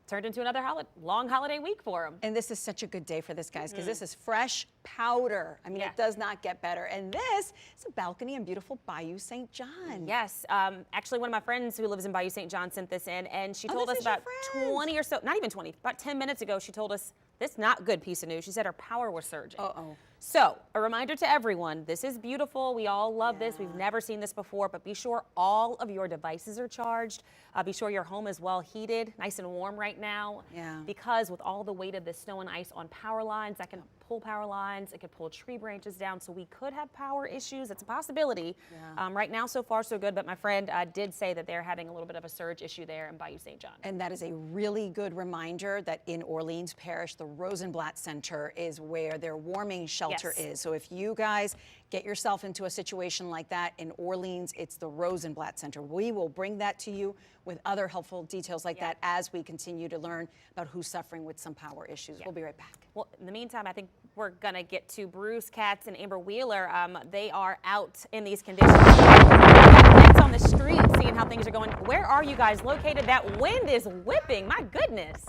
turned into another long holiday week for them. And this is such a good day for this, guys, because this is fresh powder. I mean, it does not get better. And this is a balcony in beautiful Bayou St. John. Yes. Actually, one of my friends who lives in Bayou St. John sent this in, and she told us about 20 or so, not even 20, about 10 minutes ago, she told us this not good piece of news. She said her power was surging. Uh-oh. So, a reminder to everyone, this is beautiful. We all love this. We've never seen this before, but be sure all of your devices are charged. Be sure your home is well heated, nice and warm right now. Yeah. Because with all the weight of the snow and ice on power lines, that can pull power lines, it could pull tree branches down, so we could have power issues. It's a possibility. Yeah. Right now, so far, so good, but my friend did say that they're having a little bit of a surge issue there in Bayou St. John. And that is a really good reminder that in Orleans Parish, the Rosenblatt Center is where their warming shelter is. So if you guys get yourself into a situation like that in Orleans, it's the Rosenblatt Center. We will bring that to you with other helpful details like that as we continue to learn about who's suffering with some power issues. We'll be right back. Well, in the meantime, I think we're going to get to Bruce Katz and Amber Wheeler. They are out in these conditions. Lights on the street, seeing how things are going. Where are you guys located? That wind is whipping. My goodness.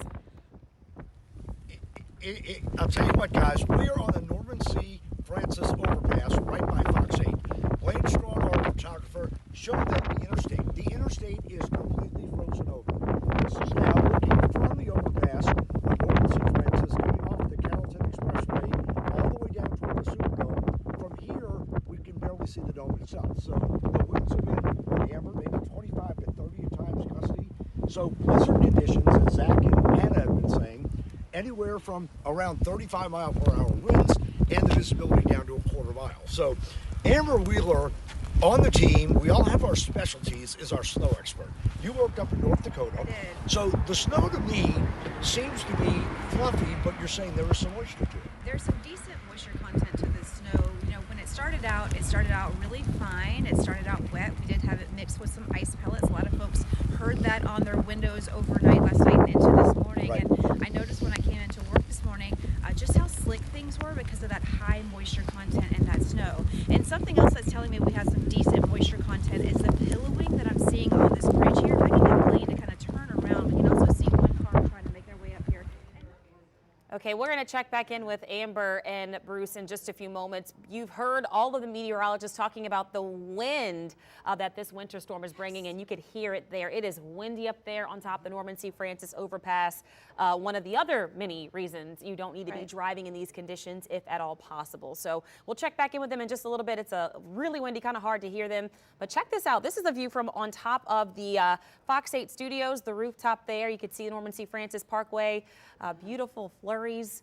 I'll tell you what, guys. We are on the Norman C. Francis overpass right by Fox 8. Blaine Strong, our photographer, showed them the interstate. The interstate is completely frozen over. This is now looking from the overpass on Norman C. Francis, coming off the Carrollton Expressway, all the way down toward the Superdome. From here, we can barely see the dome itself. So the winds have been, Amber, maybe 25 to 30 at times gusty. So blizzard conditions, as Zach and Anna have been saying, anywhere from around 35 mile per hour winds and the visibility down to a quarter mile. So Amber Wheeler on the team, we all have our specialties, is our snow expert. You worked up in North Dakota. I did. So the snow to me seems to be fluffy, but you're saying there is some moisture to it. There's some decent moisture content to the snow. You know, when it started out really fine. It started out wet. We did have it mixed with some ice pellets. A lot of folks heard that on their windows overnight last night and into this morning. Right. And I noticed when I came into work this morning just how slick things were because of that high moisture content and that snow. And something else that's telling me we have some decent moisture content is the pillowing that I'm seeing on this bridge here. If I can get Blaine to kind of turn around, we can also see one car trying to make their way up here. Okay, we're going to check back in with Amber and Bruce in just a few moments. You've heard all of the meteorologists talking about the wind that this winter storm is bringing, and you could hear it there. It is windy up there on top of the Norman C. Francis overpass. One of the other many reasons you don't need to be driving in these conditions, if at all possible. So we'll check back in with them in just a little bit. It's a really windy, kind of hard to hear them. But check this out. This is a view from on top of the Fox 8 studios, the rooftop there. You could see the Norman C. Francis Parkway. Beautiful flurries.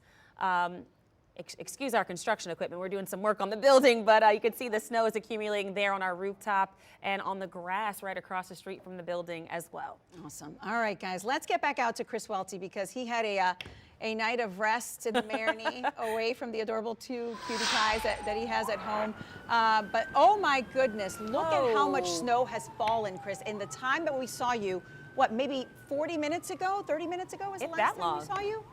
Excuse our construction equipment. We're doing some work on the building, but you can see the snow is accumulating there on our rooftop and on the grass right across the street from the building as well. Awesome. All right, guys, let's get back out to Chris Welty because he had a night of rest in the Meteorologist away from the adorable two cutie pies that he has at home. But oh my goodness, look at how much snow has fallen, Chris. In the time that we saw you, what, maybe 40 minutes ago, 30 minutes ago was the last time we saw you?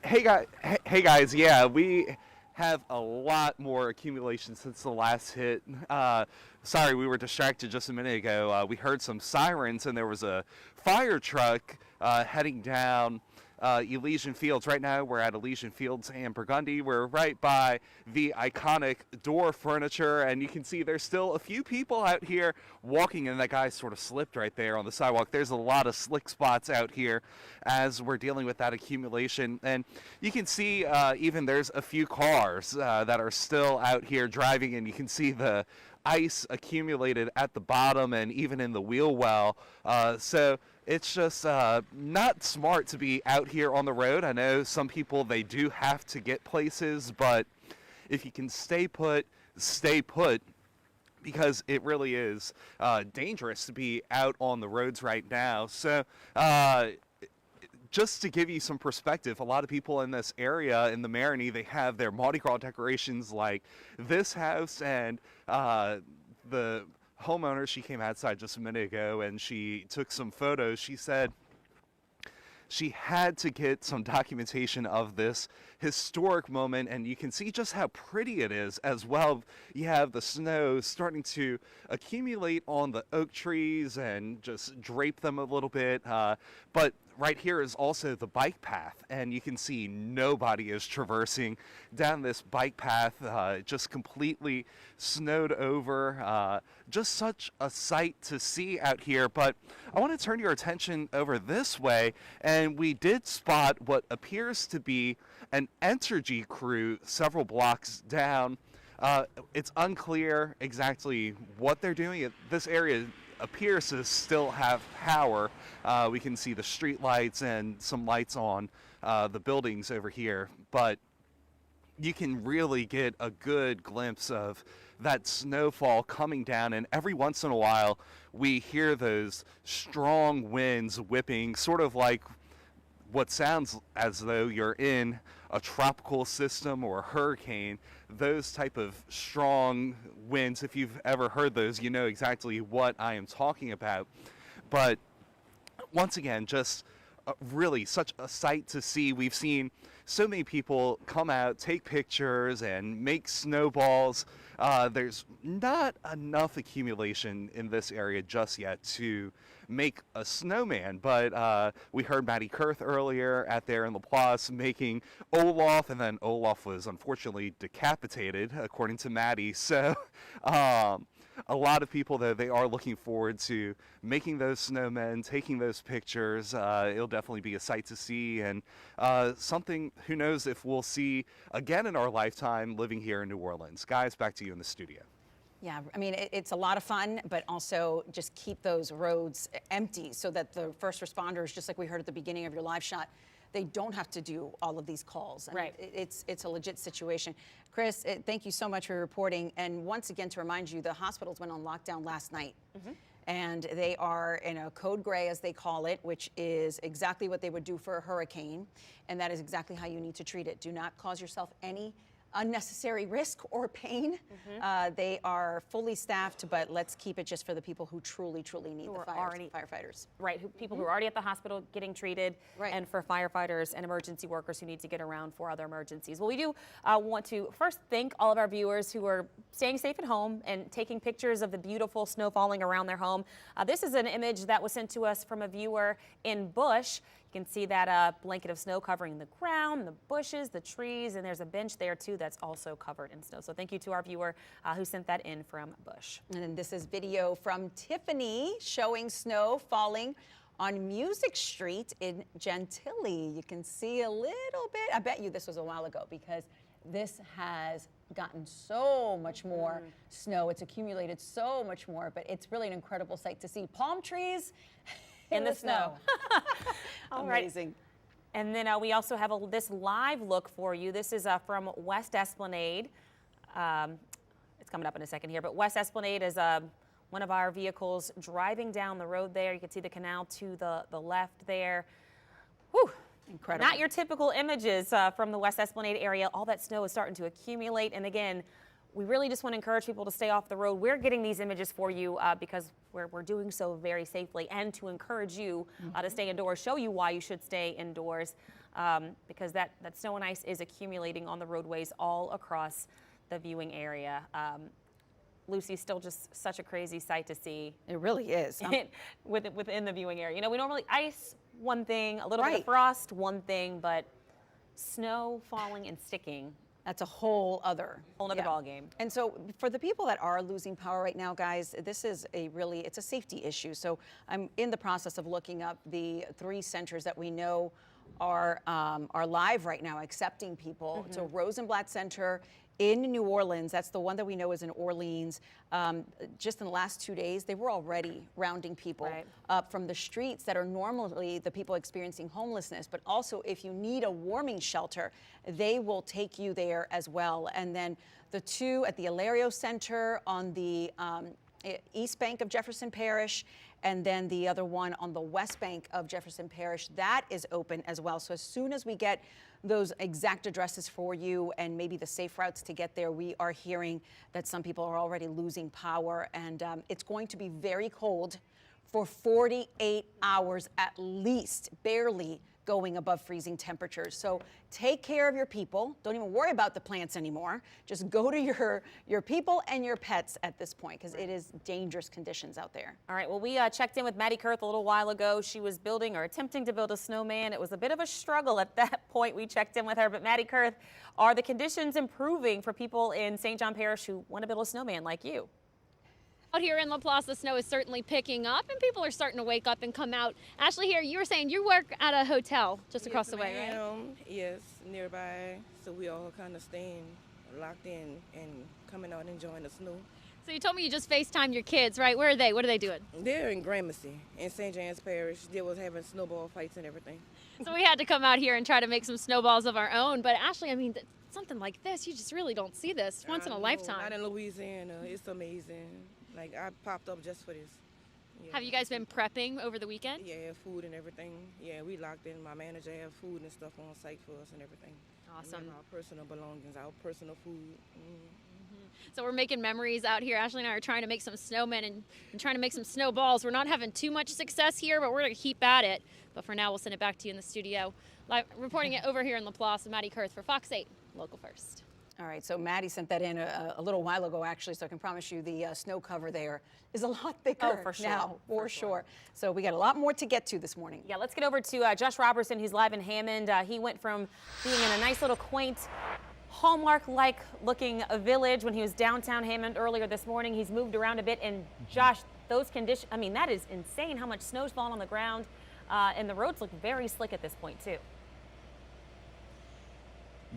Hey guys, yeah, we have a lot more accumulation since the last hit. Sorry, we were distracted just a minute ago. We heard some sirens and there was a fire truck heading down Elysian Fields. Right now we're at Elysian Fields and Burgundy. We're right by the iconic door furniture, and you can see there's still a few people out here walking, and that guy sort of slipped right there on the sidewalk. There's a lot of slick spots out here as we're dealing with that accumulation, and you can see even there's a few cars that are still out here driving, and you can see the ice accumulated at the bottom and even in the wheel well. So it's just not smart to be out here on the road. I know some people, they do have to get places, but if you can stay put, because it really is dangerous to be out on the roads right now. So just to give you some perspective, a lot of people in this area in the Meterie, they have their Mardi Gras decorations like this house, and the homeowner, she came outside just a minute ago and she took some photos. She said she had to get some documentation of this historic moment, and you can see just how pretty it is as well. You have the snow starting to accumulate on the oak trees and just drape them a little bit, but right here is also the bike path, and you can see nobody is traversing down this bike path, just completely snowed over. Just such a sight to see out here. But I want to turn your attention over this way, and we did spot what appears to be an Entergy crew several blocks down. It's unclear exactly what they're doing. This area appears to still have power. We can see the street lights and some lights on the buildings over here, but you can really get a good glimpse of that snowfall coming down, and every once in a while we hear those strong winds whipping, sort of like what sounds as though you're in a tropical system or a hurricane. Those type of strong winds, if you've ever heard those, you know exactly what I am talking about. But once again, just really such a sight to see. We've seen so many people come out, take pictures, and make snowballs. There's not enough accumulation in this area just yet to make a snowman, but we heard Maddie Kurth earlier out there in Laplace making Olaf, and then Olaf was unfortunately decapitated, according to Maddie. So a lot of people, though, they are looking forward to making those snowmen, taking those pictures. It'll definitely be a sight to see, and something, who knows if we'll see again in our lifetime living here in New Orleans. Guys, back to you in the studio. Yeah, I mean, it's a lot of fun, but also just keep those roads empty so that the first responders, just like we heard at the beginning of your live shot, they don't have to do all of these calls. I mean, it's a legit situation. Chris, thank you so much for reporting. And once again, to remind you, the hospitals went on lockdown last night. And they are in a code gray, as they call it, which is exactly what they would do for a hurricane. And that is exactly how you need to treat it. Do not cause yourself any unnecessary risk or pain. They are fully staffed, but let's keep it just for the people who truly, truly need the firefighters. Right, people who are already at the hospital getting treated, and for firefighters and emergency workers who need to get around for other emergencies. Well, we do want to first thank all of our viewers who are staying safe at home and taking pictures of the beautiful snow falling around their home. This is an image that was sent to us from a viewer in Bush. You can see that blanket of snow covering the ground, the bushes, the trees, and there's a bench there too that's also covered in snow. So thank you to our viewer who sent that in from Bush. And then this is video from Tiffany showing snow falling on Music Street in Gentilly. You can see a little bit. I bet you this was a while ago because this has gotten so much more snow. It's accumulated so much more, but it's really an incredible sight to see. Palm trees in the snow. Amazing. And then we also have this live look for you. This is from West Esplanade. It's coming up in a second here, but West Esplanade is one of our vehicles driving down the road there. You can see the canal to the left there. Whew. Incredible. Not your typical images from the West Esplanade area. All that snow is starting to accumulate. And again, we really just want to encourage people to stay off the road. We're getting these images for you because we're doing so very safely, and to encourage you to stay indoors, show you why you should stay indoors, because that snow and ice is accumulating on the roadways all across the viewing area. Lucy, still just such a crazy sight to see. It really is. Within the viewing area. You know, we normally, ice one thing, a little bit of frost, one thing, but snow falling and sticking. That's a whole other ball game. And so for the people that are losing power right now, guys, this is it's a safety issue. So I'm in the process of looking up the 3 centers that we know are live right now, accepting people. So Rosenblatt Center in New Orleans, that's the one that we know is in Orleans. Just in the last 2 days, they were already rounding people up from the streets that are normally the people experiencing homelessness. But also, if you need a warming shelter, they will take you there as well. And then the 2 at the Alario Center on the east bank of Jefferson Parish, and then the other one on the west bank of Jefferson Parish, that is open as well. So as soon as we get those exact addresses for you and maybe the safe routes to get there, we are hearing that some people are already losing power, and it's going to be very cold for 48 hours at least, barely going above freezing temperatures. So take care of your people. Don't even worry about the plants anymore. Just go to your people and your pets at this point, because it is dangerous conditions out there. All right, well, we checked in with Maddie Kurth a little while ago. She was building or attempting to build a snowman. It was a bit of a struggle at that point. We checked in with her, but Maddie Kurth, are the conditions improving for people in St. John Parish who want to build a snowman like you? Out here in Laplace, the snow is certainly picking up and people are starting to wake up and come out. Ashley, here, you were saying you work at a hotel just across the way, right? Yes, nearby. So we all kind of staying locked in and coming out and enjoying the snow. So you told me you just FaceTime your kids, right? Where are they? What are they doing? They're in Gramercy, in St. John's Parish. They was having snowball fights and everything. So we had to come out here and try to make some snowballs of our own. But Ashley, I mean, something like this, you just really don't see this once in a lifetime. Not in Louisiana. It's amazing. Like, I popped up just for this. Yeah. Have you guys been prepping over the weekend? Yeah, food and everything. Yeah, we locked in. My manager have food and stuff on site for us and everything. Awesome. And our personal belongings, our personal food. So we're making memories out here. Ashley and I are trying to make some snowmen and trying to make some snowballs. We're not having too much success here, but we're going to keep at it. But for now, we'll send it back to you in the studio. Reporting it over here in Laplace, Maddie Kurth for Fox 8, Local First. All right, so Maddie sent that in a little while ago, actually, so I can promise you the snow cover there is a lot thicker for sure. now, for sure. So we got a lot more to get to this morning. Yeah, let's get over to Josh Robertson, who's live in Hammond. He went from being in a nice little quaint Hallmark-like looking village when he was downtown Hammond earlier this morning. He's moved around a bit, and Josh, those conditions, I mean, that is insane how much snow's fallen on the ground, and the roads look very slick at this point, too.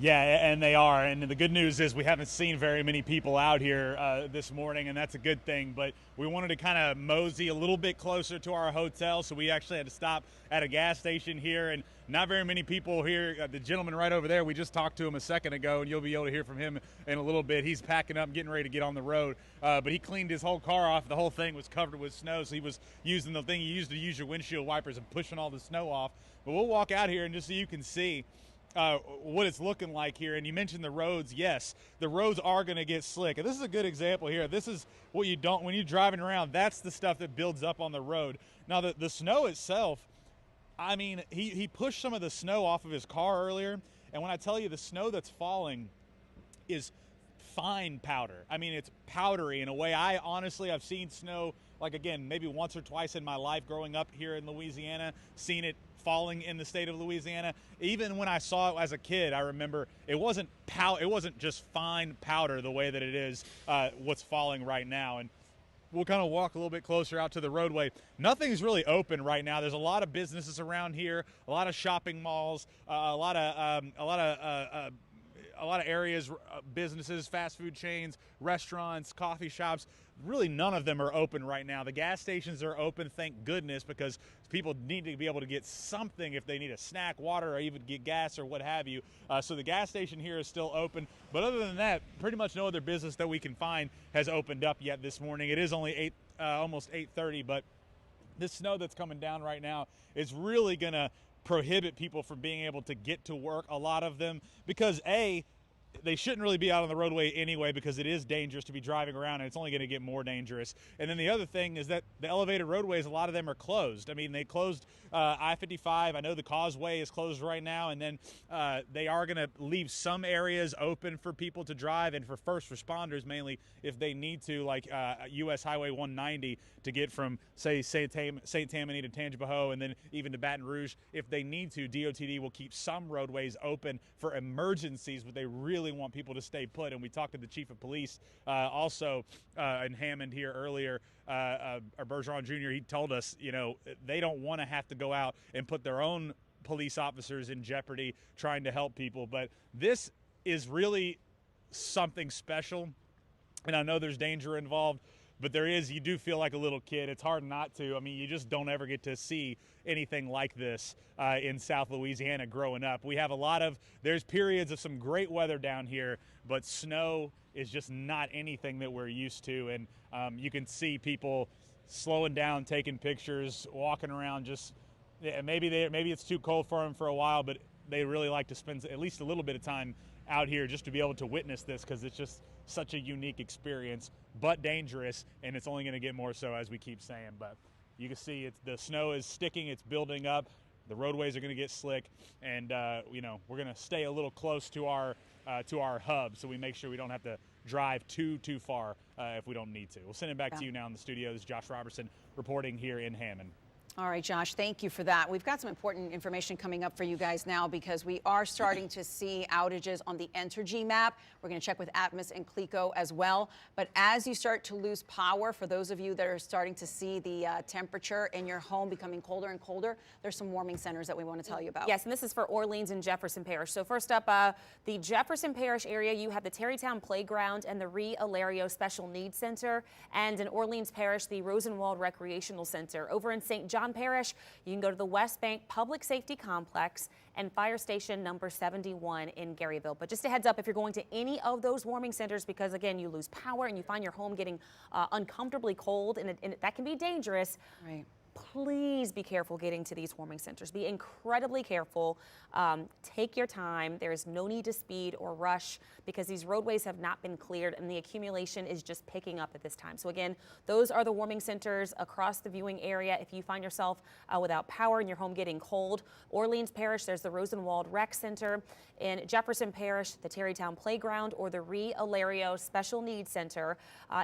Yeah, and they are. And the good news is we haven't seen very many people out here this morning, and that's a good thing. But we wanted to kind of mosey a little bit closer to our hotel, so we actually had to stop at a gas station here, and not very many people here. The gentleman right over there, we just talked to him a second ago, and you'll be able to hear from him in a little bit. He's packing up, getting ready to get on the road. But he cleaned his whole car off. The whole thing was covered with snow, so he was using the thing you used to use your windshield wipers and pushing all the snow off. But we'll walk out here and just so you can see what it's looking like here. And you mentioned the roads. Yes, the roads are going to get slick. And this is a good example here. This is what you don't, when you're driving around, that's the stuff that builds up on the road. Now, the snow itself, I mean, he pushed some of the snow off of his car earlier. And when I tell you the snow that's falling is fine powder. I mean, it's powdery in a way. I've seen snow, like, again, maybe once or twice in my life growing up here in Louisiana, seen it falling in the state of Louisiana. Even when I saw it as a kid, I remember it wasn't just fine powder the way that it is what's falling right now. And we'll kind of walk a little bit closer out to the roadway. Nothing's really open right now. There's a lot of businesses around here, a lot of shopping malls, a lot of areas, businesses, fast food chains, restaurants, coffee shops. Really none of them are open right now. The gas stations are open, thank goodness, because people need to be able to get something if they need a snack, water, or even get gas or what have you. So the gas station here is still open. But other than that, pretty much no other business that we can find has opened up yet this morning. It is only almost 8:30, but this snow that's coming down right now is really going to prohibit people from being able to get to work, a lot of them, because they shouldn't really be out on the roadway anyway because it is dangerous to be driving around, and it's only going to get more dangerous. And then the other thing is that the elevated roadways, a lot of them are closed. I mean, they closed I-55. I know the Causeway is closed right now, and then they are going to leave some areas open for people to drive and for first responders mainly if they need to, like U.S. Highway 190 to get from, say, St. Tammany to Tangipahoa and then even to Baton Rouge. If they need to, DOTD will keep some roadways open for emergencies, but they really want people to stay put. And we talked to the chief of police also in Hammond here earlier, Bergeron Jr. He told us, you know, they don't want to have to go out and put their own police officers in jeopardy trying to help people. But this is really something special. And I know there's danger involved, but you do feel like a little kid. It's hard not to. I mean, you just don't ever get to see anything like this in South Louisiana growing up. We have there's periods of some great weather down here, but snow is just not anything that we're used to. And you can see people slowing down, taking pictures, walking around. Just maybe it's too cold for them for a while, but they really like to spend at least a little bit of time out here just to be able to witness this, because it's just such a unique experience, but dangerous, and it's only going to get more so as we keep saying. But you can see the snow is sticking, it's building up, the roadways are going to get slick, and you know, we're going to stay a little close to our hub, so we make sure we don't have to drive too far if we don't need to. We'll send it back to you now in the studio. This is Josh Robertson reporting here in Hammond. All right, Josh, thank you for that. We've got some important information coming up for you guys now because we are starting to see outages on the Entergy map. We're going to check with Atmos and Clico as well. But as you start to lose power, for those of you that are starting to see the temperature in your home becoming colder and colder, there's some warming centers that we want to tell you about. Yes, and this is for Orleans and Jefferson Parish. So first up, the Jefferson Parish area, you have the Tarrytown Playground and the Re-Alario Special Needs Center. And in Orleans Parish, the Rosenwald Recreational Center. Over in St. John Parish, you can go to the West Bank Public Safety Complex and Fire Station number 71 in Garyville. But just a heads up if you're going to any of those warming centers, because again, you lose power and you find your home getting uncomfortably cold, and that can be dangerous. Right. Please be careful getting to these warming centers. Be incredibly careful. Take your time. There is no need to speed or rush because these roadways have not been cleared and the accumulation is just picking up at this time. So again, those are the warming centers across the viewing area. If you find yourself without power and your home getting cold, Orleans Parish, there's the Rosenwald Rec Center. In Jefferson Parish, the Tarrytown Playground or the Re-Alario Special Needs Center.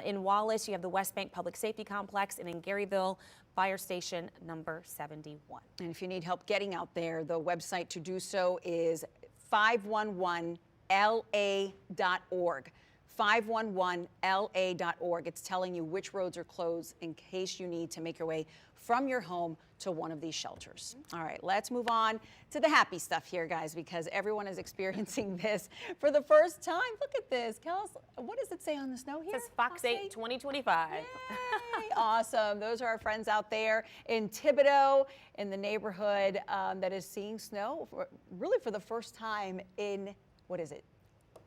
In Wallace, you have the West Bank Public Safety Complex, and in Garyville, Fire Station number 71. And if you need help getting out there, the website to do so is 511la.org. 511la.org. It's telling you which roads are closed in case you need to make your way from your home to one of these shelters. All right, let's move on to the happy stuff here, guys, because everyone is experiencing this for the first time. Look at this. Kels, what does it say on the snow here? It says Fox 8 2025. Yay, awesome. Those are our friends out there in Thibodaux, in the neighborhood that is seeing snow really for the first time in, what is it?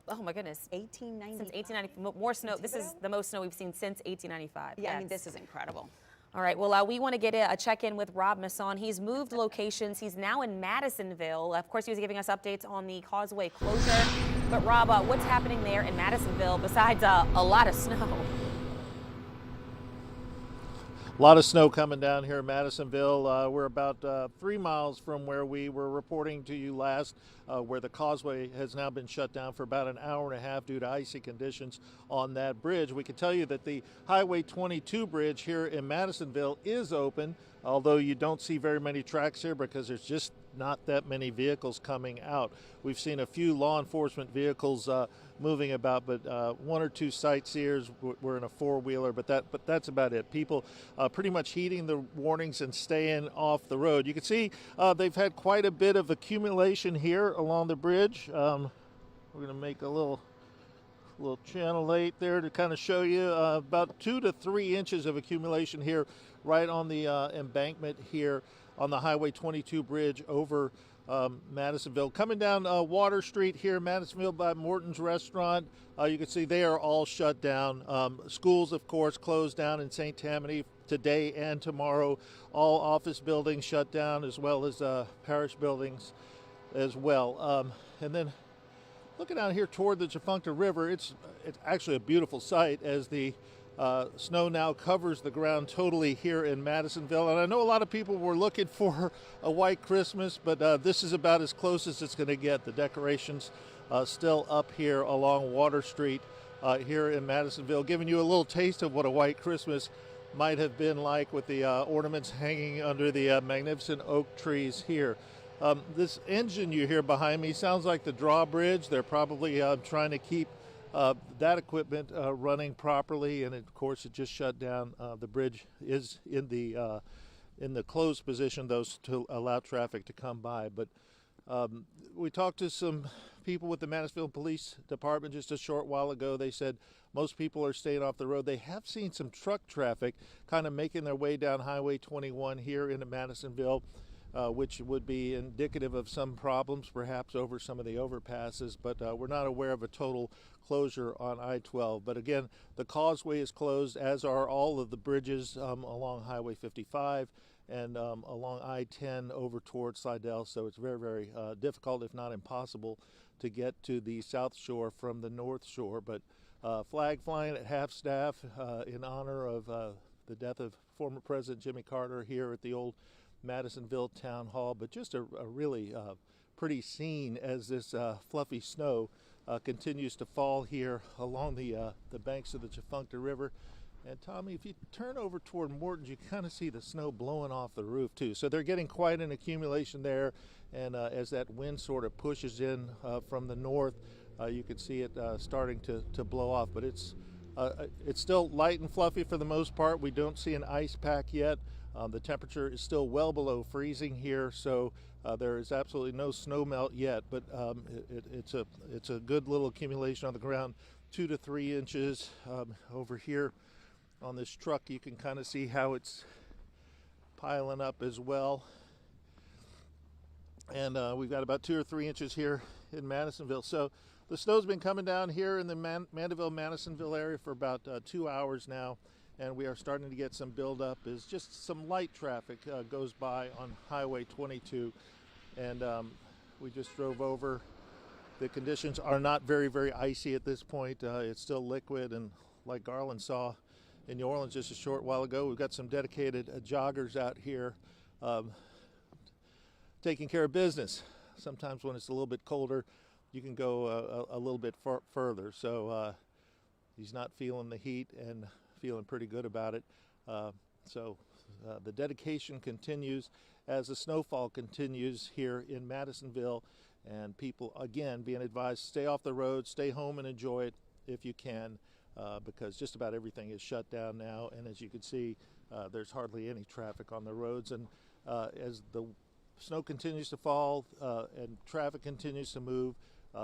Oh my goodness. 1890. Since 1890, more snow. This is the most snow we've seen since 1895. Yeah, I mean, this is incredible. All right, well, we want to get a check-in with Rob Masson. He's moved locations. He's now in Madisonville. Of course, he was giving us updates on the Causeway closure. But Rob, what's happening there in Madisonville besides a lot of snow? A lot of snow coming down here in Madisonville. We're about 3 miles from where we were reporting to you last, where the Causeway has now been shut down for about an hour and a half due to icy conditions on that bridge. We can tell you that the Highway 22 bridge here in Madisonville is open, although you don't see very many tracks here because there's just not that many vehicles coming out. We've seen a few law enforcement vehicles moving about, but one or two sightseers were in a four-wheeler, but that's about it. People pretty much heeding the warnings and staying off the road. You can see they've had quite a bit of accumulation here along the bridge. We're going to make a little channel 8 there to kind of show you about 2 to 3 inches of accumulation here right on the embankment here on the Highway 22 bridge over Madisonville. Coming down Water Street here in Madisonville by Morton's Restaurant, you can see they are all shut down. Schools, of course, closed down in St. Tammany today and tomorrow. All office buildings shut down, as well as parish buildings as well. And then Looking out here toward the Tchefuncte River, it's actually a beautiful sight as the snow now covers the ground totally here in Madisonville. And I know a lot of people were looking for a white Christmas, but this is about as close as it's going to get. The decorations still up here along Water Street here in Madisonville, giving you a little taste of what a white Christmas might have been like with the ornaments hanging under the magnificent oak trees here. This engine you hear behind me sounds like the drawbridge. They're probably trying to keep that equipment running properly, and of course it just shut down. The bridge is in the closed position, though, to allow traffic to come by. But we talked to some people with the Madisonville Police Department just a short while ago. They said most people are staying off the road. They have seen some truck traffic kind of making their way down Highway 21 here into Madisonville, which would be indicative of some problems perhaps over some of the overpasses, but we're not aware of a total closure on I-12. But again, the Causeway is closed, as are all of the bridges along Highway 55 and along I-10 over towards Slidell, so it's very, very difficult, if not impossible, to get to the South Shore from the North Shore. But flag flying at half-staff in honor of the death of former President Jimmy Carter here at the old Madisonville Town Hall. But just a really pretty scene as this fluffy snow continues to fall here along the banks of the Tchefuncte River. And Tommy, if you turn over toward Morton's, you kind of see the snow blowing off the roof too. So they're getting quite an accumulation there. And as that wind sort of pushes in from the north, you can see it starting to blow off. But it's still light and fluffy for the most part. We don't see an ice pack yet. The temperature is still well below freezing here, so there is absolutely no snow melt yet. But it's a good little accumulation on the ground, 2 to 3 inches over here. On this truck, you can kind of see how it's piling up as well. And we've got about 2 or 3 inches here in Madisonville. So the snow's been coming down here in the Mandeville-Madisonville area for about 2 hours now, and we are starting to get some buildup as just some light traffic goes by on Highway 22. And we just drove over. The conditions are not very, very icy at this point. It's still liquid, and like Garland saw in New Orleans just a short while ago, we've got some dedicated joggers out here taking care of business. Sometimes when it's a little bit colder, you can go a little bit further. So he's not feeling the heat and feeling pretty good about it. So the dedication continues as the snowfall continues here in Madisonville, and people again being advised, stay off the road, stay home and enjoy it if you can. Because just about everything is shut down now, and as you can see, there's hardly any traffic on the roads. And as the snow continues to fall and traffic continues to move,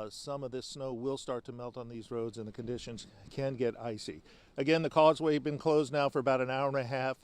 some of this snow will start to melt on these roads, and the conditions can get icy. Again, the Causeway has been closed now for about an hour and a half.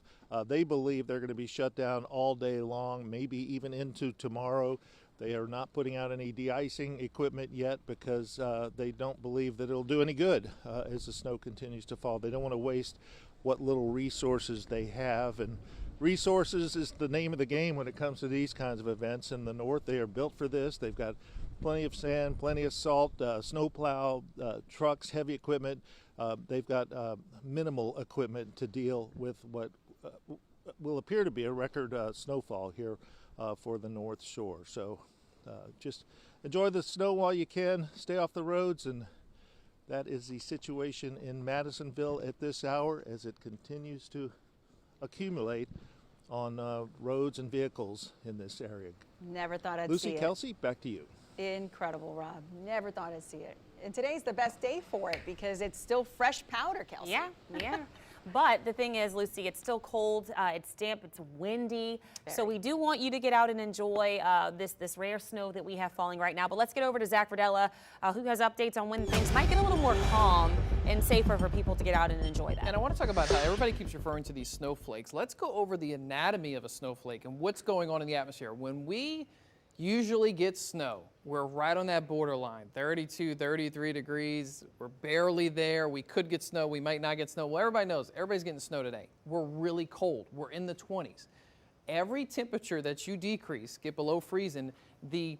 They believe they're going to be shut down all day long, maybe even into tomorrow. They are not putting out any de-icing equipment yet because they don't believe that it'll do any good as the snow continues to fall. They don't want to waste what little resources they have. And resources is the name of the game when it comes to these kinds of events. In the north, they are built for this. They've got plenty of sand, plenty of salt, snowplow, trucks, heavy equipment. They've got minimal equipment to deal with what will appear to be a record snowfall here for the North Shore. So just enjoy the snow while you can, stay off the roads, and that is the situation in Madisonville at this hour as it continues to accumulate on roads and vehicles in this area. Never thought I'd see Lucy, it. Kelsey, back to you. Incredible, Rob. Never thought I'd see it. And today's the best day for it because it's still fresh powder, Kelsey. Yeah. But the thing is, Lucy, it's still cold, it's damp, it's windy. So we do want you to get out and enjoy this rare snow that we have falling right now. But let's get over to Zach Verdella, who has updates on when things might get a little more calm and safer for people to get out and enjoy that. And I want to talk about how everybody keeps referring to these snowflakes. Let's go over the anatomy of a snowflake and what's going on in the atmosphere. When we usually get snow, we're right on that borderline, 32, 33 degrees. We're barely there. We could get snow. We might not get snow. Well, everybody knows. Everybody's getting snow today. We're really cold. We're in the 20s. Every temperature that you decrease, get below freezing, the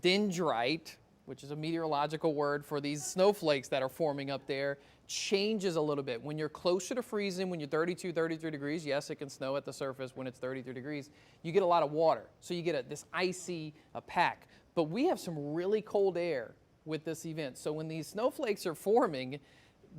dendrite which is a meteorological word for these snowflakes that are forming up there, changes a little bit. When you're closer to freezing, when you're 32, 33 degrees, yes, it can snow at the surface when it's 33 degrees, you get a lot of water. So you get this icy pack. But we have some really cold air with this event. So when these snowflakes are forming,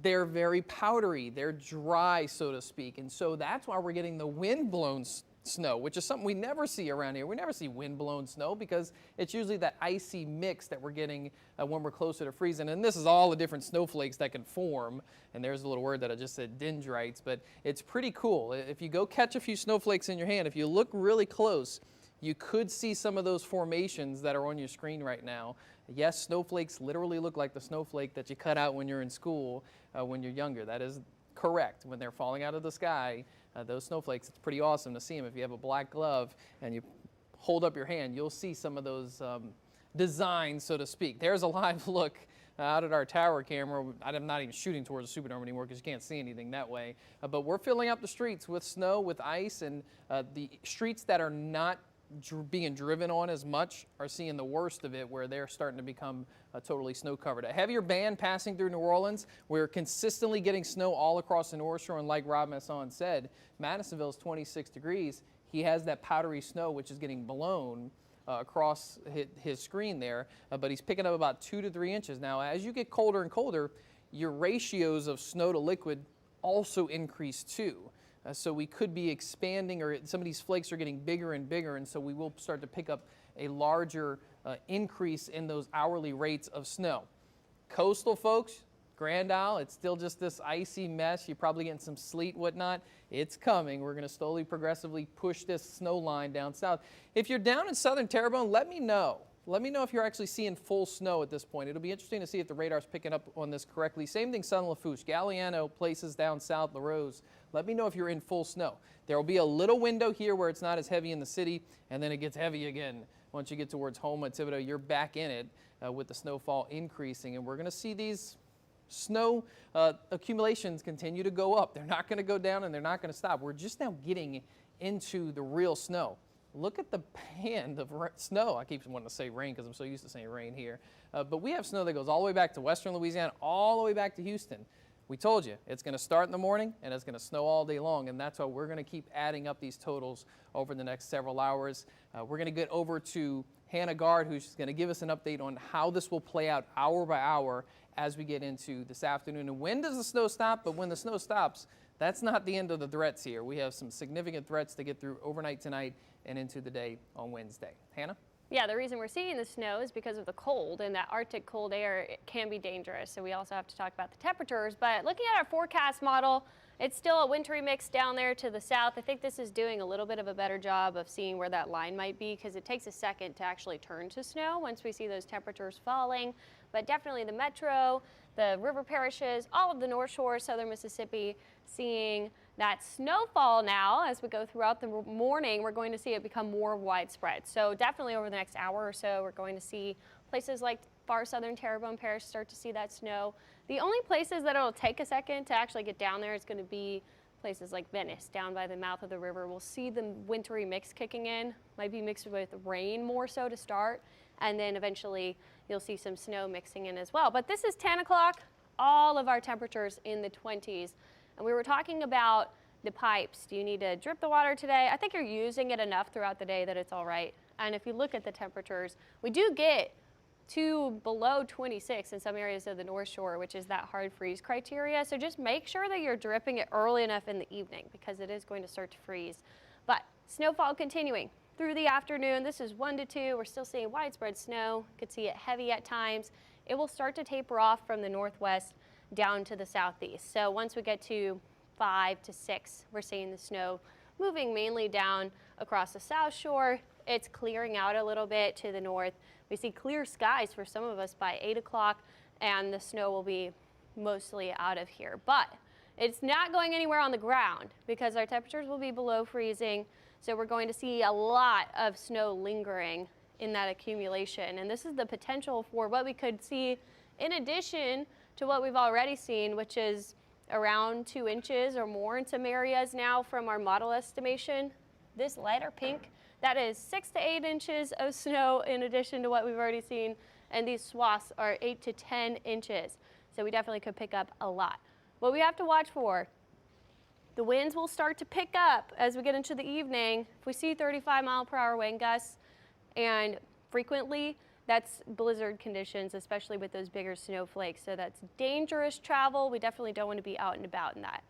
they're very powdery, they're dry, so to speak. And so that's why we're getting the wind-blown snow, which is something we never see around here. We never see wind-blown snow because it's usually that icy mix that we're getting when we're closer to freezing. And this is all the different snowflakes that can form. And there's a little word that I just said, dendrites, but it's pretty cool. If you go catch a few snowflakes in your hand, if you look really close, you could see some of those formations that are on your screen right now. Yes, snowflakes literally look like the snowflake that you cut out when you're in school when you're younger. That is correct. When they're falling out of the sky, those snowflakes, it's pretty awesome to see them. If you have a black glove and you hold up your hand, you'll see some of those designs, so to speak. There's a live look out at our tower camera. I'm not even shooting towards the Superdome anymore because you can't see anything that way. But we're filling up the streets with snow, with ice, and the streets that are not being driven on as much are seeing the worst of it, where they're starting to become totally snow covered. A heavier band passing through New Orleans. We're consistently getting snow all across the North Shore, and like Rob Masson said, Madisonville's 26 degrees. He has that powdery snow which is getting blown across his screen there, but he's picking up about 2 to 3 inches. Now, as you get colder and colder, your ratios of snow to liquid also increase too. So we could be expanding, or some of these flakes are getting bigger and bigger, and so we will start to pick up a larger increase in those hourly rates of snow. Coastal folks, Grand Isle, it's still just this icy mess. You're probably getting some sleet, whatnot. It's coming. We're going to slowly, progressively push this snow line down south. If you're down in southern Terrebonne, let me know. Let me know if you're actually seeing full snow at this point. It'll be interesting to see if the radar's picking up on this correctly. Same thing, San Lafourche, Galliano, places down south, La Rose. Let me know if you're in full snow. There will be a little window here where it's not as heavy in the city, and then it gets heavy again. Once you get towards Houma, Thibodeau, you're back in it with the snowfall increasing, and we're going to see these snow accumulations continue to go up. They're not going to go down, and they're not going to stop. We're just now getting into the real snow. Look at the band of snow. I keep wanting to say rain because I'm so used to saying rain here. But we have snow that goes all the way back to western Louisiana, all the way back to Houston. We told you, it's going to start in the morning and it's going to snow all day long, and that's why we're going to keep adding up these totals over the next several hours. We're going to get over to Hannah Gard, who's going to give us an update on how this will play out hour by hour as we get into this afternoon. And when does the snow stop? But when the snow stops, that's not the end of the threats here. We have some significant threats to get through overnight tonight and into the day on Wednesday. Hannah? Yeah, the reason we're seeing the snow is because of the cold, and that Arctic cold air, it can be dangerous. So we also have to talk about the temperatures. But looking at our forecast model, it's still a wintry mix down there to the south. I think this is doing a little bit of a better job of seeing where that line might be, because it takes a second to actually turn to snow once we see those temperatures falling. But definitely the metro, the river parishes, all of the North Shore, southern Mississippi, seeing that snowfall now. As we go throughout the morning, we're going to see it become more widespread. So definitely over the next hour or so, we're going to see places like far southern Terrebonne Parish start to see that snow. The only places that it'll take a second to actually get down there is going to be places like Venice, down by the mouth of the river. We'll see the wintry mix kicking in, might be mixed with rain more so to start, and then eventually you'll see some snow mixing in as well. But this is 10 o'clock, all of our temperatures in the 20s. And we were talking about the pipes. Do you need to drip the water today? I think you're using it enough throughout the day that it's all right. And if you look at the temperatures, we do get to below 26 in some areas of the North Shore, which is that hard freeze criteria. So just make sure that you're dripping it early enough in the evening, because it is going to start to freeze. But snowfall continuing through the afternoon. This is 1 to 2. We're still seeing widespread snow. Could see it heavy at times. It will start to taper off from the northwest down to the southeast. So once we get to 5 to 6, we're seeing the snow moving mainly down across the South Shore. It's clearing out a little bit to the north. We see clear skies for some of us by 8 o'clock, and the snow will be mostly out of here. But it's not going anywhere on the ground because our temperatures will be below freezing. So we're going to see a lot of snow lingering in that accumulation. And this is the potential for what we could see in addition to what we've already seen, which is around 2 inches or more in some areas now from our model estimation. This lighter pink, that is 6 to 8 inches of snow in addition to what we've already seen. and these swaths are 8 to 10 inches. So we definitely could pick up a lot. What we have to watch for, the winds will start to pick up as we get into the evening. If we see 35-mile-per-hour wind gusts, and frequently that's blizzard conditions, especially with those bigger snowflakes. So that's dangerous travel. We definitely don't want to be out and about in that.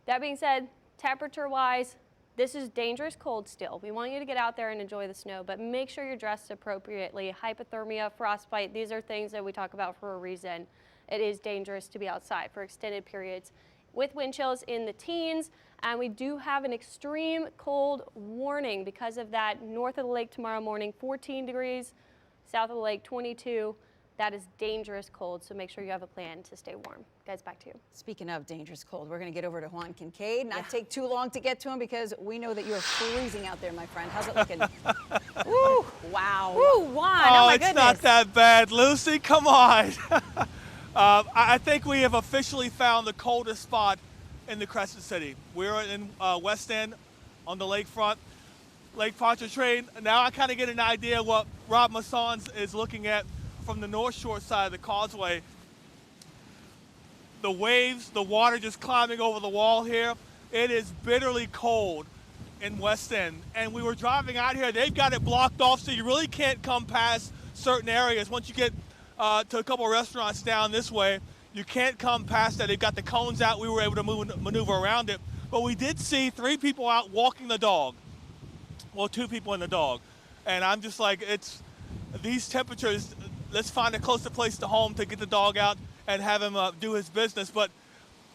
That being said, temperature-wise, this is dangerous cold still. We want you to get out there and enjoy the snow, but make sure you're dressed appropriately. Hypothermia, frostbite, these are things that we talk about for a reason. It is dangerous to be outside for extended periods with wind chills in the teens, and we do have an extreme cold warning because of that. North of the lake tomorrow morning, 14 degrees, south of the lake, 22. That is dangerous cold, so make sure you have a plan to stay warm. Guys, back to you. Speaking of dangerous cold, we're going to get over to Juan Kincaid. Not take too long to get to him because we know that you are freezing out there, my friend. How's it looking? Woo! Wow. Woo, Juan. Oh, my it's goodness. not that bad, Lucy. Come on. I think we have officially found the coldest spot in the Crescent City. We're in West End on the lakefront, Lake Pontchartrain. Now I kind of get an idea what Rob Massons is looking at from the North Shore side of the Causeway. The waves, the water just climbing over the wall here. It is bitterly cold in West End. And we were driving out here, they've got it blocked off so you really can't come past certain areas. Once you get to a couple of restaurants down this way, you can't come past that. They've got the cones out. We were able to maneuver around it. But we did see 3 people out walking the dog. Well, 2 people and the dog. And I'm just like, it's these temperatures, let's find a closer place to home to get the dog out and have him do his business. But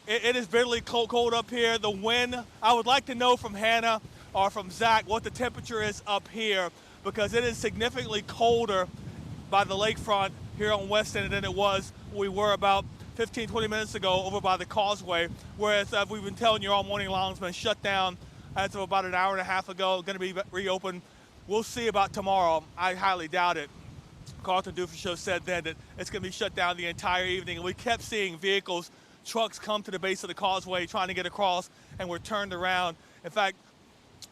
it is bitterly cold up here. The wind, I would like to know from Hannah or from Zach what the temperature is up here, because it is significantly colder by the lakefront here on West End than it was we were about 15, 20 minutes ago over by the Causeway, whereas we've been telling you all morning long, it's been shut down as of about an hour and a half ago, going to be reopened. We'll see about tomorrow. I highly doubt it. Carlton Dufresne Show said then that it's going to be shut down the entire evening, and we kept seeing vehicles, trucks come to the base of the Causeway trying to get across, and were turned around. In fact,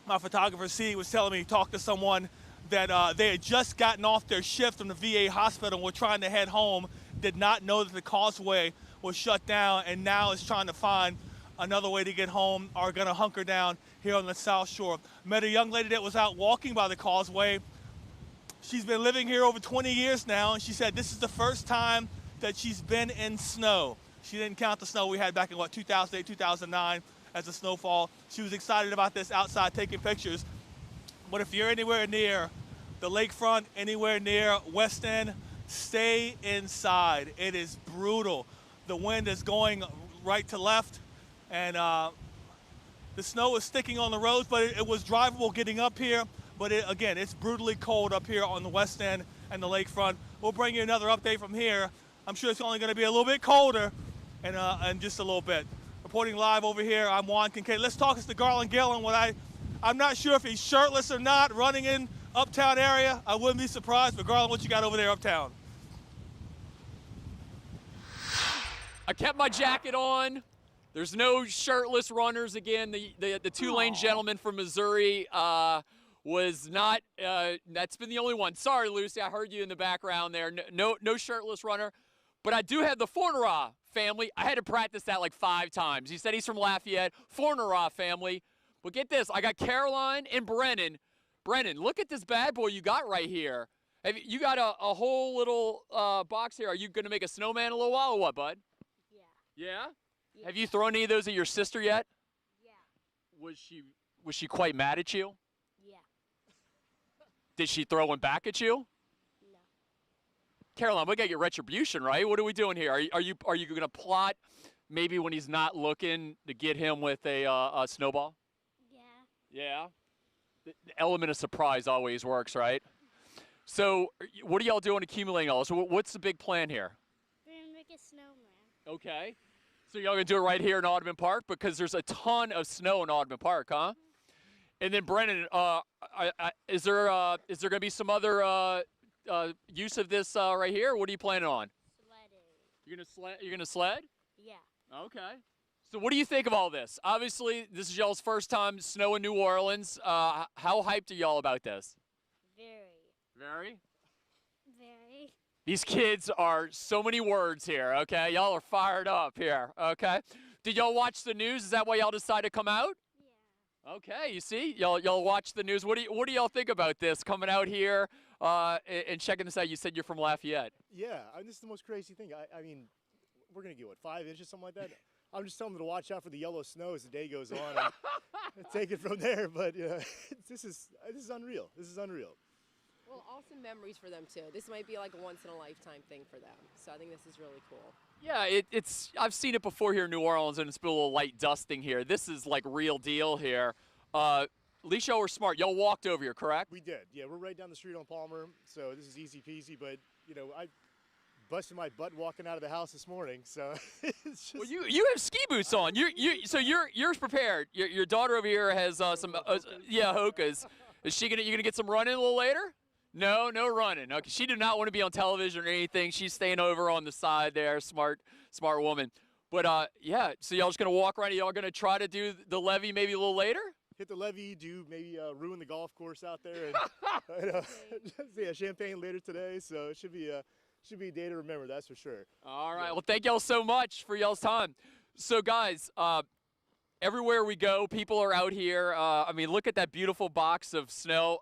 my photographer, C, was telling me he talked to someone that they had just gotten off their shift from the VA hospital and were trying to head home, did not know that the Causeway was shut down, and now is trying to find another way to get home, are going to hunker down here on the South Shore. Met a young lady that was out walking by the Causeway. She's been living here over 20 years now, and she said this is the first time that she's been in snow. She didn't count the snow we had back in, 2008, 2009 as a snowfall. She was excited about this outside taking pictures. But if you're anywhere near the lakefront, anywhere near West End, stay inside. It is brutal. The wind is going right to left, and the snow is sticking on the roads, but it was drivable getting up here. But again, it's brutally cold up here on the West End and the lakefront. We'll bring you another update from here. I'm sure it's only going to be a little bit colder and just a little bit. Reporting live over here, I'm Juan Kincaid. Let's talk to Garland Gillen. I'm not sure if he's shirtless or not, running in Uptown area. I wouldn't be surprised. But Garland, what you got over there Uptown? I kept my jacket on. There's no shirtless runners again. The two-lane gentleman from Missouri was not, that's been the only one. Sorry, Lucy, I heard you in the background there. No shirtless runner. But I do have the Fornera family. I had to practice that like 5 times. He said he's from Lafayette. Fornera family. But get this, I got Caroline and Brennan. Brennan, look at this bad boy you got right here. You got a whole little box here. Are you going to make a snowman in a little while or what, bud? Yeah. Yeah? Have you thrown any of those at your sister yet? Yeah. Was she quite mad at you? Yeah. Did she throw one back at you? No. Caroline, we got your retribution, right? What are we doing here? Are you going to plot maybe when he's not looking to get him with a snowball? Yeah. Yeah? The element of surprise always works, right? So what are y'all doing accumulating all this? So what's the big plan here? We're going to make a snowman. Okay. So y'all going to do it right here in Audubon Park? Because there's a ton of snow in Audubon Park, huh? And then, Brennan, is there going to be some other use of this right here? What are you planning on? Sledding. You're gonna sled? Yeah. Okay. So what do you think of all this? Obviously, this is y'all's first time snow in New Orleans. How hyped are y'all about this? Very. Very? Very. These kids are so many words here, okay? Y'all are fired up here, okay? Did y'all watch the news? Is that why y'all decided to come out? Yeah. Okay, you see? Y'all watch the news. What do y'all think about this, coming out here and checking this out? You said you're from Lafayette. Yeah, this is the most crazy thing. I mean, we're going to get, what, 5 inches, something like that? I'm just telling them to watch out for the yellow snow as the day goes on and take it from there. But this is unreal. This is unreal. Well, awesome memories for them too. This might be like a once-in-a-lifetime thing for them. So I think this is really cool. Yeah, I've seen it before here in New Orleans, and it's been a little light dusting here. This is like real deal here. At least y'all were smart. Y'all walked over here, correct? We did. Yeah, we're right down the street on Palmer, so this is easy peasy. But I busted my butt walking out of the house this morning, so it's just. Well, you have ski boots on. You're prepared. Your daughter over here has some Hokas. Is you gonna get some running a little later? No running. Okay, she did not want to be on television or anything. She's staying over on the side there. Smart woman. But yeah, so y'all just gonna walk around. Y'all gonna try to do the levee maybe a little later? Hit the levee, maybe ruin the golf course out there, and yeah, champagne later today. So it should be a day to remember. That's for sure. All right. Well, thank y'all so much for y'all's time. So guys, everywhere we go, people are out here. I mean, look at that beautiful box of snow.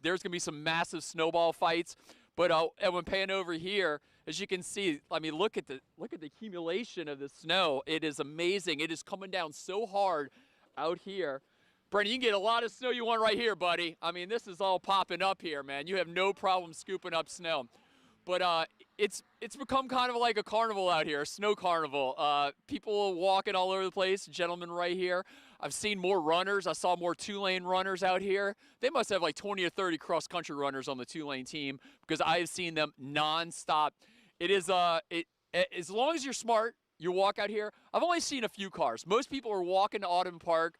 There's going to be some massive snowball fights. But when pan over here, as you can see, I mean, look at the accumulation of the snow. It is amazing. It is coming down so hard out here. Brendan, you can get a lot of snow you want right here, buddy. I mean, this is all popping up here, man. You have no problem scooping up snow. But it's become kind of like a carnival out here, a snow carnival. People walking all over the place, gentlemen right here. I've seen more runners. I saw more 2-lane runners out here. They must have like 20 or 30 cross-country runners on the 2-lane team because I have seen them nonstop. It is as long as you're smart, you walk out here. I've only seen a few cars. Most people are walking to Audubon Park.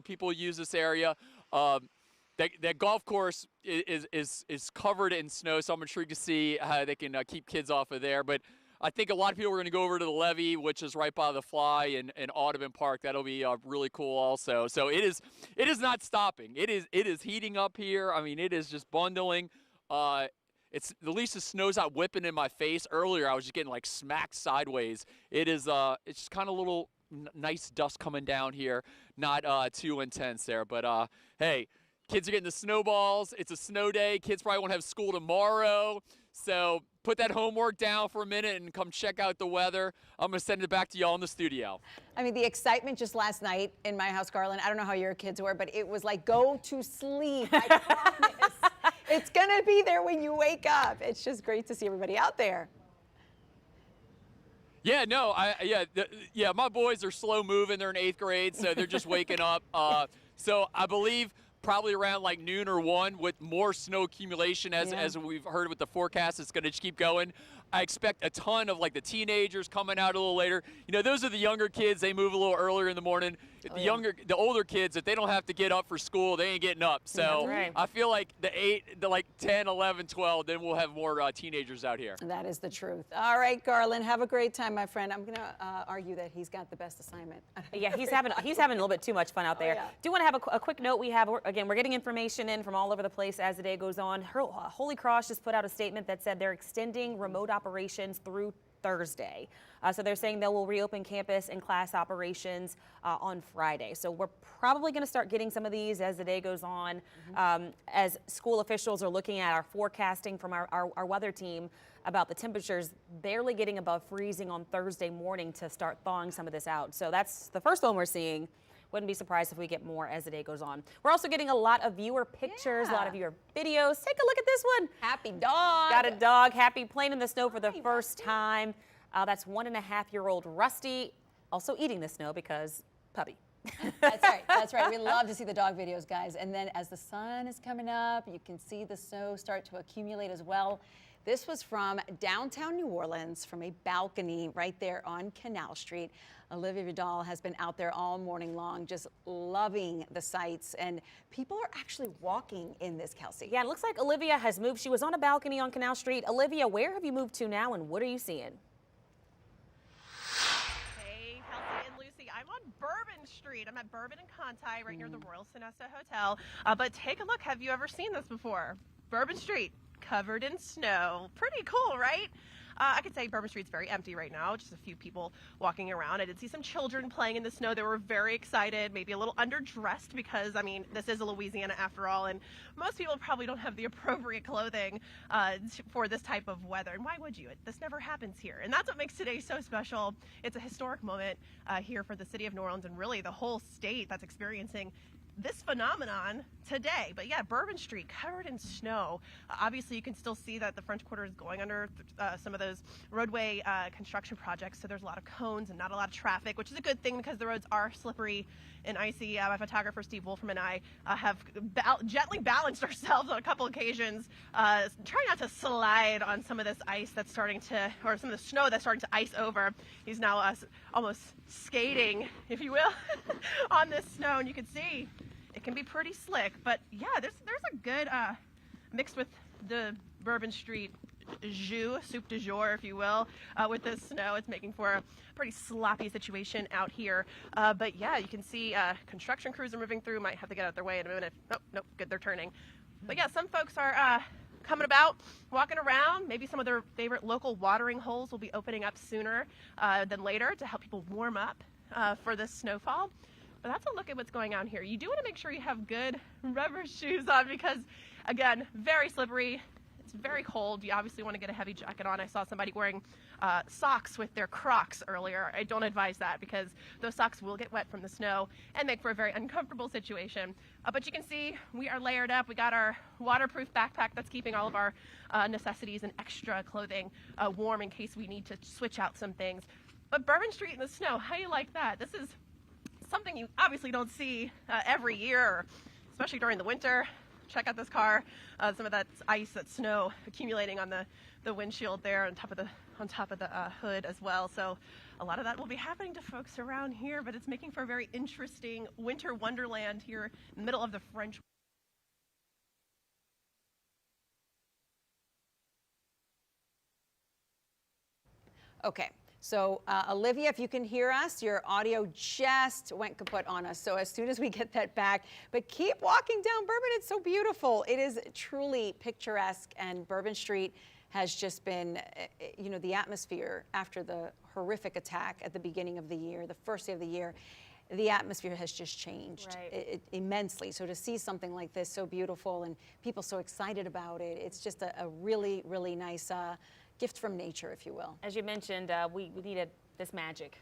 People use this area. That golf course is covered in snow, so I'm intrigued to see how they can keep kids off of there. But I think a lot of people are going to go over to the levee, which is right by the Fly and Audubon Park. That'll be really cool also. So it is not stopping. It is heating up here. I mean, it is just bundling. It's at least the snow's not whipping in my face. Earlier, I was just getting like smacked sideways. It's just kind of a little nice dust coming down here. Not too intense there, but hey. Kids are getting the snowballs. It's a snow day. Kids probably won't have school tomorrow. So put that homework down for a minute and come check out the weather. I'm going to send it back to y'all in the studio. I mean, the excitement just last night in my house, Garland, I don't know how your kids were, but it was like, go to sleep. I promise. It's going to be there when you wake up. It's just great to see everybody out there. Yeah, no, my boys are slow moving. They're in 8th grade, so they're just waking up. So I believe probably around like noon or 1 with more snow accumulation as we've heard with the forecast. It's going to just keep going. I expect a ton of like the teenagers coming out a little later. Those are the younger kids. They move a little earlier in the morning. The older kids, if they don't have to get up for school, they ain't getting up. So right. I feel like the 10, 11, 12, then we'll have more teenagers out here. That is the truth. All right, Garland, have a great time, my friend. I'm going to argue that he's got the best assignment. Yeah, he's having a little bit too much fun out there. Yeah. Do want to have a quick note. We're getting information in from all over the place as the day goes on. Holy Cross just put out a statement that said they're extending remote operations through Thursday. So they're saying they will reopen campus and class operations on Friday. So we're probably going to start getting some of these as the day goes on, as school officials are looking at our forecasting from our weather team about the temperatures barely getting above freezing on Thursday morning to start thawing some of this out. So that's the first one we're seeing. Wouldn't be surprised if we get more as the day goes on. We're also getting a lot of viewer pictures, a lot of viewer videos. Take a look at this one. Happy dog. Got a dog, happy, playing in the snow for the first time. That's 1.5-year-old Rusty, also eating the snow because puppy. That's right. That's right. We love to see the dog videos, guys. And then as the sun is coming up, you can see the snow start to accumulate as well. This was from downtown New Orleans, from a balcony right there on Canal Street. Olivia Vidal has been out there all morning long, just loving the sights, and people are actually walking in this, Kelsey. Yeah, it looks like Olivia has moved. She was on a balcony on Canal Street. Olivia, where have you moved to now, and what are you seeing? Hey, Kelsey and Lucy, I'm on Bourbon Street. I'm at Bourbon and Conti, right near the Royal Sonesta Hotel. But take a look. Have you ever seen this before? Bourbon Street. covered in snow. Pretty cool, right? I could say Bourbon Street's very empty right now, just a few people walking around. I did see some children playing in the snow. They were very excited, maybe a little underdressed because, I mean, this is a Louisiana after all, and most people probably don't have the appropriate clothing for this type of weather. And why would you? This never happens here. And that's what makes today so special. It's a historic moment here for the city of New Orleans and really the whole state that's experiencing this phenomenon today. But yeah, Bourbon Street covered in snow. Obviously you can still see that the French Quarter is going under some of those roadway construction projects, so there's a lot of cones and not a lot of traffic, which is a good thing because the roads are slippery and icy. My photographer Steve Wolfram and I have gently balanced ourselves on a couple occasions, trying not to slide on some of this ice that's starting to, or some of the snow that's starting to ice over. He's now almost skating, if you will, on this snow, and you can see it can be pretty slick. But yeah, there's a good mixed with the Bourbon Street jus, soup du jour, if you will, with the snow. It's making for a pretty sloppy situation out here. But yeah, you can see construction crews are moving through. Might have to get out their way in a minute. Nope, good, they're turning. But yeah, some folks are coming about, walking around. Maybe some of their favorite local watering holes will be opening up sooner than later to help people warm up for this snowfall. But that's a look at what's going on here. You do want to make sure you have good rubber shoes on because, again, very slippery. It's very cold. You obviously want to get a heavy jacket on. I saw somebody wearing socks with their Crocs earlier. I don't advise that because those socks will get wet from the snow and make for a very uncomfortable situation. But you can see we are layered up. We got our waterproof backpack that's keeping all of our necessities and extra clothing warm in case we need to switch out some things. But Bourbon Street in the snow, how do you like that? This is something you obviously don't see every year, especially during the winter. Check out this car. Some of that ice, that snow accumulating on the windshield there on top of the hood as well. So a lot of that will be happening to folks around here, but it's making for a very interesting winter wonderland here in the middle of the French. Okay. So, Olivia, if you can hear us, your audio just went kaput on us. So as soon as we get that back, but keep walking down Bourbon. It's so beautiful. It is truly picturesque, and Bourbon Street has just been, you know, the atmosphere after the horrific attack at the beginning of the year, the first day of the year, the atmosphere has just changed immensely. So to see something like this so beautiful and people so excited about it, it's just a really, really nice gift from nature, if you will. As you mentioned, we needed this magic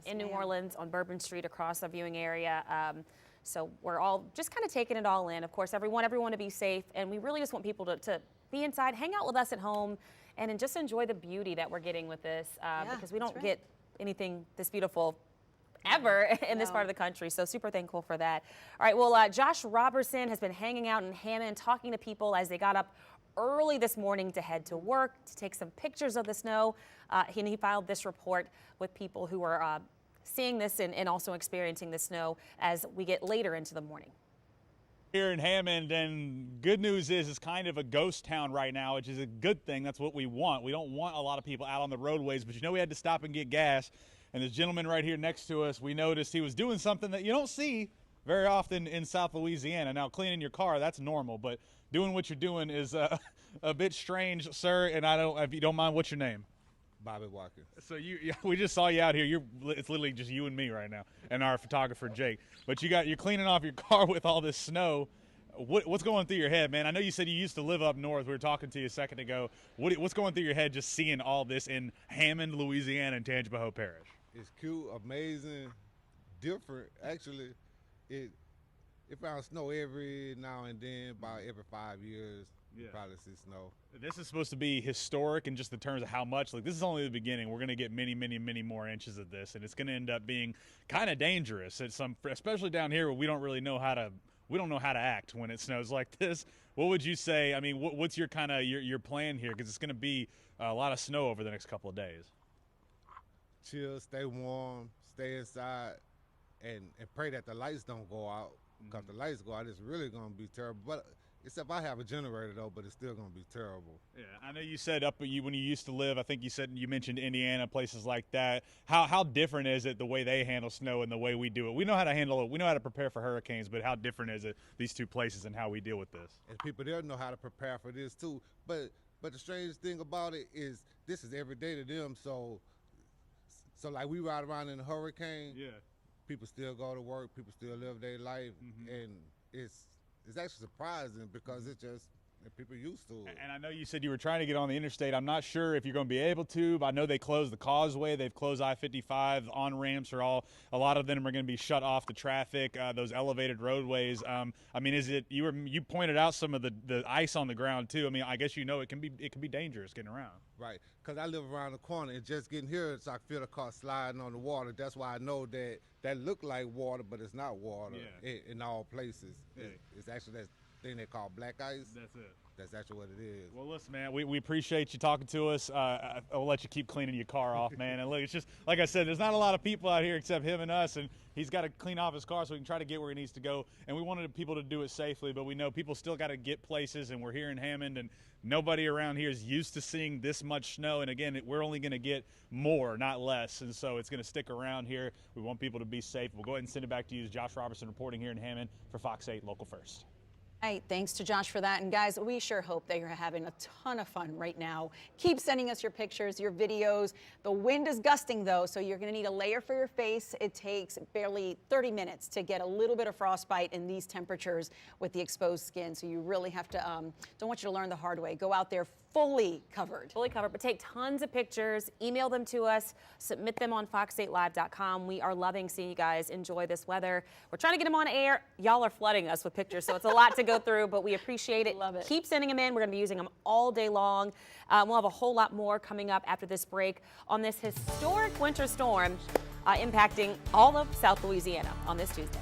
in New Orleans on Bourbon Street across the viewing area. So we're all just kind of taking it all in. Of course, everyone to be safe, and we really just want people to be inside, hang out with us at home, and just enjoy the beauty that we're getting with this because we don't get anything this beautiful ever in this part of the country. So super thankful for that. All right, well, Josh Robertson has been hanging out in Hammond, talking to people as they got up early this morning to head to work, to take some pictures of the snow. He filed this report with people who are seeing this and also experiencing the snow as we get later into the morning. Here in Hammond, and good news is it's kind of a ghost town right now, which is a good thing. That's what we want. We don't want a lot of people out on the roadways, but you know we had to stop and get gas. And this gentleman right here next to us, we noticed he was doing something that you don't see very often in South Louisiana. Now, cleaning your car, that's normal, but doing what you're doing is a bit strange, sir. And if you don't mind, what's your name? Bobby Walker. So we just saw you out here. It's literally just you and me right now, and our photographer Jake. But you're cleaning off your car with all this snow. What's going through your head, man? I know you said you used to live up north. We were talking to you a second ago. What's going through your head just seeing all this in Hammond, Louisiana, and Tangipahoa Parish? It's cute, amazing, different. Actually, it found snow every now and then, about every 5 years. You probably see snow. This is supposed to be historic in just the terms of how much. Like, this is only the beginning. We're going to get many, many, many more inches of this, and it's going to end up being kind of dangerous at especially down here where we don't really know how to. We don't know how to act when it snows like this. What would you say? I mean, what's your kind of your plan here? Because it's going to be a lot of snow over the next couple of days. Chill, stay warm, stay inside, and pray that the lights don't go out. Because the lights go out, it's really going to be terrible. But Except I have a generator though, but it's still gonna be terrible. Yeah, I know you said when you used to live, I think you mentioned Indiana, places like that. How different is it the way they handle snow and the way we do it? We know how to handle it. We know how to prepare for hurricanes, but how different is it, these two places, and how we deal with this? And people there know how to prepare for this too. But the strange thing about it is this is every day to them. So like we ride around in a hurricane. Yeah. People still go to work. People still live their life, and it's actually surprising because it's just people used to it. And I know you said you were trying to get on the interstate. I'm not sure if you're going to be able to, but I know they closed the Causeway. They've closed I-55. On ramps are a lot of them are going to be shut off the traffic. Those elevated roadways. I mean, you pointed out some of the ice on the ground too. I mean, I guess it can be dangerous getting around. Right, because I live around the corner and just getting here, so I feel the car sliding on the water. That's why I know that look like water, but it's not water in all places. Yeah. It's actually that thing they call black ice. That's it. That's actually what it is. Well, listen, man, we appreciate you talking to us. I'll let you keep cleaning your car off, man. And look, it's just, like I said, there's not a lot of people out here except him and us, and he's got to clean off his car so he can try to get where he needs to go. And we wanted people to do it safely, but we know people still got to get places, and we're here in Hammond, and nobody around here is used to seeing this much snow. And again, we're only going to get more, not less, and so it's going to stick around here. We want people to be safe. We'll go ahead and send it back to you. Josh Robertson reporting here in Hammond for Fox 8 Local First. Hey, thanks to Josh for that. And guys, we sure hope that you're having a ton of fun right now. Keep sending us your pictures, your videos. The wind is gusting though, so you're gonna need a layer for your face. It takes barely 30 minutes to get a little bit of frostbite in these temperatures with the exposed skin. So you really have to, don't want you to learn the hard way. Go out there fully covered. Fully covered, but take tons of pictures, email them to us, submit them on fox8live.com. We are loving seeing you guys enjoy this weather. We're trying to get them on air. Y'all are flooding us with pictures, so it's a lot to go through, but we appreciate it. Love it. Keep sending them in. We're going to be using them all day long. We'll have a whole lot more coming up after this break on this historic winter storm impacting all of South Louisiana on this Tuesday.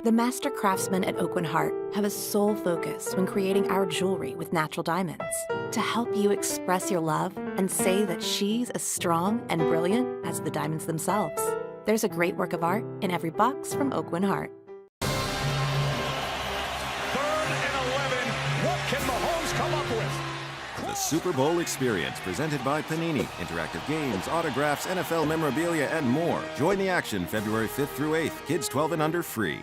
The master craftsmen at Oak Heart have a sole focus when creating our jewelry with natural diamonds to help you express your love and say that she's as strong and brilliant as the diamonds themselves. There's a great work of art in every box from Oak Heart. 3rd and 11. What can Mahomes come up with? The Super Bowl Experience, presented by Panini. Interactive games, autographs, NFL memorabilia, and more. Join the action February 5th through 8th. Kids 12 and under free.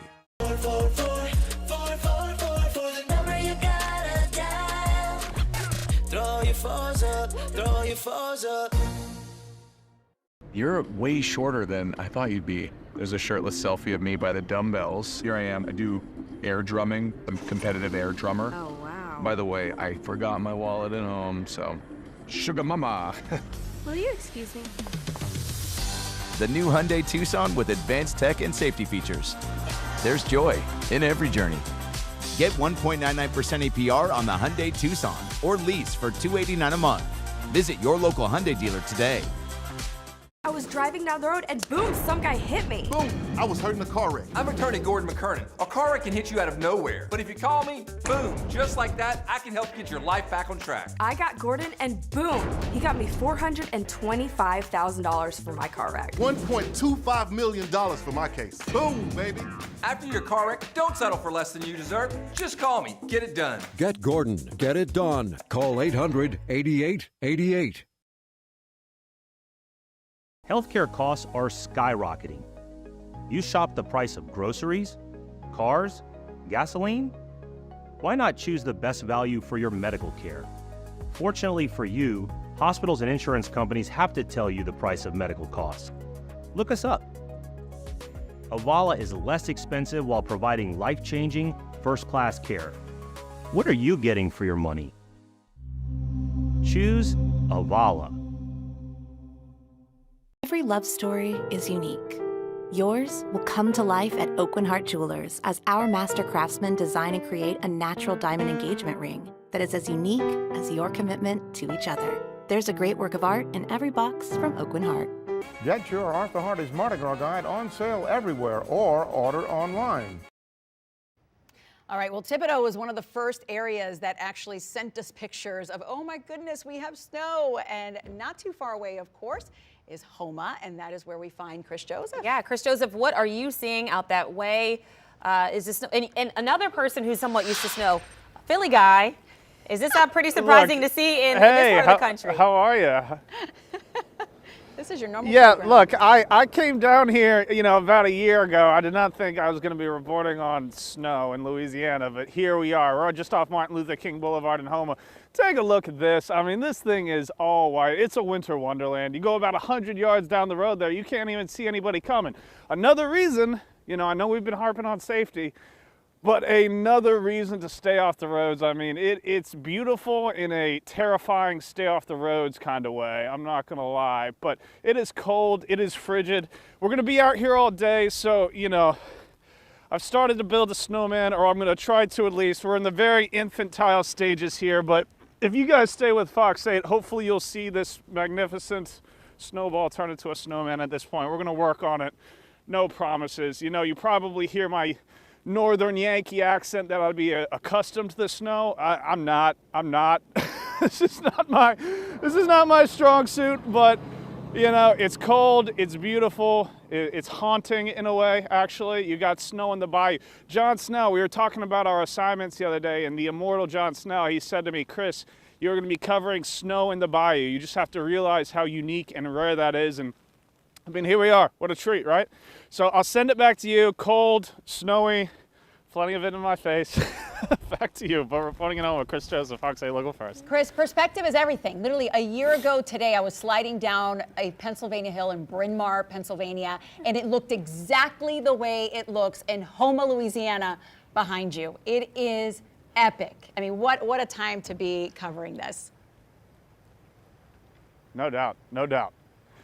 You're way shorter than I thought you'd be. There's a shirtless selfie of me by the dumbbells. Here I am. I do air drumming. I'm a competitive air drummer. Oh, wow. By the way, I forgot my wallet at home, so sugar mama. Will you excuse me? The new Hyundai Tucson with advanced tech and safety features. There's joy in every journey. Get 1.99% APR on the Hyundai Tucson or lease for $289 a month. Visit your local Hyundai dealer today. I was driving down the road and boom, some guy hit me. Boom, I was hurt in a car wreck. I'm attorney Gordon McKernan. A car wreck can hit you out of nowhere. But if you call me, boom, just like that, I can help get your life back on track. I got Gordon and boom, he got me $425,000 for my car wreck. $1.25 million for my case. Boom, baby. After your car wreck, don't settle for less than you deserve. Just call me. Get it done. Get Gordon. Get it done. Call 800-8888. Healthcare costs are skyrocketing. You shop the price of groceries, cars, gasoline? Why not choose the best value for your medical care? Fortunately for you, hospitals and insurance companies have to tell you the price of medical costs. Look us up. Avala is less expensive while providing life-changing, first-class care. What are you getting for your money? Choose Avala. Every love story is unique. Yours will come to life at Oak Heart Jewelers as our master craftsmen design and create a natural diamond engagement ring that is as unique as your commitment to each other. There's a great work of art in every box from Oak Heart. Get your Arthur Hardy's Mardi Gras guide on sale everywhere or order online. All right, well, Thibodaux was one of the first areas that actually sent us pictures of, oh my goodness, we have snow. And not too far away, of course, is Houma, and that is where we find Chris Joseph. Yeah, Chris Joseph, what are you seeing out that way? Is this and another person who's somewhat used to snow, Philly guy? Is this not pretty surprising to see in this part of the country? How are you? This is your normal program. Look, I came down here, about a year ago. I did not think I was going to be reporting on snow in Louisiana, but here we are. We're just off Martin Luther King Boulevard in Houma. Take a look at this. I mean, this thing is all white. It's a winter wonderland. You go about 100 yards down the road there, you can't even see anybody coming. Another reason, I know we've been harping on safety, but another reason to stay off the roads. I mean, it's beautiful in a terrifying stay off the roads kind of way. I'm not going to lie, but it is cold. It is frigid. We're going to be out here all day. So, I've started to build a snowman, or I'm going to try to at least. We're in the very infantile stages here, but if you guys stay with Fox 8, hopefully you'll see this magnificent snowball turn into a snowman at this point. We're going to work on it. No promises. You probably hear my Northern Yankee accent that I'd be accustomed to the snow. I'm not. This is not my strong suit, but it's cold, it's beautiful, it's haunting in a way, actually. You got snow in the bayou. John Snell, we were talking about our assignments the other day, and the immortal John Snell, he said to me, Chris, you're going to be covering snow in the bayou. You just have to realize how unique and rare that is. And I mean, here we are. What a treat, right? So I'll send it back to you. Cold, snowy, plenty of it in my face. Back to you. But reporting it on with Chris Joseph, Fox 8 Local First. Chris, perspective is everything. Literally a year ago today, I was sliding down a Pennsylvania hill in Bryn Mawr, Pennsylvania, and it looked exactly the way it looks in Houma, Louisiana, behind you. It is epic. I mean, what a time to be covering this. No doubt. No doubt.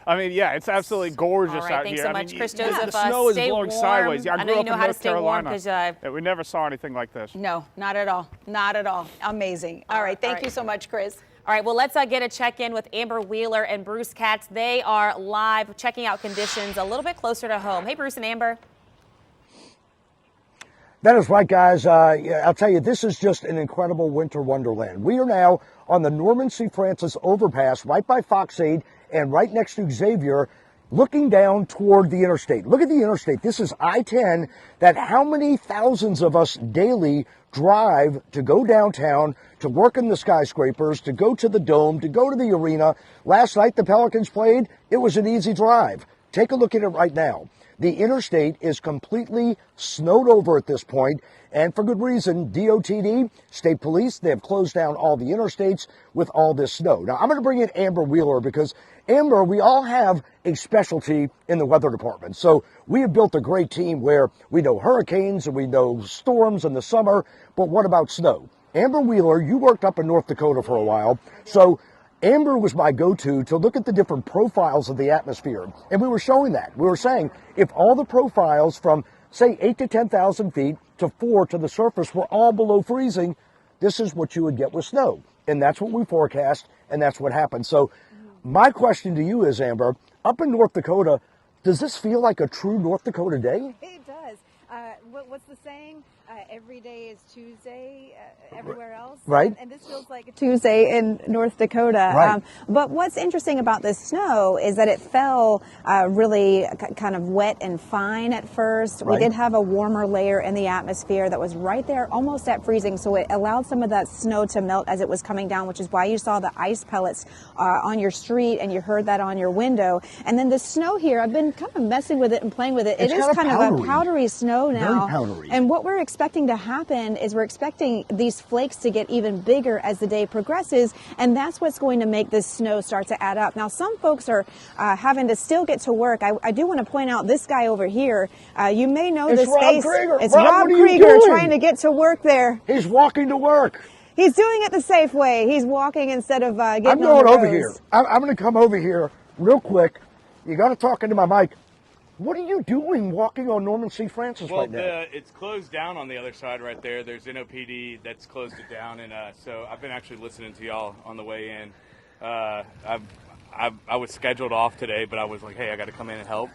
I mean, yeah, it's absolutely gorgeous out thanks here. so much, I mean, Chris Joseph. The snow is stay blowing warm. sideways. Yeah, I know grew you up know in how to North stay warm Carolina. because We never saw anything like this. No, not at all. Not at all. Amazing. All right, thank you so much, Chris. All right, well, let's get a check-in with Amber Wheeler and Bruce Katz. They are live checking out conditions a little bit closer to home. Hey, Bruce and Amber. That is right, guys. I'll tell you, this is just an incredible winter wonderland. We are now on the Norman C. Francis overpass right by Fox 8 and right next to Xavier, looking down toward the interstate. Look at the interstate. This is I-10 that how many thousands of us daily drive to go downtown, to work in the skyscrapers, to go to the Dome, to go to the arena. Last night the Pelicans played. It was an easy drive. Take a look at it right now. The interstate is completely snowed over at this point, and for good reason. DOTD, state police, they have closed down all the interstates with all this snow. Now, I'm going to bring in Amber Wheeler because, Amber, we all have a specialty in the weather department. So we have built a great team where we know hurricanes and we know storms in the summer, but what about snow? Amber Wheeler, you worked up in North Dakota for a while, so Amber was my go-to to look at the different profiles of the atmosphere. And we were showing that. We were saying if all the profiles from, say, 8 to 10,000 feet to 4 to the surface were all below freezing, this is what you would get with snow. And that's what we forecast, and that's what happened. So my question to you is, Amber, up in North Dakota, does this feel like a true North Dakota day? It does. What's the saying? Every day is Tuesday everywhere else. Right. And this feels like a Tuesday in North Dakota. Right. But what's interesting about this snow is that it fell really kind of wet and fine at first. Right. We did have a warmer layer in the atmosphere that was right there almost at freezing. So it allowed some of that snow to melt as it was coming down, which is why you saw the ice pellets on your street and you heard that on your window. And then the snow here, I've been kind of messing with it and playing with it. It's it is kind of a powdery snow now. Very powdery. And what we're expecting to happen is we're expecting these flakes to get even bigger as the day progresses, and that's what's going to make this snow start to add up. Now, some folks are having to still get to work. I do want to point out this guy over here. You may know this face. It's Rob Krieger trying to get to work there. He's walking to work. He's doing it the safe way. He's walking instead of getting I'm going over here. I'm going to come over here real quick. You got to talk into my mic. What are you doing walking on Norman C. Francis right now? It's closed down on the other side right there. There's NOPD that's closed it down, and so I've been actually listening to y'all on the way in. I was scheduled off today, but I was like, hey, I got to come in and help.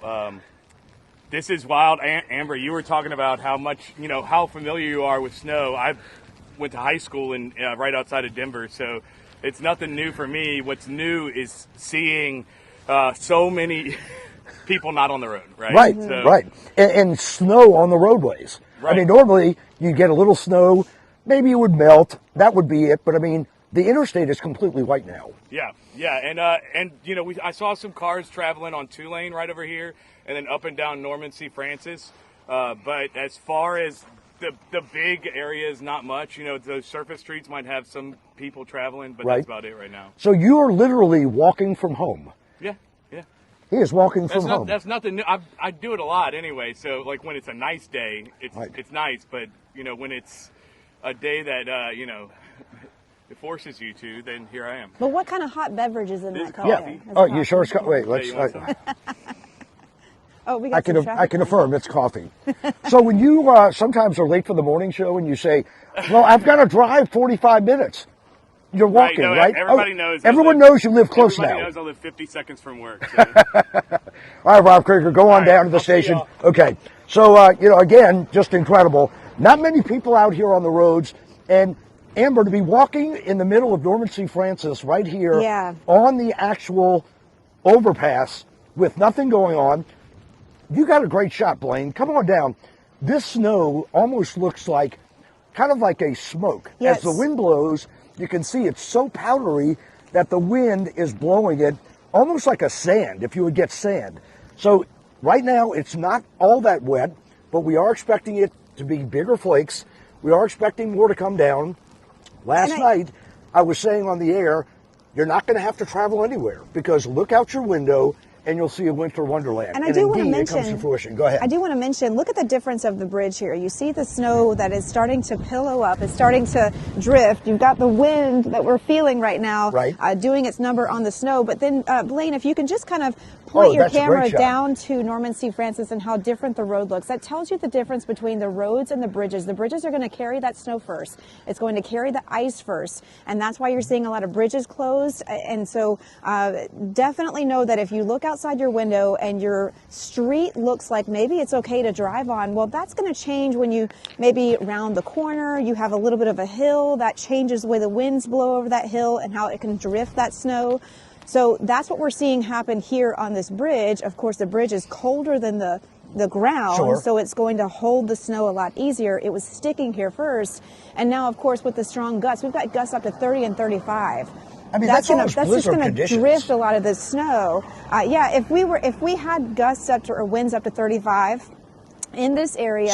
This is wild. Amber, you were talking about how much, how familiar you are with snow. I went to high school in right outside of Denver, so it's nothing new for me. What's new is seeing so many people not on the road, right? Right, So, right. And snow on the roadways. Right. I mean, normally you get a little snow, maybe it would melt, that would be it. But I mean, the interstate is completely white now. Yeah, and I saw some cars traveling on 2-lane right over here, and then up and down Norman C. Francis. But as far as the big areas, not much. Those surface streets might have some people traveling, but that's about it right now. So you are literally walking from home. Yeah. He is walking from home. That's nothing new. I do it a lot anyway. So like when it's a nice day, it's nice. But when it's a day that it forces you to, then here I am. But what kind of hot beverage is in that cup? Yeah. Oh, you sure it's coffee? Wait, let's. Oh, we got I can affirm it's coffee. So when you sometimes are late for the morning show and you say, "Well, I've got to drive 45 minutes," you're walking, right? Everybody knows. Everyone knows you live close now. Everybody knows I live 50 seconds from work. So. All right, Rob Krieger, go on down to the station. Okay. So again, just incredible. Not many people out here on the roads, and Amber, to be walking in the middle of Norman C. Francis right here on the actual overpass with nothing going on. You got a great shot, Blaine. Come on down. This snow almost looks like kind of like a smoke. Yes. As the wind blows, you can see it's so powdery that the wind is blowing it almost like a sand, if you would get sand. So right now it's not all that wet, but we are expecting it to be bigger flakes. We are expecting more to come down. Last night, I was saying on the air, you're not going to have to travel anywhere because look out your window and you'll see a winter wonderland. And I do want to mention, it comes to fruition. Go ahead. I do want to mention, look at the difference of the bridge here. You see the snow that is starting to pillow up. It's starting to drift. You've got the wind that we're feeling right now doing its number on the snow. But then, Blaine, if you can just kind of point your camera down to Norman C. Francis and how different the road looks. That tells you the difference between the roads and the bridges. The bridges are going to carry that snow first. It's going to carry the ice first. And that's why you're seeing a lot of bridges closed. And so definitely know that if you look outside your window and your street looks like maybe it's okay to drive on, well, that's going to change when you maybe round the corner. You have a little bit of a hill. That changes the way the winds blow over that hill and how it can drift that snow. So that's what we're seeing happen here on this bridge. Of course, the bridge is colder than the ground, so it's going to hold the snow a lot easier. It was sticking here first, and now, of course, with the strong gusts, we've got gusts up to 30 and 35. I mean, that's just going to drift a lot of the snow. If we had gusts up to or winds up to 35. In this area,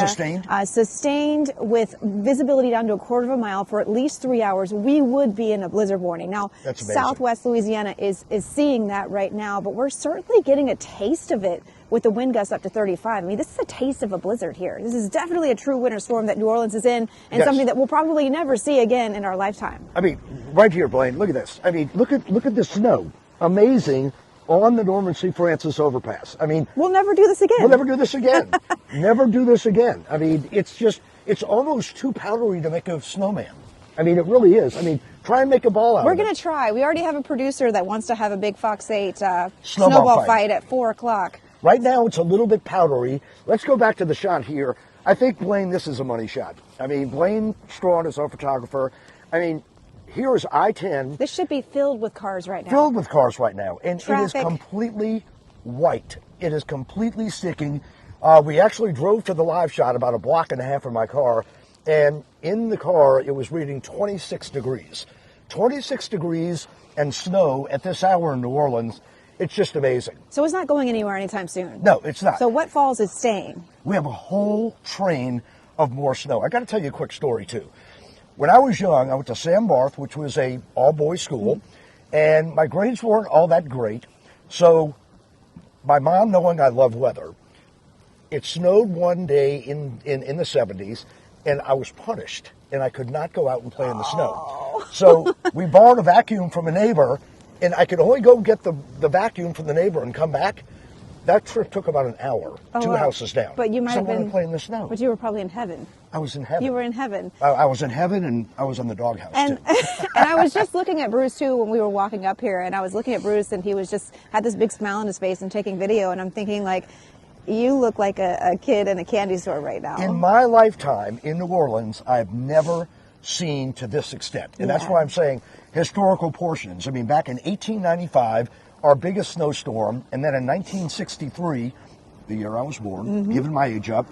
sustained with visibility down to a quarter of a mile for at least 3 hours, we would be in a blizzard warning. Now, Southwest Louisiana is seeing that right now, but we're certainly getting a taste of it with the wind gusts up to 35. I mean, this is a taste of a blizzard here. This is definitely a true winter storm that New Orleans is in, and something that we'll probably never see again in our lifetime. I mean, right here, Blaine, look at this. I mean, look at the snow. Amazing. On the Norman C. Francis overpass. I mean, we'll never do this again. We'll never do this again. Never do this again. I mean, it's almost too powdery to make a snowman. I mean, it really is. I mean, try and make a ball out of it. We're going to try. We already have a producer that wants to have a big Fox 8 snowball fight at 4 o'clock. Right now, it's a little bit powdery. Let's go back to the shot here. I think, Blaine, this is a money shot. I mean, Blaine Strawn is our photographer. I mean, here is I-10. This should be filled with cars right now. Filled with cars right now. And Traffic. It is completely white. It is completely sticking. We actually drove to the live shot about a block and a half from my car. And in the car, it was reading 26 degrees. 26 degrees and snow at this hour in New Orleans. It's just amazing. So it's not going anywhere anytime soon? No, it's not. So what falls is staying? We have a whole train of more snow. I got to tell you a quick story, too. When I was young, I went to Sam Barth, which was a all-boys school, and my grades weren't all that great. So my mom, knowing I love weather, it snowed one day in the 70s, and I was punished, and I could not go out and play in the snow. So we borrowed a vacuum from a neighbor, and I could only go get the vacuum from the neighbor and come back. That trip took about an hour, two houses down. But you might have been playing in the snow. But you were probably in heaven. I was in heaven. You were in heaven. I was in heaven, and I was in the doghouse, too. And I was just looking at Bruce, too, when we were walking up here, and I was looking at Bruce, and he was just had this big smile on his face and taking video, and I'm thinking, like, You look like a kid in a candy store right now. In my lifetime in New Orleans, I've never seen to this extent. And that's why I'm saying historical portions. I mean, back in 1895, our biggest snowstorm, and then in 1963, the year I was born, giving my age up,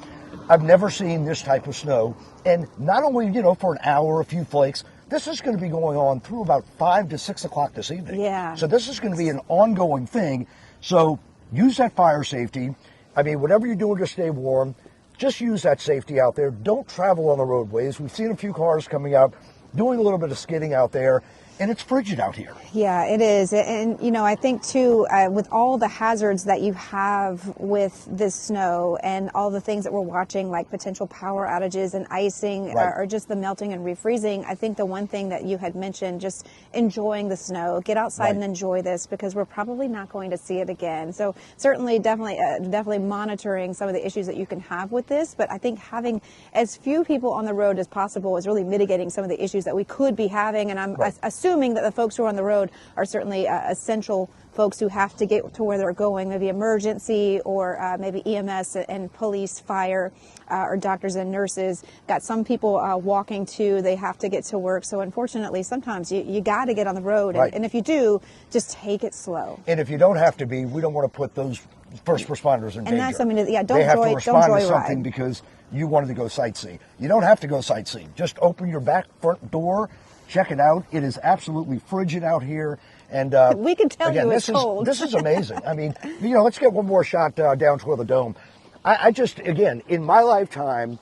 I've never seen this type of snow. And not only, you know, for an hour, a few flakes, this is going to be going on through about 5 to 6 o'clock this evening. Yeah. So this is going to be an ongoing thing. So use that fire safety. I mean, whatever you're doing to stay warm, just use that safety out there. Don't travel on the roadways. We've seen a few cars coming out, doing a little bit of skidding out there, and it's frigid out here. Yeah, it is. And, you know, I think, too, with all the hazards that you have with this snow and all the things that we're watching, like potential power outages and icing or just the melting and refreezing, I think the one thing that you had mentioned, just enjoying the snow, get outside and enjoy this, because we're probably not going to see it again. So certainly, definitely monitoring some of the issues that you can have with this. But I think having as few people on the road as possible is really mitigating some of the issues that we could be having. And I'm assuming that the folks who are on the road are certainly essential folks who have to get to where they're going, maybe emergency or maybe EMS and police, fire, or doctors and nurses. Got some people walking too. They have to get to work. So unfortunately, sometimes you got to get on the road. And if you do, just take it slow. And if you don't have to be, we don't want to put those first responders in danger. And that's something that, don't they have to respond to joyride. something because you wanted to go sightseeing. You don't have to go sightseeing. Just open your back front door, check it out. It is absolutely frigid out here. And we can tell again, you it's cold. This is amazing. I mean, you know, let's get one more shot down toward the dome. I just, again, in my lifetime,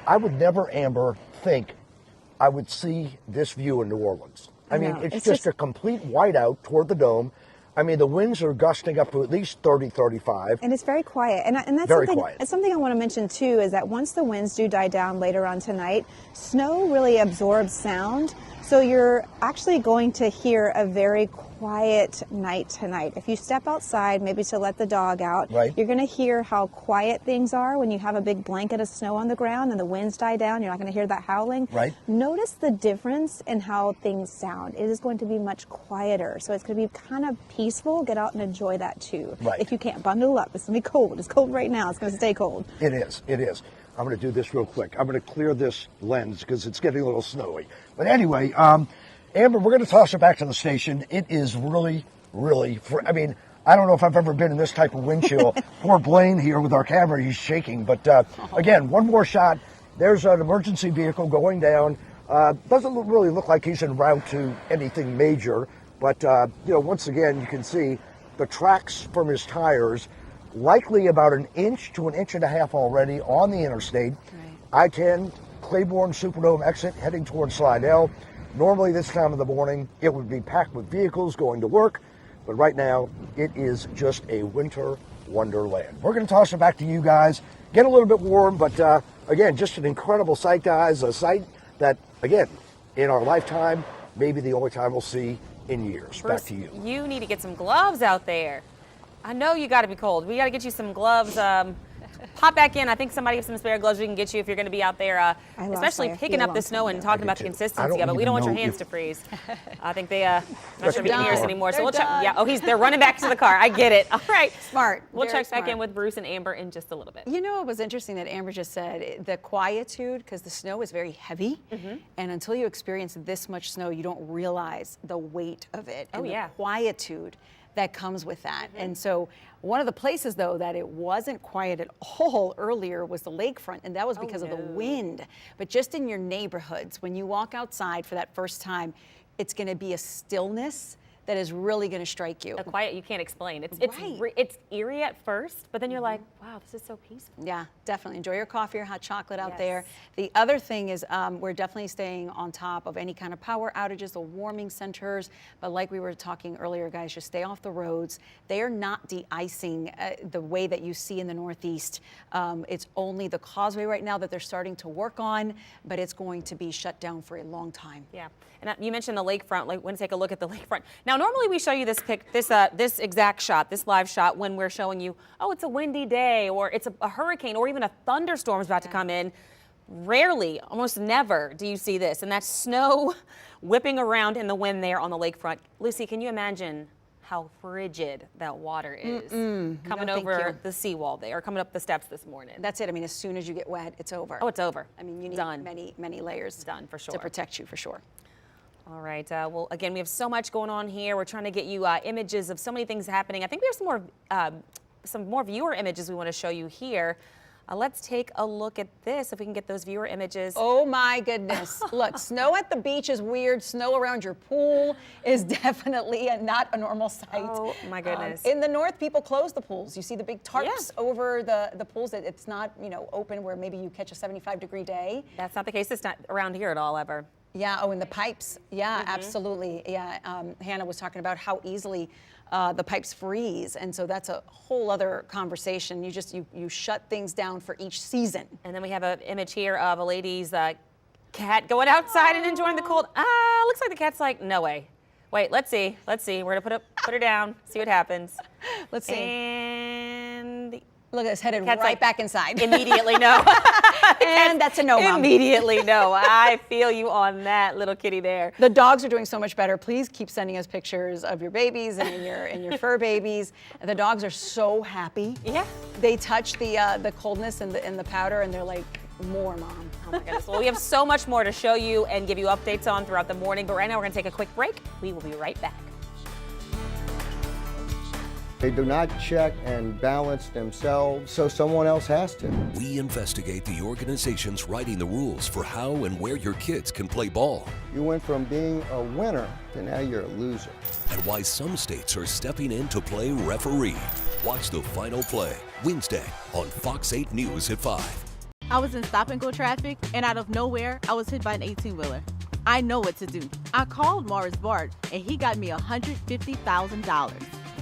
I would never, Amber, think I would see this view in New Orleans. I mean, it's just a complete whiteout toward the dome. I mean, the winds are gusting up to at least 30, 35. And it's very quiet. And that's very something, quiet. It's something I want to mention, too, is that once the winds do die down later on tonight, snow really absorbs sound. So you're actually going to hear a very quiet night tonight. If you step outside, maybe to let the dog out, you're going to hear how quiet things are when you have a big blanket of snow on the ground and the winds die down. You're not going to hear that howling. Notice the difference in how things sound. It is going to be much quieter. So it's going to be kind of peaceful. Get out and enjoy that, too. If you can't, bundle up. It's going to be cold. It's cold right now. It's going to stay cold. It is. It is. I'm going to do this real quick. I'm going to clear this lens because it's getting a little snowy. But anyway, Amber, we're going to toss it back to the station. It is really, really, I mean, I don't know if I've ever been in this type of wind chill. Poor Blaine here with our camera, he's shaking. But again, one more shot. There's an emergency vehicle going down. Doesn't really look like he's en route to anything major. But, you know, once again, you can see the tracks from his tires, likely about 1 inch to 1.5 inches already on the interstate. I-10, Claiborne Superdome exit heading towards Slidell. Normally this time of the morning, it would be packed with vehicles going to work, but right now it is just a winter wonderland. We're going to toss it back to you guys, get a little bit warm, but again, just an incredible sight, guys, a sight that, again, in our lifetime, maybe the only time we'll see in years. Bruce, back to you. You need to get some gloves out there. I know you got to be cold. We got to get you some gloves. Pop back in. I think somebody has some spare gloves we can get you if you're going to be out there, especially picking up the snow and talking about the consistency of it. We don't want your hands to freeze. I think they not sure if you can hear us anymore. So we'll check. Yeah. Oh, they're running back to the car. I get it. All right. Smart. We'll check back in with Bruce and Amber in just a little bit. You know, it was interesting that Amber just said the quietude, because the snow is very heavy, and until you experience this much snow, you don't realize the weight of it and the quietude that comes with that. And so one of the places, though, that it wasn't quiet at all earlier was the lakefront, and that was because of the wind. But just in your neighborhoods, when you walk outside for that first time, it's going to be a stillness that is really going to strike you. The quiet you can't explain. It's eerie at first, but then you're like, wow, this is so peaceful. Yeah, definitely. Enjoy your coffee or hot chocolate out there. The other thing is we're definitely staying on top of any kind of power outages or warming centers. But like we were talking earlier, guys, just stay off the roads. They are not de-icing the way that you see in the Northeast. It's only the Causeway right now that they're starting to work on, but it's going to be shut down for a long time. Yeah. And you mentioned the lakefront. Like, want to take a look at the lakefront. Now, normally we show you this exact shot, this live shot, when we're showing you, oh, it's a windy day, or it's a hurricane, or even a thunderstorm is about to come in. Rarely, almost never, do you see this, and that's snow whipping around in the wind there on the lakefront. Lucy, can you imagine how frigid that water is coming No, over thank you. the seawall there, or coming up the steps this morning. That's it. I mean, as soon as you get wet, it's over. Oh, it's over. I mean, you need Done. many layers Done for sure to protect you for sure. All right. Well, again, we have so much going on here. We're trying to get you images of so many things happening. I think we have some more viewer images we want to show you here. Let's take a look at this, if we can get those viewer images. Oh my goodness. Look, snow at the beach is weird. Snow around your pool is definitely not a normal sight. Oh my goodness. In the north, people close the pools. You see the big tarps over the pools that it's not, open where maybe you catch a 75-degree day. That's not the case. It's not around here at all ever. Yeah, oh, in the pipes. Yeah, absolutely. Yeah, Hannah was talking about how easily the pipes freeze, and so that's a whole other conversation. You shut things down for each season. And then we have an image here of a lady's cat going outside and enjoying the cold. Looks like the cat's like, no way. Wait, let's see. We're gonna put her down, see what happens. Let's see. And look, it's headed cat's right like, back inside. Immediately, no. And that's a no, Mom. Immediately, no. I feel you on that, little kitty there. The dogs are doing so much better. Please keep sending us pictures of your babies and your fur babies. And the dogs are so happy. Yeah. They touch the coldness and the powder, and they're like, more, Mom. Oh my goodness. Well, we have so much more to show you and give you updates on throughout the morning. But right now, we're going to take a quick break. We will be right back. They do not check and balance themselves, so someone else has to. We investigate the organizations writing the rules for how and where your kids can play ball. You went from being a winner to now you're a loser. And why some states are stepping in to play referee. Watch the final play Wednesday on Fox 8 News at 5. I was in stop-and-go traffic, and out of nowhere, I was hit by an 18-wheeler. I know what to do. I called Morris Bart, and he got me $150,000.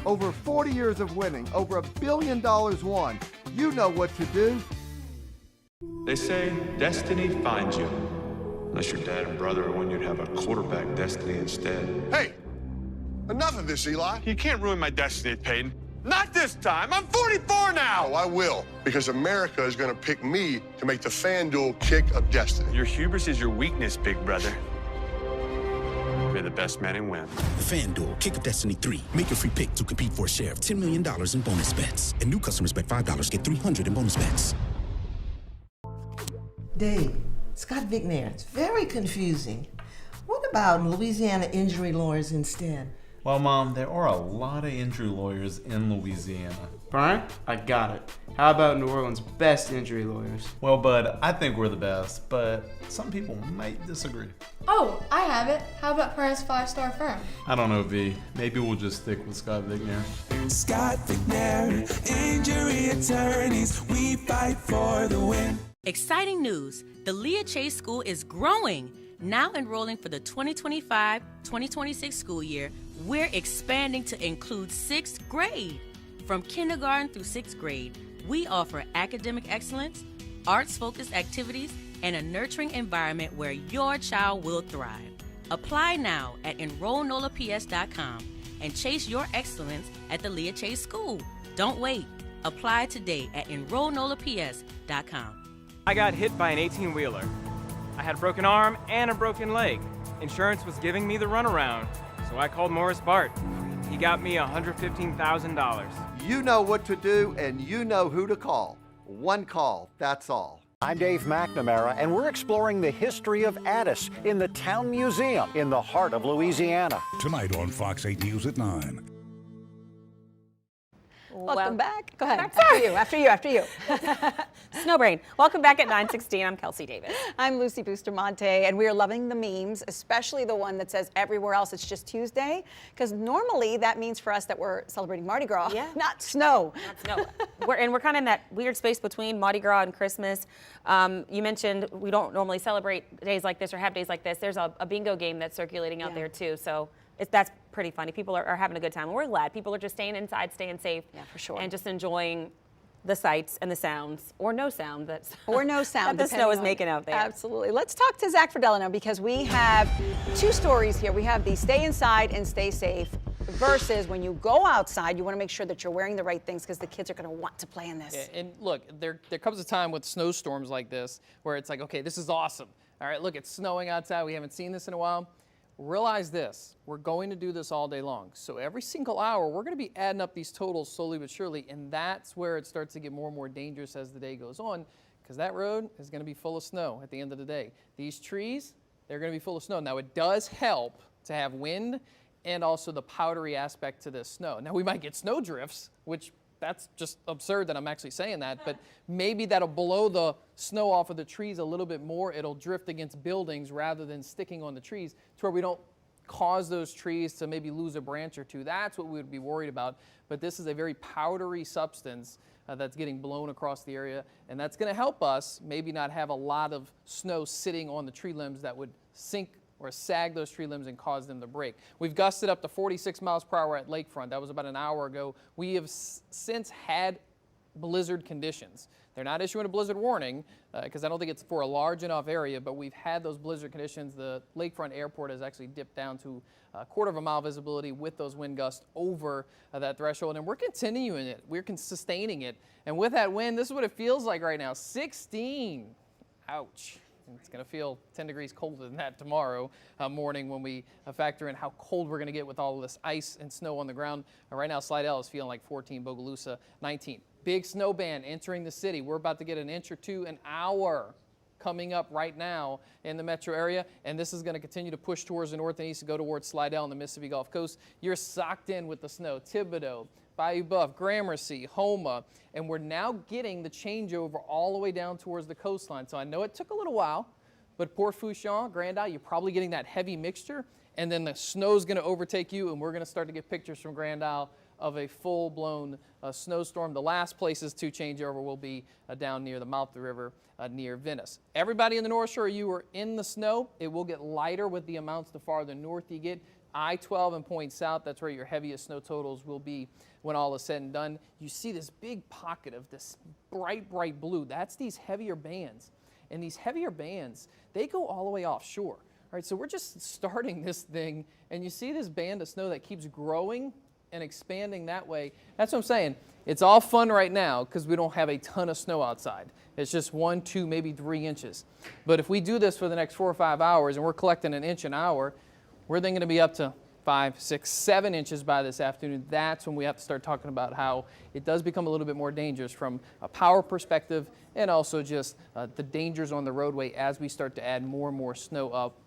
Over 40 years of winning, over $1 billion won. You know what to do. They say destiny finds you. Unless your dad and brother are one, you'd have a quarterback destiny instead. Hey, enough of this, Eli. You can't ruin my destiny, Peyton. Not this time. I'm 44 now. Oh, I will, because America is going to pick me to make the FanDuel kick of destiny. Your hubris is your weakness, big brother. You're the best man and win. FanDuel Kick of Destiny 3. Make your free pick to compete for a share of $10 million in bonus bets. And new customers bet $5, get $300 in bonus bets. Dave, Scott Vignair, it's very confusing. What about Louisiana injury lawyers instead? Well, Mom, there are a lot of injury lawyers in Louisiana. Brian, I got it. How about New Orleans' best injury lawyers? Well, Bud, I think we're the best, but some people might disagree. Oh, I have it. How about Perez 5-star firm? I don't know, V. Maybe we'll just stick with Scott Vignair. Scott Vignair, injury attorneys, we fight for the win. Exciting news. The Leah Chase School is growing. Now enrolling for the 2025-2026 school year, we're expanding to include 6th grade. From kindergarten through 6th grade, we offer academic excellence, arts-focused activities, and a nurturing environment where your child will thrive. Apply now at enrollnolaps.com and chase your excellence at the Leah Chase School. Don't wait. Apply today at enrollnolaps.com. I got hit by an 18-wheeler. I had a broken arm and a broken leg. Insurance was giving me the runaround, so I called Morris Bart. He got me $115,000. You know what to do, and you know who to call. One call, that's all. I'm Dave McNamara, and we're exploring the history of Addis in the Town Museum in the heart of Louisiana. Tonight on Fox 8 News at 9. Welcome back. Go ahead. After you. Snowbrain. Welcome back at 9:16. I'm Kelsey Davis. I'm Lucy Bustamante, and we are loving the memes, especially the one that says everywhere else it's just Tuesday, because normally that means for us that we're celebrating Mardi Gras, not snow. We're kind of in that weird space between Mardi Gras and Christmas. You mentioned we don't normally celebrate days like this or have days like this. There's a bingo game that's circulating out there too, so that's pretty funny. People are having a good time, and we're glad. People are just staying inside, staying safe, for sure, and just enjoying the sights and the sounds, or no sound that the depending is on, making out there. Absolutely. Let's talk to Zach Fradella now, because we have two stories here. We have the stay inside and stay safe versus when you go outside, you want to make sure that you're wearing the right things because the kids are going to want to play in this. Yeah, and look, there comes a time with snowstorms like this where it's like, okay, this is awesome. All right, look, it's snowing outside. We haven't seen this in a while. realize this, we're going to do this all day long. So every single hour, we're going to be adding up these totals slowly but surely, and that's where it starts to get more and more dangerous as the day goes on, because that road is going to be full of snow at the end of the day. These trees, they're going to be full of snow. Now, it does help to have wind and also the powdery aspect to this snow. Now, we might get snow drifts, which that's just absurd that I'm actually saying that, but maybe that'll blow the snow off of the trees a little bit more. It'll drift against buildings rather than sticking on the trees to where we don't cause those trees to maybe lose a branch or two. That's what we would be worried about. But this is a very powdery substance that's getting blown across the area, and that's going to help us maybe not have a lot of snow sitting on the tree limbs that would sink or sag those tree limbs and cause them to break. We've gusted up to 46 miles per hour at Lakefront. That was about an hour ago. We have since had blizzard conditions. They're not issuing a blizzard warning because I don't think it's for a large enough area, but we've had those blizzard conditions. The Lakefront Airport has actually dipped down to a quarter of a mile visibility with those wind gusts over that threshold, and we're continuing it. We're sustaining it. And with that wind, this is what it feels like right now, 16. Ouch. It's going to feel 10 degrees colder than that tomorrow morning when we factor in how cold we're going to get with all of this ice and snow on the ground. Right now, Slidell is feeling like 14, Bogalusa 19. Big snow band entering the city. We're about to get an inch or two an hour coming up right now in the metro area, and this is going to continue to push towards the north and east to go towards Slidell and the Mississippi Gulf Coast. You're socked in with the snow. Thibodaux, Bayou Buff, Gramercy, Houma, and we're now getting the changeover all the way down towards the coastline. So I know it took a little while, but Port Fourchon, Grand Isle, you're probably getting that heavy mixture, and then the snow's going to overtake you, and we're going to start to get pictures from Grand Isle of a full-blown snowstorm. The last places to change over will be down near the mouth of the river near Venice. Everybody in the North Shore, you are in the snow. It will get lighter with the amounts the farther north you get. I-12 and point south, that's where your heaviest snow totals will be when all is said and done. You see this big pocket of this bright, bright blue. That's these heavier bands. And these heavier bands, they go all the way offshore. All right, so we're just starting this thing, and you see this band of snow that keeps growing and expanding that way. That's what I'm saying. It's all fun right now because we don't have a ton of snow outside. It's just 1, 2, maybe 3 inches. But if we do this for the next 4 or 5 hours and we're collecting an inch an hour, we're then going to be up to 5, 6, 7 inches by this afternoon. That's when we have to start talking about how it does become a little bit more dangerous from a power perspective and also just the dangers on the roadway as we start to add more and more snow up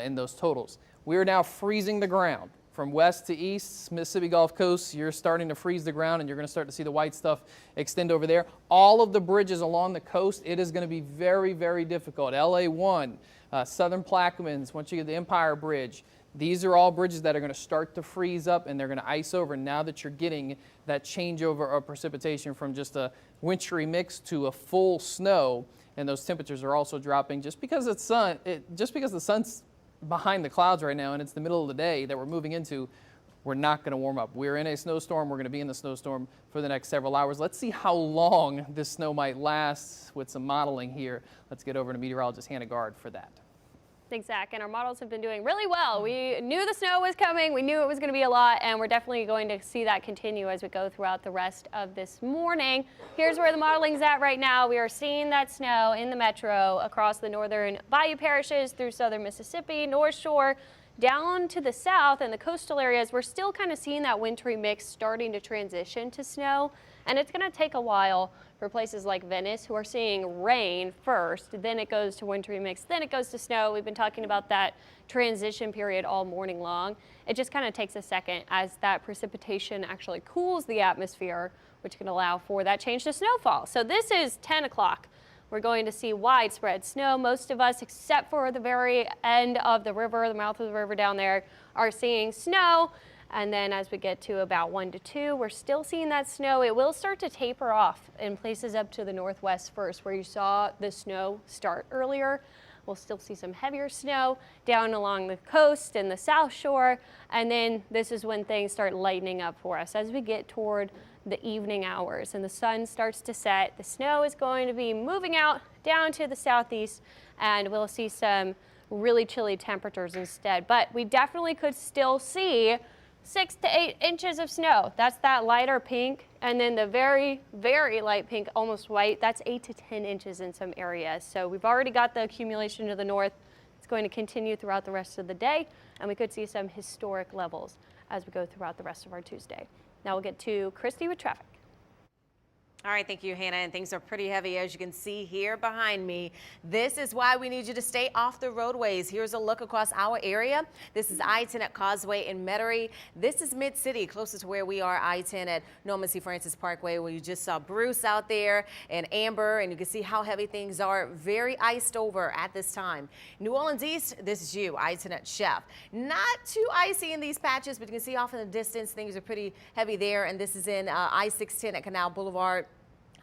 in those totals. We are now freezing the ground. From west to east, Mississippi Gulf Coast, you're starting to freeze the ground and you're going to start to see the white stuff extend over there. All of the bridges along the coast, it is going to be very, very difficult. LA1, Southern Plaquemines, once you get the Empire Bridge, these are all bridges that are going to start to freeze up and they're going to ice over now that you're getting that changeover of precipitation from just a wintry mix to a full snow, and those temperatures are also dropping just because the sun's behind the clouds right now and it's the middle of the day that we're moving into. We're not going to warm up. We're in a snowstorm. We're going to be in the snowstorm for the next several hours. Let's see how long this snow might last with some modeling here. Let's get over to meteorologist Hannah Gard for that. Thanks, Zach. And our models have been doing really well. We knew the snow was coming. We knew it was going to be a lot, and we're definitely going to see that continue as we go throughout the rest of this morning. Here's where the modeling's at right now. We are seeing that snow in the metro across the northern bayou parishes through southern Mississippi, North Shore, down to the south and the coastal areas. We're still kind of seeing that wintry mix starting to transition to snow, and it's going to take a while for places like Venice, who are seeing rain first, then it goes to wintry mix, then it goes to snow. We've been talking about that transition period all morning long. It just kind of takes a second as that precipitation actually cools the atmosphere, which can allow for that change to snowfall. So this is 10 o'clock. We're going to see widespread snow. Most of us, except for the very end of the river, the mouth of the river down there, are seeing snow. And then as we get to about 1 to 2, we're still seeing that snow. It will start to taper off in places up to the northwest first, where you saw the snow start earlier. We'll still see some heavier snow down along the coast and the South Shore. And then this is when things start lightening up for us. As we get toward the evening hours and the sun starts to set, the snow is going to be moving out down to the southeast, and we'll see some really chilly temperatures instead. But we definitely could still see 6 to 8 inches of snow. That's that lighter pink. And then the very, very light pink, almost white, that's 8 to 10 inches in some areas. So we've already got the accumulation to the north. It's going to continue throughout the rest of the day, and we could see some historic levels as we go throughout the rest of our Tuesday. Now we'll get to Christy with traffic. All right, thank you, Hannah. And things are pretty heavy, as you can see here behind me. This is why we need you to stay off the roadways. Here's a look across our area. This is I-10 at Causeway in Metairie. This is Mid-City, closest to where we are, I-10 at Norman C. Francis Parkway, where you just saw Bruce out there and Amber, and you can see how heavy things are. Very iced over at this time. New Orleans East, this is you, I-10 at Chef. Not too icy in these patches, but you can see off in the distance, things are pretty heavy there. And this is in I-610 at Canal Boulevard.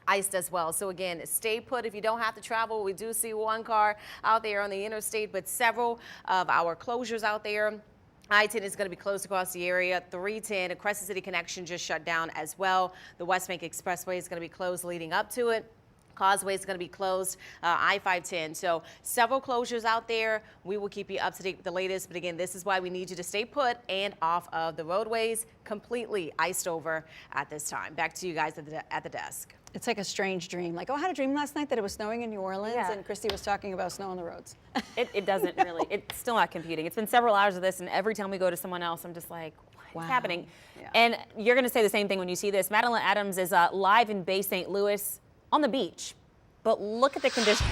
Iced as well. So again, stay put if you don't have to travel. We do see one car out there on the interstate, but several of our closures out there. I-10 is going to be closed across the area. 310, the Crescent City connection just shut down as well. The West Bank Expressway is going to be closed leading up to it. Causeway is going to be closed, I-510. So several closures out there. We will keep you up to date with the latest. But again, this is why we need you to stay put and off of the roadways, completely iced over at this time. Back to you guys at the desk. It's like a strange dream. Like, oh, I had a dream last night that it was snowing in New Orleans, and Christy was talking about snow on the roads. It doesn't really. It's still not computing. It's been several hours of this, and every time we go to someone else, I'm just like, what's happening? Yeah. And you're going to say the same thing when you see this. Madeline Adams is live in Bay St. Louis on the beach, but look at the conditions.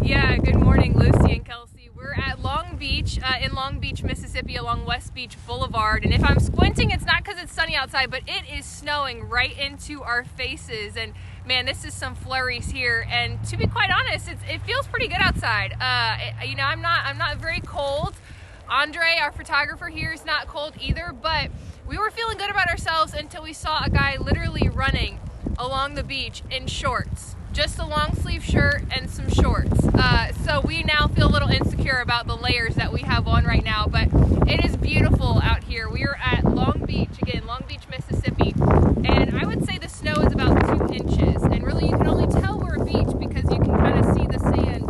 Yeah, good morning, Lucy and Kelsey. We're at Long Beach, in Long Beach, Mississippi, along West Beach Boulevard. And if I'm squinting, it's not because it's sunny outside, but it is snowing right into our faces. And man, this is some flurries here. And to be quite honest, it feels pretty good outside. You know, I'm not very cold. Andre, our photographer here, is not cold either, but we were feeling good about ourselves until we saw a guy literally running along the beach in shorts. Just a long sleeve shirt and some shorts. So we now feel a little insecure about the layers that we have on right now, but it is beautiful out here. We are at Long Beach, again, Long Beach, Mississippi, and I would say the snow is about 2 inches. And really you can only tell we're a beach because you can kind of see the sand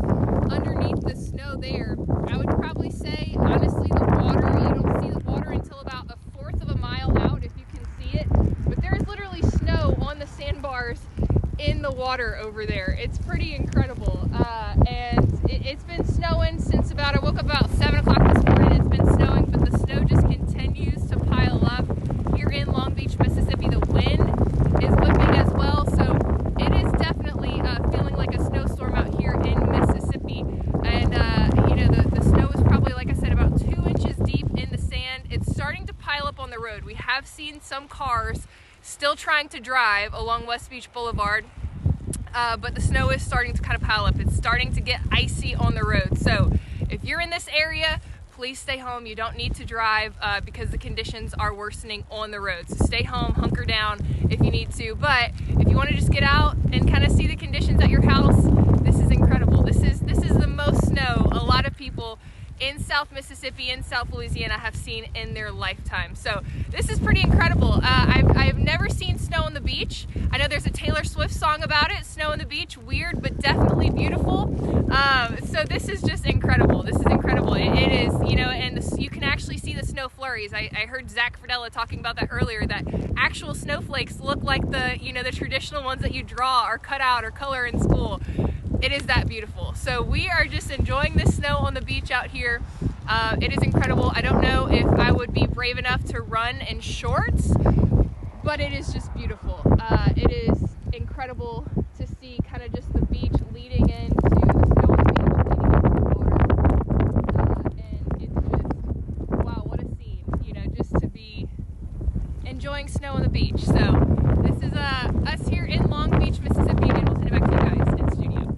underneath the snow there. I would probably say, honestly, the water, you don't see the water until about 1/4 of a mile out if you can see it, but there is literally snow on the sandbars in the water over there. It's pretty incredible. And it's been snowing since I woke up about 7 o'clock this morning. It's been snowing, but the snow just continues to pile up here in Long Beach, Mississippi. The wind is whipping as well, so it is definitely feeling like a snowstorm out here in Mississippi. And you know, the snow is probably, like I said, about 2 inches deep in the sand. It's starting to pile up on the road. We have seen some cars still trying to drive along West Beach Boulevard, but the snow is starting to kind of pile up. It's starting to get icy on the road. So if you're in this area, please stay home. You don't need to drive because the conditions are worsening on the road. So stay home, hunker down if you need to. But if you want to just get out and kind of see the conditions at your house, this is incredible. This is the most snow a lot of people in South Mississippi and South Louisiana have seen in their lifetime. So this is pretty incredible. I've never seen snow on the beach. I know there's a Taylor Swift song about it, Snow on the Beach, weird but definitely beautiful. So this is just incredible. This is incredible. It is, you know, and you can actually see the snow flurries. I heard Zach Fredella talking about that earlier, that actual snowflakes look like the traditional ones that you draw or cut out or color in school. It is that beautiful. So we are just enjoying the snow on the beach out here. It is incredible. I don't know if I would be brave enough to run in shorts, but it is just beautiful. It is incredible to see kind of just the beach leading into the snow on the beach, leading into the water. And it's just, wow, what a scene, you know, just to be enjoying snow on the beach. So this is us here in Long Beach, Mississippi, and we'll send it back to you guys in studio.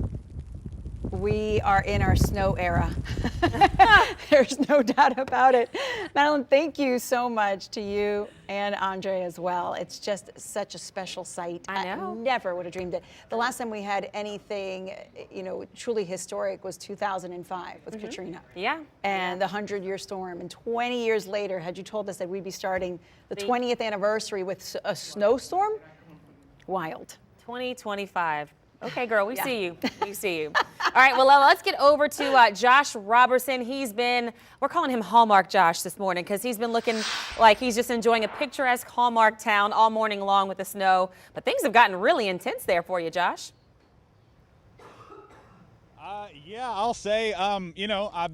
We are in our snow era. There's no doubt about it. Madeline, thank you so much to you and Andre as well. It's just such a special sight. I know. I never would have dreamed it. The last time we had anything, you know, truly historic was 2005 with Katrina. Yeah. And the 100-year storm. And 20 years later, had you told us that we'd be starting the 20th anniversary with a snowstorm? Wild. 2025. Okay, girl, we see you. We see you. All right, well, let's get over to Josh Robertson. We're calling him Hallmark Josh this morning because he's been looking like he's just enjoying a picturesque Hallmark town all morning long with the snow. But things have gotten really intense there for you, Josh. Yeah, I'll say, you know,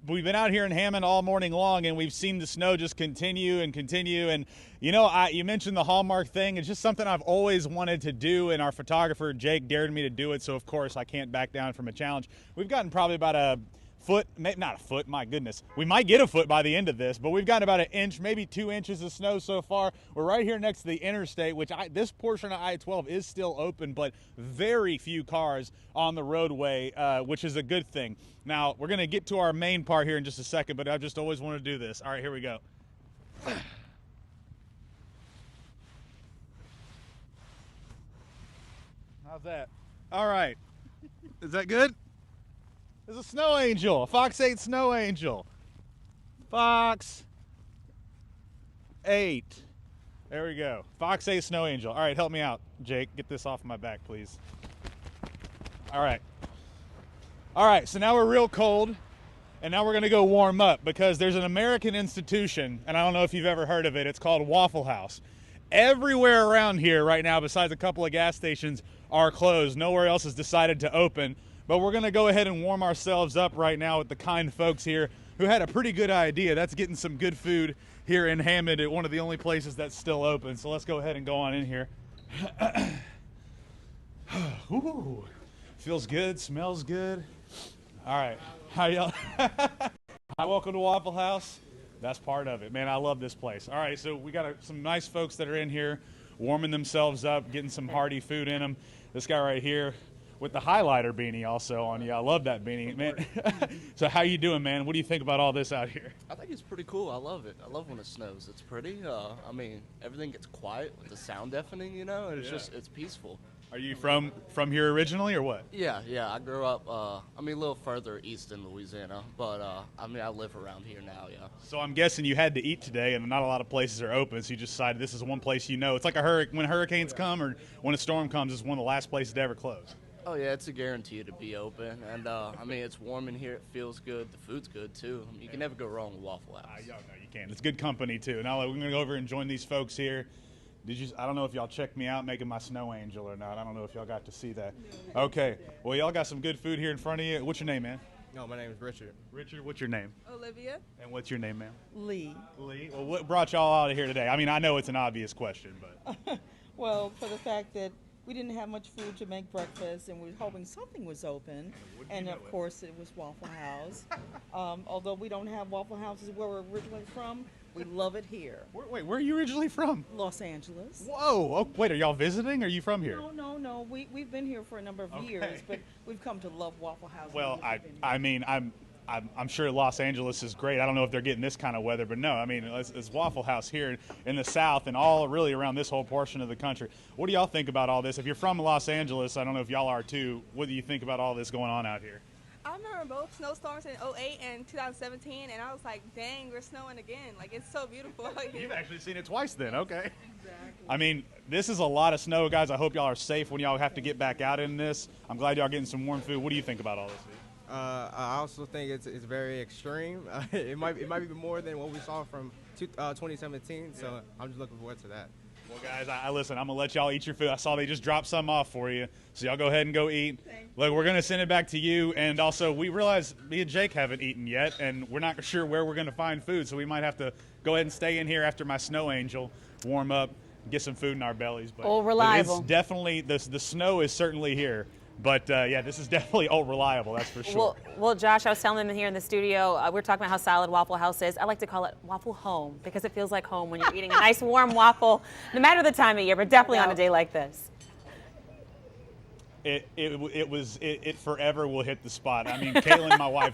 we've been out here in Hammond all morning long, and we've seen the snow just continue and continue. And, you know, you mentioned the Hallmark thing. It's just something I've always wanted to do, and our photographer, Jake, dared me to do it. So, of course, I can't back down from a challenge. We've gotten probably about a foot, maybe not a foot, my goodness. We might get a foot by the end of this, but we've gotten about an inch, maybe 2 inches of snow so far. We're right here next to the interstate, which this portion of I-12 is still open, but very few cars on the roadway, which is a good thing. Now, we're going to get to our main part here in just a second, but I've just always wanted to do this. All right, here we go. How's that? All right. Is that good? There's a snow angel, a Fox 8 snow angel. Fox 8. There we go. Fox 8 snow angel. All right, help me out, Jake. Get this off my back, please. All right. All right, so now we're real cold, and now we're going to go warm up because there's an American institution, and I don't know if you've ever heard of it. It's called Waffle House. Everywhere around here right now, besides a couple of gas stations, are closed. Nowhere else has decided to open. But we're going to go ahead and warm ourselves up right now with the kind folks here who had a pretty good idea. That's getting some good food here in Hammond at one of the only places that's still open. So let's go ahead and go on in here. Ooh, feels good, smells good. All right, how y'all? Welcome to Waffle House. That's part of it, man. I love this place. All right, so we got some nice folks that are in here warming themselves up, getting some hearty food in them. This guy right here with the highlighter beanie also on you. I love that beanie, man. So how you doing, man? What do you think about all this out here? I think it's pretty cool. I love it. I love when it snows. It's pretty. I mean, everything gets quiet with the sound deafening, you know, and it's peaceful. Are you from here originally or what? Yeah. I grew up, a little further east in Louisiana, but, I live around here now, yeah. So I'm guessing you had to eat today, and not a lot of places are open, so you just decided this is one place you know. It's like when hurricanes come or when a storm comes, it's one of the last places to ever close. Oh, yeah, it's a guarantee to be open, and, it's warm in here, it feels good, the food's good, too. You can never go wrong with Waffle House. No, you can't. It's good company, too. Now we're going to go over and join these folks here. I don't know if y'all checked me out making my snow angel or not. I don't know if y'all got to see that. Okay. Well, y'all got some good food here in front of you. What's your name, man? No, my name is Richard. Richard, what's your name? Olivia. And what's your name, ma'am? Lee. Lee. Well, what brought y'all out of here today? I mean, I know it's an obvious question, but. Well, for the fact that we didn't have much food to make breakfast, and we were hoping something was open. And of course, it was Waffle House. Although we don't have Waffle Houses where we're originally from, we love it here. Wait, where are you originally from? Los Angeles. Whoa! Oh, wait, are y'all visiting? Or are you from here? No. We've been here for a number of years, but we've come to love Waffle House. Well, I'm sure Los Angeles is great. I don't know if they're getting this kind of weather, but no, I mean, it's Waffle House here in the South and all really around this whole portion of the country. What do y'all think about all this? If you're from Los Angeles, I don't know if y'all are too, what do you think about all this going on out here? I remember both snowstorms in 2008 and 2017, and I was like, dang, we're snowing again. Like, it's so beautiful out here. You've actually seen it twice then, okay. Exactly. I mean, this is a lot of snow, guys. I hope y'all are safe when y'all have to get back out in this. I'm glad y'all getting some warm food. What do you think about all this? I also think it's very extreme. It might be more than what we saw from 2017, so I'm just looking forward to that. Well, guys, listen, I'm going to let y'all eat your food. I saw they just dropped some off for you, so y'all go ahead and go eat. Look, we're going to send it back to you, and also we realize me and Jake haven't eaten yet, and we're not sure where we're going to find food, so we might have to go ahead and stay in here after my snow angel, warm up, get some food in our bellies. But reliable. It's definitely, the snow is certainly here. But, yeah, this is definitely reliable, that's for sure. Well, Josh, I was telling him here in the studio, we were talking about how solid Waffle House is. I like to call it Waffle Home because it feels like home when you're eating a nice warm waffle, no matter the time of year, but definitely on a day like this. It forever will hit the spot. I mean, Caitlin, my wife,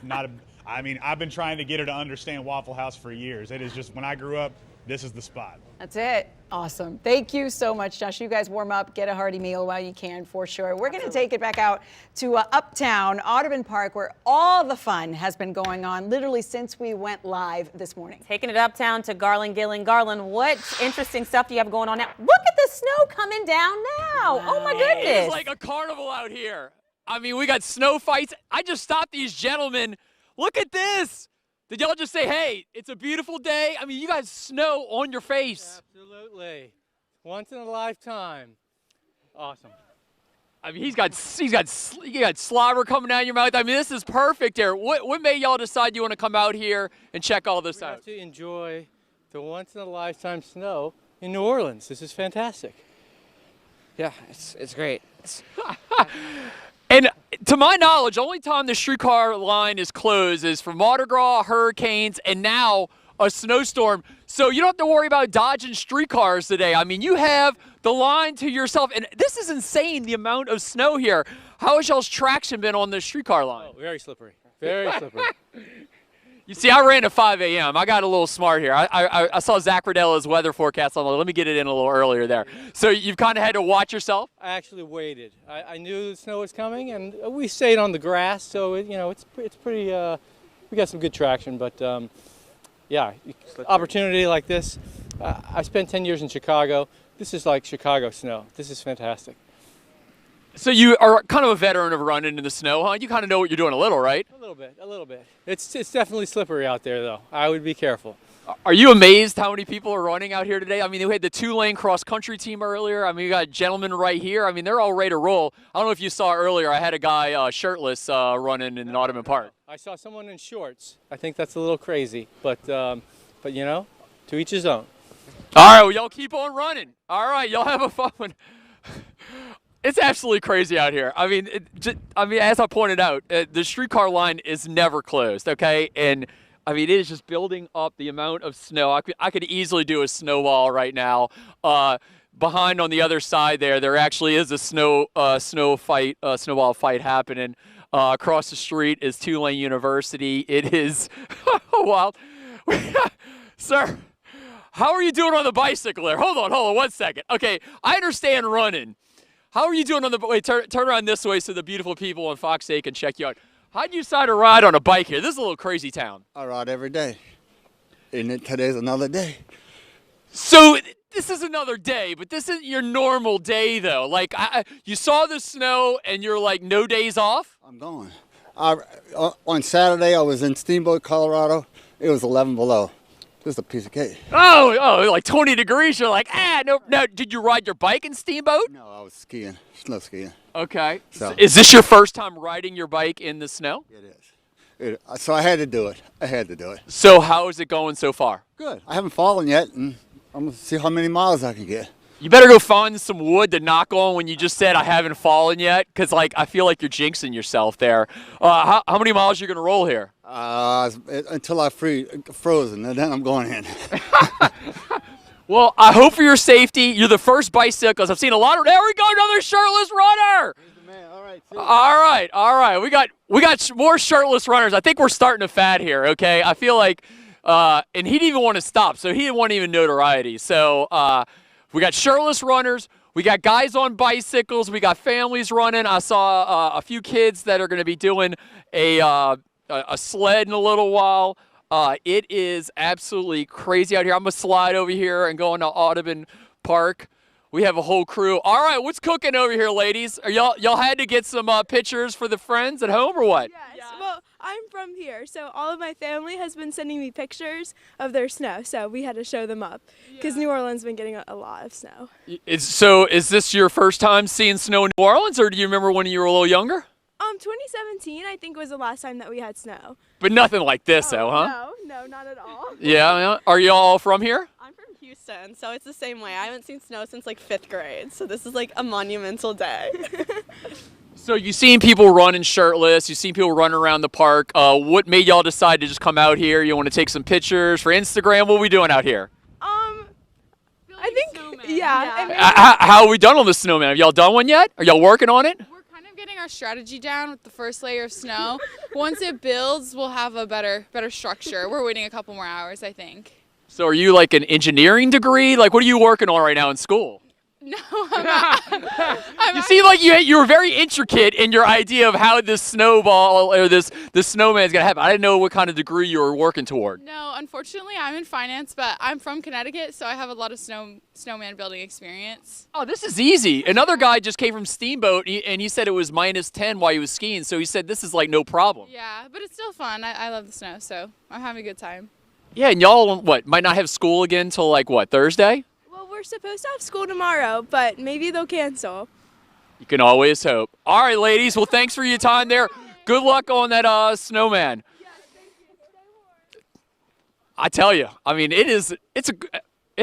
I've been trying to get her to understand Waffle House for years. It is just, when I grew up, this is the spot. That's it. Awesome. Thank you so much, Josh. You guys warm up, get a hearty meal while you can, for sure. We're going to take it back out to Uptown, Audubon Park, where all the fun has been going on literally since we went live this morning. Taking it uptown to Garland, Gillen. Garland, what interesting stuff do you have going on now? Look at the snow coming down now. Oh, my goodness. It's like a carnival out here. I mean, we got snow fights. I just stopped these gentlemen. Look at this. Did y'all just say, hey, it's a beautiful day? I mean, you guys snow on your face. Absolutely. Once in a lifetime. Awesome. I mean, you got slobber coming down your mouth. I mean, this is perfect here. What made y'all decide you want to come out here and check all this out? To enjoy the once-in-a-lifetime snow in New Orleans. This is fantastic. Yeah, it's great. And to my knowledge, the only time the streetcar line is closed is for Mardi Gras, hurricanes, and now a snowstorm. So you don't have to worry about dodging streetcars today. I mean, you have the line to yourself. And this is insane, the amount of snow here. How has y'all's traction been on the streetcar line? Oh, very slippery. Very slippery. You see, I ran at 5 a.m. I got a little smart here. I saw Zach Ridella's weather forecast. I'm like, let me get it in a little earlier there. So you've kind of had to watch yourself? I actually waited. I knew the snow was coming, and we stayed on the grass, so it's pretty. We got some good traction, but yeah, opportunity like this. I spent 10 years in Chicago. This is like Chicago snow. This is fantastic. So you are kind of a veteran of running in the snow, huh? You kind of know what you're doing a little, right? A little bit. It's definitely slippery out there, though. I would be careful. Are you amazed how many people are running out here today? I mean, we had the 2-lane cross-country team earlier. I mean, we got gentlemen right here. I mean, they're all ready to roll. I don't know if you saw earlier, I had a guy shirtless running in Ottoman Park. I saw someone in shorts. I think that's a little crazy, but you know, to each his own. All right, well, y'all keep on running. All right, y'all have a fun one. It's absolutely crazy out here. I mean, as I pointed out, the streetcar line is never closed, okay? And, I mean, it is just building up the amount of snow. I could easily do a snowball right now. Behind on the other side there actually is a snowball fight happening. Across the street is Tulane University. It is wild. Sir, how are you doing on the bicycle there? Hold on 1 second. Okay, I understand running. How are you doing on the wait? Turn around this way so the beautiful people on Fox 8 can check you out. How'd you decide to ride on a bike here? This is a little crazy town. I ride every day, and today's another day. So this is another day, but this isn't your normal day though. Like you saw the snow and you're like, no days off? I'm going. On Saturday I was in Steamboat, Colorado. It was 11 below. Just a piece of cake. Oh, like 20 degrees. You're like, no. Did you ride your bike in Steamboat? No, I was skiing, snow skiing. Okay. So is this your first time riding your bike in the snow? It is. So I had to do it. So how is it going so far? Good. I haven't fallen yet, and I'm going to see how many miles I can get. You better go find some wood to knock on when you just said I haven't fallen yet, because like I feel like you're jinxing yourself there. How many miles are you going to roll here? Until I frozen, and then I'm going in. Well, I hope for your safety. You're the first bicyclist. I've seen a lot of. There we go, another shirtless runner. All right. We got more shirtless runners. I think we're starting a fad here. Okay, I feel like, and he didn't even want to stop, so he didn't want even notoriety. So we got shirtless runners. We got guys on bicycles. We got families running. I saw a few kids that are going to be doing a sled in a little while. It is absolutely crazy out here. I'm going to slide over here and go into Audubon Park. We have a whole crew. All right, what's cooking over here, ladies? Are y'all had to get some pictures for the friends at home or what? Yes. Well, I'm from here, so all of my family has been sending me pictures of their snow, so we had to show them up because New Orleans has been getting a lot of snow. So is this your first time seeing snow in New Orleans, or do you remember when you were a little younger? 2017, I think, was the last time that we had snow. But nothing like this, though, huh? No, not at all. Yeah. Are you all from here? I'm from Houston, so it's the same way. I haven't seen snow since like 5th grade, so this is like a monumental day. So you've seen people running shirtless. You've seen people running around the park. What made y'all decide to just come out here? You want to take some pictures for Instagram? What are we doing out here? I think, yeah. How are we done on the Snowman? Have y'all done one yet? Are y'all working on it? Getting our strategy down with the first layer of snow. Once it builds, we'll have a better structure. We're waiting a couple more hours, I think. So are you like an engineering degree? Like what are you working on right now in school? No, I'm not. You seem like you were very intricate in your idea of how this snowball or this snowman is going to happen. I didn't know what kind of degree you were working toward. No, unfortunately, I'm in finance, but I'm from Connecticut, so I have a lot of snowman building experience. Oh, this is easy. Another guy just came from Steamboat, and he said it was -10 while he was skiing, so he said this is like no problem. Yeah, but it's still fun. I love the snow, so I'm having a good time. Yeah, and y'all, might not have school again till like, Thursday? Well, we're supposed to have school tomorrow, but maybe they'll cancel. You can always hope. All right, ladies. Well, thanks for your time there. Good luck on that snowman. I tell you, I mean, it's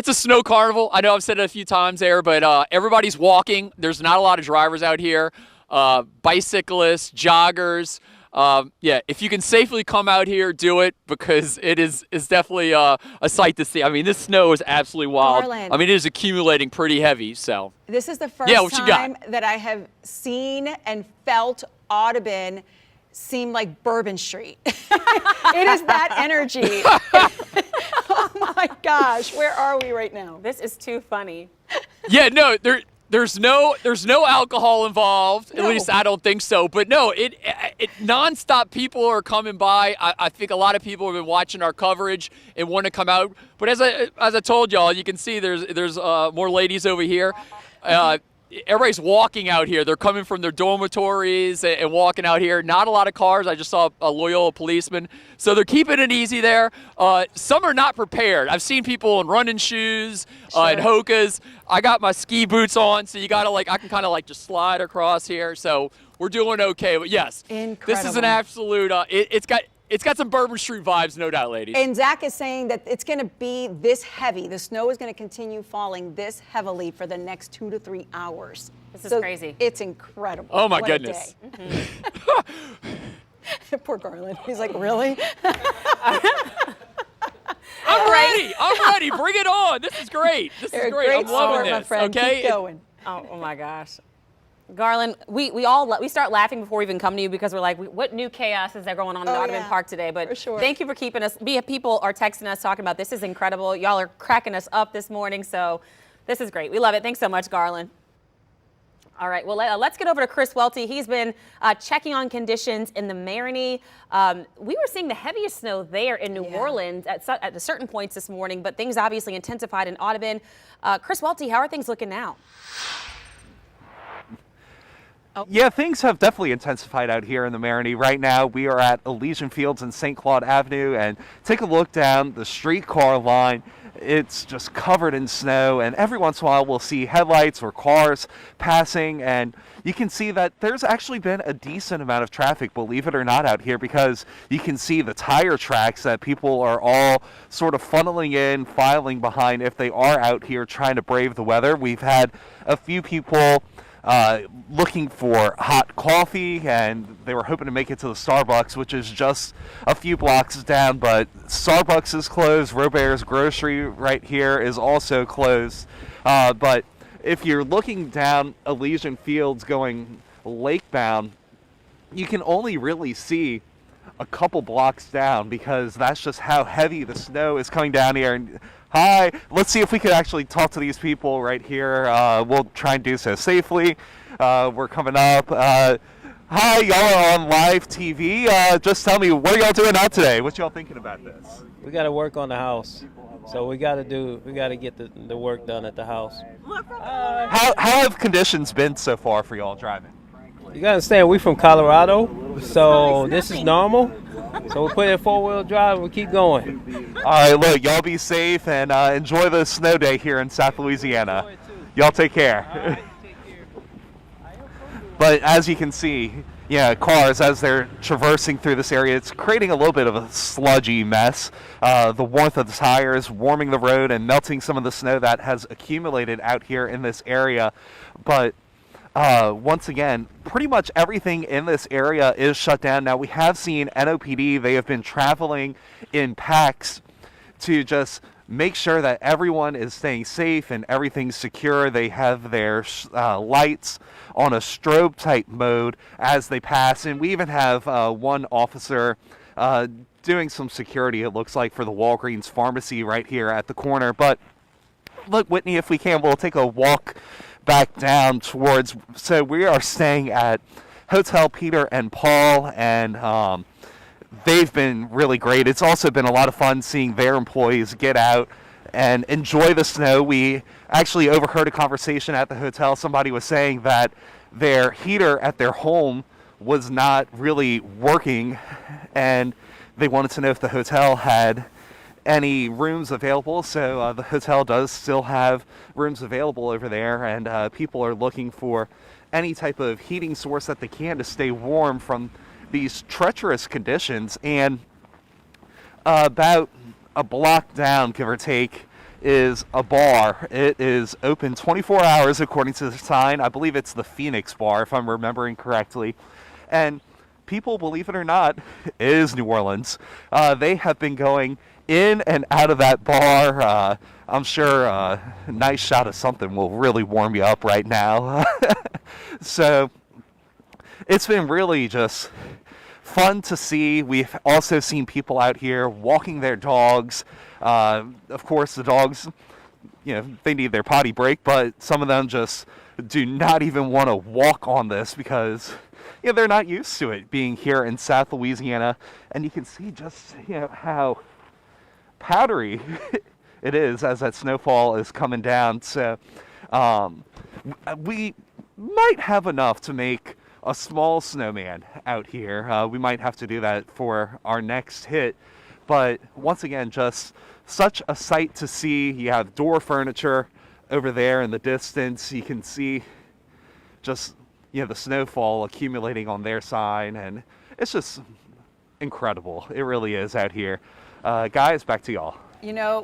a snow carnival. I know I've said it a few times there, but everybody's walking. There's not a lot of drivers out here. Bicyclists, joggers. Yeah, if you can safely come out here, do it, because it's definitely a sight to see. I mean, this snow is absolutely wild. Garland. I mean, it is accumulating pretty heavy, so. This is the first Yeah, what you got? time that I have seen and felt Audubon seem like Bourbon Street. It is that energy. Oh my gosh, where are we right now? This is too funny. Yeah, no, there's no alcohol involved. At least I don't think so. But no, it nonstop people are coming by. I think a lot of people have been watching our coverage and want to come out. But as I told y'all, you can see there's more ladies over here. Everybody's walking out here. They're coming from their dormitories and walking out here. Not a lot of cars. I just saw a Loyola policeman. So they're keeping it easy there. Some are not prepared. I've seen people in running shoes and Hokas. I got my ski boots on, so you gotta I can kind of just slide across here. So we're doing okay. But yes, this is an absolute. It's got some Bourbon Street vibes, no doubt, ladies. And Zach is saying that it's going to be this heavy. The snow is going to continue falling this heavily for the next 2 to 3 hours. This is crazy. It's incredible. Oh my What a goodness. day. Poor Garland. He's like, really? I'm ready. Bring it on. This is great. This is great. I'm loving this. Okay. Keep going. Oh my gosh. Garland, we start laughing before we even come to you, because we're like, what new chaos is there going on in Audubon Park today? But for sure. Thank you for keeping us. People are texting us talking about this is incredible. Y'all are cracking us up this morning, so this is great. We love it. Thanks so much, Garland. All right, well, let's get over to Chris Welty. He's been checking on conditions in the Metairie. We were seeing the heaviest snow there in New Orleans at certain points this morning, but things obviously intensified in Audubon. Chris Welty, how are things looking now? Yeah, things have definitely intensified out here in the Metairie. Right now, we are at Elysian Fields and St. Claude Avenue, and take a look down the streetcar line. It's just covered in snow, and every once in a while we'll see headlights or cars passing, and you can see that there's actually been a decent amount of traffic, believe it or not, out here, because you can see the tire tracks that people are all sort of funneling in, filing behind if they are out here trying to brave the weather. We've had a few people looking for hot coffee, and they were hoping to make it to the Starbucks, which is just a few blocks down, but Starbucks is closed. Robert's Grocery right here is also closed. But if you're looking down Elysian Fields going lakebound, you can only really see a couple blocks down, because that's just how heavy the snow is coming down here. And hi, let's see if we could actually talk to these people right here. We'll try and do so safely. We're coming up. Hi, y'all are on live TV. Just tell me, what are y'all doing out today? What y'all thinking about this? We got to work on the house. So we got to get the work done at the house. How have conditions been so far for y'all driving? You got to understand, we from Colorado, so this is normal. So we put in four-wheel drive and we keep going. All right, look, y'all be safe and enjoy the snow day here in South Louisiana. Y'all take care. But as you can see, cars, as they're traversing through this area, it's creating a little bit of a sludgy mess. The warmth of the tires warming the road and melting some of the snow that has accumulated out here in this area. But once again, pretty much everything in this area is shut down. Now, we have seen NOPD. They have been traveling in packs to just make sure that everyone is staying safe and everything's secure. They have their lights on a strobe type mode as they pass, and we even have one officer doing some security, it looks like, for the Walgreens pharmacy right here at the corner. But look, Whitney, if we can, we'll take a walk back down towards, so we are staying at Hotel Peter and Paul, and they've been really great. It's also been a lot of fun seeing their employees get out and enjoy the snow. We actually overheard a conversation at the hotel. Somebody was saying that their heater at their home was not really working, and they wanted to know if the hotel had any rooms available, so the hotel does still have rooms available over there, and people are looking for any type of heating source that they can to stay warm from these treacherous conditions. And about a block down, give or take, is a bar. It is open 24 hours according to the sign. I believe it's the Phoenix Bar, if I'm remembering correctly. And people, believe it or not, is New Orleans. They have been going in and out of that bar. I'm sure a nice shot of something will really warm you up right now. So it's been really just fun to see. We've also seen people out here walking their dogs. Of course, the dogs, they need their potty break, but some of them just do not even want to walk on this because they're not used to it being here in South Louisiana. And you can see just how powdery it is as that snowfall is coming down. So we might have enough to make a small snowman out here. We might have to do that for our next hit. But once again, just such a sight to see. You have door furniture over there in the distance. You can see just the snowfall accumulating on their side, and it's just incredible. It really is out here. Guys, back to y'all.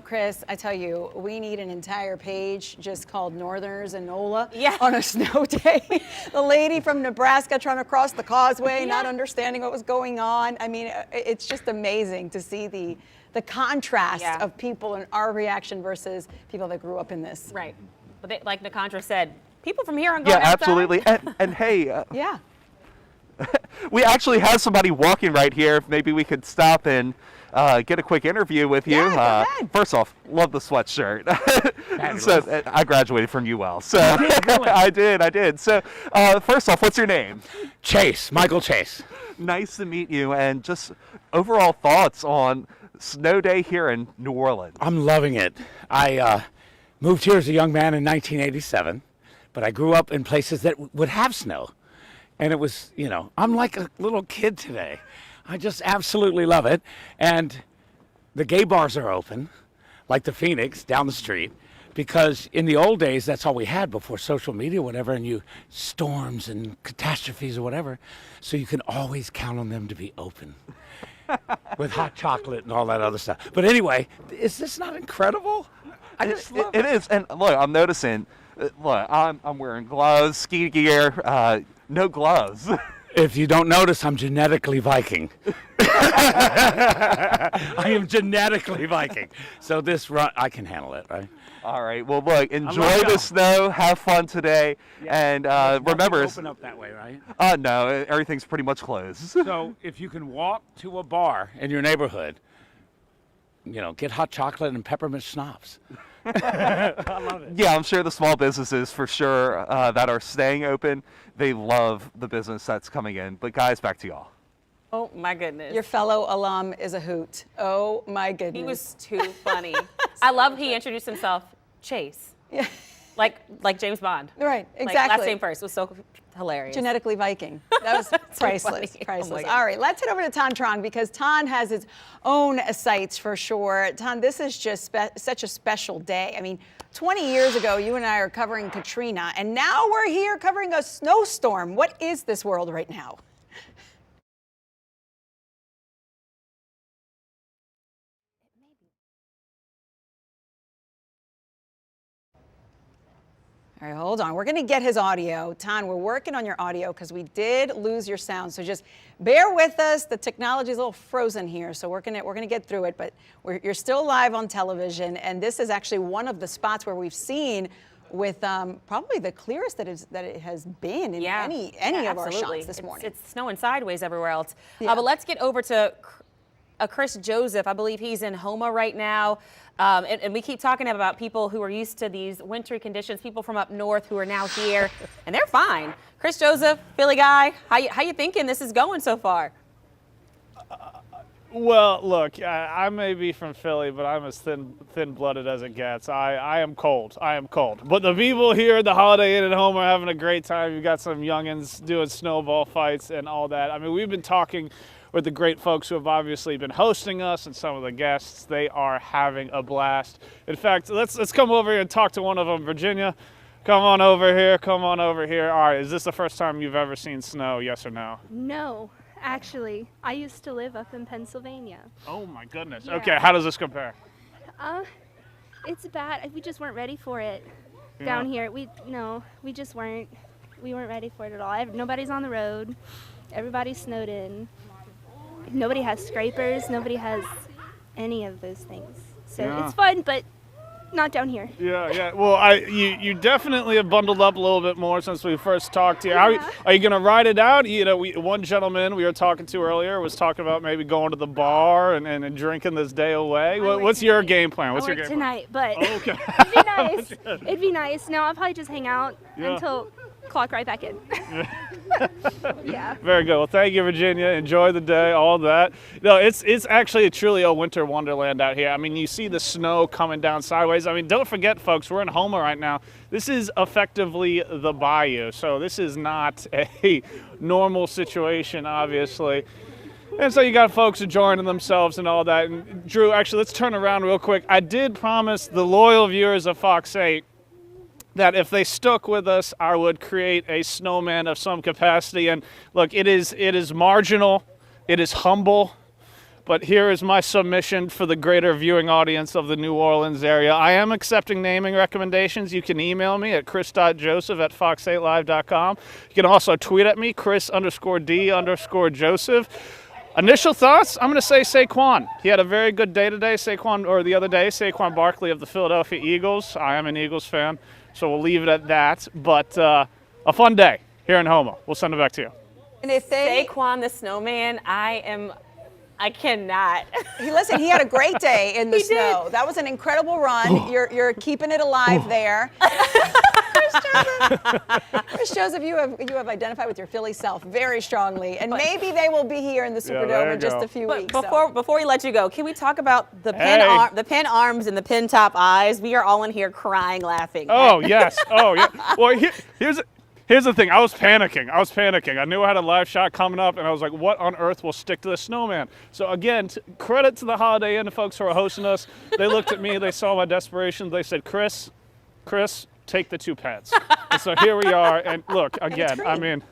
Chris, I tell you, we need an entire page just called Northerners and NOLA on a snow day. The lady from Nebraska trying to cross the Causeway, not understanding what was going on. I mean, it's just amazing to see the contrast of people and our reaction versus people that grew up in this. Right. But like Nakandra said, people from here aren't going outside. outside. Absolutely. And hey, we actually have somebody walking right here. Maybe we could stop and get a quick interview with you. First off, love the sweatshirt. So I graduated from UL. So I did. So first off, what's your name? Chase, Michael Chase. Nice to meet you. And just overall thoughts on snow day here in New Orleans. I'm loving it. I moved here as a young man in 1987, but I grew up in places that would have snow. And it was, I'm like a little kid today. I just absolutely love it. And the gay bars are open, like the Phoenix down the street, because in the old days, that's all we had before social media, whatever, and storms and catastrophes or whatever. So you can always count on them to be open with hot chocolate and all that other stuff. But anyway, is this not incredible? I just love it. It is. And look, I'm noticing, I'm wearing gloves, ski gear, no gloves. If you don't notice, I'm genetically Viking. I am genetically Viking. So this run, I can handle it, right? All right. Well, look, enjoy the snow. Have fun today. And remember, open up that way, right? No, everything's pretty much closed. So if you can walk to a bar in your neighborhood, get hot chocolate and peppermint schnapps. I love it. Yeah, I'm sure the small businesses for sure that are staying open, they love the business that's coming in. But guys, back to y'all. Oh my goodness. Your fellow alum is a hoot. Oh my goodness. He was too funny. I love he introduced himself Chase. Yeah. Like James Bond. Right, Like, exactly. last name first. It was so hilarious. Genetically Viking. That was priceless. funny. Priceless. Oh my All right, let's head over to Tan Trong because Tan has his own sights for sure. Tan, this is just such a special day. I mean, 20 years ago, you and I are covering Katrina, and now we're here covering a snowstorm. What is this world right now? All right, hold on. We're going to get his audio. Tan, we're working on your audio because we did lose your sound. So just bear with us. The technology is a little frozen here, so we're gonna get through it. But you're still live on television, and this is actually one of the spots where we've seen with probably the clearest that it has been in any of our shots this morning. It's snowing sideways everywhere else. But let's get over to Chris Joseph. I believe he's in Houma right now. And we keep talking about people who are used to these wintry conditions, people from up north who are now here, and they're fine. Chris Joseph, Philly guy, how you thinking this is going so far? Well, look, I may be from Philly, but I'm as thin-blooded as it gets. I am cold. I am cold. But the people here at the Holiday Inn at home are having a great time. You've got some youngins doing snowball fights and all that. I mean, we've been talking with the great folks who have obviously been hosting us and some of the guests. They are having a blast. In fact, let's come over here and talk to one of them. Virginia, come on over here. Come on over here. All right, is this the first time you've ever seen snow, yes or no? No. Actually, I used to live up in Pennsylvania. Oh my goodness. Yeah. Okay, how does this compare? It's bad. We just weren't ready for it Yeah. down here. We just weren't. We weren't ready for it at all. Nobody's on the road. Everybody's snowed in. Nobody has scrapers. Nobody has any of those things. So Yeah. it's fun, but not down here. Yeah. Well, you definitely have bundled up a little bit more since we first talked to you. Are you going to ride it out? You know, one gentleman we were talking to earlier was talking about maybe going to the bar and drinking this day away. What's your game plan? What's I your work game tonight, but Okay. it'd be nice. It'd be nice. No, I'll probably just hang out Yeah. until clock right back in. Yeah. Very good. Well, thank you, Virginia. Enjoy the day, all that. No, it's actually truly a winter wonderland out here. I mean, you see the snow coming down sideways. I mean, don't forget, folks, we're in Houma right now. This is effectively the bayou, so this is not a normal situation, obviously. And so you got folks enjoying themselves and all that. And Drew, actually, let's turn around real quick. I did promise the loyal viewers of Fox 8 that if they stuck with us, I would create a snowman of some capacity. And look, it is marginal, it is humble, but here is my submission for the greater viewing audience of the New Orleans area. I am accepting naming recommendations. You can email me at chris.joseph@fox8live.com. You can also tweet at me, chris_D_Joseph. Initial thoughts, I'm going to say Saquon. He had a very good day today. Saquon Barkley of the Philadelphia Eagles. I am an Eagles fan, so we'll leave it at that. But a fun day here in Houma. We'll send it back to you. And if Saquon the Snowman, I cannot. Listen, he had a great day in the He snow. did. That was an incredible run. You're keeping it alive there. Chris Joseph, you have identified with your Philly self very strongly, and maybe they will be here in the Superdome in just a few weeks. Before we let you go, can we talk about the the pin arms and the pin top eyes? We are all in here crying, laughing. Oh, yes. Oh, yeah. Well, here's the thing. I was panicking. I knew I had a live shot coming up, and I was like, what on earth will stick to the snowman? So, again, credit to the Holiday Inn, the folks who are hosting us. They looked at me. They saw my desperation. They said, Chris, take the two pads. And so here we are. And look, again, I mean,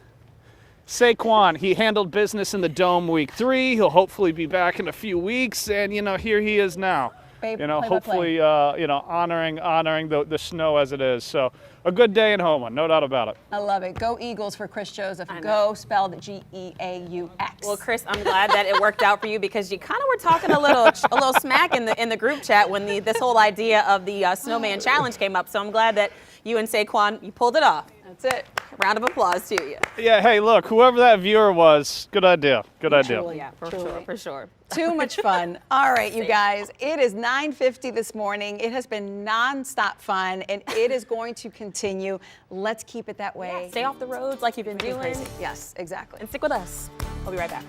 Saquon, he handled business in the Dome week 3. He'll hopefully be back in a few weeks. And, here he is now. Hopefully, honoring the snow as it is. So a good day in Houma, no doubt about it. I love it. Go Eagles for Chris Joseph. Go spelled G-E-A-U-X. Well, Chris, I'm glad that it worked out for you because you kind of were talking a little smack in the group chat when this whole idea of the Snowman Challenge came up. So I'm glad that you and Saquon, you pulled it off. That's it. Round of applause to you. Yeah, hey, look, whoever that viewer was, good idea. Good idea. Yeah, for sure. Too much fun. All right, you guys, it is 9:50 this morning. It has been nonstop fun, and it is going to continue. Let's keep it that way. Yeah, stay off the roads like you've been doing. Crazy. Yes, exactly. And stick with us. We'll be right back.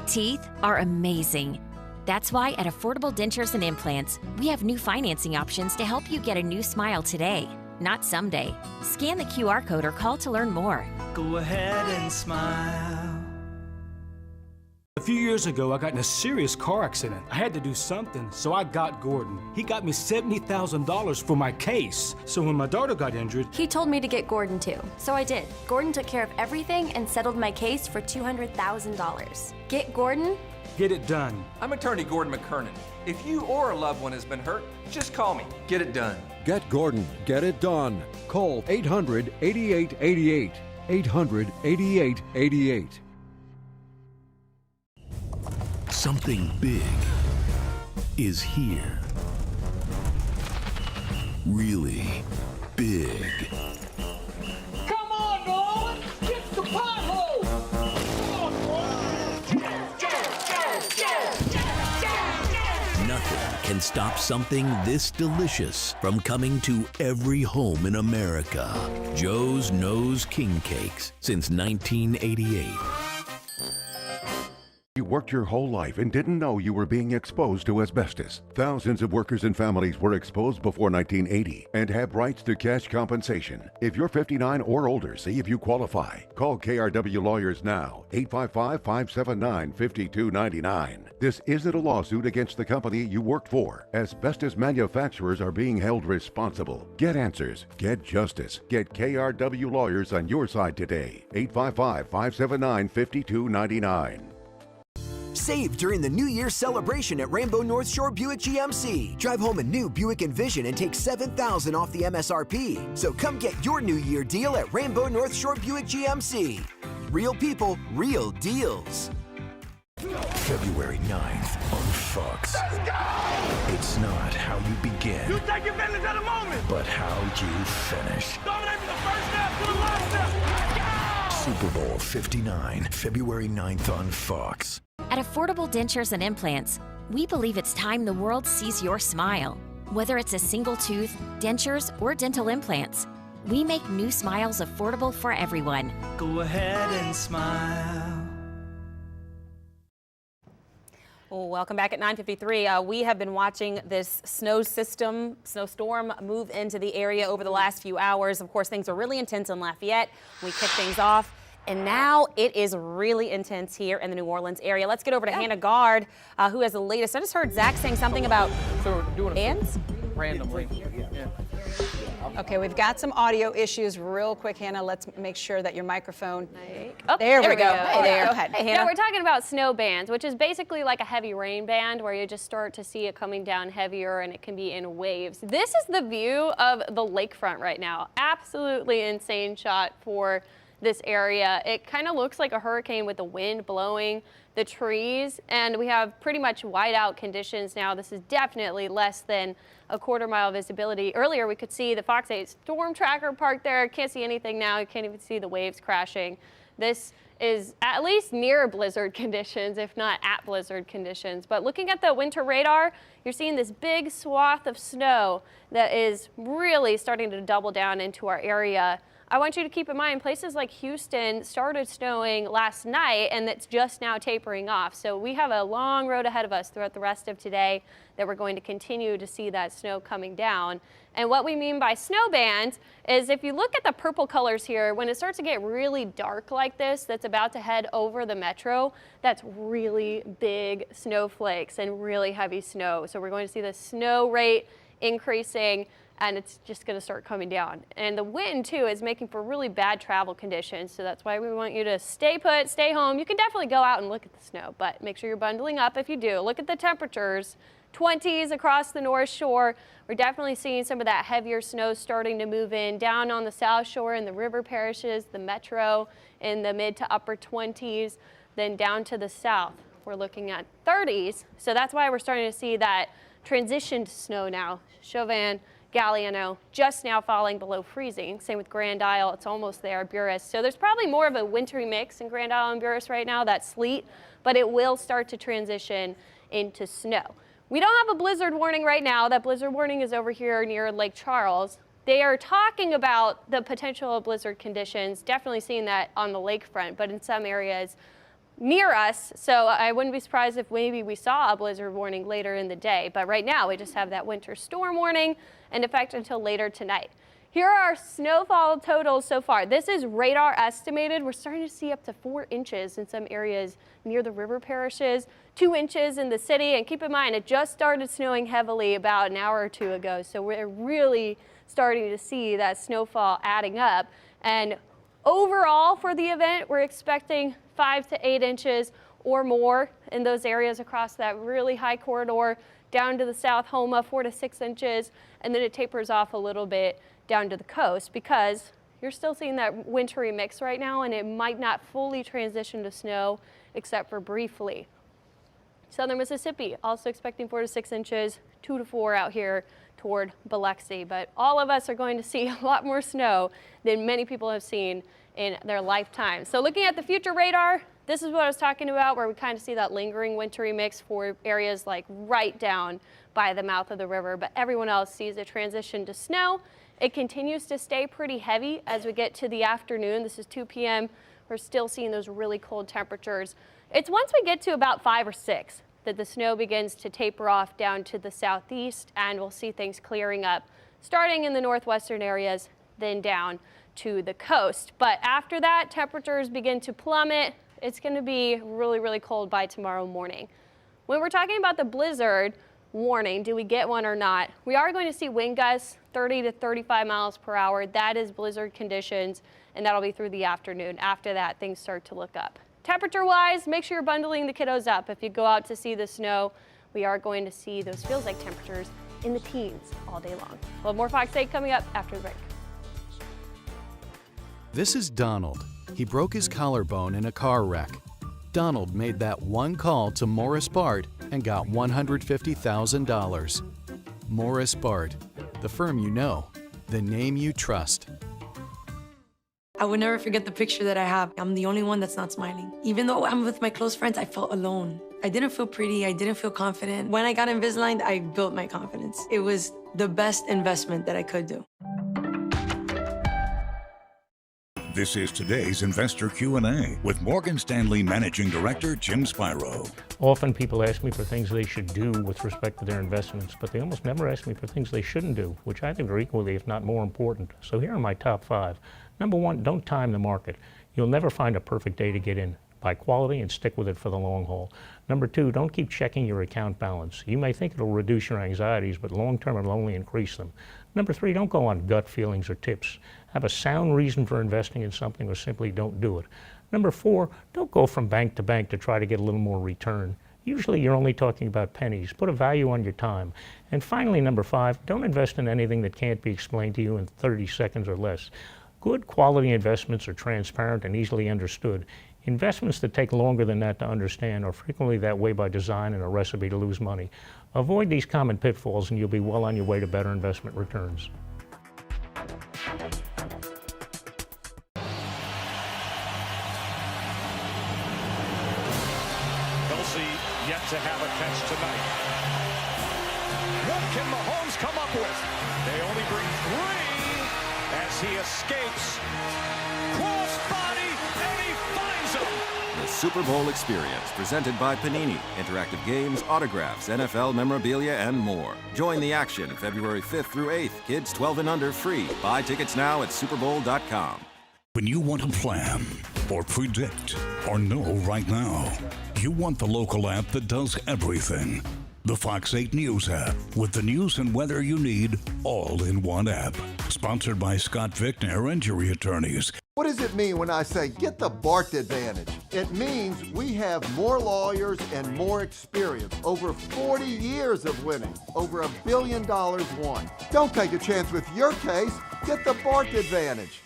Teeth are amazing. That's why at Affordable Dentures and Implants, we have new financing options to help you get a new smile today, not someday. Scan the QR code or call to learn more. Go ahead and smile. A few years ago, I got in a serious car accident. I had to do something, so I got Gordon. He got me $70,000 for my case. So when my daughter got injured, he told me to get Gordon too. So I did. Gordon took care of everything and settled my case for $200,000. Get Gordon. Get it done. I'm attorney Gordon McKernan. If you or a loved one has been hurt, just call me. Get it done. Get Gordon. Get it done. Call 800-8888. 800-8888. Something big is here. Really big. Come on, Nolan! Get the pothole! Nothing can stop something this delicious from coming to every home in America. Joe's Nose King Cakes since 1988. You worked your whole life and didn't know you were being exposed to asbestos. Thousands of workers and families were exposed before 1980 and have rights to cash compensation. If you're 59 or older, see if you qualify. Call KRW Lawyers now, 855-579-5299. This isn't a lawsuit against the company you worked for. Asbestos manufacturers are being held responsible. Get answers. Get justice. Get KRW Lawyers on your side today. 855-579-5299. Save during the New Year's celebration at Rainbow North Shore Buick GMC. Drive home a new Buick Envision and take $7,000 off the MSRP. So come get your New Year deal at Rainbow North Shore Buick GMC. Real people, real deals. February 9th on Fox. Let's go! It's not how you begin, You take advantage of the moment. but how you finish. Dominate from the first step to the last step. Let's go! Super Bowl 59, February 9th on Fox. At Affordable Dentures and Implants, we believe it's time the world sees your smile. Whether it's a single tooth, dentures, or dental implants, we make new smiles affordable for everyone. Go ahead and smile. Well, welcome back at 9:53. We have been watching this snowstorm move into the area over the last few hours. Of course, things are really intense in Lafayette. We kick things off. And now it is really intense here in the New Orleans area. Let's get over to Hannah Gard, who has the latest. I just heard Zach saying something about ants. Randomly. Yeah. Okay, we've got some audio issues real quick, Hannah. Let's make sure that your microphone. Oh, there we go. Hey, there. Go ahead. Hey, Hannah. We're talking about snow bands, which is basically like a heavy rain band where you just start to see it coming down heavier and it can be in waves. This is the view of the lakefront right now. Absolutely insane shot for this area. It kind of looks like a hurricane with the wind blowing the trees, and we have pretty much whiteout conditions now. This is definitely less than a quarter-mile visibility. Earlier we could see the Fox 8 storm tracker parked there. Can't see anything now. You can't even see the waves crashing. This is at least near blizzard conditions, if not at blizzard conditions. But looking at the winter radar, you're seeing this big swath of snow that is really starting to double down into our area. I want you to keep in mind places like Houston started snowing last night and it's just now tapering off. So we have a long road ahead of us throughout the rest of today that we're going to continue to see that snow coming down. And what we mean by snow bands is if you look at the purple colors here, when it starts to get really dark like this, that's about to head over the metro, that's really big snowflakes and really heavy snow. So we're going to see the snow rate increasing, and it's just going to start coming down. And the wind, too, is making for really bad travel conditions, so that's why we want you to stay put, stay home. You can definitely go out and look at the snow, but make sure you're bundling up if you do. Look at the temperatures. 20s across the North Shore. We're definitely seeing some of that heavier snow starting to move in. Down on the South Shore in the river parishes, the metro in the mid to upper 20s. Then down to the south, we're looking at 30s. So that's why we're starting to see that transition to snow now. Chauvin, Galliano, just now falling below freezing. Same with Grand Isle, it's almost there, Buras. So there's probably more of a wintry mix in Grand Isle and Buras right now, that sleet, but it will start to transition into snow. We don't have a blizzard warning right now. That blizzard warning is over here near Lake Charles. They are talking about the potential of blizzard conditions, definitely seeing that on the lakefront, but in some areas near us, so I wouldn't be surprised if maybe we saw a blizzard warning later in the day. But right now, we just have that winter storm warning in effect until later tonight. Here are our snowfall totals so far. This is radar estimated. We're starting to see up to 4 inches in some areas near the river parishes, 2 inches in the city. And keep in mind, it just started snowing heavily about an hour or two ago. So we're really starting to see that snowfall adding up. And overall for the event, we're expecting 5 to 8 inches or more in those areas across that really high corridor. Down to the South Homa, 4 to 6 inches, and then it tapers off a little bit down to the coast because you're still seeing that wintry mix right now, and it might not fully transition to snow except for briefly. Southern Mississippi, also expecting 4 to 6 inches, 2 to 4 out here toward Biloxi, but all of us are going to see a lot more snow than many people have seen in their lifetime. So looking at the future radar, this is what I was talking about, where we kind of see that lingering wintry mix for areas like right down by the mouth of the river, but everyone else sees a transition to snow. It continues to stay pretty heavy as we get to the afternoon. This is 2 p.m. We're still seeing those really cold temperatures It's once we get to about 5 or 6 that the snow begins to taper off down to the southeast, and we'll see things clearing up, starting in the northwestern areas, then down to the coast. But after that, temperatures begin to plummet. It's going to be really, really cold by tomorrow morning. When we're talking about the blizzard warning, do we get one or not? We are going to see wind gusts 30 to 35 miles per hour. That is blizzard conditions, and that'll be through the afternoon. After that, things start to look up. Temperature-wise, make sure you're bundling the kiddos up. If you go out to see the snow, we are going to see those feels-like temperatures in the teens all day long. We'll have more Fox 8 coming up after the break. This is Donald. He broke his collarbone in a car wreck. Donald made that one call to Morris Bart and got $150,000. Morris Bart, the firm you know, the name you trust. I would never forget the picture that I have. I'm the only one that's not smiling. Even though I'm with my close friends, I felt alone. I didn't feel pretty, I didn't feel confident. When I got Invisalign, I built my confidence. It was the best investment that I could do. This is today's Investor Q&A with Morgan Stanley Managing Director Jim Spiro. Often people ask me for things they should do with respect to their investments, but they almost never ask me for things they shouldn't do, which I think are equally, if not more important. So here are my top 5. Number 1, don't time the market. You'll never find a perfect day to get in. Buy quality and stick with it for the long haul. Number 2, don't keep checking your account balance. You may think it'll reduce your anxieties, but long term it'll only increase them. Number 3, don't go on gut feelings or tips. Have a sound reason for investing in something or simply don't do it. Number 4, don't go from bank to bank to try to get a little more return. Usually you're only talking about pennies. Put a value on your time. And finally, number 5, don't invest in anything that can't be explained to you in 30 seconds or less. Good quality investments are transparent and easily understood. Investments that take longer than that to understand are frequently that way by design and a recipe to lose money. Avoid these common pitfalls and you'll be well on your way to better investment returns. Kelsey yet to have a catch tonight. What can Mahomes come up with? They only bring 3 as he escapes. Crossbody, and he finds him. The Super Bowl Experience, presented by Panini. Interactive games, autographs, NFL memorabilia, and more. Join the action February 5th through 8th. Kids 12 and under free. Buy tickets now at superbowl.com. When you want to plan, or predict, or know right now, you want the local app that does everything. The Fox 8 News app, with the news and weather you need all in one app. Sponsored by Scott Vickner Injury Attorneys. What does it mean when I say get the BART advantage? It means we have more lawyers and more experience. Over 40 years of winning. Over $1 billion won. Don't take a chance with your case. Get the BART advantage.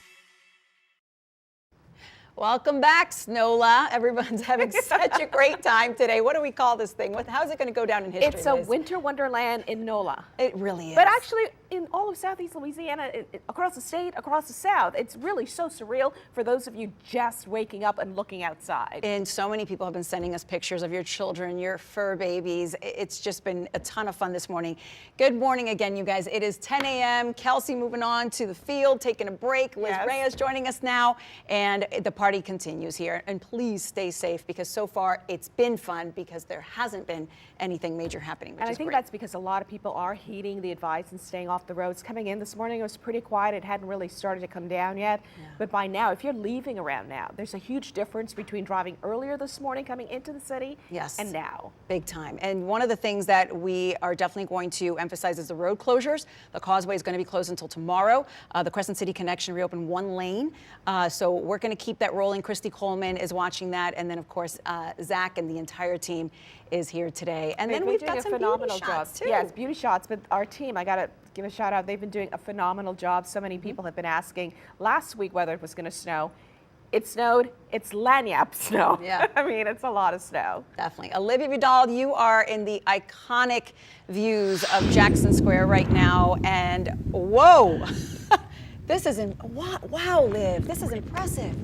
Welcome back, Snola. Everyone's having such a great time today. What do we call this thing? How's it going to go down in history? It's a Liz? winter wonderland in NOLA. It really is. But actually, in all of southeast Louisiana, across the state, across the south, it's really so surreal for those of you just waking up and looking outside. And so many people have been sending us pictures of your children, your fur babies. It's just been a ton of fun this morning. Good morning again, you guys. It is 10 a.m. Kelsey moving on to the field, taking a break. Liz Reyes joining us now. And the party continues here. And please stay safe, because so far it's been fun, because there hasn't been anything major happening, which And I is think great. that's because a lot of people are heeding the advice and staying off the roads. Coming in this morning, it was pretty quiet. It hadn't really started to come down yet. But by now, if you're leaving around now, there's a huge difference between driving earlier this morning, coming into the city, and now. Big time. And one of the things that we are definitely going to emphasize is the road closures. The Causeway is going to be closed until tomorrow. The Crescent City Connection reopened 1 lane. So we're going to keep that rolling. Christy Coleman is watching that. And then, of course, Zach and the entire team is here today. And then we've got some phenomenal shots, too. Yes, beauty shots. But our team, I got to give a shout out. They've been doing a phenomenal job. So many people have been asking last week whether it was going to snow. It snowed. It's lanyap snow. Yeah. I mean, it's a lot of snow. Definitely. Olivia Vidal, you are in the iconic views of Jackson Square right now. And whoa, this is, wow, Liv, this is impressive.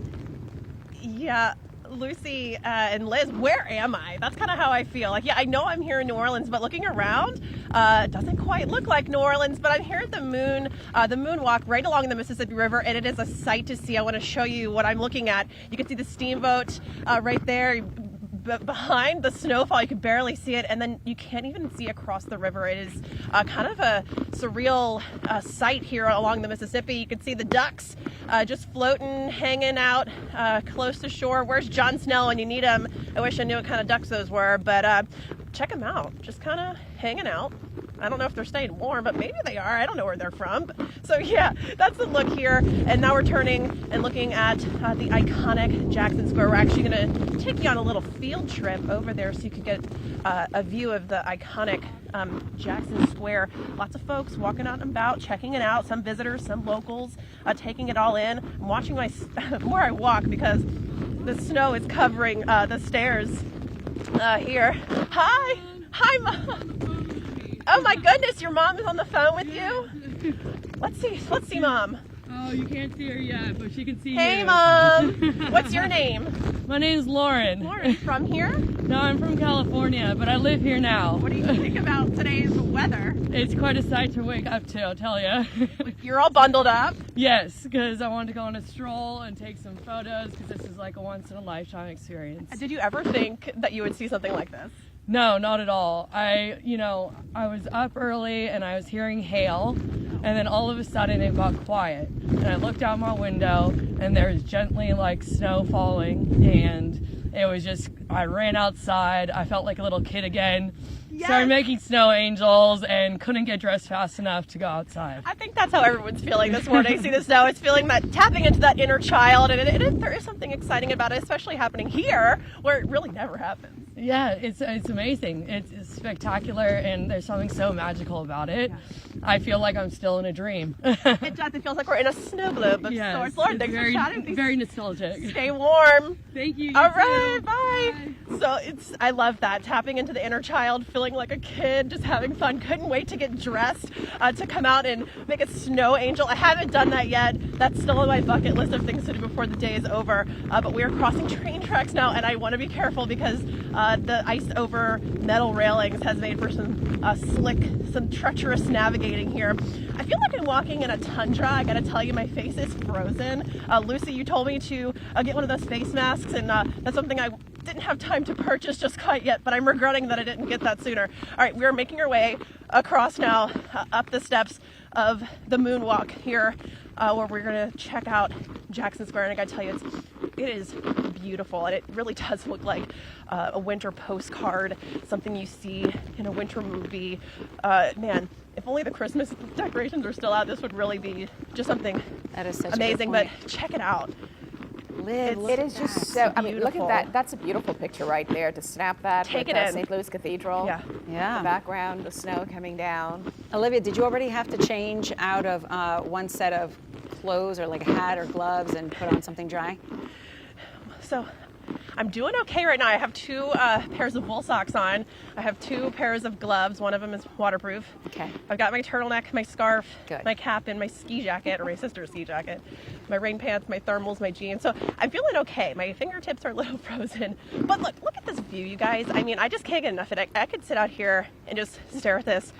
Yeah. Lucy and Liz, where am I? That's kind of how I feel. Like, yeah, I know I'm here in New Orleans, but looking around, it doesn't quite look like New Orleans, but I'm here at the moonwalk right along the Mississippi River, and it is a sight to see. I want to show you what I'm looking at. You can see the steamboat right there. behind the snowfall, you can barely see it, and then you can't even see across the river. It is kind of a surreal sight here along the Mississippi. You can see the ducks just floating, hanging out close to shore. Where's John Snell when you need him? I wish I knew what kind of ducks those were, but check them out. Just kind of hanging out. I don't know if they're staying warm, but maybe they are. I don't know where they're from. So yeah, that's the look here. And now we're turning and looking at the iconic Jackson Square. We're actually going to take you on a little field trip over there so you can get a view of the iconic Jackson Square. Lots of folks walking out and about, checking it out. Some visitors, some locals, taking it all in. I'm watching my more I walk because the snow is covering the stairs here. Hi, Mom. Oh my goodness, your mom is on the phone with you? Let's see Mom. Oh, you can't see her yet, but she can see you. Hey Mom, what's your name? My name's Lauren. Lauren, from here? No, I'm from California, but I live here now. What do you think about today's weather? It's quite a sight to wake up to, I'll tell you. You're all bundled up? Yes, because I wanted to go on a stroll and take some photos because this is like a once-in-a-lifetime experience. Did you ever think that you would see something like this? No, not at all. I was up early and I was hearing hail, and then all of a sudden it got quiet. And I looked out my window and there was gently like snow falling, and it was just, I ran outside. I felt like a little kid again. Yes. Started making snow angels and couldn't get dressed fast enough to go outside. I think that's how everyone's feeling this morning. See the snow, it's feeling that, tapping into that inner child, and there is something exciting about it, especially happening here where it really never happens. Yeah, it's amazing. It's spectacular, and there's something so magical about it. Yeah. I feel like I'm still in a dream. It does. It feels like we're in a snow globe of sorts. Lauren, thanks for chatting. Very nostalgic. Stay warm. Thank you. All right, bye. So I love that, tapping into the inner child, feeling like a kid, just having fun. Couldn't wait to get dressed to come out and make a snow angel. I haven't done that yet. That's still on my bucket list of things to do before the day is over. But we are crossing train tracks now, and I want to be careful because the ice over metal railings has made for some some treacherous navigating here. I feel like I'm walking in a tundra. I gotta tell you, my face is frozen. Lucy, you told me to get one of those face masks, and that's something I didn't have time to purchase just quite yet, but I'm regretting that I didn't get that sooner. All right, we're making our way across now up the steps of the moonwalk here, where we're gonna check out Jackson Square, and I gotta tell you, it is beautiful, and it really does look like a winter postcard, something you see in a winter movie. Man, if only the Christmas decorations are still out, this would really be just something that is such amazing. A good point. But check it out. It is just so, I mean, look at that. That's a beautiful picture right there to snap that. Take with it in. St. Louis Cathedral. Yeah. The background, the snow coming down. Olivia, did you already have to change out of one set of clothes or like a hat or gloves and put on something dry? So I'm doing okay right now. I have two pairs of wool socks on. I have two pairs of gloves. One of them is waterproof. Okay. I've got my turtleneck, my scarf, Good. my cap, and my ski jacket, or my sister's ski jacket, my rain pants, my thermals, my jeans. So I'm feeling okay. My fingertips are a little frozen. But look at this view, you guys. I mean, I just can't get enough of it. I could sit out here and just stare at this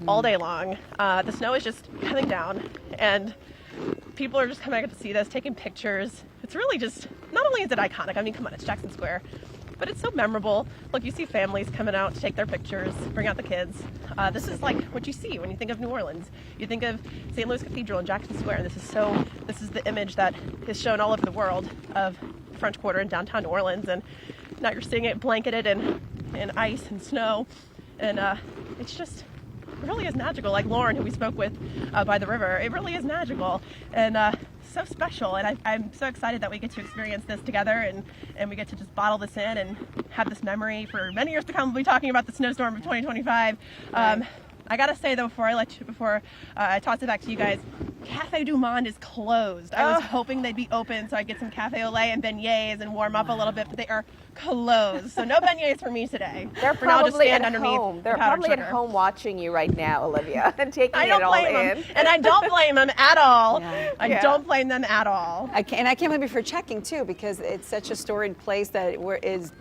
all day long. The snow is just coming down, and people are just coming out to see this, taking pictures. It's really just, not only is it iconic, I mean, come on, it's Jackson Square, but it's so memorable. Look, you see families coming out to take their pictures, bring out the kids. This is like what you see when you think of New Orleans. You think of St. Louis Cathedral and Jackson Square. This is the image that is shown all over the world of the French Quarter in downtown New Orleans, and now you're seeing it blanketed in ice and snow, and it's just, it really is magical. Like Lauren, who we spoke with by the river, it really is magical and so special. And I'm so excited that we get to experience this together, and we get to just bottle this in and have this memory for many years to come. We'll be talking about the snowstorm of 2025. Right. I gotta say though, before I toss it back to you guys, Cafe Du Monde is closed. I was hoping they'd be open so I'd get some cafe au lait and beignets and warm up a little bit, but they are closed. So no beignets for me today. They're probably at home. They're probably at home watching you right now, Olivia, and taking it all in. And I don't blame them at all. Yeah. I don't blame them at all. I can't blame you for checking too, because it's such a storied place that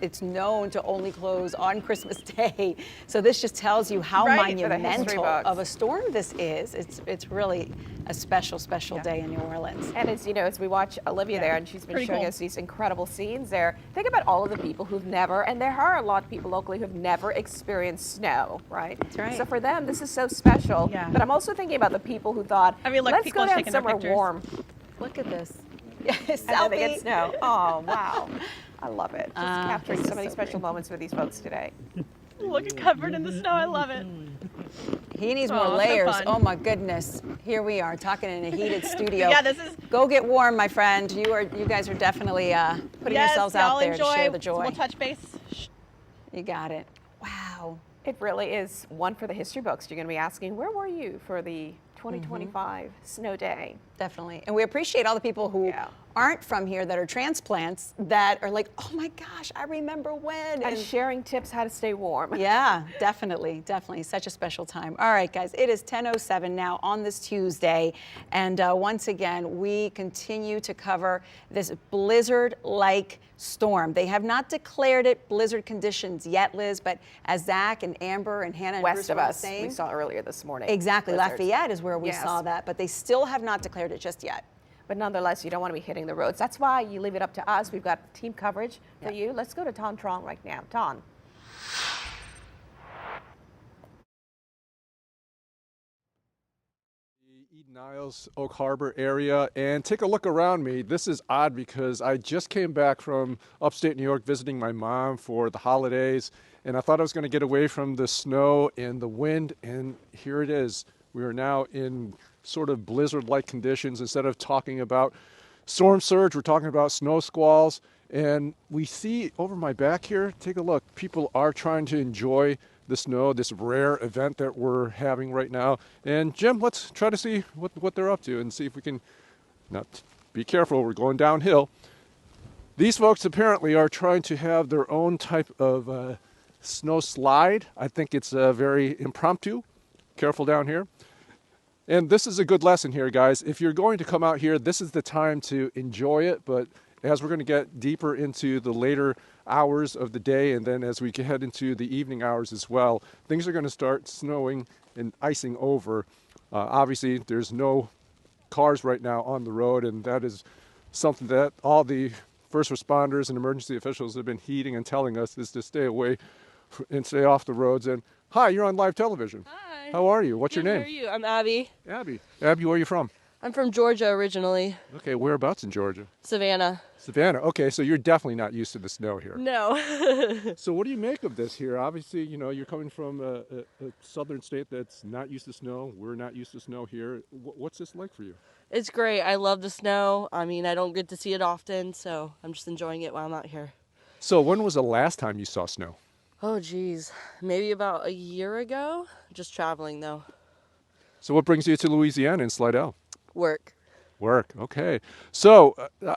it's known to only close on Christmas Day. So this just tells you how monumental of a storm this is. It's really a special special, special day in New Orleans. And as you know, as we watch Olivia there, and she's been Pretty showing cool. us these incredible scenes there, think about all of the people who've never, and there are a lot of people locally who've never experienced snow, right? That's right. So for them, this is so special. Yeah. But I'm also thinking about the people who thought, I mean, look, let's people go down taking their somewhere pictures. warm. Look at this. And then they get snow. Oh, wow. I love it. Just capturing this so is many so special great. moments for these folks today. Look, covered in the snow. I love it. He needs Oh, more so layers. fun. Oh my goodness. Here we are talking in a heated studio. Yeah, this is. Go get warm, my friend. You guys are definitely putting yourselves out y'all there enjoy. to share the joy. We'll touch base. You got it. Wow. It really is one for the history books. You're going to be asking, where were you for the 2025 snow day? Definitely. And we appreciate all the people who aren't from here that are transplants that are like, oh my gosh, I remember when. And sharing tips how to stay warm. Yeah, definitely, definitely. Such a special time. All right, guys, it is 10:07 now on this Tuesday. And once again, we continue to cover this blizzard-like storm. They have not declared it blizzard conditions yet, Liz, but as Zach and Amber and Hannah and West Bruce of were us, saying, we saw earlier this morning. exactly, blizzards. Lafayette is where we Yes. saw that, but they still have not declared it just yet. But nonetheless, you don't want to be hitting the roads. That's why you leave it up to us. We've got team coverage for you. Let's go to Ton Trong right now. Ton. Eden Isles, Oak Harbor area, and take a look around me. This is odd because I just came back from upstate New York visiting my mom for the holidays, and I thought I was going to get away from the snow and the wind, and here it is. We are now in sort of blizzard-like conditions. Instead of talking about storm surge, we're talking about snow squalls, and we see over my back here, take a look, people are trying to enjoy the snow, this rare event that we're having right now. And Jim, let's try to see what they're up to and see if we can, not be careful, we're going downhill. These folks apparently are trying to have their own type of snow slide. I think it's very impromptu. Careful down here. And this is a good lesson here, guys. If you're going to come out here, this is the time to enjoy it. But as we're going to get deeper into the later hours of the day, and then as we head into the evening hours as well, things are going to start snowing and icing over. Obviously, there's no cars right now on the road, and that is something that all the first responders and emergency officials have been heeding and telling us, is to stay away and stay off the roads. And hi, you're on live television. Hi. How are you? What's your name? How are you? I'm Abby. Abby. Abby, where are you from? I'm from Georgia originally. Okay, whereabouts in Georgia? Savannah. Savannah. Okay, so you're definitely not used to the snow here. No. So what do you make of this here? Obviously, you know, you're coming from a southern state that's not used to snow. We're not used to snow here. What's this like for you? It's great. I love the snow. I mean, I don't get to see it often, so I'm just enjoying it while I'm out here. So when was the last time you saw snow? Oh, geez. Maybe about a year ago. Just traveling, though. So what brings you to Louisiana and Slidell? Work. Work. Okay. So do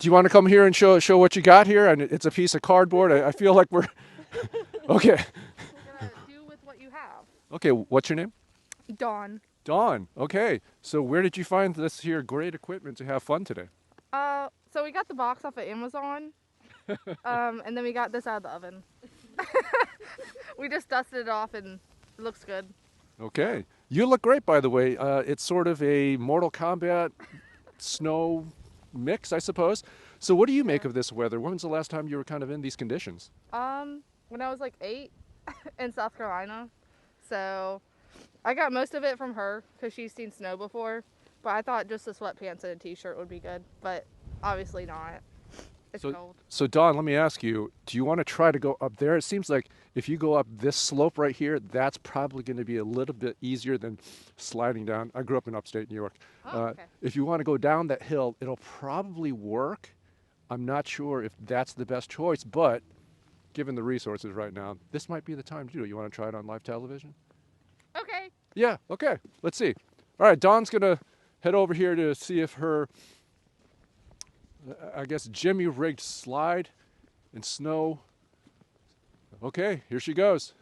you want to come here and show what you got here? And it's a piece of cardboard. I feel like we're okay. We're gonna do with what you have. Okay. What's your name? Dawn. Dawn. Okay. So where did you find this here great equipment to have fun today? So we got the box off of Amazon, and then we got this out of the oven. We just dusted it off and it looks good. Okay. You look great, by the way. It's sort of a Mortal Kombat snow mix, I suppose. So what do you make of this weather? When was the last time you were kind of in these conditions? When I was like 8 in South Carolina. So I got most of it from her because she's seen snow before. But I thought just the sweatpants and a t-shirt would be good. But obviously not. It's cold. So Dawn, let me ask you, do you want to try to go up there? It seems like if you go up this slope right here, that's probably going to be a little bit easier than sliding down. I grew up in upstate New York. Okay. If you want to go down that hill, it'll probably work. I'm not sure if that's the best choice, but given the resources right now, this might be the time to do it. You want to try it on live television? Okay. Yeah, okay. Let's see. All right, Dawn's going to head over here to see if her, I guess, Jimmy rigged slide and snow. Okay, here she goes.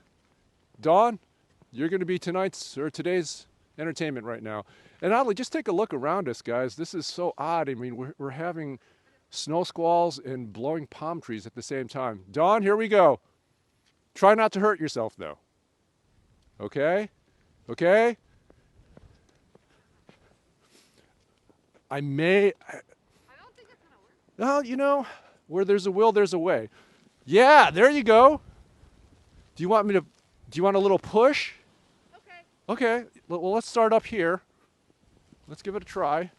Dawn, you're going to be today's entertainment right now. And oddly, just take a look around us, guys. This is so odd. I mean, we're having snow squalls and blowing palm trees at the same time. Dawn, here we go. Try not to hurt yourself, though. Okay? Okay? I don't think it's gonna work. Well, you know, where there's a will, there's a way. Yeah, there you go. Do you want a little push? Okay, well, let's start up here. Let's give it a try.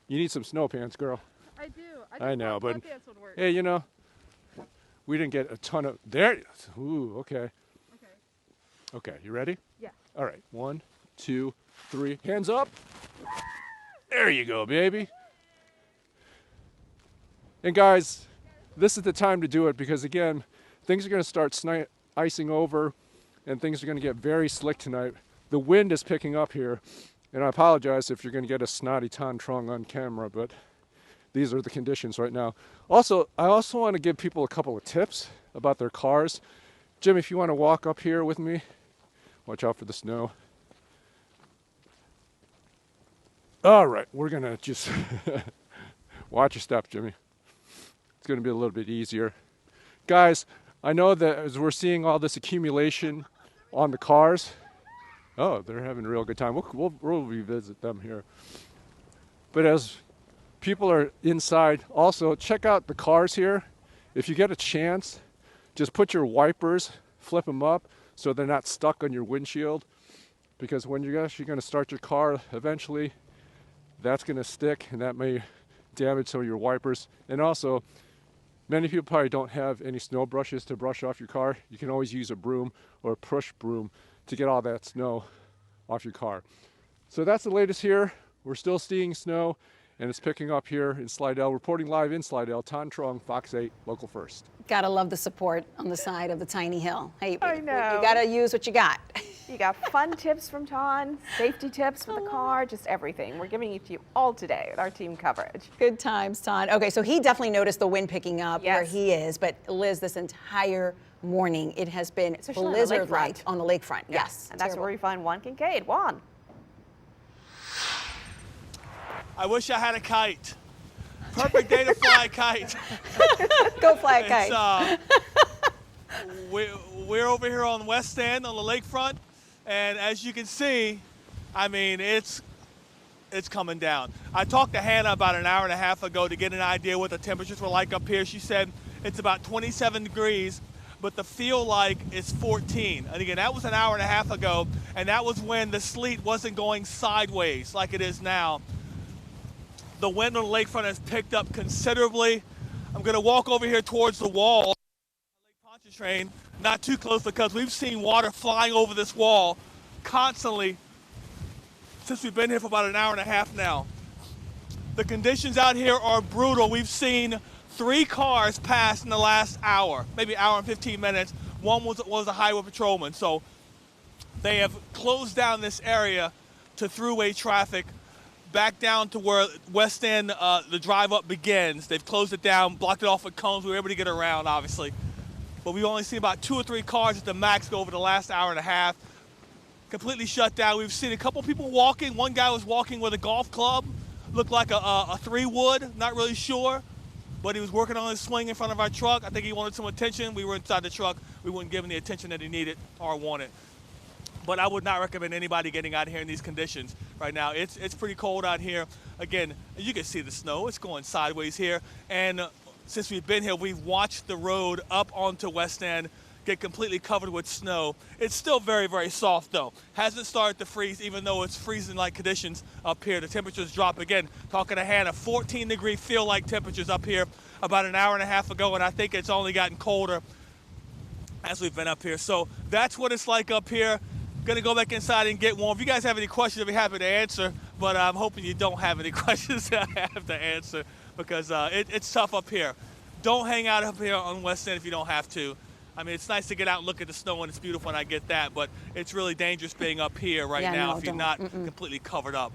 You need some snow pants, girl. I do. I know, but sweatpants would work. hey, you know, we didn't get a ton of there. Ooh, okay. Okay, you ready? Yeah. All right, 1, 2, 3, hands up. There you go, baby. And guys, this is the time to do it because again, things are going to start icing over and things are going to get very slick tonight. The wind is picking up here, and I apologize if you're going to get a snotty Tantrong on camera, but these are the conditions right now. Also, I also want to give people a couple of tips about their cars. Jim, if you want to walk up here with me, watch out for the snow. All right, we're going to just watch your step, Jimmy. It's going to be a little bit easier. Guys, I know that as we're seeing all this accumulation on the cars, oh, they're having a real good time. We'll revisit them here. But as people are inside, also check out the cars here. If you get a chance, just put your wipers, flip them up so they're not stuck on your windshield. Because when you're actually going to start your car, eventually that's going to stick and that may damage some of your wipers. And also, many people probably don't have any snow brushes to brush off your car. You can always use a broom or a push broom to get all that snow off your car. So that's the latest here. We're still seeing snow and it's picking up here in Slidell. Reporting live in Slidell, Ton Trong, Fox 8, Local First. Gotta love the support on the side of the tiny hill. Hey, I know. You gotta use what you got. You got fun tips from Ton, safety tips for the car, just everything. We're giving it to you all today with our team coverage. Good times, Ton. Okay, so he definitely noticed the wind picking up where Yes. he is, but Liz, this entire morning it has been Especially on the blizzard-like lakefront. on the lakefront. Yes, And that's where we find Juan Kincaid. Juan. I wish I had a kite. Perfect day to fly a kite. Go fly a kite. We're over here on West End on the lakefront, and as you can see, I mean, it's coming down. I talked to Hannah about an hour and a half ago to get an idea what the temperatures were like up here. She said it's about 27 degrees, but the feel like it's 14. And again, that was an hour and a half ago, and that was when the sleet wasn't going sideways like it is now. The wind on the lakefront has picked up considerably. I'm going to walk over here towards the wall. Lake Pontchartrain, not too close because we've seen water flying over this wall constantly since we've been here for about an hour and a half now. The conditions out here are brutal. We've seen 3 cars pass in the last hour, maybe hour and 15 minutes. One was a highway patrolman. So they have closed down this area to throughway traffic back down to where West End, the drive up begins. They've closed it down, blocked it off with cones. We were able to get around, obviously. But we've only seen about 2 or 3 cars at the max go over the last hour and a half. Completely shut down. We've seen a couple people walking. One guy was walking with a golf club. Looked like a 3-wood, not really sure. But he was working on his swing in front of our truck. I think he wanted some attention. We were inside the truck. We wouldn't give him the attention that he needed or wanted. But I would not recommend anybody getting out here in these conditions right now. It's pretty cold out here. Again, you can see the snow. It's going sideways here. And since we've been here, we've watched the road up onto West End get completely covered with snow. It's still very, very soft, though. Hasn't started to freeze, even though it's freezing-like conditions up here. The temperatures drop again. Talking to Hannah, 14-degree feel-like temperatures up here about an hour and a half ago, and I think it's only gotten colder as we've been up here. So that's what it's like up here. Gonna go back inside and get warm. If you guys have any questions, I'll be happy to answer, but I'm hoping you don't have any questions that I have to answer because it's tough up here. Don't hang out up here on West End if you don't have to. I mean, it's nice to get out and look at the snow and it's beautiful and I get that, but it's really dangerous being up here right now if you're not completely covered up.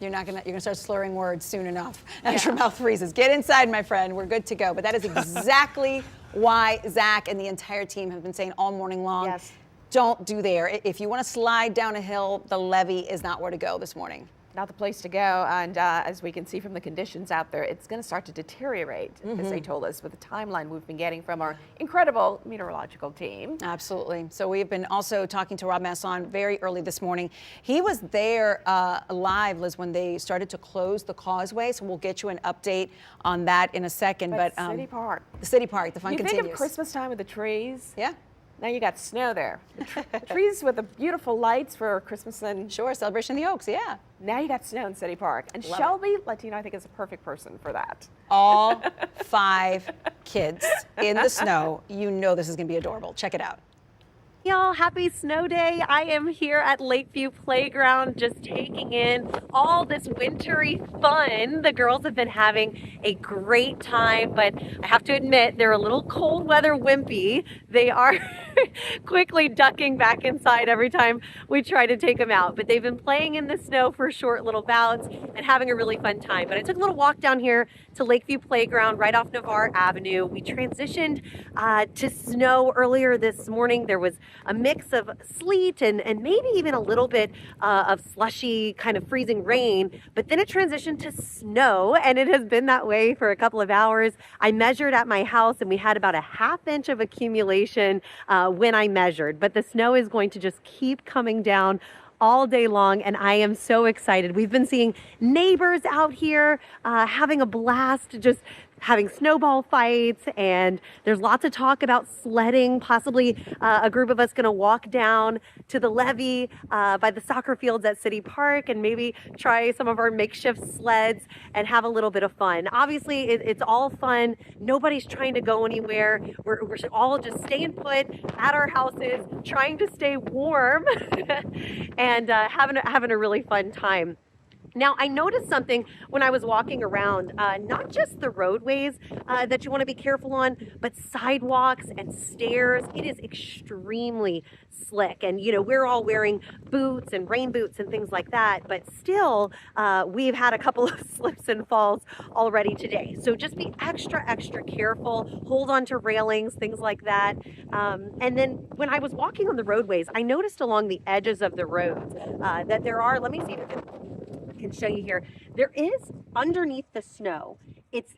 You're gonna start slurring words soon enough as your mouth freezes. Get inside, my friend. We're good to go. But that is exactly why Zach and the entire team have been saying all morning long. Yes. Don't do there. If you want to slide down a hill, the levee is not where to go this morning. not the place to go. And as we can see from the conditions out there, it's going to start to deteriorate, as they told us, with the timeline we've been getting from our incredible meteorological team. Absolutely. So we've been also talking to Rob Masson very early this morning. He was there live, Liz, when they started to close the Causeway. So we'll get you an update on that in a second. But City Park. The City Park, the fun You continues. think of Christmas time with the trees. Yeah. Now you got snow there. The trees with the beautiful lights for Christmas and Celebration of the Oaks, yeah. Now you got snow in City Park. And Love Shelby Latino, I think, is a perfect person for that. All 5 kids in the snow. You know this is going to be adorable. Check it out. Y'all, happy snow day. I am here at Lakeview Playground just taking in all this wintry fun. The girls have been having a great time, but I have to admit they're a little cold weather wimpy. They are quickly ducking back inside every time we try to take them out, but they've been playing in the snow for short little bouts and having a really fun time. But I took a little walk down here to Lakeview Playground right off Navarre Avenue. We transitioned to snow earlier this morning. There was a mix of sleet and maybe even a little bit of slushy kind of freezing rain, but then it transitioned to snow, and it has been that way for a couple of hours. I measured at my house and we had about a ½ inch of accumulation when I measured, but the snow is going to just keep coming down all day long, and I am so excited. We've been seeing neighbors out here having a blast, just having snowball fights, and there's lots of talk about sledding, possibly a group of us going to walk down to the levee by the soccer fields at City Park and maybe try some of our makeshift sleds and have a little bit of fun. Obviously, it's all fun. Nobody's trying to go anywhere. We're all just staying put at our houses, trying to stay warm and having a really fun time. Now, I noticed something when I was walking around, not just the roadways that you want to be careful on, but sidewalks and stairs. It is extremely slick. And, you know, we're all wearing boots and rain boots and things like that, but still, we've had a couple of slips and falls already today. So just be extra careful, hold on to railings, things like that. And then when I was walking on the roadways, I noticed along the edges of the roads that there are, let me see if I can show you here, there is underneath the snow, it's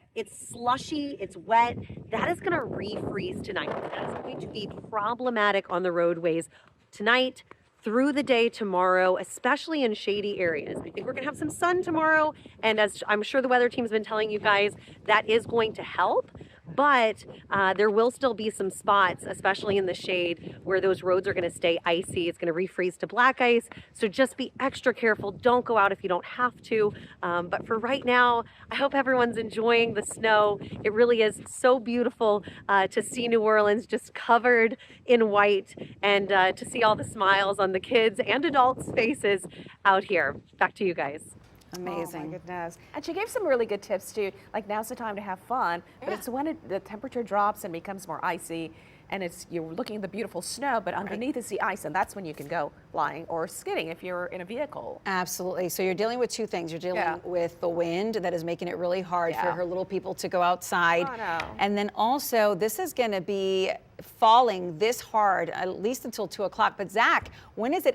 slushy, it's wet. That is going to refreeze tonight. That is going to be problematic on the roadways tonight, through the day tomorrow, especially in shady areas. I think we're going to have some sun tomorrow, and as I'm sure the weather team's been telling you guys, that is going to help. But there will still be some spots, especially in the shade, where those roads are going to stay icy. It's going to refreeze to black ice. So just be extra careful. Don't go out if you don't have to. But for right now, I hope everyone's enjoying the snow. It really is so beautiful to see New Orleans just covered in white, and to see all the smiles on the kids and adults' faces out here. Back to you guys. Amazing. Oh my goodness. And she gave some really good tips too, like now's the time to have fun, but it's when the temperature drops and becomes more icy, and you're looking at the beautiful snow, but underneath is the ice, and that's when you can go flying or skidding if you're in a vehicle. Absolutely. So you're dealing with two things. You're dealing with the wind that is making it really hard for her little people to go outside. Oh, no. And then also, this is going to be falling this hard at least until 2 o'clock. But Zach, when is the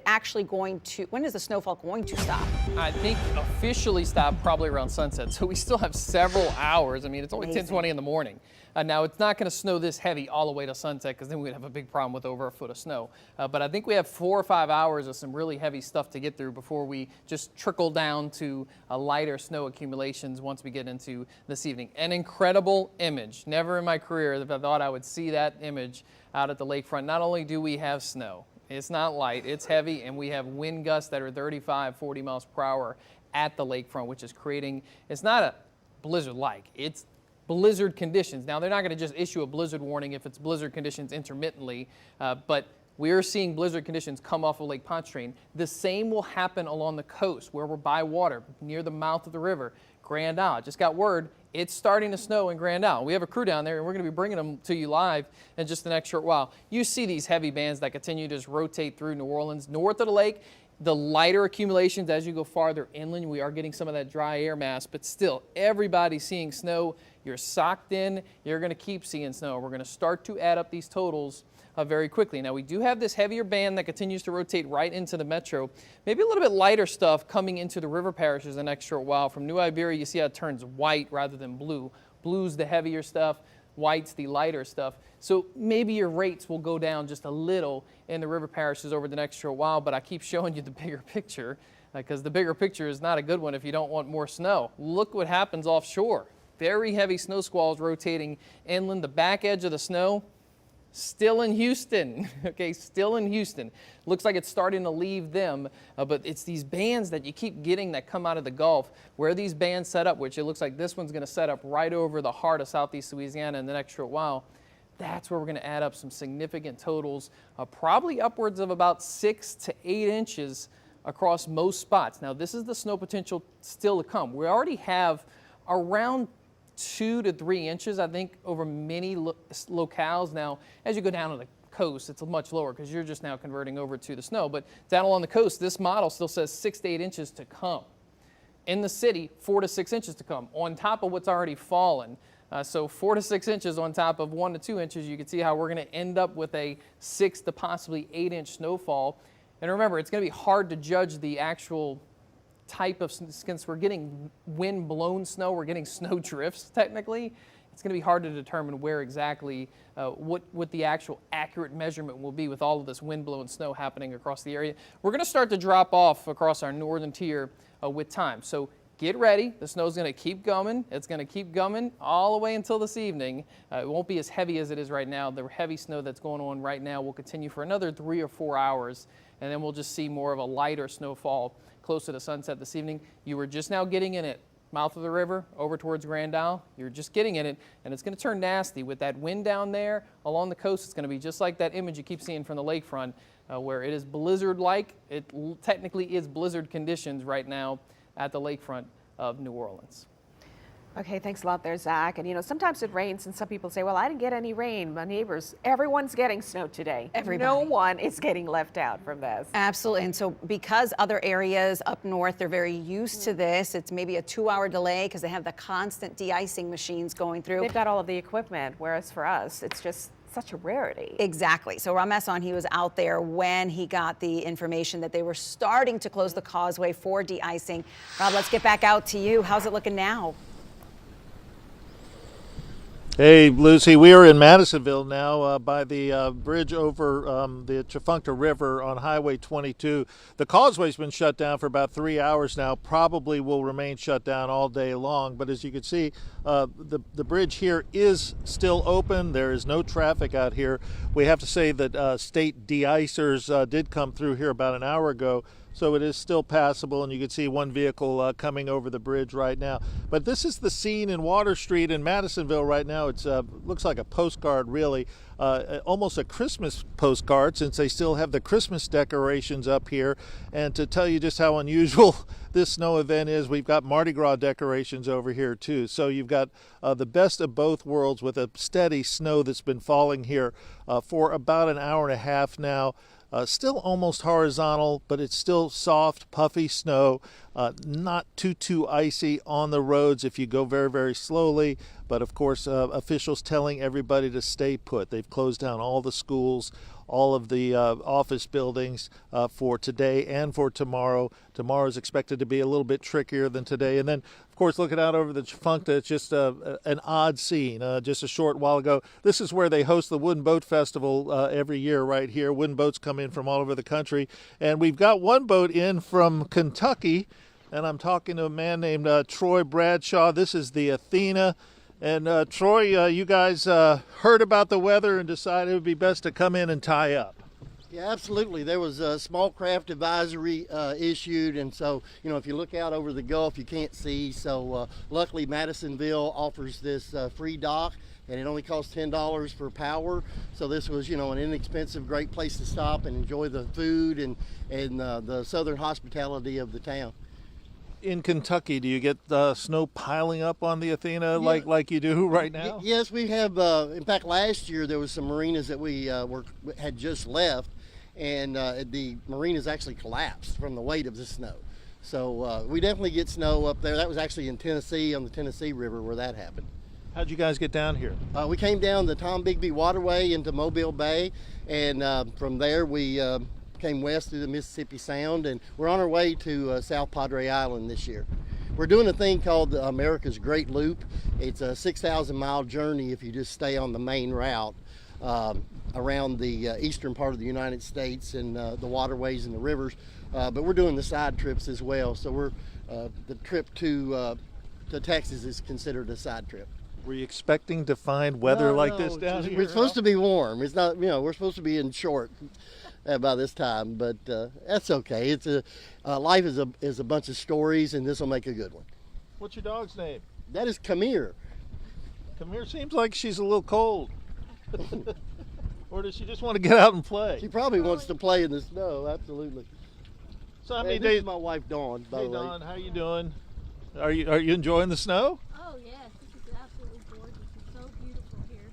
snowfall going to stop? I think officially stop probably around sunset. So we still have several hours. I mean, it's only 10:20 in the morning. Now, it's not going to snow this heavy all the way to sunset, because then we'd have a big problem with over a foot of snow. But I think we have 4 or 5 hours of some really heavy stuff to get through before we just trickle down to a lighter snow accumulations once we get into this evening. An incredible image. Never in my career have I thought I would see that image out at the lakefront. Not only do we have snow, it's not light, it's heavy, and we have wind gusts that are 35, 40 miles per hour at the lakefront, which is creating, it's not a blizzard-like, it's blizzard conditions. Now, they're not going to just issue a blizzard warning if it's blizzard conditions intermittently, but we are seeing blizzard conditions come off of Lake Pontchartrain. The same will happen along the coast where we're by water, near the mouth of the river. Grand Isle, just got word, it's starting to snow in Grand Isle. We have a crew down there, and we're going to be bringing them to you live in just the next short while. You see these heavy bands that continue to just rotate through New Orleans, north of the lake. The lighter accumulations as you go farther inland, we are getting some of that dry air mass, but still, everybody's seeing snow. You're socked in. You're going to keep seeing snow. We're going to start to add up these totals very quickly. Now, we do have this heavier band that continues to rotate right into the metro. Maybe a little bit lighter stuff coming into the river parishes the next short while. From New Iberia, you see how it turns white rather than blue. Blue's the heavier stuff, white's the lighter stuff. So maybe your rates will go down just a little in the river parishes over the next short while, but I keep showing you the bigger picture because the bigger picture is not a good one if you don't want more snow. Look what happens offshore. Very heavy snow squalls rotating inland. The back edge of the snow, still in Houston, okay, still in Houston. Looks like it's starting to leave them, but it's these bands that you keep getting that come out of the Gulf. Where these bands set up, which it looks like this one's going to set up right over the heart of southeast Louisiana in the next short while, that's where we're going to add up some significant totals, probably upwards of about 6 to 8 inches across most spots. Now, this is the snow potential still to come. We already have around 2 to 3 inches, I think, over many locales. Now, as you go down to the coast, it's much lower because you're just now converting over to the snow. But down along the coast, this model still says 6 to 8 inches to come. In the city, 4 to 6 inches to come on top of what's already fallen. So 4 to 6 inches on top of 1 to 2 inches, you can see how we're going to end up with a 6 to possibly 8 inch snowfall. And remember, it's going to be hard to judge the actual type of, since we're getting wind-blown snow, we're getting snow drifts technically, it's going to be hard to determine where exactly, what the actual accurate measurement will be with all of this wind-blown snow happening across the area. We're going to start to drop off across our northern tier with time. So get ready. The snow's going to keep coming. It's going to keep coming all the way until this evening. It won't be as heavy as it is right now. The heavy snow that's going on right now will continue for another 3 or 4 hours, and then we'll just see more of a lighter snowfall closer to sunset this evening. You were just now getting in it, mouth of the river, over towards Grand Isle. You're just getting in it, and it's going to turn nasty. With that wind down there along the coast, it's going to be just like that image you keep seeing from the lakefront, where it is blizzard-like. It technically is blizzard conditions right now at the lakefront of New Orleans. Okay, thanks a lot there, Zach. And you know, sometimes it rains and some people say, well, I didn't get any rain. My neighbors, everyone's getting snow today. Everybody. No one is getting left out from this. Absolutely. And so because other areas up north, they're very used to this, it's maybe a 2-hour delay because they have the constant de-icing machines going through. They've got all of the equipment, whereas for us, it's just such a rarity. Exactly. So Ramesson, he was out there when he got the information that they were starting to close the causeway for de-icing. Rob, let's get back out to you. How's it looking now? Hey, Lucy, we are in Madisonville now by the bridge over the Tchefuncte River on Highway 22. The causeway's been shut down for about 3 hours now, probably will remain shut down all day long. But as you can see, the bridge here is still open. There is no traffic out here. We have to say that state de-icers did come through here about an hour ago. So it is still passable, and you can see one vehicle coming over the bridge right now. But this is the scene in Water Street in Madisonville right now. It's looks like a postcard, really, almost a Christmas postcard, since they still have the Christmas decorations up here. And to tell you just how unusual this snow event is, we've got Mardi Gras decorations over here too. So you've got the best of both worlds with a steady snow that's been falling here for about an hour and a half now. Still almost horizontal, but it's still soft, puffy snow, not too icy on the roads if you go very, very slowly. But of course, officials telling everybody to stay put. They've closed down all the schools, all of the office buildings for today and for tomorrow. Tomorrow is expected to be a little bit trickier than today. And then, of course, looking out over the Tchefuncte, it's just an odd scene. Just a short while ago, this is where they host the Wooden Boat Festival every year right here. Wooden boats come in from all over the country. And we've got one boat in from Kentucky, and I'm talking to a man named Troy Bradshaw. This is the Athena. And Troy, you guys heard about the weather and decided it would be best to come in and tie up. Yeah, absolutely. There was a small craft advisory issued, and so, you know, if you look out over the Gulf, you can't see. So luckily, Madisonville offers this free dock, and it only costs $10 for power. So this was, you know, an inexpensive, great place to stop and enjoy the food and the southern hospitality of the town. In Kentucky, do you get snow piling up on the Athena like you do right now? Yes, we have. In fact, last year there was some marinas that we had just left, and the marinas actually collapsed from the weight of the snow. So we definitely get snow up there. That was actually in Tennessee on the Tennessee River where that happened. How'd you guys get down here? We came down the Tom Bigby Waterway into Mobile Bay, and from there we came west through the Mississippi Sound, and we're on our way to South Padre Island this year. We're doing a thing called the America's Great Loop. It's a 6,000-mile journey if you just stay on the main route around the eastern part of the United States and the waterways and the rivers. But we're doing the side trips as well. So we're the trip to Texas is considered a side trip. Were you expecting to find weather like this down here? We're supposed to be warm. It's not, we're supposed to be in short by this time, but that's okay. It's life is a bunch of stories, and this will make a good one. What's your dog's name? That is Camille. Camille seems like she's a little cold. Or does she just want to get out and play? She probably wants to play in the snow, absolutely. So how many this days? is my wife Dawn, by the way. Hey Dawn, how you doing? Are you enjoying the snow? Oh yes, this is absolutely gorgeous. It's so beautiful here.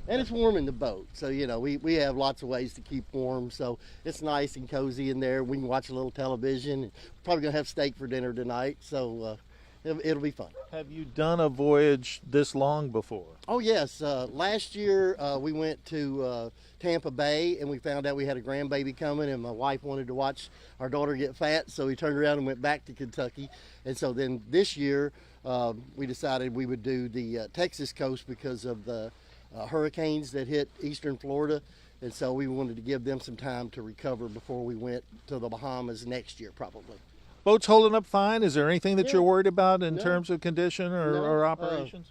And it's warm in the boat, so we have lots of ways to keep warm, so it's nice and cozy in there. We can watch a little television. Probably gonna have steak for dinner tonight, so it'll be fun. Have you done a voyage this long before? Oh yes, last year we went to Tampa Bay, and we found out we had a grandbaby coming, and my wife wanted to watch our daughter get fat, so we turned around and went back to Kentucky. And so then this year we decided we would do the Texas coast because of the hurricanes that hit eastern Florida, and so we wanted to give them some time to recover before we went to the Bahamas next year probably. Boat's holding up fine? Is there anything that you're worried about in terms of condition or operations?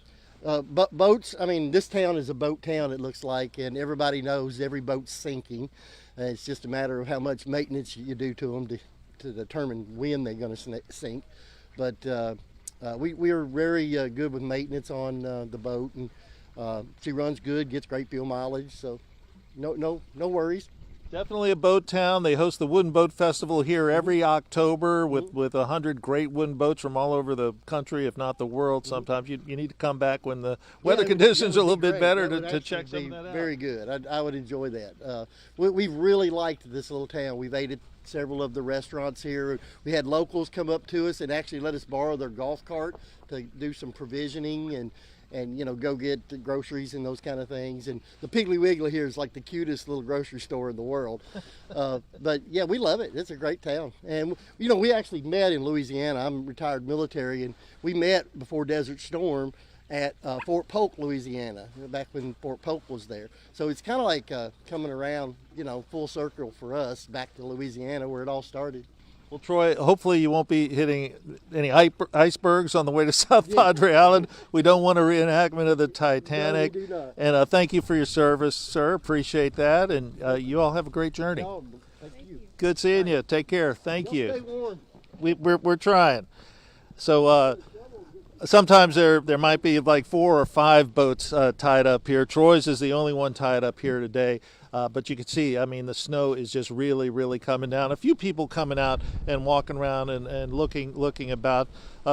Boats, I mean, this town is a boat town, it looks like, and everybody knows every boat's sinking. It's just a matter of how much maintenance you do to them to determine when they're going to sink. But we are very good with maintenance on the boat, and she runs good, gets great fuel mileage, so no worries. Definitely a boat town. They host the Wooden Boat Festival here every October with 100 great wooden boats from all over the country, if not the world. Sometimes you need to come back when the weather conditions are a little bit better to check some of that out. Very good. I would enjoy that. We've really liked this little town. We've ate at several of the restaurants here. We had locals come up to us and actually let us borrow their golf cart to do some provisioning and go get the groceries and those kind of things. And the Piggly Wiggly here is like the cutest little grocery store in the world. But yeah, we love it. It's a great town. And we actually met in Louisiana. I'm retired military, and we met before Desert Storm at Fort Polk, Louisiana, back when Fort Polk was there. So it's kind of like coming around, full circle for us back to Louisiana where it all started. Well, Troy, hopefully you won't be hitting any icebergs on the way to South Padre Island. We don't want a reenactment of the Titanic. No, we do not. And thank you for your service, sir. Appreciate that. And you all have a great journey. No, thank you. Good seeing you. Take care. Thank you. Stay warm. We're trying. So sometimes there might be like 4 or 5 boats tied up here. Troy's is the only one tied up here today. But you can see, I mean, the snow is just really, really coming down. A few people coming out and walking around and looking about.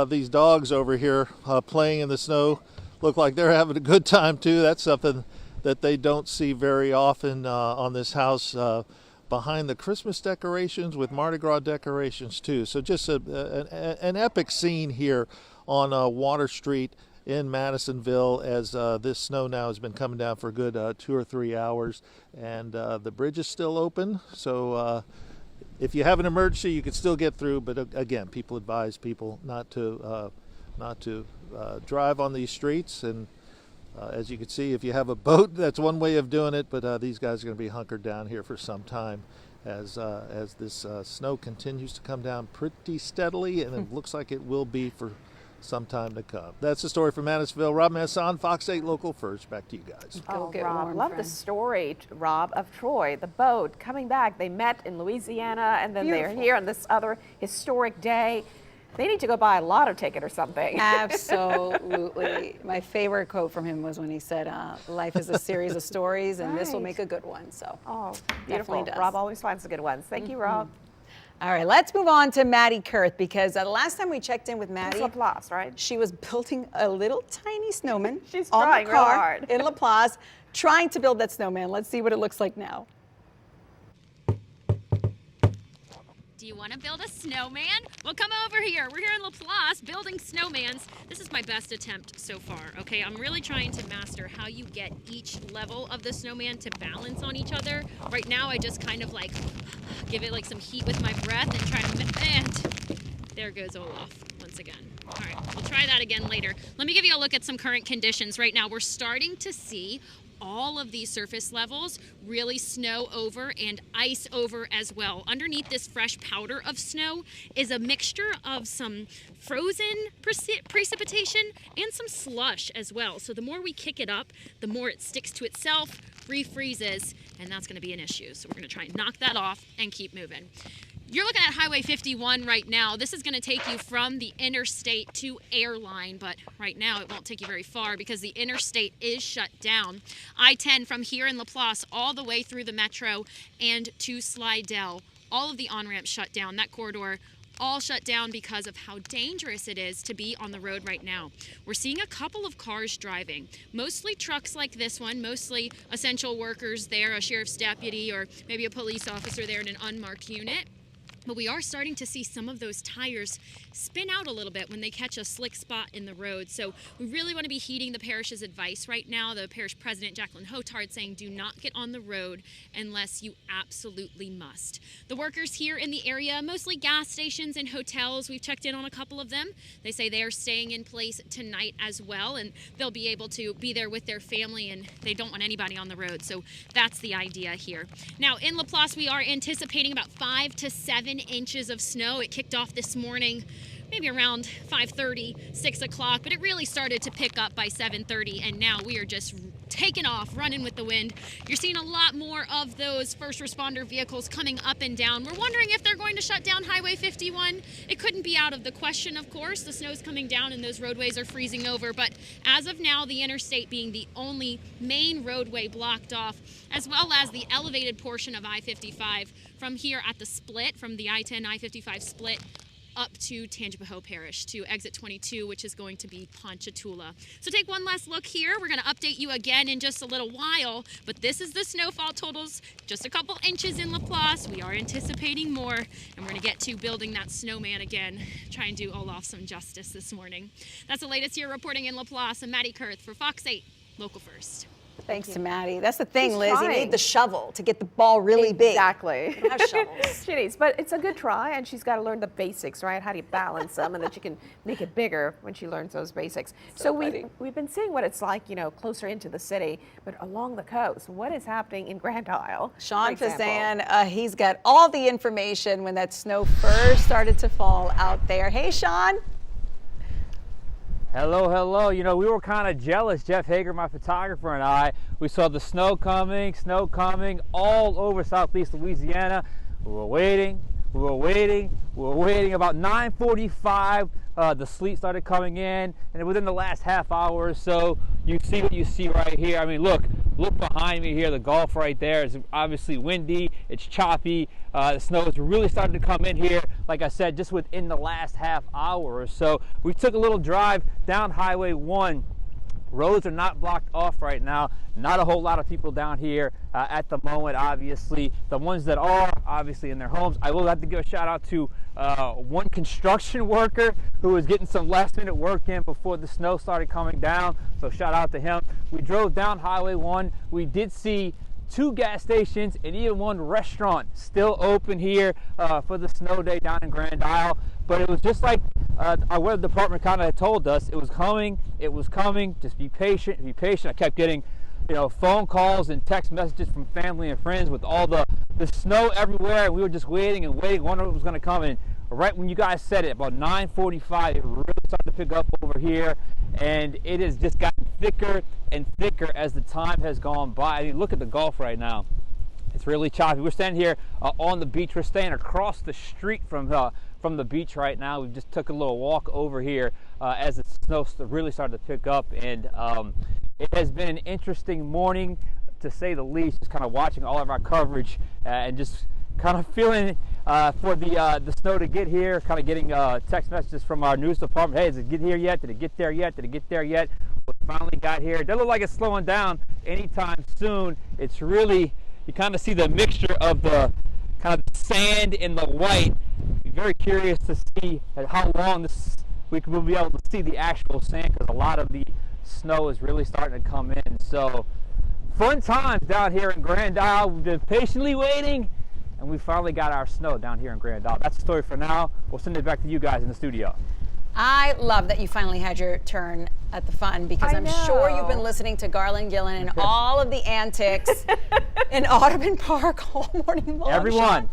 These dogs over here playing in the snow look like they're having a good time too. That's something that they don't see very often on this house. Behind the Christmas decorations with Mardi Gras decorations too. So just an epic scene here on Water Street in Madisonville as this snow now has been coming down for a good 2 or 3 hours, and the bridge is still open. So if you have an emergency, you can still get through. But again, people advise people not to drive on these streets. And as you can see, if you have a boat, that's one way of doing it. But these guys are going to be hunkered down here for some time as this snow continues to come down pretty steadily, and it looks like it will be for some time to come. That's the story from Madisonville. Rob Masson, Fox 8 Local First. Back to you guys. Oh, Rob, love the story, Rob, of Troy, the boat coming back. They met in Louisiana, and then they're here on this other historic day. They need to go buy a lotto ticket or something. Absolutely. My favorite quote from him was when he said, life is a series of stories, and this will make a good one. So, beautiful. Does. Rob always finds the good ones. Thank you, Rob. All right, let's move on to Maddie Kurth, because the last time we checked in with Maddie, Laplace, right? She was building a little tiny snowman. She's on trying the car real hard. in Laplace, trying to build that snowman. Let's see what it looks like now. Do you want to build a snowman? Well, come over here. We're here in Laplace building snowmans. This is my best attempt so far, okay? I'm really trying to master how you get each level of the snowman to balance on each other. Right now, I just kind of like give it like some heat with my breath and try to, and there goes Olaf once again. All right, we'll try that again later. Let me give you a look at some current conditions. Right now, we're starting to see all of these surface levels really snow over and ice over as well. Underneath this fresh powder of snow is a mixture of some frozen precipitation and some slush as well. So the more we kick it up, the more it sticks to itself, refreezes, and that's going to be an issue. So we're going to try and knock that off and keep moving. You're looking at Highway 51 right now. This is going to take you from the interstate to Airline, but right now it won't take you very far because the interstate is shut down. I-10 from here in Laplace all the way through the metro and to Slidell. All of the on-ramps shut down. That corridor all shut down because of how dangerous it is to be on the road right now. We're seeing a couple of cars driving, mostly trucks like this one, mostly essential workers there, a sheriff's deputy or maybe a police officer there in an unmarked unit. But we are starting to see some of those tires spin out a little bit when they catch a slick spot in the road. So we really want to be heeding the parish's advice right now. The parish president, Jacqueline Hotard, saying do not get on the road unless you absolutely must. The workers here in the area, mostly gas stations and hotels, we've checked in on a couple of them. They say they are staying in place tonight as well, and they'll be able to be there with their family, and they don't want anybody on the road. So that's the idea here. Now in Laplace, we are anticipating about 5 to 7 inches of snow. It kicked off this morning maybe around 5:30, 6 o'clock, but it really started to pick up by 7:30, and now we are just taking off, running with the wind. You're seeing a lot more of those first responder vehicles coming up and down. We're wondering if they're going to shut down Highway 51. It couldn't be out of the question, of course. The snow's coming down and those roadways are freezing over, but as of now, the interstate being the only main roadway blocked off, as well as the elevated portion of I-55 from here at the split, from the I-10 I-55 split up to Tangipahoa Parish to exit 22, which is going to be Ponchatoula. So take one last look here. We're going to update you again in just a little while, but this is the snowfall totals. Just a couple inches in Laplace. We are anticipating more, and we're going to get to building that snowman again. Try and do Olaf some justice this morning. That's the latest here reporting in Laplace. I'm Maddie Kurth for Fox 8 Local First. Thanks to Maddie. That's the thing, She's Liz. trying. You need the shovel to get the ball really big. Exactly. We don't have shovels. She needs, but it's a good try, and she's got to learn the basics, right? How do you balance them, and then she can make it bigger when she learns those basics. So we've been seeing what it's like, you know, closer into the city, but along the coast. What is happening in Grand Isle? Sean Fazan, he's got all the information when that snow first started to fall out there. Hey, Sean. Hello, hello. You know, we were kind of jealous, Jeff Hager, my photographer, and I. We saw the snow coming all over southeast Louisiana. We were waiting. About 9:45, the sleet started coming in, and within the last half hour or so, you see what you see right here. I mean, look behind me here. The Gulf right there is obviously windy. It's choppy. The snow is really starting to come in here, like I said, just within the last half hour or so. We took a little drive down Highway 1. Roads are not blocked off right now. Not a whole lot of people down here at the moment, obviously. The ones that are obviously in their homes. I will have to give a shout out to one construction worker who was getting some last minute work in before the snow started coming down. So shout out to him. We drove down Highway 1. We did see 2 gas stations and even 1 restaurant still open here for the snow day down in Grand Isle. But it was just like our weather department kind of told us. It was coming. Just be patient. I kept getting, phone calls and text messages from family and friends with all the snow everywhere. We were just waiting, wondering what was going to come. And right when you guys said it, about 9:45, it really started to pick up over here. And it has just gotten thicker and thicker as the time has gone by. I mean, look at the Gulf right now. It's really choppy. We're standing here on the beach. We're staying across the street from the beach right now. We just took a little walk over here as the snow really started to pick up, and it has been an interesting morning to say the least. Just kind of watching all of our coverage and just kind of feeling for the snow to get here. Kind of getting text messages from our news department. Hey, does it get here yet? Did it get there yet? Did it get there yet? Well, it finally got here. It doesn't look like it's slowing down anytime soon. It's really, you kind of see the mixture of the kind of the sand and the white. Very curious to see how long we will be able to see the actual sand, because a lot of the snow is really starting to come in. So fun times down here in Grand Isle. We've been patiently waiting, and we finally got our snow down here in Grand Isle. That's the story for now. We'll send it back to you guys in the studio. I love that you finally had your turn at the fun, because I'm sure you've been listening to Garland Gillen and all of the antics in Audubon Park all morning long. Everyone.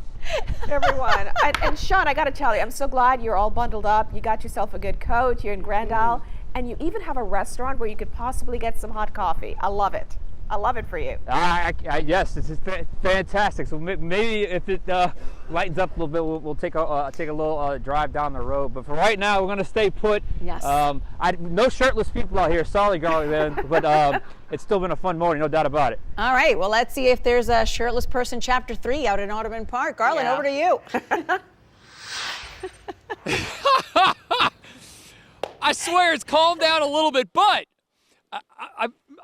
Everyone. And Sean, I got to tell you, I'm so glad you're all bundled up. You got yourself a good coat. You're in Grand Isle. And you even have a restaurant where you could possibly get some hot coffee. I love it. I love it for you. Yes, this is fantastic. So maybe if it lightens up a little bit, we'll take a little drive down the road. But for right now, we're going to stay put. Yes. No shirtless people out here. Sorry, Garland, but it's still been a fun morning, no doubt about it. All right. Well, let's see if there's a shirtless person chapter 3 out in Audubon Park. Garland, over to you. I swear it's calmed down a little bit, but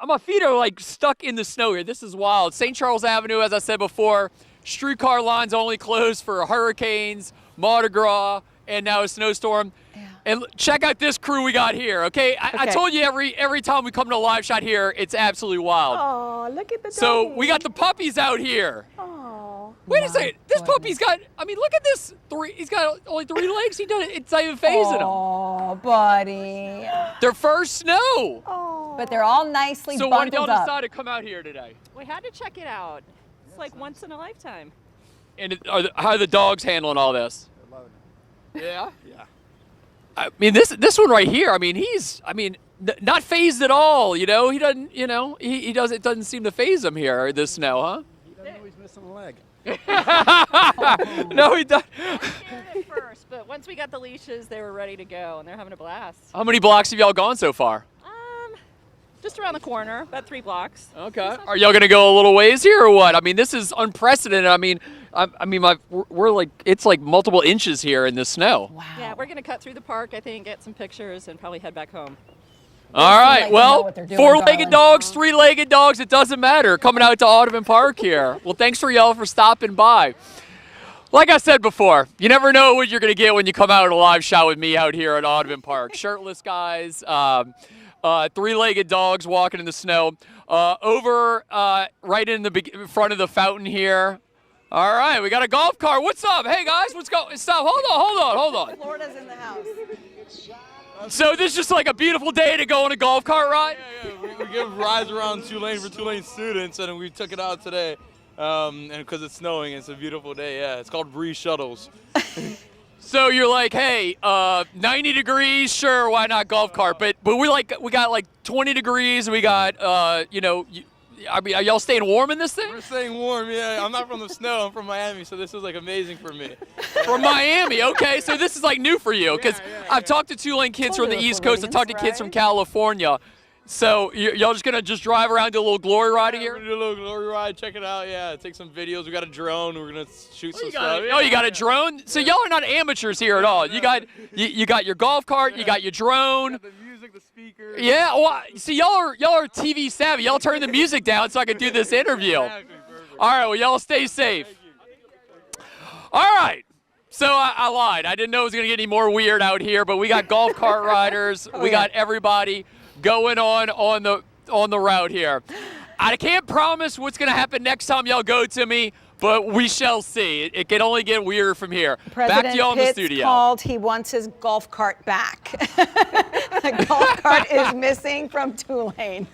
my feet are like stuck in the snow here. This is wild. St. Charles Avenue, as I said before, streetcar lines only closed for hurricanes, Mardi Gras, and now a snowstorm. Yeah. And check out this crew we got here, okay? I told you every time we come to a live shot here, it's absolutely wild. Oh, look at the So doggy. we got the puppies out here. Oh. Wait a second. This puppy's got, I mean, look at this. He's got only 3 legs. He doesn't, it's not even phasing him. Oh, buddy. Their first snow. But they're all nicely So why bundled did y'all up. decide to come out here today? We had to check it out. It's like once in a lifetime. And how are the dogs handling all this? Yeah? Yeah. I mean, this one right here, I mean, he's not phased at all, you know? He doesn't, you know, it doesn't seem to phase him here, this snow, huh? He doesn't know he's missing a leg. No, he doesn't. At first, but once we got the leashes, they were ready to go, and they're having a blast. How many blocks have y'all gone so far? Just around the corner, about 3 blocks. Okay. Are y'all gonna go a little ways here or what? I mean, this is unprecedented. I mean, we're like, it's like multiple inches here in the snow. Wow. Yeah, we're gonna cut through the park, I think, get some pictures, and probably head back home. All right. Well, 4-legged dogs, 3-legged dogs, it doesn't matter. Coming out to Audubon Park here. Well, thanks for y'all for stopping by. Like I said before, you never know what you're gonna get when you come out at a live shot with me out here at Audubon Park. Shirtless guys. 3-legged dogs walking in the snow. Over right in the front of the fountain here. All right, we got a golf cart. What's up? Hey, guys, what's going on? Stop. Hold on. Florida's in the house. So this is just like a beautiful day to go on a golf cart ride? Yeah. We give rides around Tulane for Tulane students, and we took it out today. And because it's snowing, it's a beautiful day, yeah. It's called Breeze Shuttles. So you're like, hey, 90 degrees, sure, why not golf cart? But we got like 20 degrees. We got, are y'all staying warm in this thing? We're staying warm, yeah. I'm not from the snow. I'm from Miami, so this is like amazing for me. From Miami, okay. So this is like new for you, because I've talked to Tulane kids from the East Coast. I've talked to kids from California. So y'all just gonna drive around, do a little glory ride here? We're gonna do a little glory ride, check it out, yeah. Take some videos. We got a drone. We're gonna shoot some stuff. Oh, you got a drone? So y'all are not amateurs here at all. You got your golf cart, you got your drone. The music, the speakers. Yeah, well, see, y'all are TV savvy. Y'all turn the music down so I can do this interview. All right, well, y'all stay safe. All right. So I lied. I didn't know it was gonna get any more weird out here, but we got golf cart riders. We got everybody going on the route here. I can't promise what's going to happen next time y'all go to me, but we shall see. It can only get weirder from here. President Back to y'all in the Pitts studio. Called. He wants his golf cart back. The golf cart is missing from Tulane.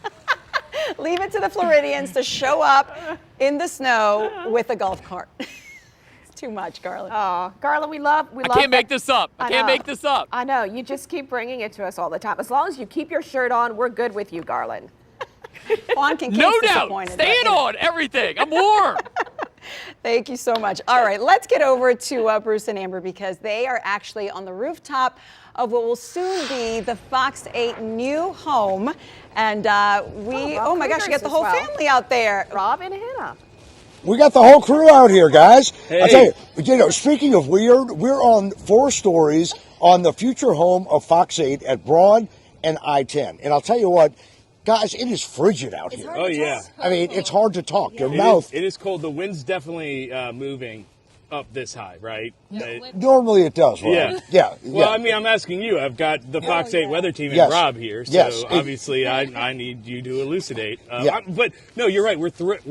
Leave it to the Floridians to show up in the snow with a golf cart. Too much, Garland. Oh, Garland, we love. I can't make this up. I can't make this up. I know. You just keep bringing it to us all the time. As long as you keep your shirt on, we're good with you, Garland. Juan can No doubt. Staying on everything. I'm warm. Thank you so much. All right, let's get over to Bruce and Amber, because they are actually on the rooftop of what will soon be the Fox 8 new home. And oh my gosh, you got the whole family out there. Rob and Hannah. We got the whole crew out here, guys. Hey. I'll tell you, speaking of weird, we're on 4 stories on the future home of Fox 8 at Broad and I-10. And I'll tell you what, guys, it is frigid out here. Oh, yeah. I mean, it's hard to talk. Your mouth. It is cold. The wind's definitely moving. up this high, right? Normally it does, right? Yeah. Yeah. Well, I mean, I'm asking you. I've got the Fox 8 weather team and Yes. Rob here, so Yes. obviously I need you to elucidate. Yeah. But no, you're right. We're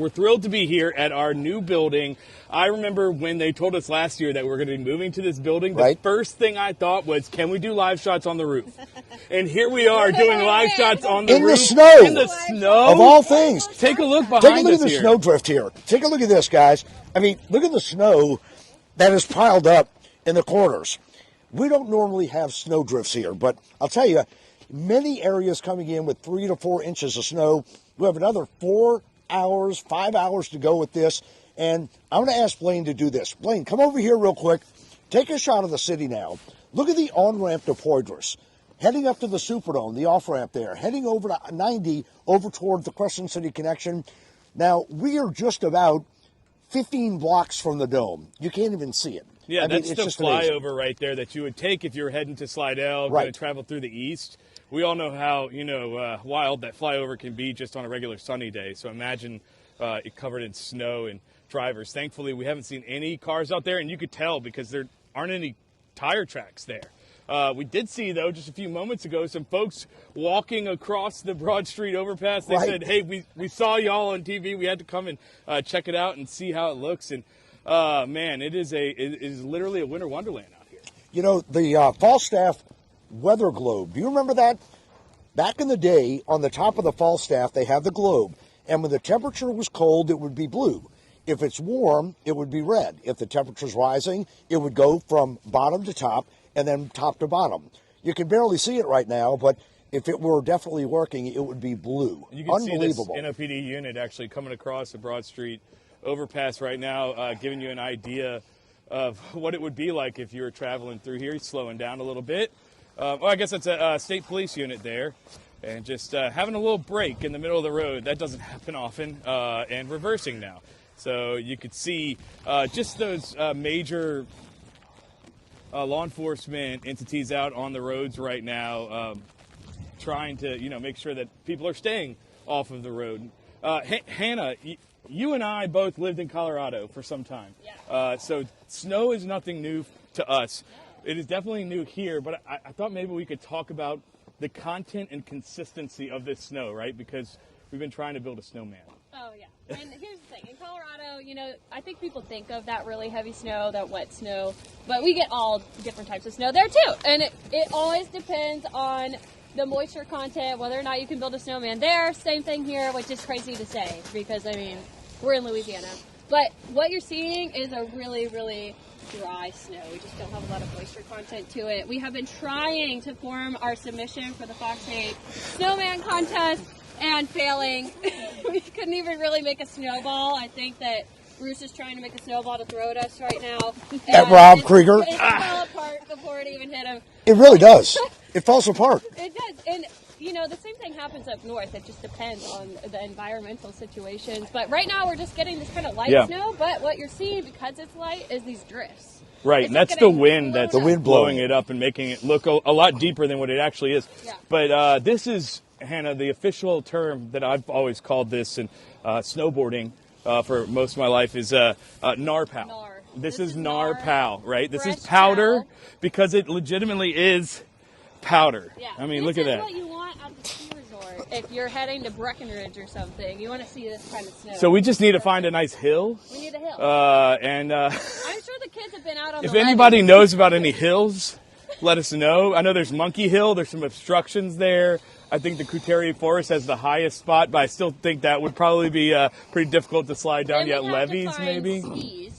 thrilled to be here at our new building. I remember when they told us last year that we're going to be moving to this building, the first thing I thought was, can we do live shots on the roof? And here we are doing live shots on the In roof. the snow. In the snow. Of all things. Take a look behind us Take a look at the here. snowdrift here. Take a look at this, guys. I mean, look at the snow that is piled up in the corners. We don't normally have snowdrifts here, but I'll tell you, many areas coming in with 3 to 4 inches of snow. We have another 5 hours to go with this. And I'm going to ask Blaine to do this. Blaine, come over here real quick. Take a shot of the city now. Look at the on-ramp to Poydras. Heading up to the Superdome, the off-ramp there. Heading over to 90, over toward the Crescent City connection. Now, we are just about 15 blocks from the Dome. You can't even see it. Yeah, I mean, that's it's the just amazing. flyover right there that you would take if you were heading to Slidell, going to travel through the east. We all know how, wild that flyover can be just on a regular sunny day. So imagine it covered in snow and drivers. Thankfully, we haven't seen any cars out there, and you could tell because there aren't any tire tracks there. We did see, though, just a few moments ago, some folks walking across the Broad Street overpass. They said, hey, we saw y'all on TV. We had to come and check it out and see how it looks. And, man, it is literally a winter wonderland out here. You know, the Falstaff weather globe, do you remember that? Back in the day, on the top of the Falstaff, they had the globe. And when the temperature was cold, it would be blue. If it's warm, it would be red. If the temperature's rising, it would go from bottom to top and then top to bottom. You can barely see it right now, but if it were definitely working, it would be blue. You can Unbelievable. see this NOPD unit actually coming across the Broad Street overpass right now, giving you an idea of what it would be like if you were traveling through here. He's slowing down a little bit. I guess that's a state police unit there. And just having a little break in the middle of the road. That doesn't happen often. And reversing now. So you could see just those major law enforcement entities out on the roads right now, trying to make sure that people are staying off of the road. Hannah, you and I both lived in Colorado for some time, so snow is nothing new to us. It is definitely new here, but I thought maybe we could talk about the content and consistency of this snow, right? Because we've been trying to build a snowman. Oh, yeah. And here's the thing. In Colorado, I think people think of that really heavy snow, that wet snow, but we get all different types of snow there, too. And it always depends on the moisture content, whether or not you can build a snowman there. Same thing here, which is crazy to say because, we're in Louisiana. But what you're seeing is a really, really dry snow. We just don't have a lot of moisture content to it. We have been trying to form our submission for the Fox 8 Snowman contest and failing. We couldn't even really make a snowball. I think that Bruce is trying to make a snowball to throw at us right now. At Rob Krieger? It fell apart before it even hit him. It really does. It falls apart. It does. And, the same thing happens up north. It just depends on the environmental situations. But right now we're just getting this kind of light snow. But what you're seeing, because it's light, is these drifts. Right, and that's the wind that's blowing it up and making it look a lot deeper than what it actually is. Yeah. But this is, Hannah, the official term that I've always called this in snowboarding for most of my life is NARPOW. This is NARPOW, right? This is powder because it legitimately is powder. Yeah. Look at that. What you want at the ski resort if you're heading to Breckenridge or something. You want to see this kind of snow. So we just need to find a nice hill. We need a hill. I'm sure the kids have been out on if the anybody knows about any hills, let us know. I know there's Monkey Hill. There's some obstructions there. I think the Couturier Forest has the highest spot, but I still think that would probably be pretty difficult to slide down. Yeah, levees maybe. Skis.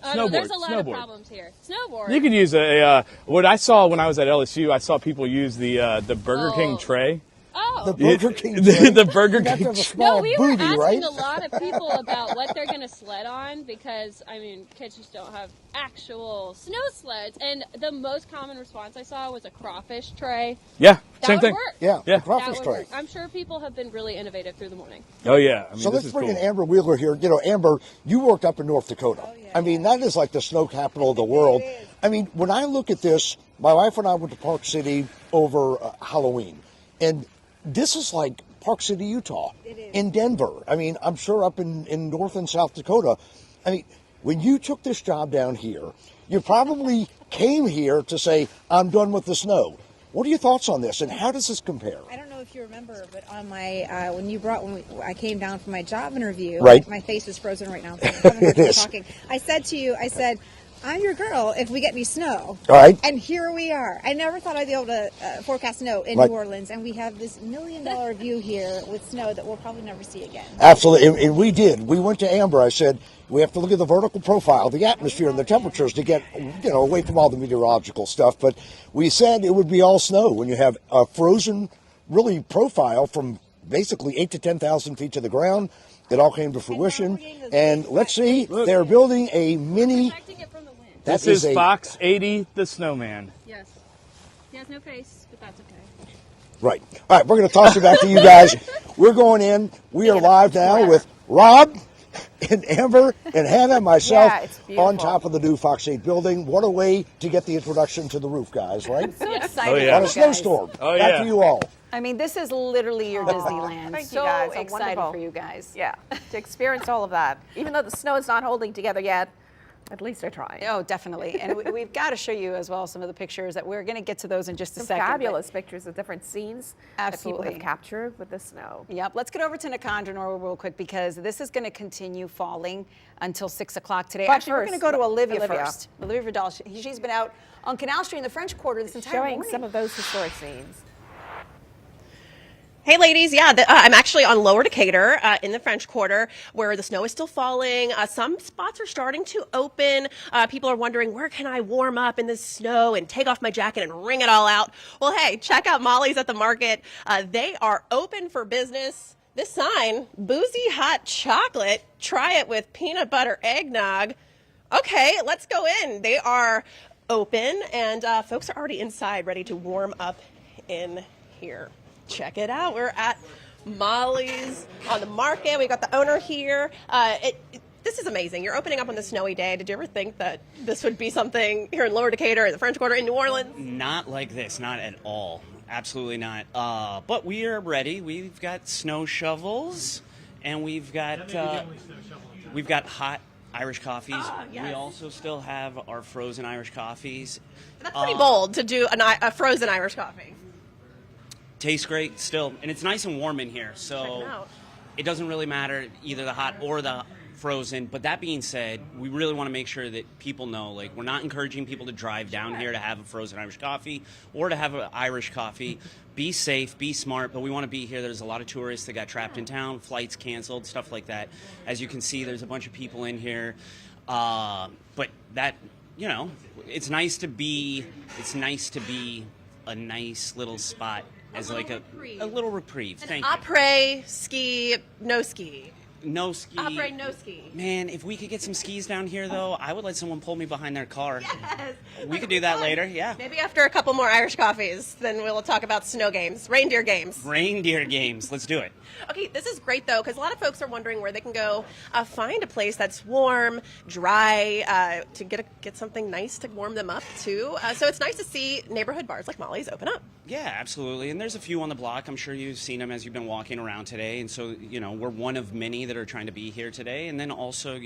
Snowboard. There's a lot of problems here. Snowboard. You could use what I saw when I was at LSU. I saw people use the Burger King tray. Oh. The Burger King tray. The Burger King tray. No, we were asking a lot of people about what they're going to sled on because, kids just don't have actual snow sleds. And the most common response I saw was a crawfish tray. Yeah, that same would thing. Work. Yeah, crawfish tray. Work. I'm sure people have been really innovative through the morning. Oh, yeah. So let's bring in Amber Wheeler here. Amber, you worked up in North Dakota. Oh, yeah. That is like the snow capital of the world. When I look at this, my wife and I went to Park City over Halloween. And this is like Park City, Utah. In Denver. I'm sure up in North and South Dakota. when you took this job down here, you probably came here to say, I'm done with the snow. What are your thoughts on this, and how does this compare? I don't know if you remember, but on my when I came down for my job interview, right. My face is frozen right now. So I'm having a hard It time is. talking. I said to you, I'm your girl if we get any snow. All right. And here we are. I never thought I'd be able to forecast snow in Right. New Orleans, and we have this $1 million view here with snow that we'll probably never see again. Absolutely, and we did. We went to Amber. I said, we have to look at the vertical profile, the atmosphere, and the temperatures to get, away from all the meteorological stuff. But we said it would be all snow when you have a frozen, really, profile from basically 8,000 to 10,000 feet to the ground. It all came to fruition. And let's see, they're building a mini. This is Fox 80, the Snowman. Yes. He has no face, but that's okay. Right. All right, we're going to toss it back to you guys. We're going in. We are live now with Rob and Amber and Hannah, myself, on top of the new Fox 8 building. What a way to get the introduction to the roof, guys, right? I'm so excited. On a snowstorm. Back to you all. I mean, this is literally your Disneyland. Thank so you guys. excited Wonderful. for you guys. Yeah, to experience all of that. Even though the snow is not holding together yet, at least they're trying. Oh, definitely. And we've got to show you as well some of the pictures that we're going to get to those in just a Some second. fabulous pictures of different scenes that people Absolutely. have captured with the snow. Yep. Let's get over to Nicondrenor real quick because this is going to continue falling until 6 o'clock today. But Actually, we're going to go to Olivia Olivia. first. Olivia Vidal. She's been out on Canal Street in the French Quarter this entire Showing morning. some of those historic scenes. Hey ladies, I'm actually on Lower Decatur in the French Quarter where the snow is still falling. Some spots are starting to open. People are wondering, where can I warm up in this snow and take off my jacket and wring it all out? Well, hey, check out Molly's at the Market. They are open for business. This sign, boozy hot chocolate, try it with peanut butter eggnog. Okay, let's go in. They are open and folks are already inside ready to warm up in here. Check it out. We're at Molly's on the Market. We got the owner here. This is amazing. You're opening up on the snowy day. Did you ever think that this would be something here in Lower Decatur, in the French Quarter, in New Orleans? Not like this. Not at all. Absolutely not. But we are ready. We've got snow shovels, and we've got hot Irish coffees. Yes. We also still have our frozen Irish coffees. That's pretty bold to do a frozen Irish coffee. Tastes great still, and it's nice and warm in here, Check it so out. it doesn't really matter either the hot or the frozen. But that being said, we really want to make sure that people know, like, we're not encouraging people to drive down here to have a frozen Irish coffee or to have an Irish coffee. Be safe, be smart, but we want to be here. There's a lot of tourists that got trapped in town, flights canceled, stuff like that. As you can see, there's a bunch of people in here, but that, it's nice to be a nice little spot as like a little reprieve. Thank you. Après ski, no ski. No ski. Après no ski. Man, if we could get some skis down here, though, I would let someone pull me behind their car. Yes. We could do that later, yeah. Maybe after a couple more Irish coffees, then we'll talk about snow games, reindeer games. Reindeer games. Let's do it. Okay, this is great, though, because a lot of folks are wondering where they can go find a place that's warm, dry, to get something nice to warm them up, too. So it's nice to see neighborhood bars like Molly's open up. Yeah, absolutely. And there's a few on the block. I'm sure you've seen them as you've been walking around today. And so, we're one of many that are trying to be here today. And then also,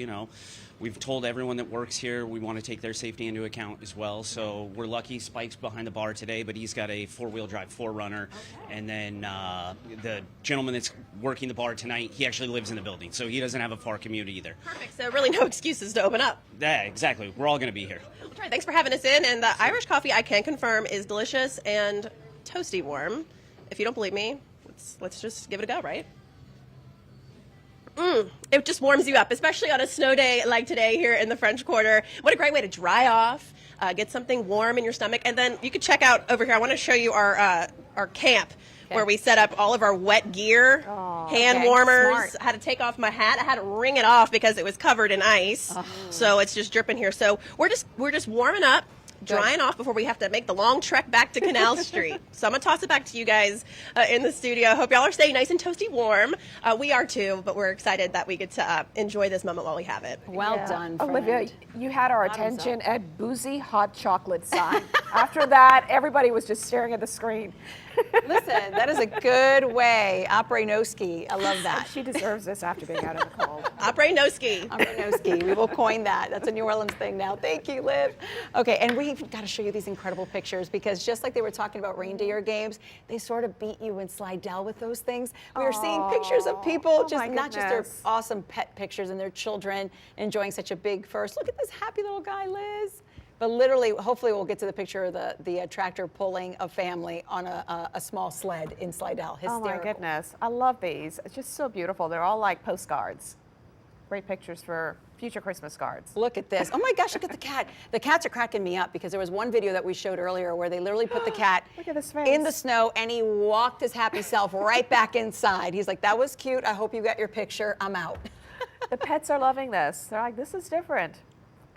we've told everyone that works here we want to take their safety into account as well. So we're lucky Spike's behind the bar today, but he's got a four-wheel drive 4Runner. And then the gentleman that's working the bar tonight, he actually lives in the building, so he doesn't have a far commute either. Perfect. So really no excuses to open up. Yeah, exactly. We're all going to be here. Well, Troy, thanks for having us in. And the Irish coffee, I can confirm, is delicious and toasty warm. If you don't believe me, let's just give it a go, right? It just warms you up, especially on a snow day like today here in the French Quarter. What a great way to dry off, get something warm in your stomach. And then you can check out over here. I want to show you our camp where we set up all of our wet gear, hand warmers. I had to take off my hat. I had to wring it off because it was covered in ice. So it's just dripping here. So we're just warming up. drying off before we have to make the long trek back to Canal Street. So I'm going to toss it back to you guys in the studio. Hope y'all are staying nice and toasty warm. We are too, but we're excited that we get to enjoy this moment while we have it. Well done, friend. Olivia, you had our attention at boozy hot chocolate sign. After that, everybody was just staring at the screen. Listen, that is a good way. Après no ski. I love that. She deserves this after being out in the cold. Après no ski. Après no ski. We will coin that. That's a New Orleans thing now. Thank you, Liv. Okay, and we've got to show you these incredible pictures because just like they were talking about reindeer games, they sort of beat you in Slidell with those things. We are seeing pictures of people, just not just their awesome pet pictures and their children enjoying such a big first. Look at this happy little guy, Liz. But literally, hopefully we'll get to the picture of the tractor pulling a family on a small sled in Slidell. Hysterical. Oh my goodness, I love these. It's just so beautiful. They're all like postcards. Great pictures for future Christmas cards. Look at this. Oh my gosh, look at the cat. The cats are cracking me up because there was one video that we showed earlier where they literally put the cat look at this face. in the snow and he walked his happy self right back inside. He's like, that was cute. I hope you got your picture. I'm out. The pets are loving this. They're like, this is different.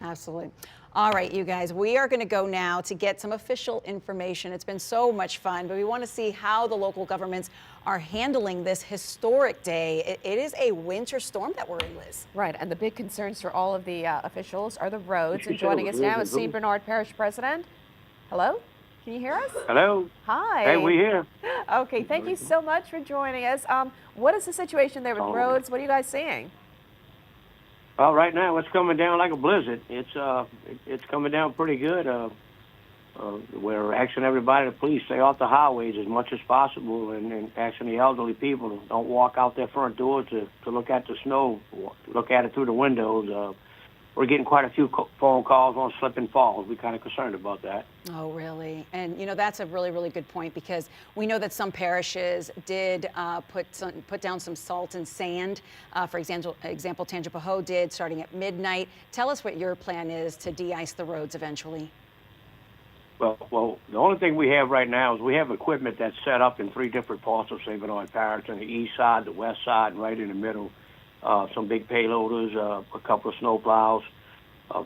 Absolutely. All right, you guys, we are going to go now to get some official information. It's been so much fun, but we want to see how the local governments are handling this historic day. It is a winter storm that we're in, Liz. Right, and the big concerns for all of the officials are the roads. And joining us now is St. Bernard Parish President. Hello? Can you hear us? Hello. Hi. Hey, we're here. Okay, thank you so much for joining us. What is the situation there with roads? What are you guys seeing? Well, right now it's coming down like a blizzard. It's coming down pretty good. We're asking everybody to please stay off the highways as much as possible, and asking the elderly people to don't walk out their front door to look at the snow, look at it through the windows. We're getting quite a few phone calls on slip and falls. We're kind of concerned about that. Oh, really? And, you know, that's a really, really good point because we know that some parishes did put down some salt and sand. For example, Tangipahoa did starting at midnight. Tell us what your plan is to de-ice the roads eventually. Well, the only thing we have right now is we have equipment that's set up in 3 different parts of St. Bernard Parish, on the east side, the west side, and right in the middle. Some big payloaders, a couple of snow plows.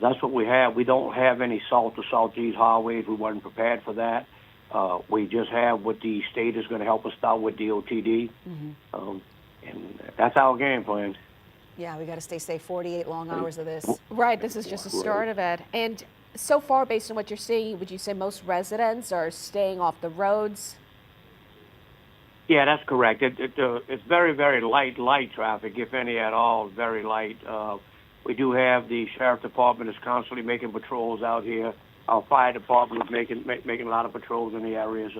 That's what we have. We don't have any salt to salt these highways. We weren't prepared for that. We just have what the state is going to help us out with, DOTD. And that's our game plan. Yeah, we got to stay safe. 48 long hours of this. Right, this is just the start of it. And so far, based on what you're seeing, would you say most residents are staying off the roads? Yeah, that's correct. It's very, very light traffic, if any at all, very light. We do have the sheriff department is constantly making patrols out here. Our fire department is making a lot of patrols in the areas.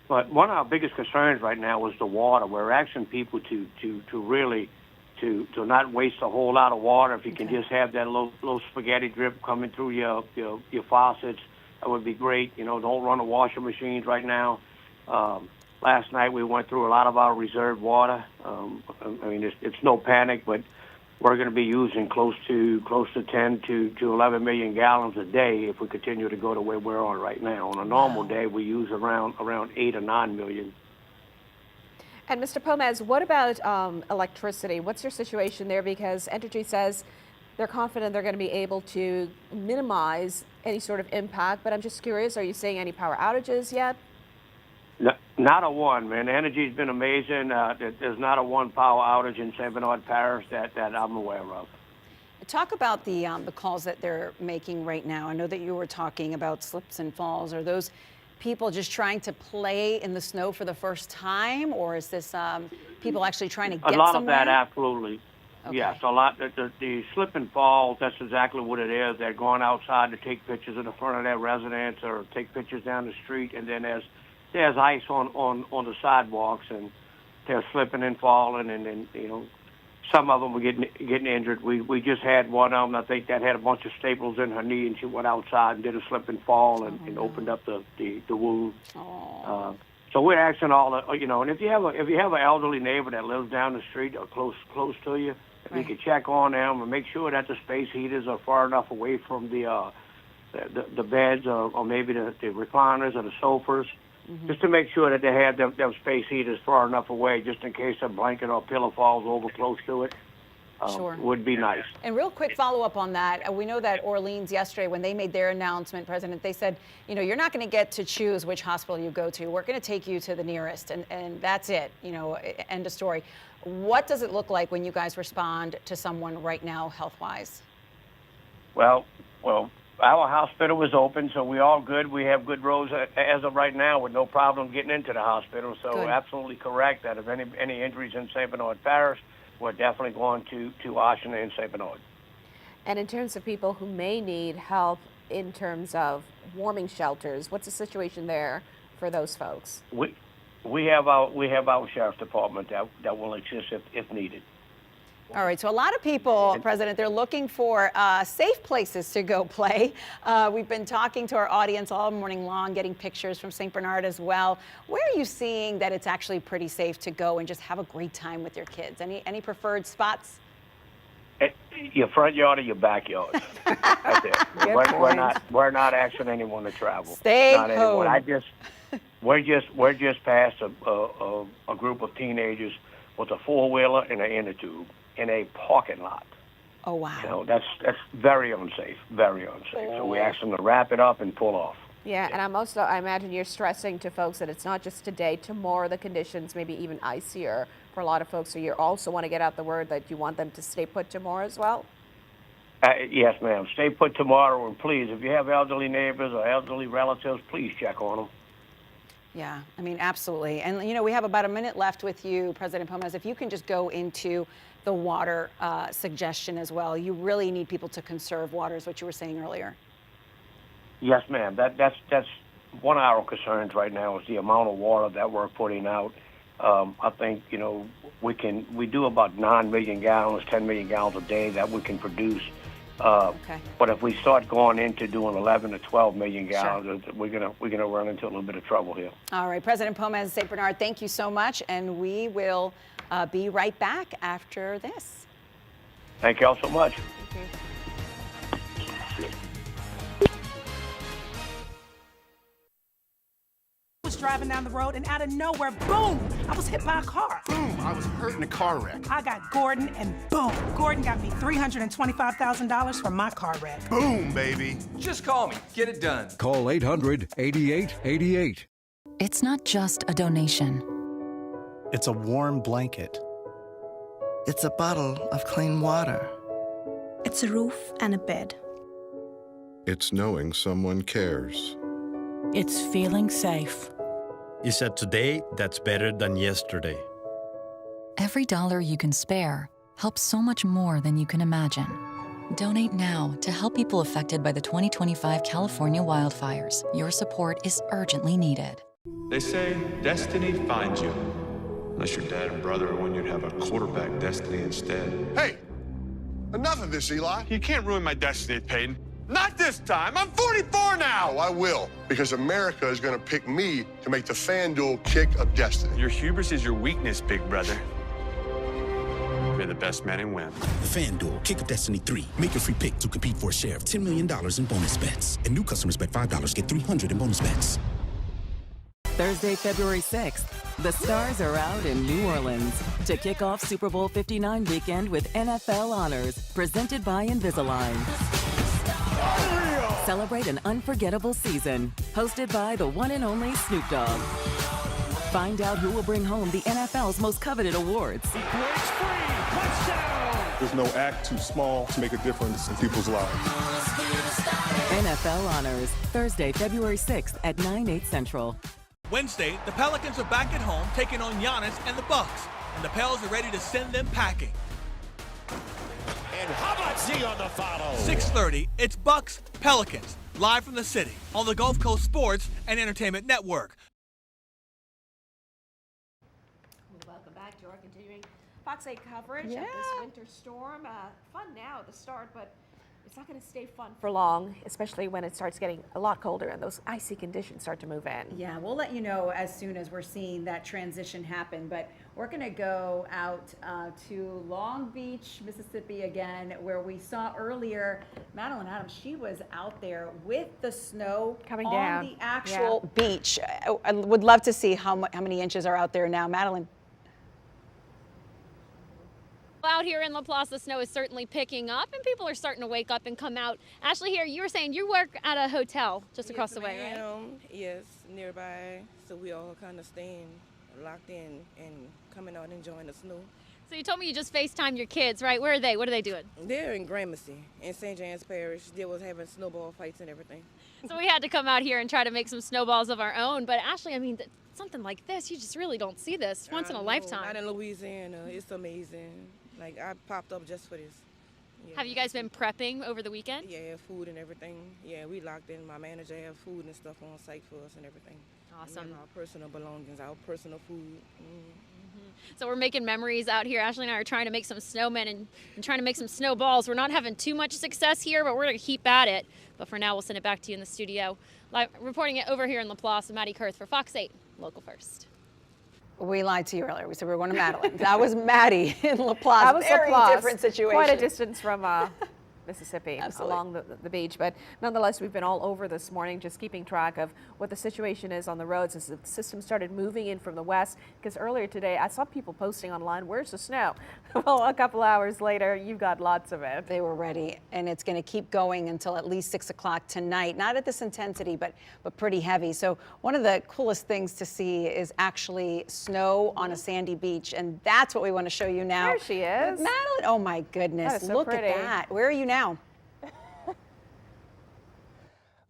But one of our biggest concerns right now is the water. We're asking people to really not waste a whole lot of water. If you can just have that little spaghetti drip coming through your faucets, that would be great. You know, don't run the washing machines right now. Last night we went through a lot of our reserved water. I mean, it's no panic, but we're going to be using close to 10 to 11 million gallons a day if we continue to go the way we're on right now. On a normal day, we use around 8 or 9 million. And Mr. Pomez, what about electricity? What's your situation there? Because Entergy says they're confident they're going to be able to minimize any sort of impact, but I'm just curious, are you seeing any power outages yet? Not a one, man. Energy's been amazing. There's not a one power outage in St. Bernard Parish that I'm aware of. Talk about the calls that they're making right now. I know that you were talking about slips and falls. Are those people just trying to play in the snow for the first time, or is this people actually trying to get somewhere? A lot somewhere? of that, absolutely. Okay. Yes, a lot. The slip and falls, that's exactly what it is. They're going outside to take pictures in the front of their residence or take pictures down the street, and then there's ice on the sidewalks, and they're slipping and falling, and then, you know, some of them were getting injured. We just had one of them, I think, that had a bunch of staples in her knee, and she went outside and did a slip and fall and opened up the wound. So we're asking all the, you know, and if you have an elderly neighbor that lives down the street or close to you, right, we can check on them and make sure that the space heaters are far enough away from the beds or maybe the recliners or the sofas. Just to make sure that they have them space heaters far enough away, just in case a blanket or pillow falls over close to it. Sure. would be nice. And real quick follow-up on that. We know that Orleans yesterday, when they made their announcement, President, they said, you know, you're not going to get to choose which hospital you go to. We're going to take you to the nearest, and that's it. You know, end of story. What does it look like when you guys respond to someone right now, health-wise? Well, our hospital is open, so we're all good. We have good roads as of right now with no problem getting into the hospital. So Good. absolutely correct that if any injuries in St. Bernard Parish, we're definitely going to Washington and St. Bernard. And in terms of people who may need help in terms of warming shelters, what's the situation there for those folks? We have our sheriff's department that will exist if needed. All right, so a lot of people, President, they're looking for safe places to go play. We've been talking to our audience all morning long, getting pictures from St. Bernard as well. Where are you seeing that it's actually pretty safe to go and just have a great time with your kids? Any preferred spots? Your front yard or your backyard. That's it. We're not asking anyone to travel. Stay not home. Anyone. We're just past a group of teenagers with a four-wheeler and an inner tube in a parking lot. Oh, wow. You know, that's very unsafe, very unsafe. So we ask them to wrap it up and pull off. Yeah, and I imagine you're stressing to folks that it's not just today, tomorrow the conditions maybe even icier for a lot of folks. So you also want to get out the word that you want them to stay put tomorrow as well? Yes, ma'am. Stay put tomorrow, and please, if you have elderly neighbors or elderly relatives, please check on them. Yeah, I mean, absolutely. And, you know, we have about a minute left with you, President Pomez. If you can just go into the water suggestion as well. You really need people to conserve water, is what you were saying earlier. Yes, ma'am. That's one of our concerns right now is the amount of water that we're putting out. I think, you know, we do about 9 million gallons, 10 million gallons a day that we can produce. Okay. But if we start going into doing 11 to 12 million gallons, we're gonna run into a little bit of trouble here. All right, President Pomez, St. Bernard, thank you so much, and we will be right back after this. Thank you all so much. Thank you. Was driving down the road and out of nowhere, boom, I was hit by a car. Boom, I was hurt in a car wreck. I got Gordon and boom, Gordon got me $325,000 for my car wreck. Boom, baby. Just call me, get it done. Call 800-8888. It's not just a donation. It's a warm blanket. It's a bottle of clean water. It's a roof and a bed. It's knowing someone cares. It's feeling safe. It's a today that's better than yesterday. Every dollar you can spare helps so much more than you can imagine. Donate now to help people affected by the 2025 California wildfires. Your support is urgently needed. They say destiny finds you. Unless your dad and brother are one, you'd have a quarterback destiny instead. Hey, enough of this, Eli. You can't ruin my destiny, Peyton. Not this time. I'm 44 now. Oh, I will, because America is going to pick me to make the FanDuel kick of destiny. Your hubris is your weakness, big brother. May the best man win. FanDuel Kick of Destiny 3. Make your free pick to compete for a share of $10 million in bonus bets. And new customers bet $5, get $300 in bonus bets. Thursday, February 6th, the Stars are out in New Orleans to kick off Super Bowl 59 weekend with NFL Honors, presented by Invisalign. Celebrate an unforgettable season, hosted by the one and only Snoop Dogg. Find out who will bring home the NFL's most coveted awards. He breaks free. Touchdown. There's no act too small to make a difference in people's lives. NFL Honors, Thursday, February 6th at 9/8 Central. Wednesday, the Pelicans are back at home taking on Giannis and the Bucks, and the Pels are ready to send them packing. And how about Z on the follow? 6:30, it's Bucks Pelicans, live from the city on the Gulf Coast Sports and Entertainment Network. Welcome back to our continuing Fox 8 coverage of this winter storm. Fun now at the start, but it's not going to stay fun for long, especially when it starts getting a lot colder and those icy conditions start to move in. Yeah, we'll let you know as soon as we're seeing that transition happen, but we're going to go out to Long Beach, Mississippi again, where we saw earlier Madeline Adams. She was out there with the snow coming on down the actual beach. I would love to see how many inches are out there now. Madeline. Out here in Laplace, the snow is certainly picking up, and people are starting to wake up and come out. Ashley, here, you were saying you work at a hotel just across the way, right? Yes, nearby, so we all kind of staying locked in and coming out and enjoying the snow. So you told me you just FaceTimed your kids, right? Where are they? What are they doing? They're in Gramercy, in St. James Parish. They was having snowball fights and everything. So we had to come out here and try to make some snowballs of our own. But Ashley, I mean, something like this, you just really don't see this once in a lifetime. Not in Louisiana. It's amazing. Like, I popped up just for this. Yeah. Have you guys been prepping over the weekend? Yeah, food and everything. Yeah, we locked in. My manager have food and stuff on site for us and everything. Awesome. Our personal belongings, our personal food. So we're making memories out here. Ashley and I are trying to make some snowmen and trying to make some snowballs. We're not having too much success here, but we're going to keep at it. But for now, we'll send it back to you in the studio. Live, reporting it over here in Laplace, Maddie Kurth for Fox 8, Local First. We lied to you earlier. We said we were going to Madeline. That was Maddie in Laplace. That was Very Laplace. different situation. Quite a distance from Mississippi, Absolutely. along the beach. But nonetheless, we've been all over this morning just keeping track of what the situation is on the roads as the system started moving in from the west. Because earlier today, I saw people posting online, where's the snow? Well, a couple hours later, you've got lots of it. They were ready, and it's going to keep going until at least 6 o'clock tonight. Not at this intensity, but pretty heavy. So one of the coolest things to see is actually snow on a sandy beach, and that's what we want to show you now. There she is. Madeline, oh my goodness, That is so look pretty. at that. Where are you now?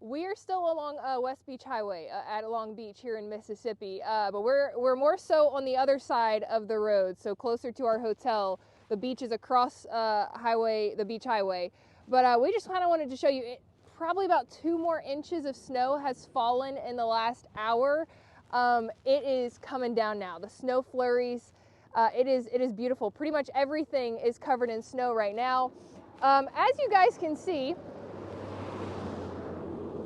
We're still along West Beach Highway at Long Beach here in Mississippi, but we're more so on the other side of the road, so closer to our hotel. The beach is across the Beach Highway, but we just kind of wanted to show you. Probably about 2 more inches of snow has fallen in the last hour. It is coming down now. The snow flurries. It is beautiful. Pretty much everything is covered in snow right now. As you guys can see,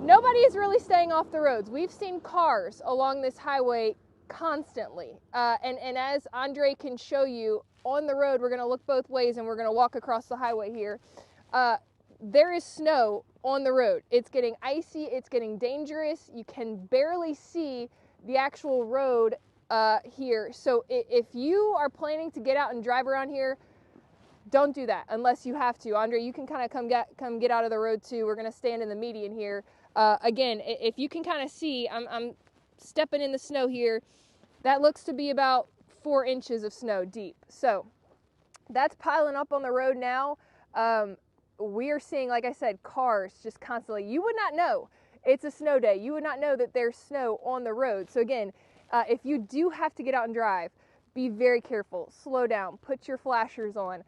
nobody is really staying off the roads. We've seen cars along this highway constantly. And as Andre can show you, on the road, we're going to look both ways and we're going to walk across the highway here. There is snow on the road. It's getting icy. It's getting dangerous. You can barely see the actual road here. So if you are planning to get out and drive around here, don't do that unless you have to. Andre, you can kind of come get out of the road too. We're going to stand in the median here. Again, if you can kind of see, I'm stepping in the snow here. That looks to be about 4 inches of snow deep. So that's piling up on the road now. We are seeing, like I said, cars just constantly. You would not know it's a snow day. You would not know that there's snow on the road. So again, if you do have to get out and drive, be very careful. Slow down. Put your flashers on.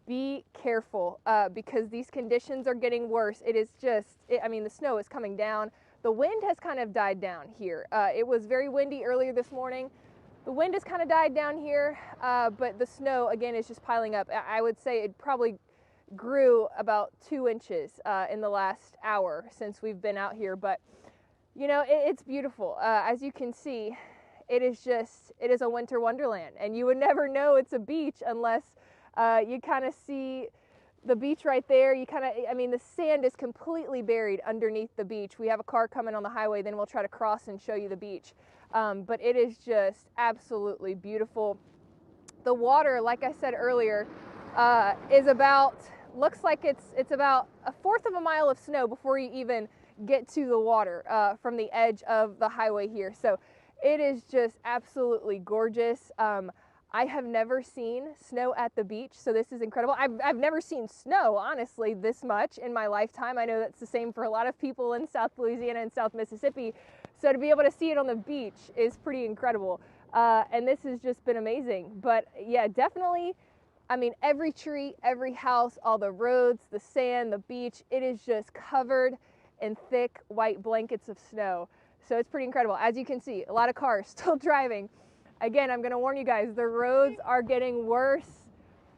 Be careful because these conditions are getting worse. It is just, the snow is coming down. The wind has kind of died down here. It was very windy earlier this morning. The wind has kind of died down here, but the snow, again, is just piling up. I would say it probably grew about 2 inches in the last hour since we've been out here. But, it's beautiful. As you can see, it is a winter wonderland. And you would never know it's a beach unless you kind of see the beach right there. The sand is completely buried underneath the beach. We have a car coming on the highway, then we'll try to cross and show you the beach. But it is just absolutely beautiful. The water, like I said earlier, looks like it's about 1/4 of a mile of snow before you even get to the water from the edge of the highway here. So it is just absolutely gorgeous. I have never seen snow at the beach, so this is incredible. I've never seen snow, honestly, this much in my lifetime. I know that's the same for a lot of people in South Louisiana and South Mississippi. So to be able to see it on the beach is pretty incredible. And this has just been amazing. But yeah, definitely, every tree, every house, all the roads, the sand, the beach, it is just covered in thick white blankets of snow. So it's pretty incredible. As you can see, a lot of cars still driving. Again, I'm going to warn you guys, the roads are getting worse.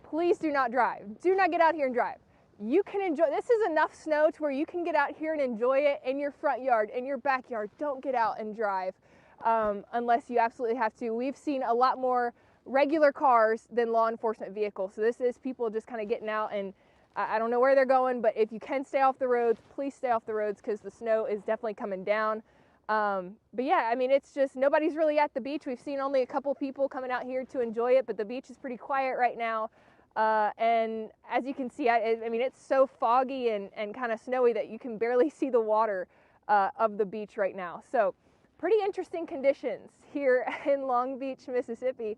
Please do not drive. Do not get out here and drive. You can enjoy, this is enough snow to where you can get out here and enjoy it in your front yard, in your backyard. Don't get out and drive unless you absolutely have to. We've seen a lot more regular cars than law enforcement vehicles. So this is people just kind of getting out, and I don't know where they're going, but if you can stay off the roads, please stay off the roads because the snow is definitely coming down. But yeah, it's just, nobody's really at the beach. We've seen only a couple people coming out here to enjoy it, but the beach is pretty quiet right now. And as you can see, I mean, it's so foggy and kind of snowy that you can barely see the water of the beach right now. So pretty interesting conditions here in Long Beach, Mississippi.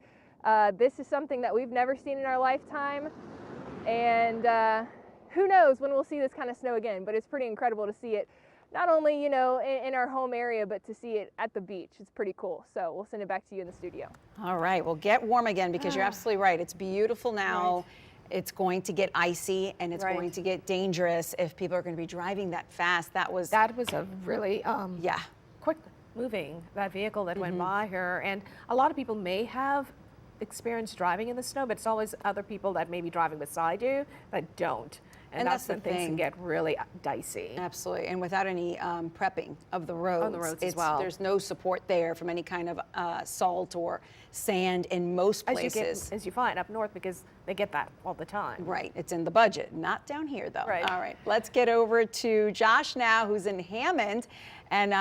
This is something that we've never seen in our lifetime. And who knows when we'll see this kind of snow again, but it's pretty incredible to see it. Not only, you know, in our home area, but to see it at the beach. It's pretty cool. So we'll send it back to you in the studio. All right, well, get warm again because you're absolutely right. It's beautiful now. Right. It's going to get icy and it's going to get dangerous if people are going to be driving that fast. That was a really quick moving, that vehicle that went by her. And a lot of people may have experience driving in the snow, but it's always other people that may be driving beside you that don't. And that's when things can get really dicey. Absolutely, and without any prepping of the roads. On the roads as well. There's no support there from any kind of salt or sand in most places. As you find up north, because they get that all the time. Right, it's in the budget, not down here though. Right. All right, let's get over to Josh now, who's in Hammond. And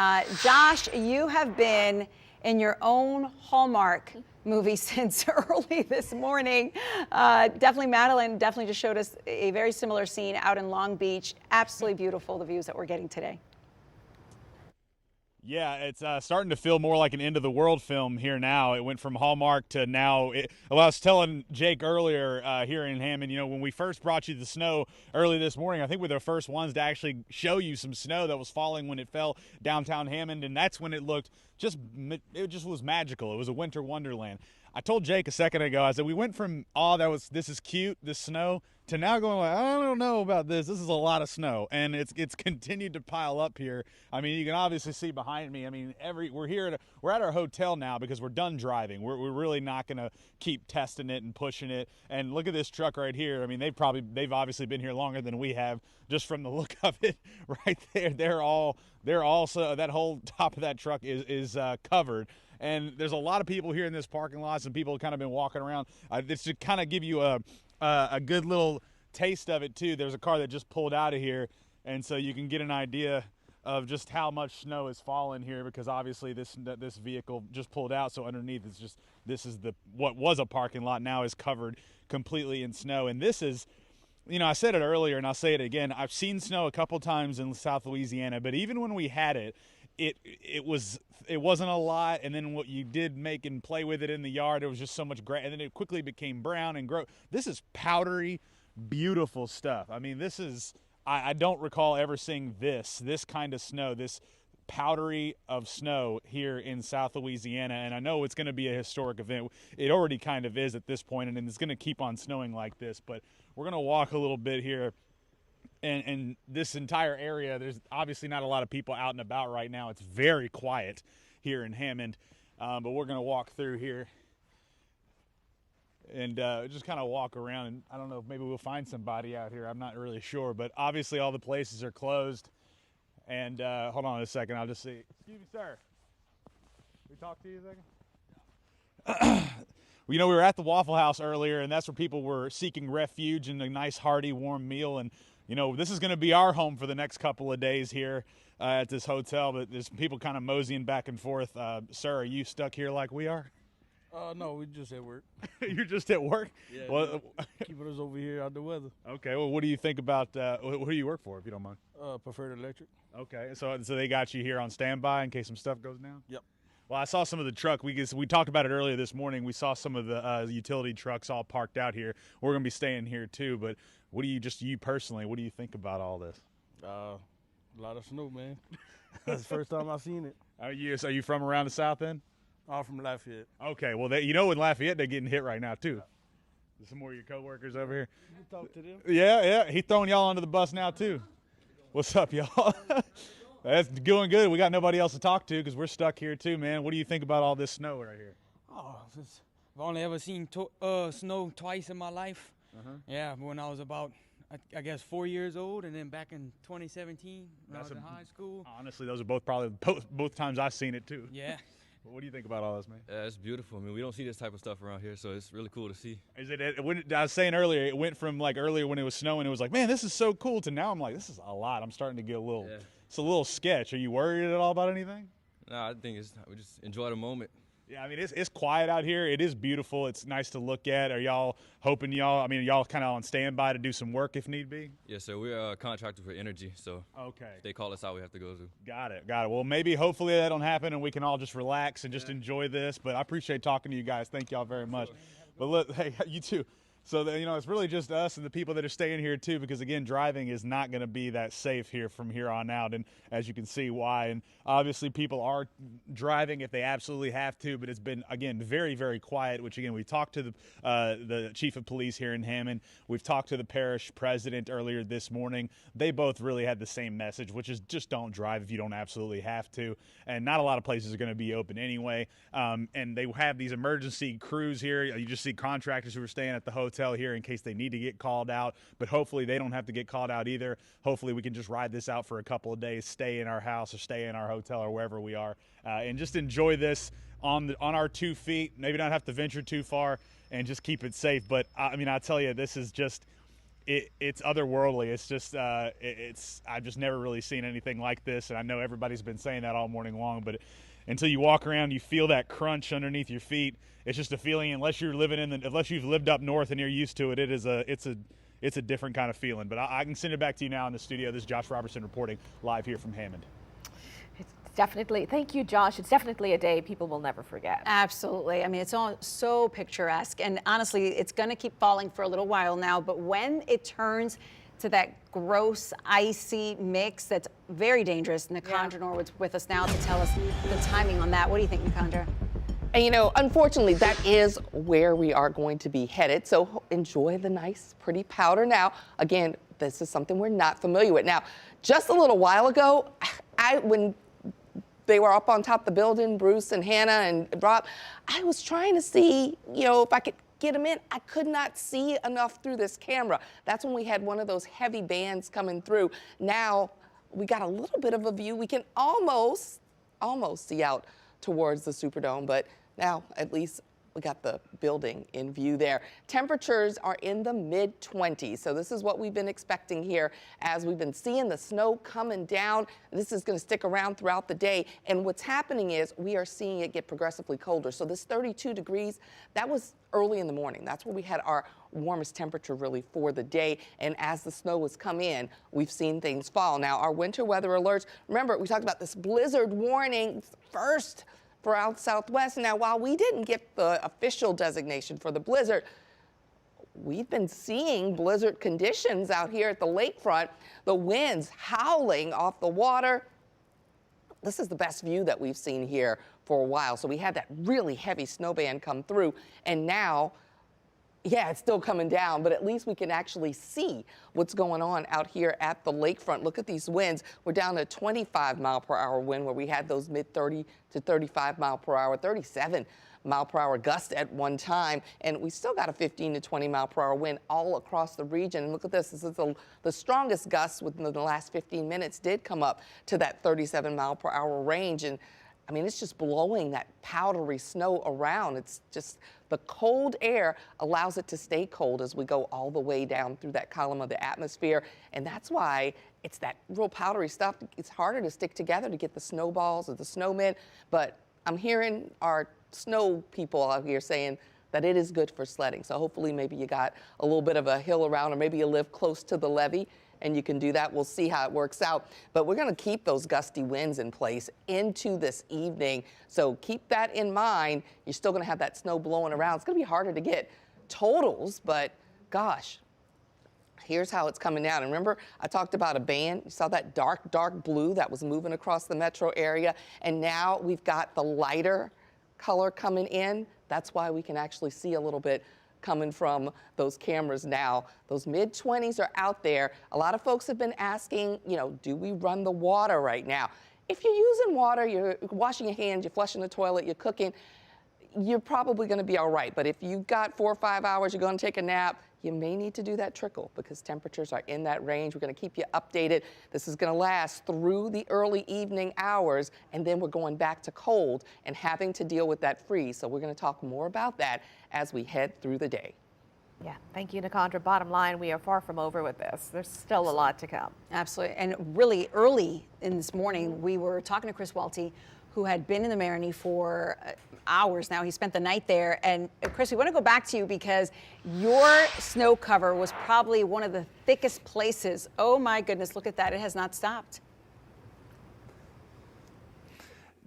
Josh, you have been in your own Hallmark movie since early this morning. Definitely Madeline definitely just showed us a very similar scene out in Long Beach. Absolutely beautiful, the views that we're getting today. Yeah, it's starting to feel more like an end of the world film here now. It went from Hallmark to now. Well, I was telling Jake earlier here in Hammond, you know, when we first brought you the snow early this morning, I think we're the first ones to actually show you some snow that was falling when it fell downtown Hammond, and that's when it looked it just was magical. It was a winter wonderland. I told Jake a second ago, I said we went from, this is cute, this snow, to now going like, I don't know about this. This is a lot of snow, and it's continued to pile up here. I mean, you can obviously see behind me. I mean, we're at our hotel now because we're done driving. We're really not going to keep testing it and pushing it. And look at this truck right here. I mean, they've obviously been here longer than we have, just from the look of it right there. They're also that whole top of that truck is covered. And there's a lot of people here in this parking lot. Some people have kind of been walking around. This should kind of give you a good little taste of it too. There's a car that just pulled out of here, and so you can get an idea of just how much snow is falling here, because obviously this vehicle just pulled out. So underneath this is what was a parking lot now is covered completely in snow. And this is, you know, I said it earlier and I'll say it again. I've seen snow a couple times in South Louisiana, but even when we had it, it wasn't a lot, and then what you did make and play with it in the yard, it was just so much great, and then it quickly became brown and grow. This is powdery, beautiful stuff. I mean, this is, I don't recall ever seeing this kind of snow, this powdery of snow here in South Louisiana, and I know it's going to be a historic event. It already kind of is at this point, and it's going to keep on snowing like this, but we're going to walk a little bit here. And this entire area, there's obviously not a lot of people out and about right now. It's very quiet here in Hammond, but we're going to walk through here and just kind of walk around. And I don't know if maybe we'll find somebody out here. I'm not really sure, but obviously all the places are closed. And hold on a second. I'll just see. Excuse me, sir. Can we talk to you a second? You know, we were at the Waffle House earlier, and that's where people were seeking refuge and a nice, hearty, warm meal. And you know, this is going to be our home for the next couple of days here at this hotel, but there's people kind of moseying back and forth. Sir, are you stuck here like we are? No, we're just at work. You're just at work? Yeah, well, keeping us over here out the weather. Okay, well, what do you think about, what do you work for, if you don't mind? Preferred Electric. Okay, so they got you here on standby in case some stuff goes down? Yep. Well, I saw some of the truck. We talked about it earlier this morning. We saw some of the utility trucks all parked out here. We're going to be staying here too, but what do you personally, what do you think about all this? A lot of snow, man. That's the first time I've seen it. Are you from around the south end? I'm from Lafayette. Okay, well, you know in Lafayette they're getting hit right now too. There's some more of your coworkers over here. You can talk to them. Yeah, he's throwing y'all under the bus now too. What's up, y'all? That's going good. We got nobody else to talk to because we're stuck here too, man. What do you think about all this snow right here? Oh, I've only ever seen snow twice in my life. Yeah, when I was about, I guess, 4 years old, and then back in 2017 when I was in high school. Honestly, those are probably both times I've seen it too. Yeah. What do you think about all this, man? Yeah, it's beautiful. I mean, we don't see this type of stuff around here, so it's really cool to see. I was saying earlier, it went from like earlier when it was snowing, it was like, man, this is so cool, to now I'm like, this is a lot. I'm starting to get it's a little sketch. Are you worried at all about anything? Nah, I think we just enjoy the moment. Yeah, I mean, it's quiet out here. It is beautiful. It's nice to look at. Are y'all hoping y'all kind of on standby to do some work if need be? Yes, sir. We're contracted for energy, so okay. If they call us out, we have to go to. Got it. Well, maybe hopefully that don't happen and we can all just relax and just enjoy this. But I appreciate talking to you guys. Thank y'all very much. But look, hey, you too. So, it's really just us and the people that are staying here, too, because, again, driving is not going to be that safe here from here on out, and as you can see why. And obviously people are driving if they absolutely have to, but it's been, again, very, very quiet, which, again, we talked to the chief of police here in Hammond. We've talked to the parish president earlier this morning. They both really had the same message, which is just don't drive if you don't absolutely have to. And not a lot of places are going to be open anyway. And they have these emergency crews here. You just see contractors who are staying at the hotel here in case they need to get called out, but hopefully they don't have to get called out either. Hopefully we can just ride this out for a couple of days, stay in our house or stay in our hotel or wherever we are, and just enjoy this on our 2 feet, maybe not have to venture too far and just keep it safe. But I mean, I tell you, this is just it's otherworldly. It's just I've just never really seen anything like this, and I know everybody's been saying that all morning long, but until you walk around, you feel that crunch underneath your feet. It's just a feeling. Unless you've lived up north and you're used to it, it's a different kind of feeling. But I can send it back to you now in the studio. This is Josh Robertson reporting live here from Hammond. It's definitely, thank you, Josh. It's definitely a day people will never forget. Absolutely. I mean, it's all so picturesque, and honestly, it's going to keep falling for a little while now. But when it turns to that gross, icy mix that's very dangerous, Nicandra Norwood's with us now to tell us the timing on that. What do you think, Nicandra? And unfortunately, that is where we are going to be headed. So enjoy the nice, pretty powder now. Again, this is something we're not familiar with. Now, just a little while ago, when they were up on top of the building, Bruce and Hannah and Rob, I was trying to see, if I could get them in. I could not see enough through this camera. That's when we had one of those heavy bands coming through. Now we got a little bit of a view. We can almost see out towards the Superdome, but now at least we got the building in view there. Temperatures are in the mid-20s, so this is what we've been expecting here as we've been seeing the snow coming down. This is going to stick around throughout the day, and what's happening is we are seeing it get progressively colder. So this 32 degrees, that was early in the morning. That's where we had our warmest temperature really for the day, and as the snow has come in, we've seen things fall. Now, our winter weather alerts, remember, we talked about this blizzard warning first for out Southwest. Now, while we didn't get the official designation for the blizzard, we've been seeing blizzard conditions out here at the lakefront, the winds howling off the water. This is the best view that we've seen here for a while. So we had that really heavy snow band come through, and now, yeah, it's still coming down, but at least we can actually see what's going on out here at the lakefront. Look at these winds. We're down to 25-mile-per-hour wind where we had those mid-30 to 35-mile-per-hour, 37-mile-per-hour gust at one time, and we still got a 15 to 20-mile-per-hour wind all across the region. And look at this. This is the strongest gusts within the last 15 minutes did come up to that 37-mile-per-hour range, and I mean, it's just blowing that powdery snow around. It's just the cold air allows it to stay cold as we go all the way down through that column of the atmosphere. And that's why it's that real powdery stuff. It's harder to stick together to get the snowballs or the snowmen. But I'm hearing our snow people out here saying that it is good for sledding. So hopefully maybe you got a little bit of a hill around, or maybe you live close to the levee and you can do that. We'll see how it works out. But we're going to keep those gusty winds in place into this evening. So keep that in mind. You're still going to have that snow blowing around. It's going to be harder to get totals, but gosh, here's how it's coming down. And remember, I talked about a band. You saw that dark, dark blue that was moving across the metro area. And now we've got the lighter color coming in. That's why we can actually see a little bit coming from those cameras now. Those mid-20s are out there. A lot of folks have been asking, do we run the water right now? If you're using water, you're washing your hands, you're flushing the toilet, you're cooking, you're probably going to be all right. But if you've got 4 or 5 hours, you're going to take a nap, you may need to do that trickle because temperatures are in that range. We're going to keep you updated. This is going to last through the early evening hours, and then we're going back to cold and having to deal with that freeze. So we're going to talk more about that as we head through the day. Yeah, thank you, Nicandra. Bottom line, we are far from over with this. There's still a lot to come. Absolutely. And really early in this morning, we were talking to Chris Welty who had been in the Metairie for hours now. He spent the night there. And Chris, we want to go back to you because your snow cover was probably one of the thickest places. Oh my goodness, look at that. It has not stopped.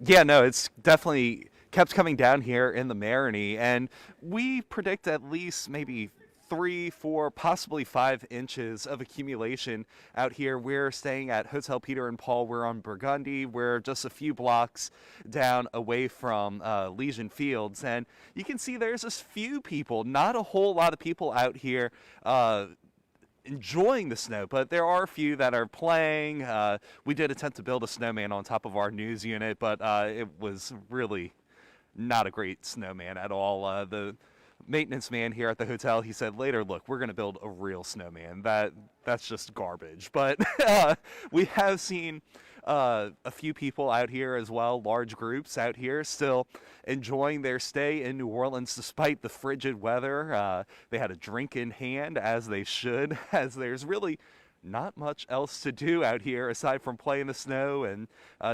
Yeah, no, it's definitely kept coming down here in the Metairie, and we predict at least maybe 3, 4, possibly 5 inches of accumulation out here. We're staying at Hotel Peter and Paul. We're on Burgundy. We're just a few blocks down away from Legion Fields, and you can see there's just few people, not a whole lot of people out here enjoying the snow, but there are a few that are playing. We did attempt to build a snowman on top of our news unit, but it was really not a great snowman at all. The maintenance man here at the hotel, he said later, look, we're going to build a real snowman. That's just garbage. But we have seen a few people out here as well, large groups out here still enjoying their stay in New Orleans despite the frigid weather. They had a drink in hand, as they should, as there's really not much else to do out here aside from play in the snow and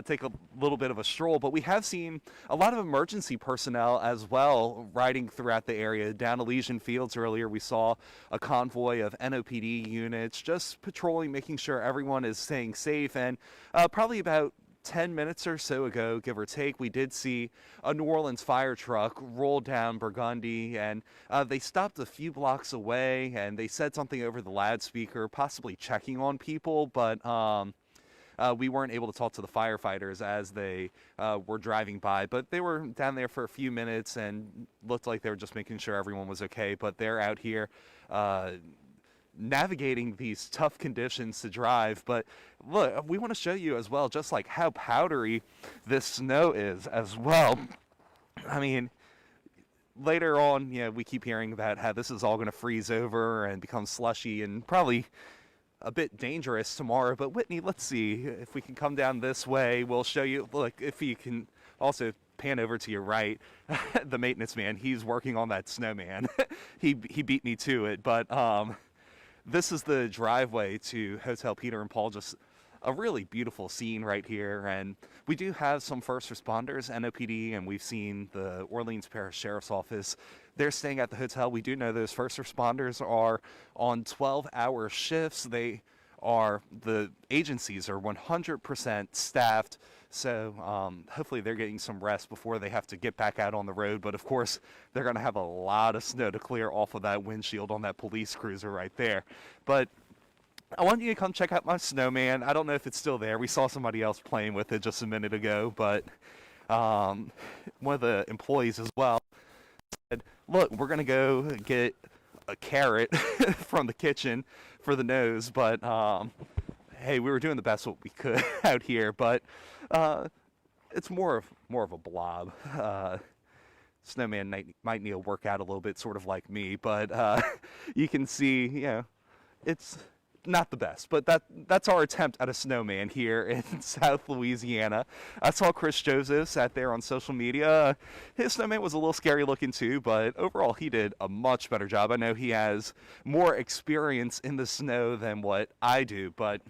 take a little bit of a stroll. But we have seen a lot of emergency personnel as well riding throughout the area. Down to Legion Fields earlier, we saw a convoy of NOPD units just patrolling, making sure everyone is staying safe. And probably about 10 minutes or so ago, give or take, we did see a New Orleans fire truck roll down Burgundy, and they stopped a few blocks away, and they said something over the loudspeaker, possibly checking on people, but we weren't able to talk to the firefighters as they were driving by. But they were down there for a few minutes and looked like they were just making sure everyone was okay. But they're out here navigating these tough conditions to drive. But look, we want to show you as well just like how powdery this snow is as well. I mean, later on, we keep hearing about how this is all going to freeze over and become slushy and probably a bit dangerous tomorrow. But Whitney, let's see if we can come down this way. We'll show you, look, if you can also pan over to your right, the maintenance man, he's working on that snowman. he beat me to it, but this is the driveway to Hotel Peter and Paul. Just a really beautiful scene right here. And we do have some first responders, NOPD, and we've seen the Orleans Parish Sheriff's Office. They're staying at the hotel. We do know those first responders are on 12-hour shifts. The agencies are 100% staffed. So hopefully they're getting some rest before they have to get back out on the road. But of course, they're going to have a lot of snow to clear off of that windshield on that police cruiser right there. But I want you to come check out my snowman. I don't know if it's still there. We saw somebody else playing with it just a minute ago. But one of the employees as well said, look, we're going to go get a carrot from the kitchen for the nose. But hey, we were doing the best what we could out here, but it's more of a blob. Snowman might need to work out a little bit, sort of like me, but you can see, it's not the best, but that's our attempt at a snowman here in South Louisiana. I saw Chris Josephs out there on social media. His snowman was a little scary looking too, but overall he did a much better job. I know he has more experience in the snow than what I do, but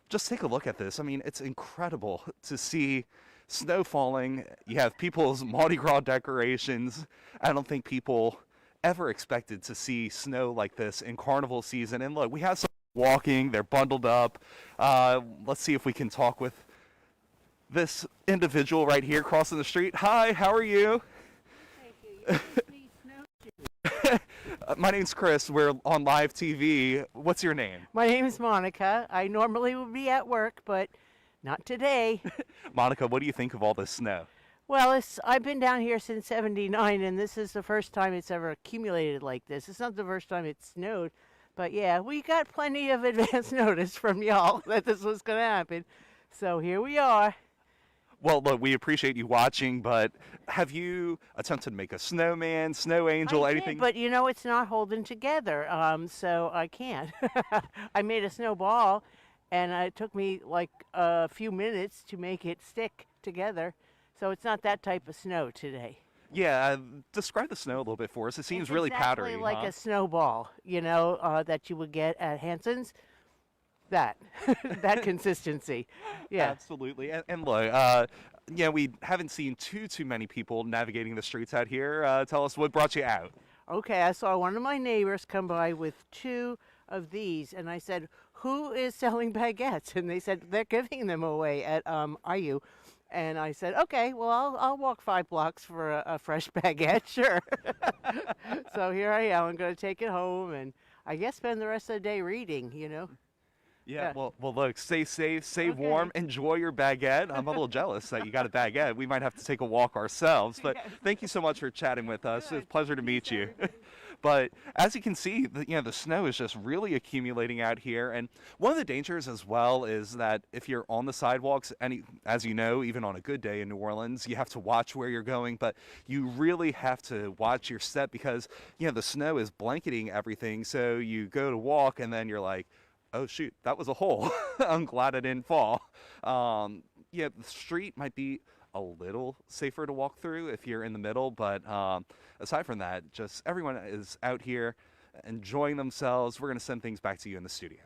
just take a look at this. I mean, it's incredible to see snow falling. You have people's Mardi Gras decorations. I don't think people ever expected to see snow like this in carnival season. And look, we have some walking. They're bundled up. Let's see if we can talk with this individual right here crossing the street. Hi, how are you? Thank you. My name's Chris. We're on live TV. What's your name? My name is Monica. I normally would be at work, but not today. Monica, what do you think of all this snow? Well, I've been down here since '79, and this is the first time it's ever accumulated like this. It's not the first time it snowed, but yeah, we got plenty of advance notice from y'all that this was going to happen. So here we are. Well, look, we appreciate you watching, but have you attempted to make a snowman, snow angel, anything? But it's not holding together, so I can't. I made a snowball, and it took me like a few minutes to make it stick together. So it's not that type of snow today. Yeah, describe the snow a little bit for us. It seems really powdery. It's like a snowball, that you would get at Hanson's. That consistency. Yeah. Absolutely. And look, we haven't seen too many people navigating the streets out here. Tell us what brought you out. Okay, I saw one of my neighbors come by with 2 of these, and I said, "Who is selling baguettes?" And they said they're giving them away at IU. And I said, okay, well, I'll walk 5 blocks for a fresh baguette, sure. So here I am. I'm going to take it home and I guess spend the rest of the day reading, you know. Yeah, well, look, stay safe, stay warm, enjoy your baguette. I'm a little jealous that you got a baguette. We might have to take a walk ourselves, but thank you so much for chatting with us. It's a pleasure to meet you. But as you can see, the snow is just really accumulating out here. And one of the dangers as well is that if you're on the sidewalks, as you know, even on a good day in New Orleans, you have to watch where you're going, but you really have to watch your step because, the snow is blanketing everything. So you go to walk and then you're like, oh shoot, that was a hole. I'm glad I didn't fall. The street might be a little safer to walk through if you're in the middle, but aside from that, just everyone is out here enjoying themselves. We're going to send things back to you in the studio.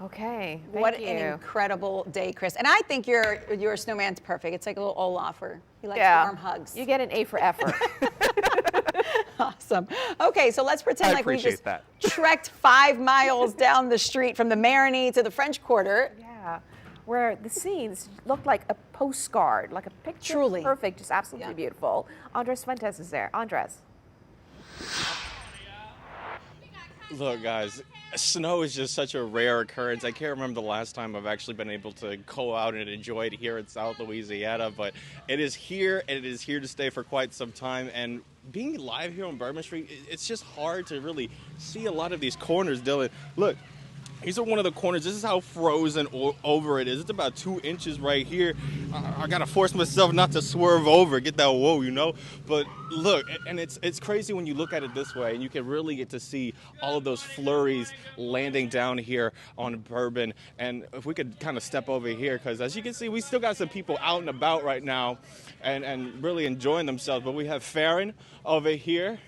Okay, what an incredible day, Chris. And I think your snowman's perfect. It's like a little Olaffer. He likes warm hugs. You get an A for effort. Awesome. Okay, so let's pretend like we just that. trekked 5 miles down the street from the Marigny to the French Quarter. Yeah, where the scenes look like a postcard, like a picture. Truly. Perfect, just absolutely beautiful. Andres Fuentes is there. Andres. Look, guys, snow is just such a rare occurrence. I can't remember the last time I've actually been able to go out and enjoy it here in South Louisiana, but it is here, and it is here to stay for quite some time. And being live here on Bourbon Street, it's just hard to really see a lot of these corners, Dylan. Look. These are one of the corners. This is how frozen over it is. It's about 2 inches right here. I gotta force myself not to swerve over, get that whoa, But look, and it's crazy when you look at it this way, and you can really get to see all of those flurries landing down here on Bourbon. And if we could kind of step over here, because as you can see, we still got some people out and about right now, and really enjoying themselves. But we have Farron over here.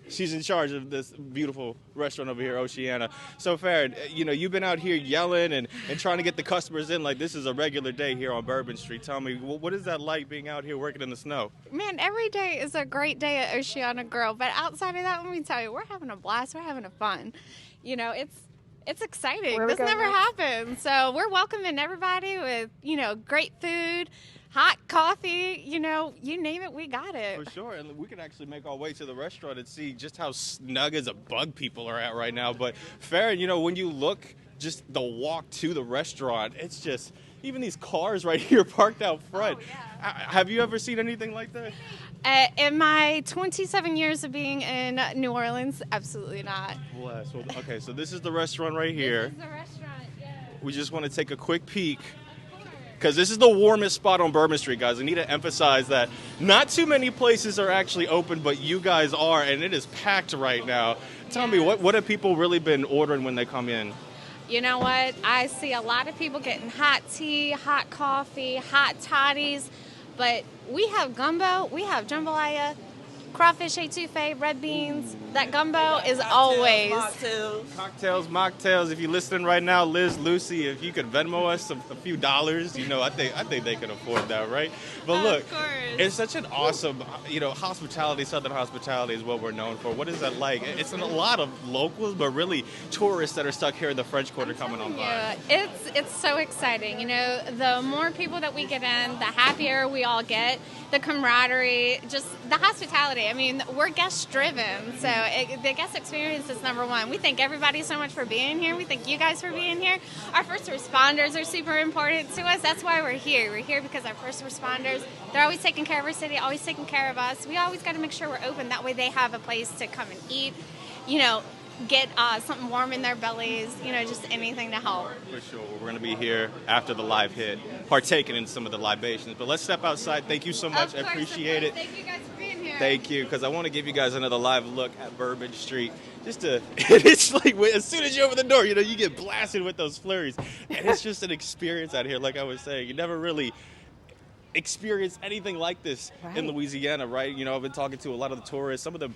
She's in charge of this beautiful restaurant over here, Oceana. So, Farron, you've been out here yelling and trying to get the customers in like this is a regular day here on Bourbon Street. Tell me, what is that like being out here working in the snow? Man, every day is a great day at Oceana, girl. But outside of that, let me tell you, we're having a blast. We're having a fun. It's exciting. This never happens. So we're welcoming everybody with, great food, hot coffee, you name it, we got it. For sure, and we can actually make our way to the restaurant and see just how snug as a bug people are at right now. But Farron, when you look just the walk to the restaurant, it's just, even these cars right here parked out front. Oh, yeah. Have you ever seen anything like that? In my 27 years of being in New Orleans, absolutely not. Bless. Well, okay, so this is the restaurant right here. This is the restaurant, yeah. We just want to take a quick peek, because this is the warmest spot on Bourbon Street, guys. I need to emphasize that not too many places are actually open, but you guys are, and it is packed right now. Tell me, what have people really been ordering when they come in? You know what? I see a lot of people getting hot tea, hot coffee, hot toddies, but we have gumbo, we have jambalaya, crawfish etouffee, red beans. That gumbo is always. Cocktails, mocktails. If you're listening right now, Liz, Lucy, if you could Venmo us a few dollars, I think they can afford that, right? But look, it's such an awesome, hospitality, Southern hospitality is what we're known for. What is that like? It's a lot of locals, but really tourists that are stuck here in the French Quarter coming on by. Yeah, it's so exciting. The more people that we get in, the happier we all get. The camaraderie, just the hospitality. I mean, we're guest driven, so the guest experience is number one. We thank everybody so much for being here. We thank you guys for being here. Our first responders are super important to us. That's why we're here. We're here because our first responders, they're always taking care of our city, always taking care of us. We always got to make sure we're open. That way they have a place to come and eat, get something warm in their bellies, just anything to help. For sure. We're going to be here after the live hit, partaking in some of the libations. But let's step outside. Thank you so much. I appreciate it. Thank you guys for being here. Thank you, because I want to give you guys another live look at Bourbon Street. It's like as soon as you open the door, you get blasted with those flurries. And it's just an experience out here, like I was saying. You never really experienced anything like this in Louisiana, right? You know, I've been talking to a lot of the tourists, some of them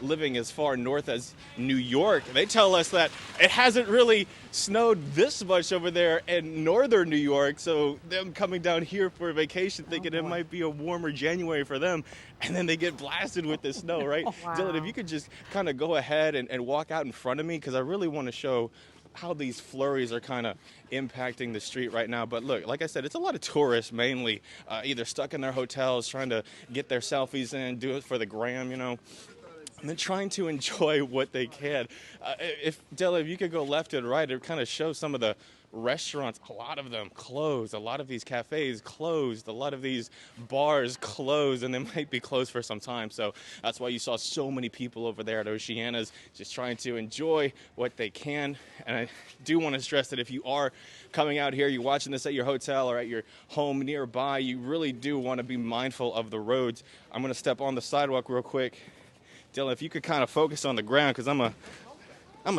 living as far north as New York. They tell us that it hasn't really snowed this much over there in northern New York, so them coming down here for a vacation thinking it might be a warmer January for them, and then they get blasted with the snow, right? Wow. Dylan, if you could just kind of go ahead and walk out in front of me, because I really want to show how these flurries are kind of impacting the street right now. But look, like I said, it's a lot of tourists mainly, either stuck in their hotels trying to get their selfies in, do it for the gram, you know, and then trying to enjoy what they can. Dylan, if you could go left and right, it kind of shows some of the restaurants, a lot of them closed, a lot of these cafes closed, a lot of these bars closed, and they might be closed for some time. So that's why you saw so many people over there at Oceana's just trying to enjoy what they can. And I do want to stress that if you are coming out here, you're watching this at your hotel or at your home nearby, you really do want to be mindful of the roads. I'm going to step on the sidewalk real quick. Dylan, if you could kind of focus on the ground, because I'm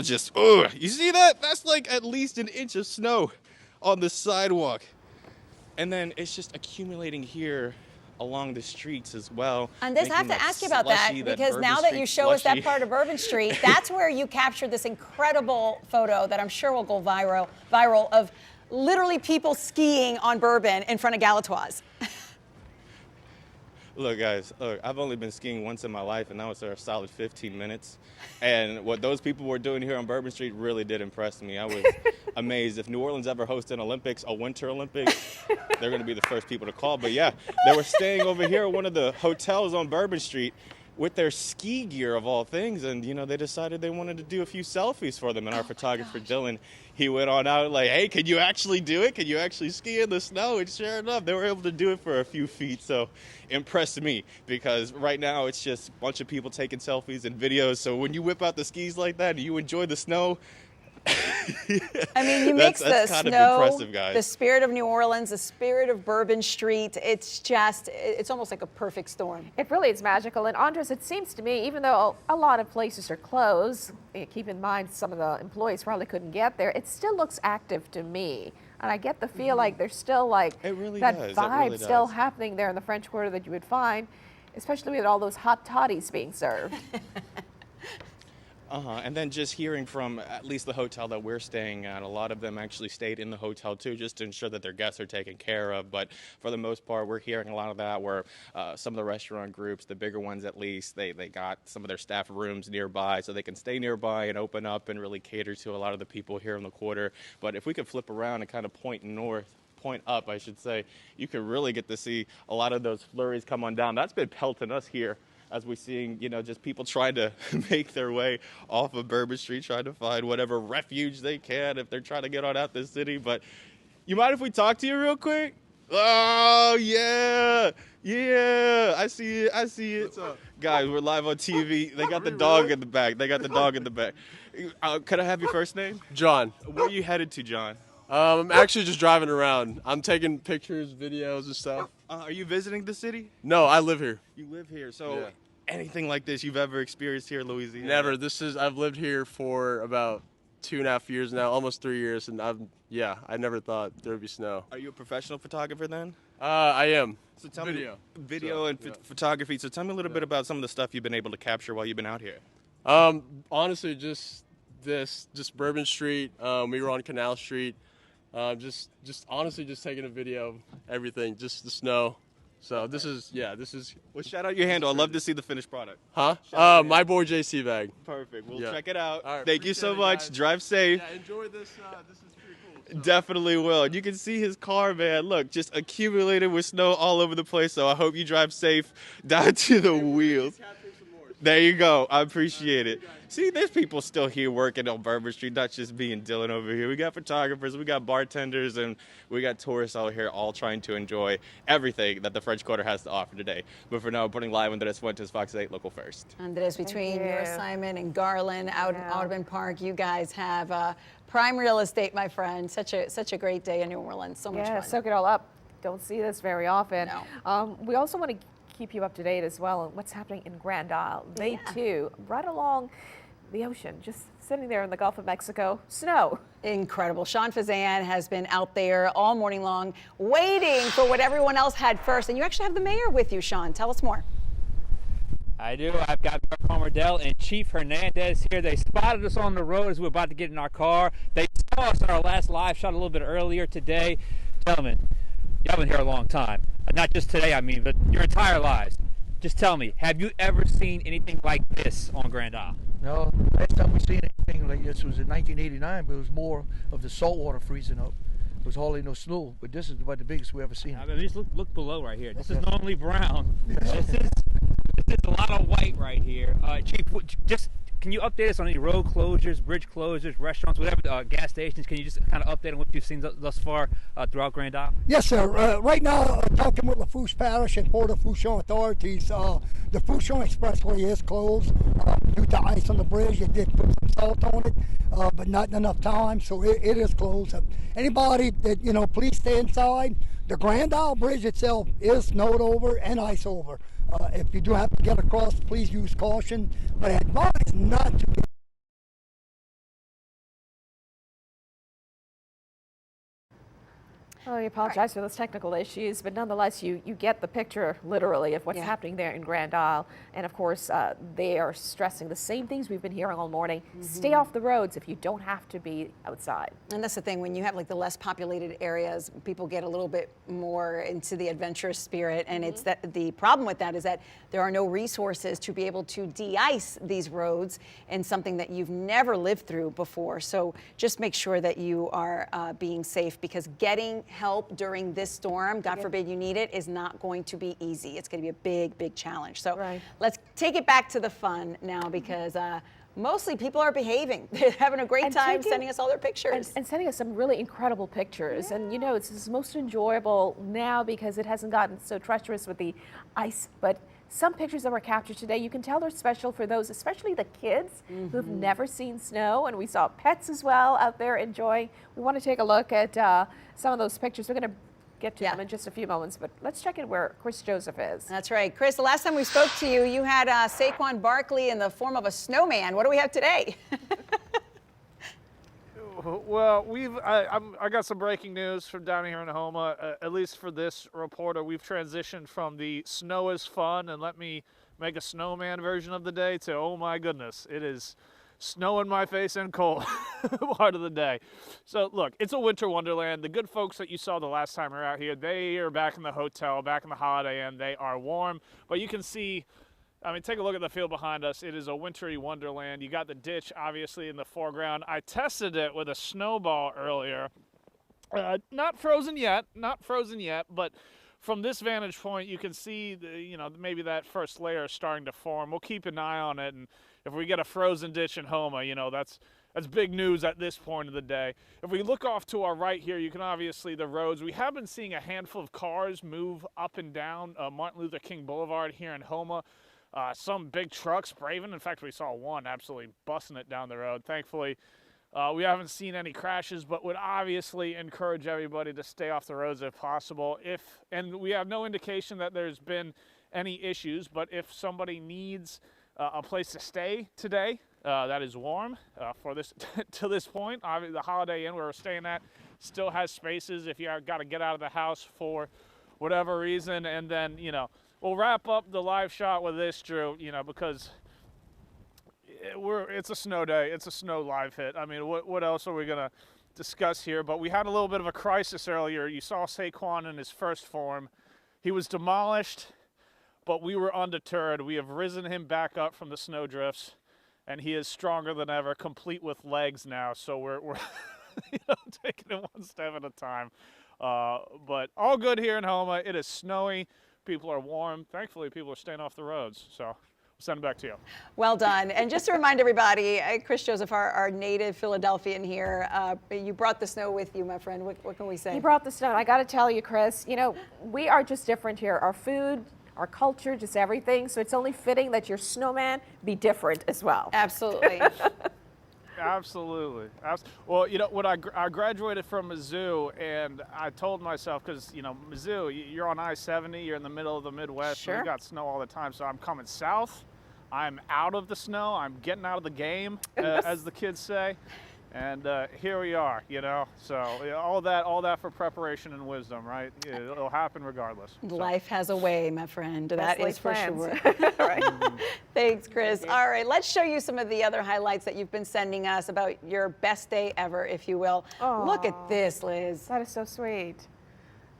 just, you see that? That's like at least an inch of snow on the sidewalk. And then it's just accumulating here along the streets as well. Andres, I have to ask you about that, because now that you show us that part of Bourbon Street, that's where you captured this incredible photo that I'm sure will go viral of literally people skiing on Bourbon in front of Galatoire's. Look, guys, I've only been skiing once in my life, and that was for a solid 15 minutes. And what those people were doing here on Bourbon Street really did impress me. I was amazed. If New Orleans ever hosts an Olympics, a Winter Olympics, they're going to be the first people to call. But yeah, they were staying over here at one of the hotels on Bourbon Street with their ski gear of all things, and you know, they decided they wanted to do a few selfies for them. And our photographer Dylan, he went on out like, hey, can you actually do it? Can you actually ski in the snow? And sure enough, they were able to do it for a few feet. So impressed me, because right now it's just a bunch of people taking selfies and videos. So when you whip out the skis like that and you enjoy the snow, I mean, you mix the snow, impressive, guys. the spirit of New Orleans, the spirit of Bourbon Street. It's almost like a perfect storm. It really is magical. And Andres, it seems to me, even though a lot of places are closed, keep in mind some of the employees probably couldn't get there, it still looks active to me. And I get the feel like there's still like that vibe still happening there in the French Quarter that you would find, especially with all those hot toddies being served. And then just hearing from at least the hotel that we're staying at, a lot of them actually stayed in the hotel too, just to ensure that their guests are taken care of. But for the most part, we're hearing a lot of that where some of the restaurant groups, the bigger ones at least, they got some of their staff rooms nearby so they can stay nearby and open up and really cater to a lot of the people here in the quarter. But if we could flip around and kind of point up, I should say, you could really get to see a lot of those flurries come on down. That's been pelting us here, as we're seeing, you know, just people trying to make their way off of Bourbon Street, trying to find whatever refuge they can if they're trying to get on out this city. But you mind if we talk to you real quick? Oh, yeah. Yeah, I see it. What's up? Guys, we're live on TV. They got the dog in the back. Could I have your first name? John. Where are you headed to, John? I'm actually just driving around. I'm taking pictures, videos, and stuff. Are you visiting the city? No, I live here. You live here, so anything like this you've ever experienced here in Louisiana? Never. I've lived here for about 2.5 years now, almost 3 years, and I never thought there would be snow. Are you a professional photographer then? I am. So tell me, photography. So tell me a little bit about some of the stuff you've been able to capture while you've been out here. Honestly, just Bourbon Street. We were on Canal Street. Just honestly just taking a video of everything, just the snow. So this is. Well, shout out your handle. I'd love to see the finished product. Huh? My boy JC Bag. Perfect. We'll check it out. All right, Thank you so much. Guys. Drive safe. Yeah, enjoy this. This is pretty cool. So. Definitely will. You can see his car, man. Look, just accumulated with snow all over the place. So I hope you drive safe down to the wheels. There you go. I appreciate it. See, there's people still here working on Bourbon Street, not just me and Dylan over here. We got photographers, we got bartenders, and we got tourists out here all trying to enjoy everything that the French Quarter has to offer today. But for now, I'm putting live Andres Fuentes, Fox 8 Local First. Andres, between your assignment and Garland out in Audubon Park, you guys have prime real estate, my friend. Such a great day in New Orleans. So much fun. Soak it all up. Don't see this very often. No. We also want to keep you up to date as well on what's happening in Grand Isle. They too, right along the ocean, just sitting there in the Gulf of Mexico, snow. Incredible. Sean Fazan has been out there all morning long waiting for what everyone else had first. And you actually have the mayor with you, Sean. Tell us more. I do. I've got Mayor Palmer Dell and Chief Hernandez here. They spotted us on the road as we were about to get in our car. They saw us in our last live shot a little bit earlier today. Gentlemen, y'all been here a long time. Not just today, I mean, but your entire lives. Just tell me, have you ever seen anything like this on Grand Isle? No, last time we seen anything like this was in 1989, but it was more of the salt water freezing up. There was hardly no snow, but this is about the biggest we ever seen. I mean, just look below right here. This is normally brown. This is a lot of white right here. Chief, just can you update us on any road closures, bridge closures, restaurants, whatever, gas stations? Can you just kind of update on what you've seen thus far throughout Grand Isle? Yes, sir. Right now, talking with Lafourche Parish and Port of Fouchon authorities, the Fouchon Expressway is closed due to ice on the bridge. It did put some salt on it, but not enough time, so it is closed. Anybody that, please stay inside. The Grand Isle Bridge itself is snowed over and ice over. If you do have to get across, please use caution, but I advise not to get. Oh, I apologize for those technical issues, but nonetheless, you get the picture literally of what's Yeah. happening there in Grand Isle. And of course, they are stressing the same things we've been hearing all morning. Stay off the roads if you don't have to be outside. And that's the thing, when you have like the less populated areas, people get a little bit more into the adventurous spirit. And it's that the problem with that is that there are no resources to be able to de-ice these roads, and something that you've never lived through before. So just make sure that you are being safe, because getting help during this storm, God forbid you need it, is not going to be easy. It's going to be a big, big challenge. So let's take it back to the fun now, because mostly people are behaving. They're having a great time sending us all their pictures. And sending us some really incredible pictures. And it's most enjoyable now because it hasn't gotten so treacherous with the ice. But some pictures that were captured today, you can tell they're special for those, especially the kids who've never seen snow. And we saw pets as well out there enjoying. We want to take a look at some of those pictures. We're going to get to them in just a few moments, but let's check in where Chris Joseph is. That's right. Chris, the last time we spoke to you, you had Saquon Barkley in the form of a snowman. What do we have today? Well, I got some breaking news from down here in Houma. At least for this reporter, we've transitioned from the snow is fun and let me make a snowman version of the day to, oh my goodness, it is snow in my face and cold part of the day. So look, it's a winter wonderland. The good folks that you saw the last time are out here. They are back in the hotel, back in the Holiday Inn. They are warm, but you can see, I mean, take a look at the field behind us. It is a wintry wonderland. You got the ditch, obviously, in the foreground. I tested it with a snowball earlier. Not frozen yet, but from this vantage point, you can see, maybe that first layer is starting to form. We'll keep an eye on it, and if we get a frozen ditch in Houma, that's big news at this point of the day. If we look off to our right here, you can obviously the roads. We have been seeing a handful of cars move up and down Martin Luther King Boulevard here in Houma. Some big trucks braving. In fact, we saw one absolutely busting it down the road. Thankfully, we haven't seen any crashes, but would obviously encourage everybody to stay off the roads if possible. And we have no indication that there's been any issues, but if somebody needs a place to stay today that is warm for this to this point, obviously the Holiday Inn where we're staying at still has spaces if you got to get out of the house for whatever reason. And then, we'll wrap up the live shot with this, Drew, because it's a snow day. It's a snow live hit. I mean, what else are we going to discuss here? But we had a little bit of a crisis earlier. You saw Saquon in his first form. He was demolished, but we were undeterred. We have risen him back up from the snow drifts, and he is stronger than ever, complete with legs now. So we're taking it one step at a time. But all good here in Houma. It is snowy. People are warm. Thankfully, people are staying off the roads. So we'll send it back to you. Well done. And just to remind everybody, Chris Joseph, our native Philadelphian here, you brought the snow with you, my friend. What can we say? He brought the snow. I got to tell you, Chris, we are just different here. Our food, our culture, just everything. So it's only fitting that your snowman be different as well. Absolutely. Absolutely. Well, when I graduated from Mizzou, and I told myself, because, Mizzou, you're on I-70, you're in the middle of the Midwest, Sure. we got snow all the time, so I'm coming south. I'm out of the snow. I'm getting out of the game, as the kids say. And here we are, you know. So all that for preparation and wisdom, right? It'll happen regardless. Life has a way, my friend. That is for sure. Right. Thanks, Chris. All right, let's show you some of the other highlights that you've been sending us about your best day ever, if you will. Look at this, Liz. That is so sweet.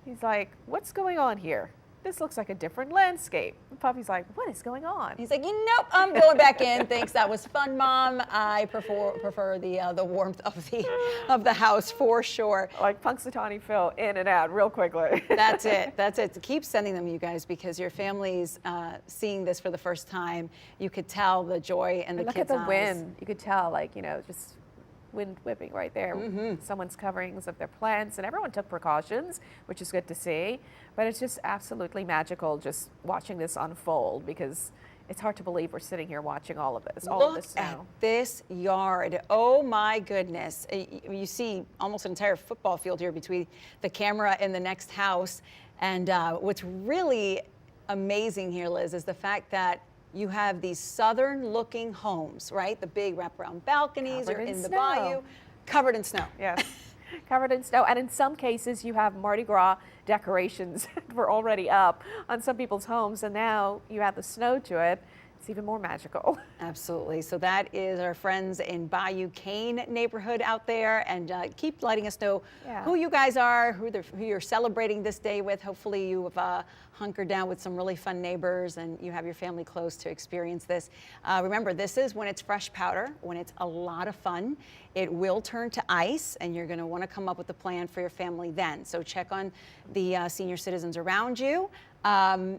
He's like, what's going on here? This looks like a different landscape. The puppy's like, what is going on? He's like, nope, I'm going back in. Thanks, that was fun, Mom. I prefer the warmth of the house for sure. Like Punxsutawney Phil, in and out real quickly. That's it. That's it. Keep sending them, you guys, because your family's seeing this for the first time. You could tell the joy in the kids' eyes. Look at the wind. You could tell, like, you know, just wind whipping right there. Someone's coverings of their plants, and everyone took precautions, which is good to see. But it's just absolutely magical just watching this unfold, because it's hard to believe we're sitting here watching all of this. All of this snow. Look at this yard. Oh my goodness. You see almost an entire football field here between the camera and the next house. And what's really amazing here, Liz, is the fact that you have these southern-looking homes, right? The big wraparound balconies are in the bayou, covered in snow. Yes, covered in snow. And in some cases, you have Mardi Gras decorations were already up on some people's homes, and now you add the snow to it. It's even more magical. Absolutely. So that is our friends in Bayou Cane neighborhood out there, and keep letting us know who you guys are, who you're celebrating this day with. Hopefully you've hunkered down with some really fun neighbors and you have your family close to experience this. Remember, this is when it's fresh powder, when it's a lot of fun. It will turn to ice, and you're going to want to come up with a plan for your family then. So check on the senior citizens around you.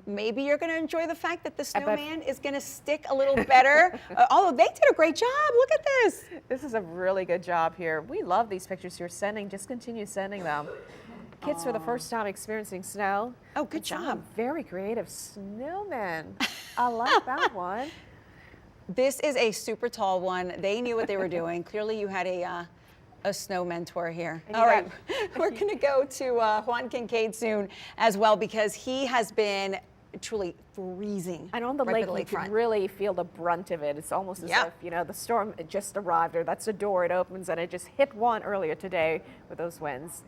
Maybe you're going to enjoy the fact that the snowman is going to stick a little better. Although they did a great job. Look at this. This is a really good job here. We love these pictures you're sending. Just continue sending them. Kids for the first time experiencing snow. Oh, good job. Very creative snowmen. I like that one. This is a super tall one. They knew what they were doing. Clearly you had a snow mentor here. All right, we're going to go to Juan Kincaid soon as well, because he has been truly freezing. And on the right lake, you can really feel the brunt of it. It's almost as if, you know, the storm just arrived, or that's a door, it opens, and it just hit one earlier today with those winds.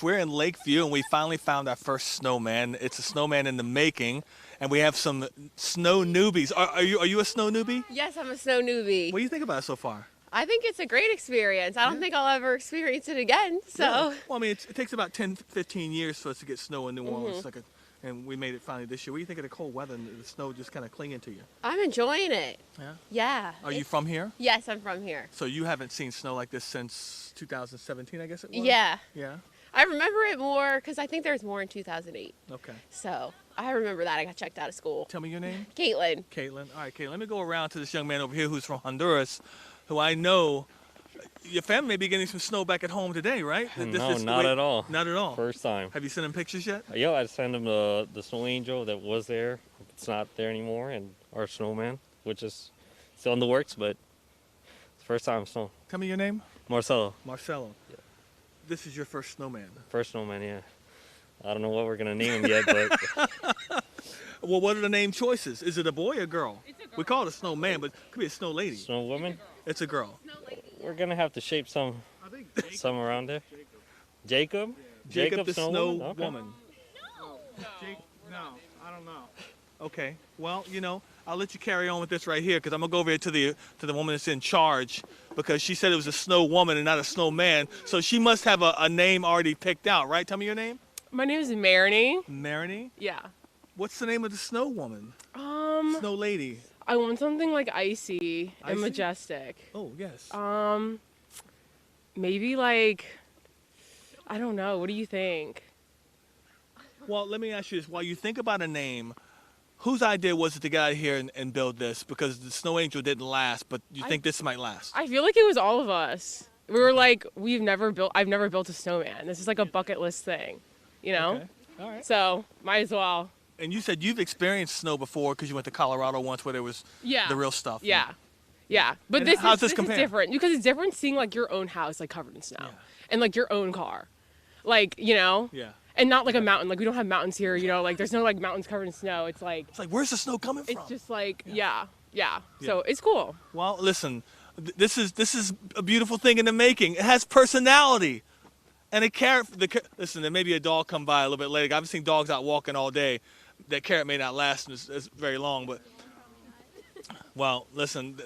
We're in Lakeview, and we finally found our first snowman. It's a snowman in the making, and we have some snow newbies. Are you a snow newbie? Yes, I'm a snow newbie. What do you think about it so far? I think it's a great experience. I don't think I'll ever experience it again. So. Yeah. Well, I mean, it takes about 10, 15 years for us to get snow in New Orleans, and we made it finally this year. What do you think of the cold weather and the snow just kind of clinging to you? I'm enjoying it. Yeah? Yeah. Are you from here? Yes, I'm from here. So you haven't seen snow like this since 2017, I guess it was? Yeah. Yeah? I remember it more because I think there was more in 2008. Okay. So I remember that. I got checked out of school. Tell me your name. Caitlin. Caitlin. All right, Caitlin. Let me go around to this young man over here who's from Honduras, who I know your family may be getting some snow back at home today, right? No, not at all. Not at all. First time. Have you sent him pictures yet? Yeah, I sent him the snow angel that was there. It's not there anymore, and our snowman, which is still in the works, but it's the first time snow. Tell me your name. Marcelo. Marcelo. Yeah. This is your first snowman. First snowman, yeah. I don't know what we're gonna name him yet, but. Well, what are the name choices? Is it a boy or girl? It's a girl. We call it a snowman, but it could be a snow lady. Snow woman? It's a girl. We're gonna have to shape some around there. Jacob? Jacob the snow Okay. woman. No, I don't know. Okay. Well, you know, I'll let you carry on with this right here, because I'm gonna go over here to the woman that's in charge, because she said it was a snow woman and not a snowman. So she must have a name already picked out, right? Tell me your name. My name is Marini. Marini? Yeah. What's the name of the snow woman? Snow lady. I want something like icy and majestic. Oh, yes. Maybe like, I don't know. What do you think? Well, let me ask you this. While you think about a name, whose idea was it to get out here and build this? Because the Snow Angel didn't last, but you think this might last? I feel like it was all of us. We were like, I've never built a snowman. This is like a bucket list thing, you know? Okay. All right. So might as well. And you said you've experienced snow before because you went to Colorado once where there was the real stuff. Yeah. Yeah. But And this how's is this compare? different because it's different seeing like your own house like covered in snow and like your own car. Like, you know? Yeah. And not like a mountain. Like we don't have mountains here, you know, like there's no like mountains covered in snow. It's like where's the snow coming from? It's just like yeah. So it's cool. Well, listen, this is a beautiful thing in the making. It has personality. And a carrot, listen, there may be a dog come by a little bit later. I've seen dogs out walking all day. That carrot may not last as very long, but well, listen.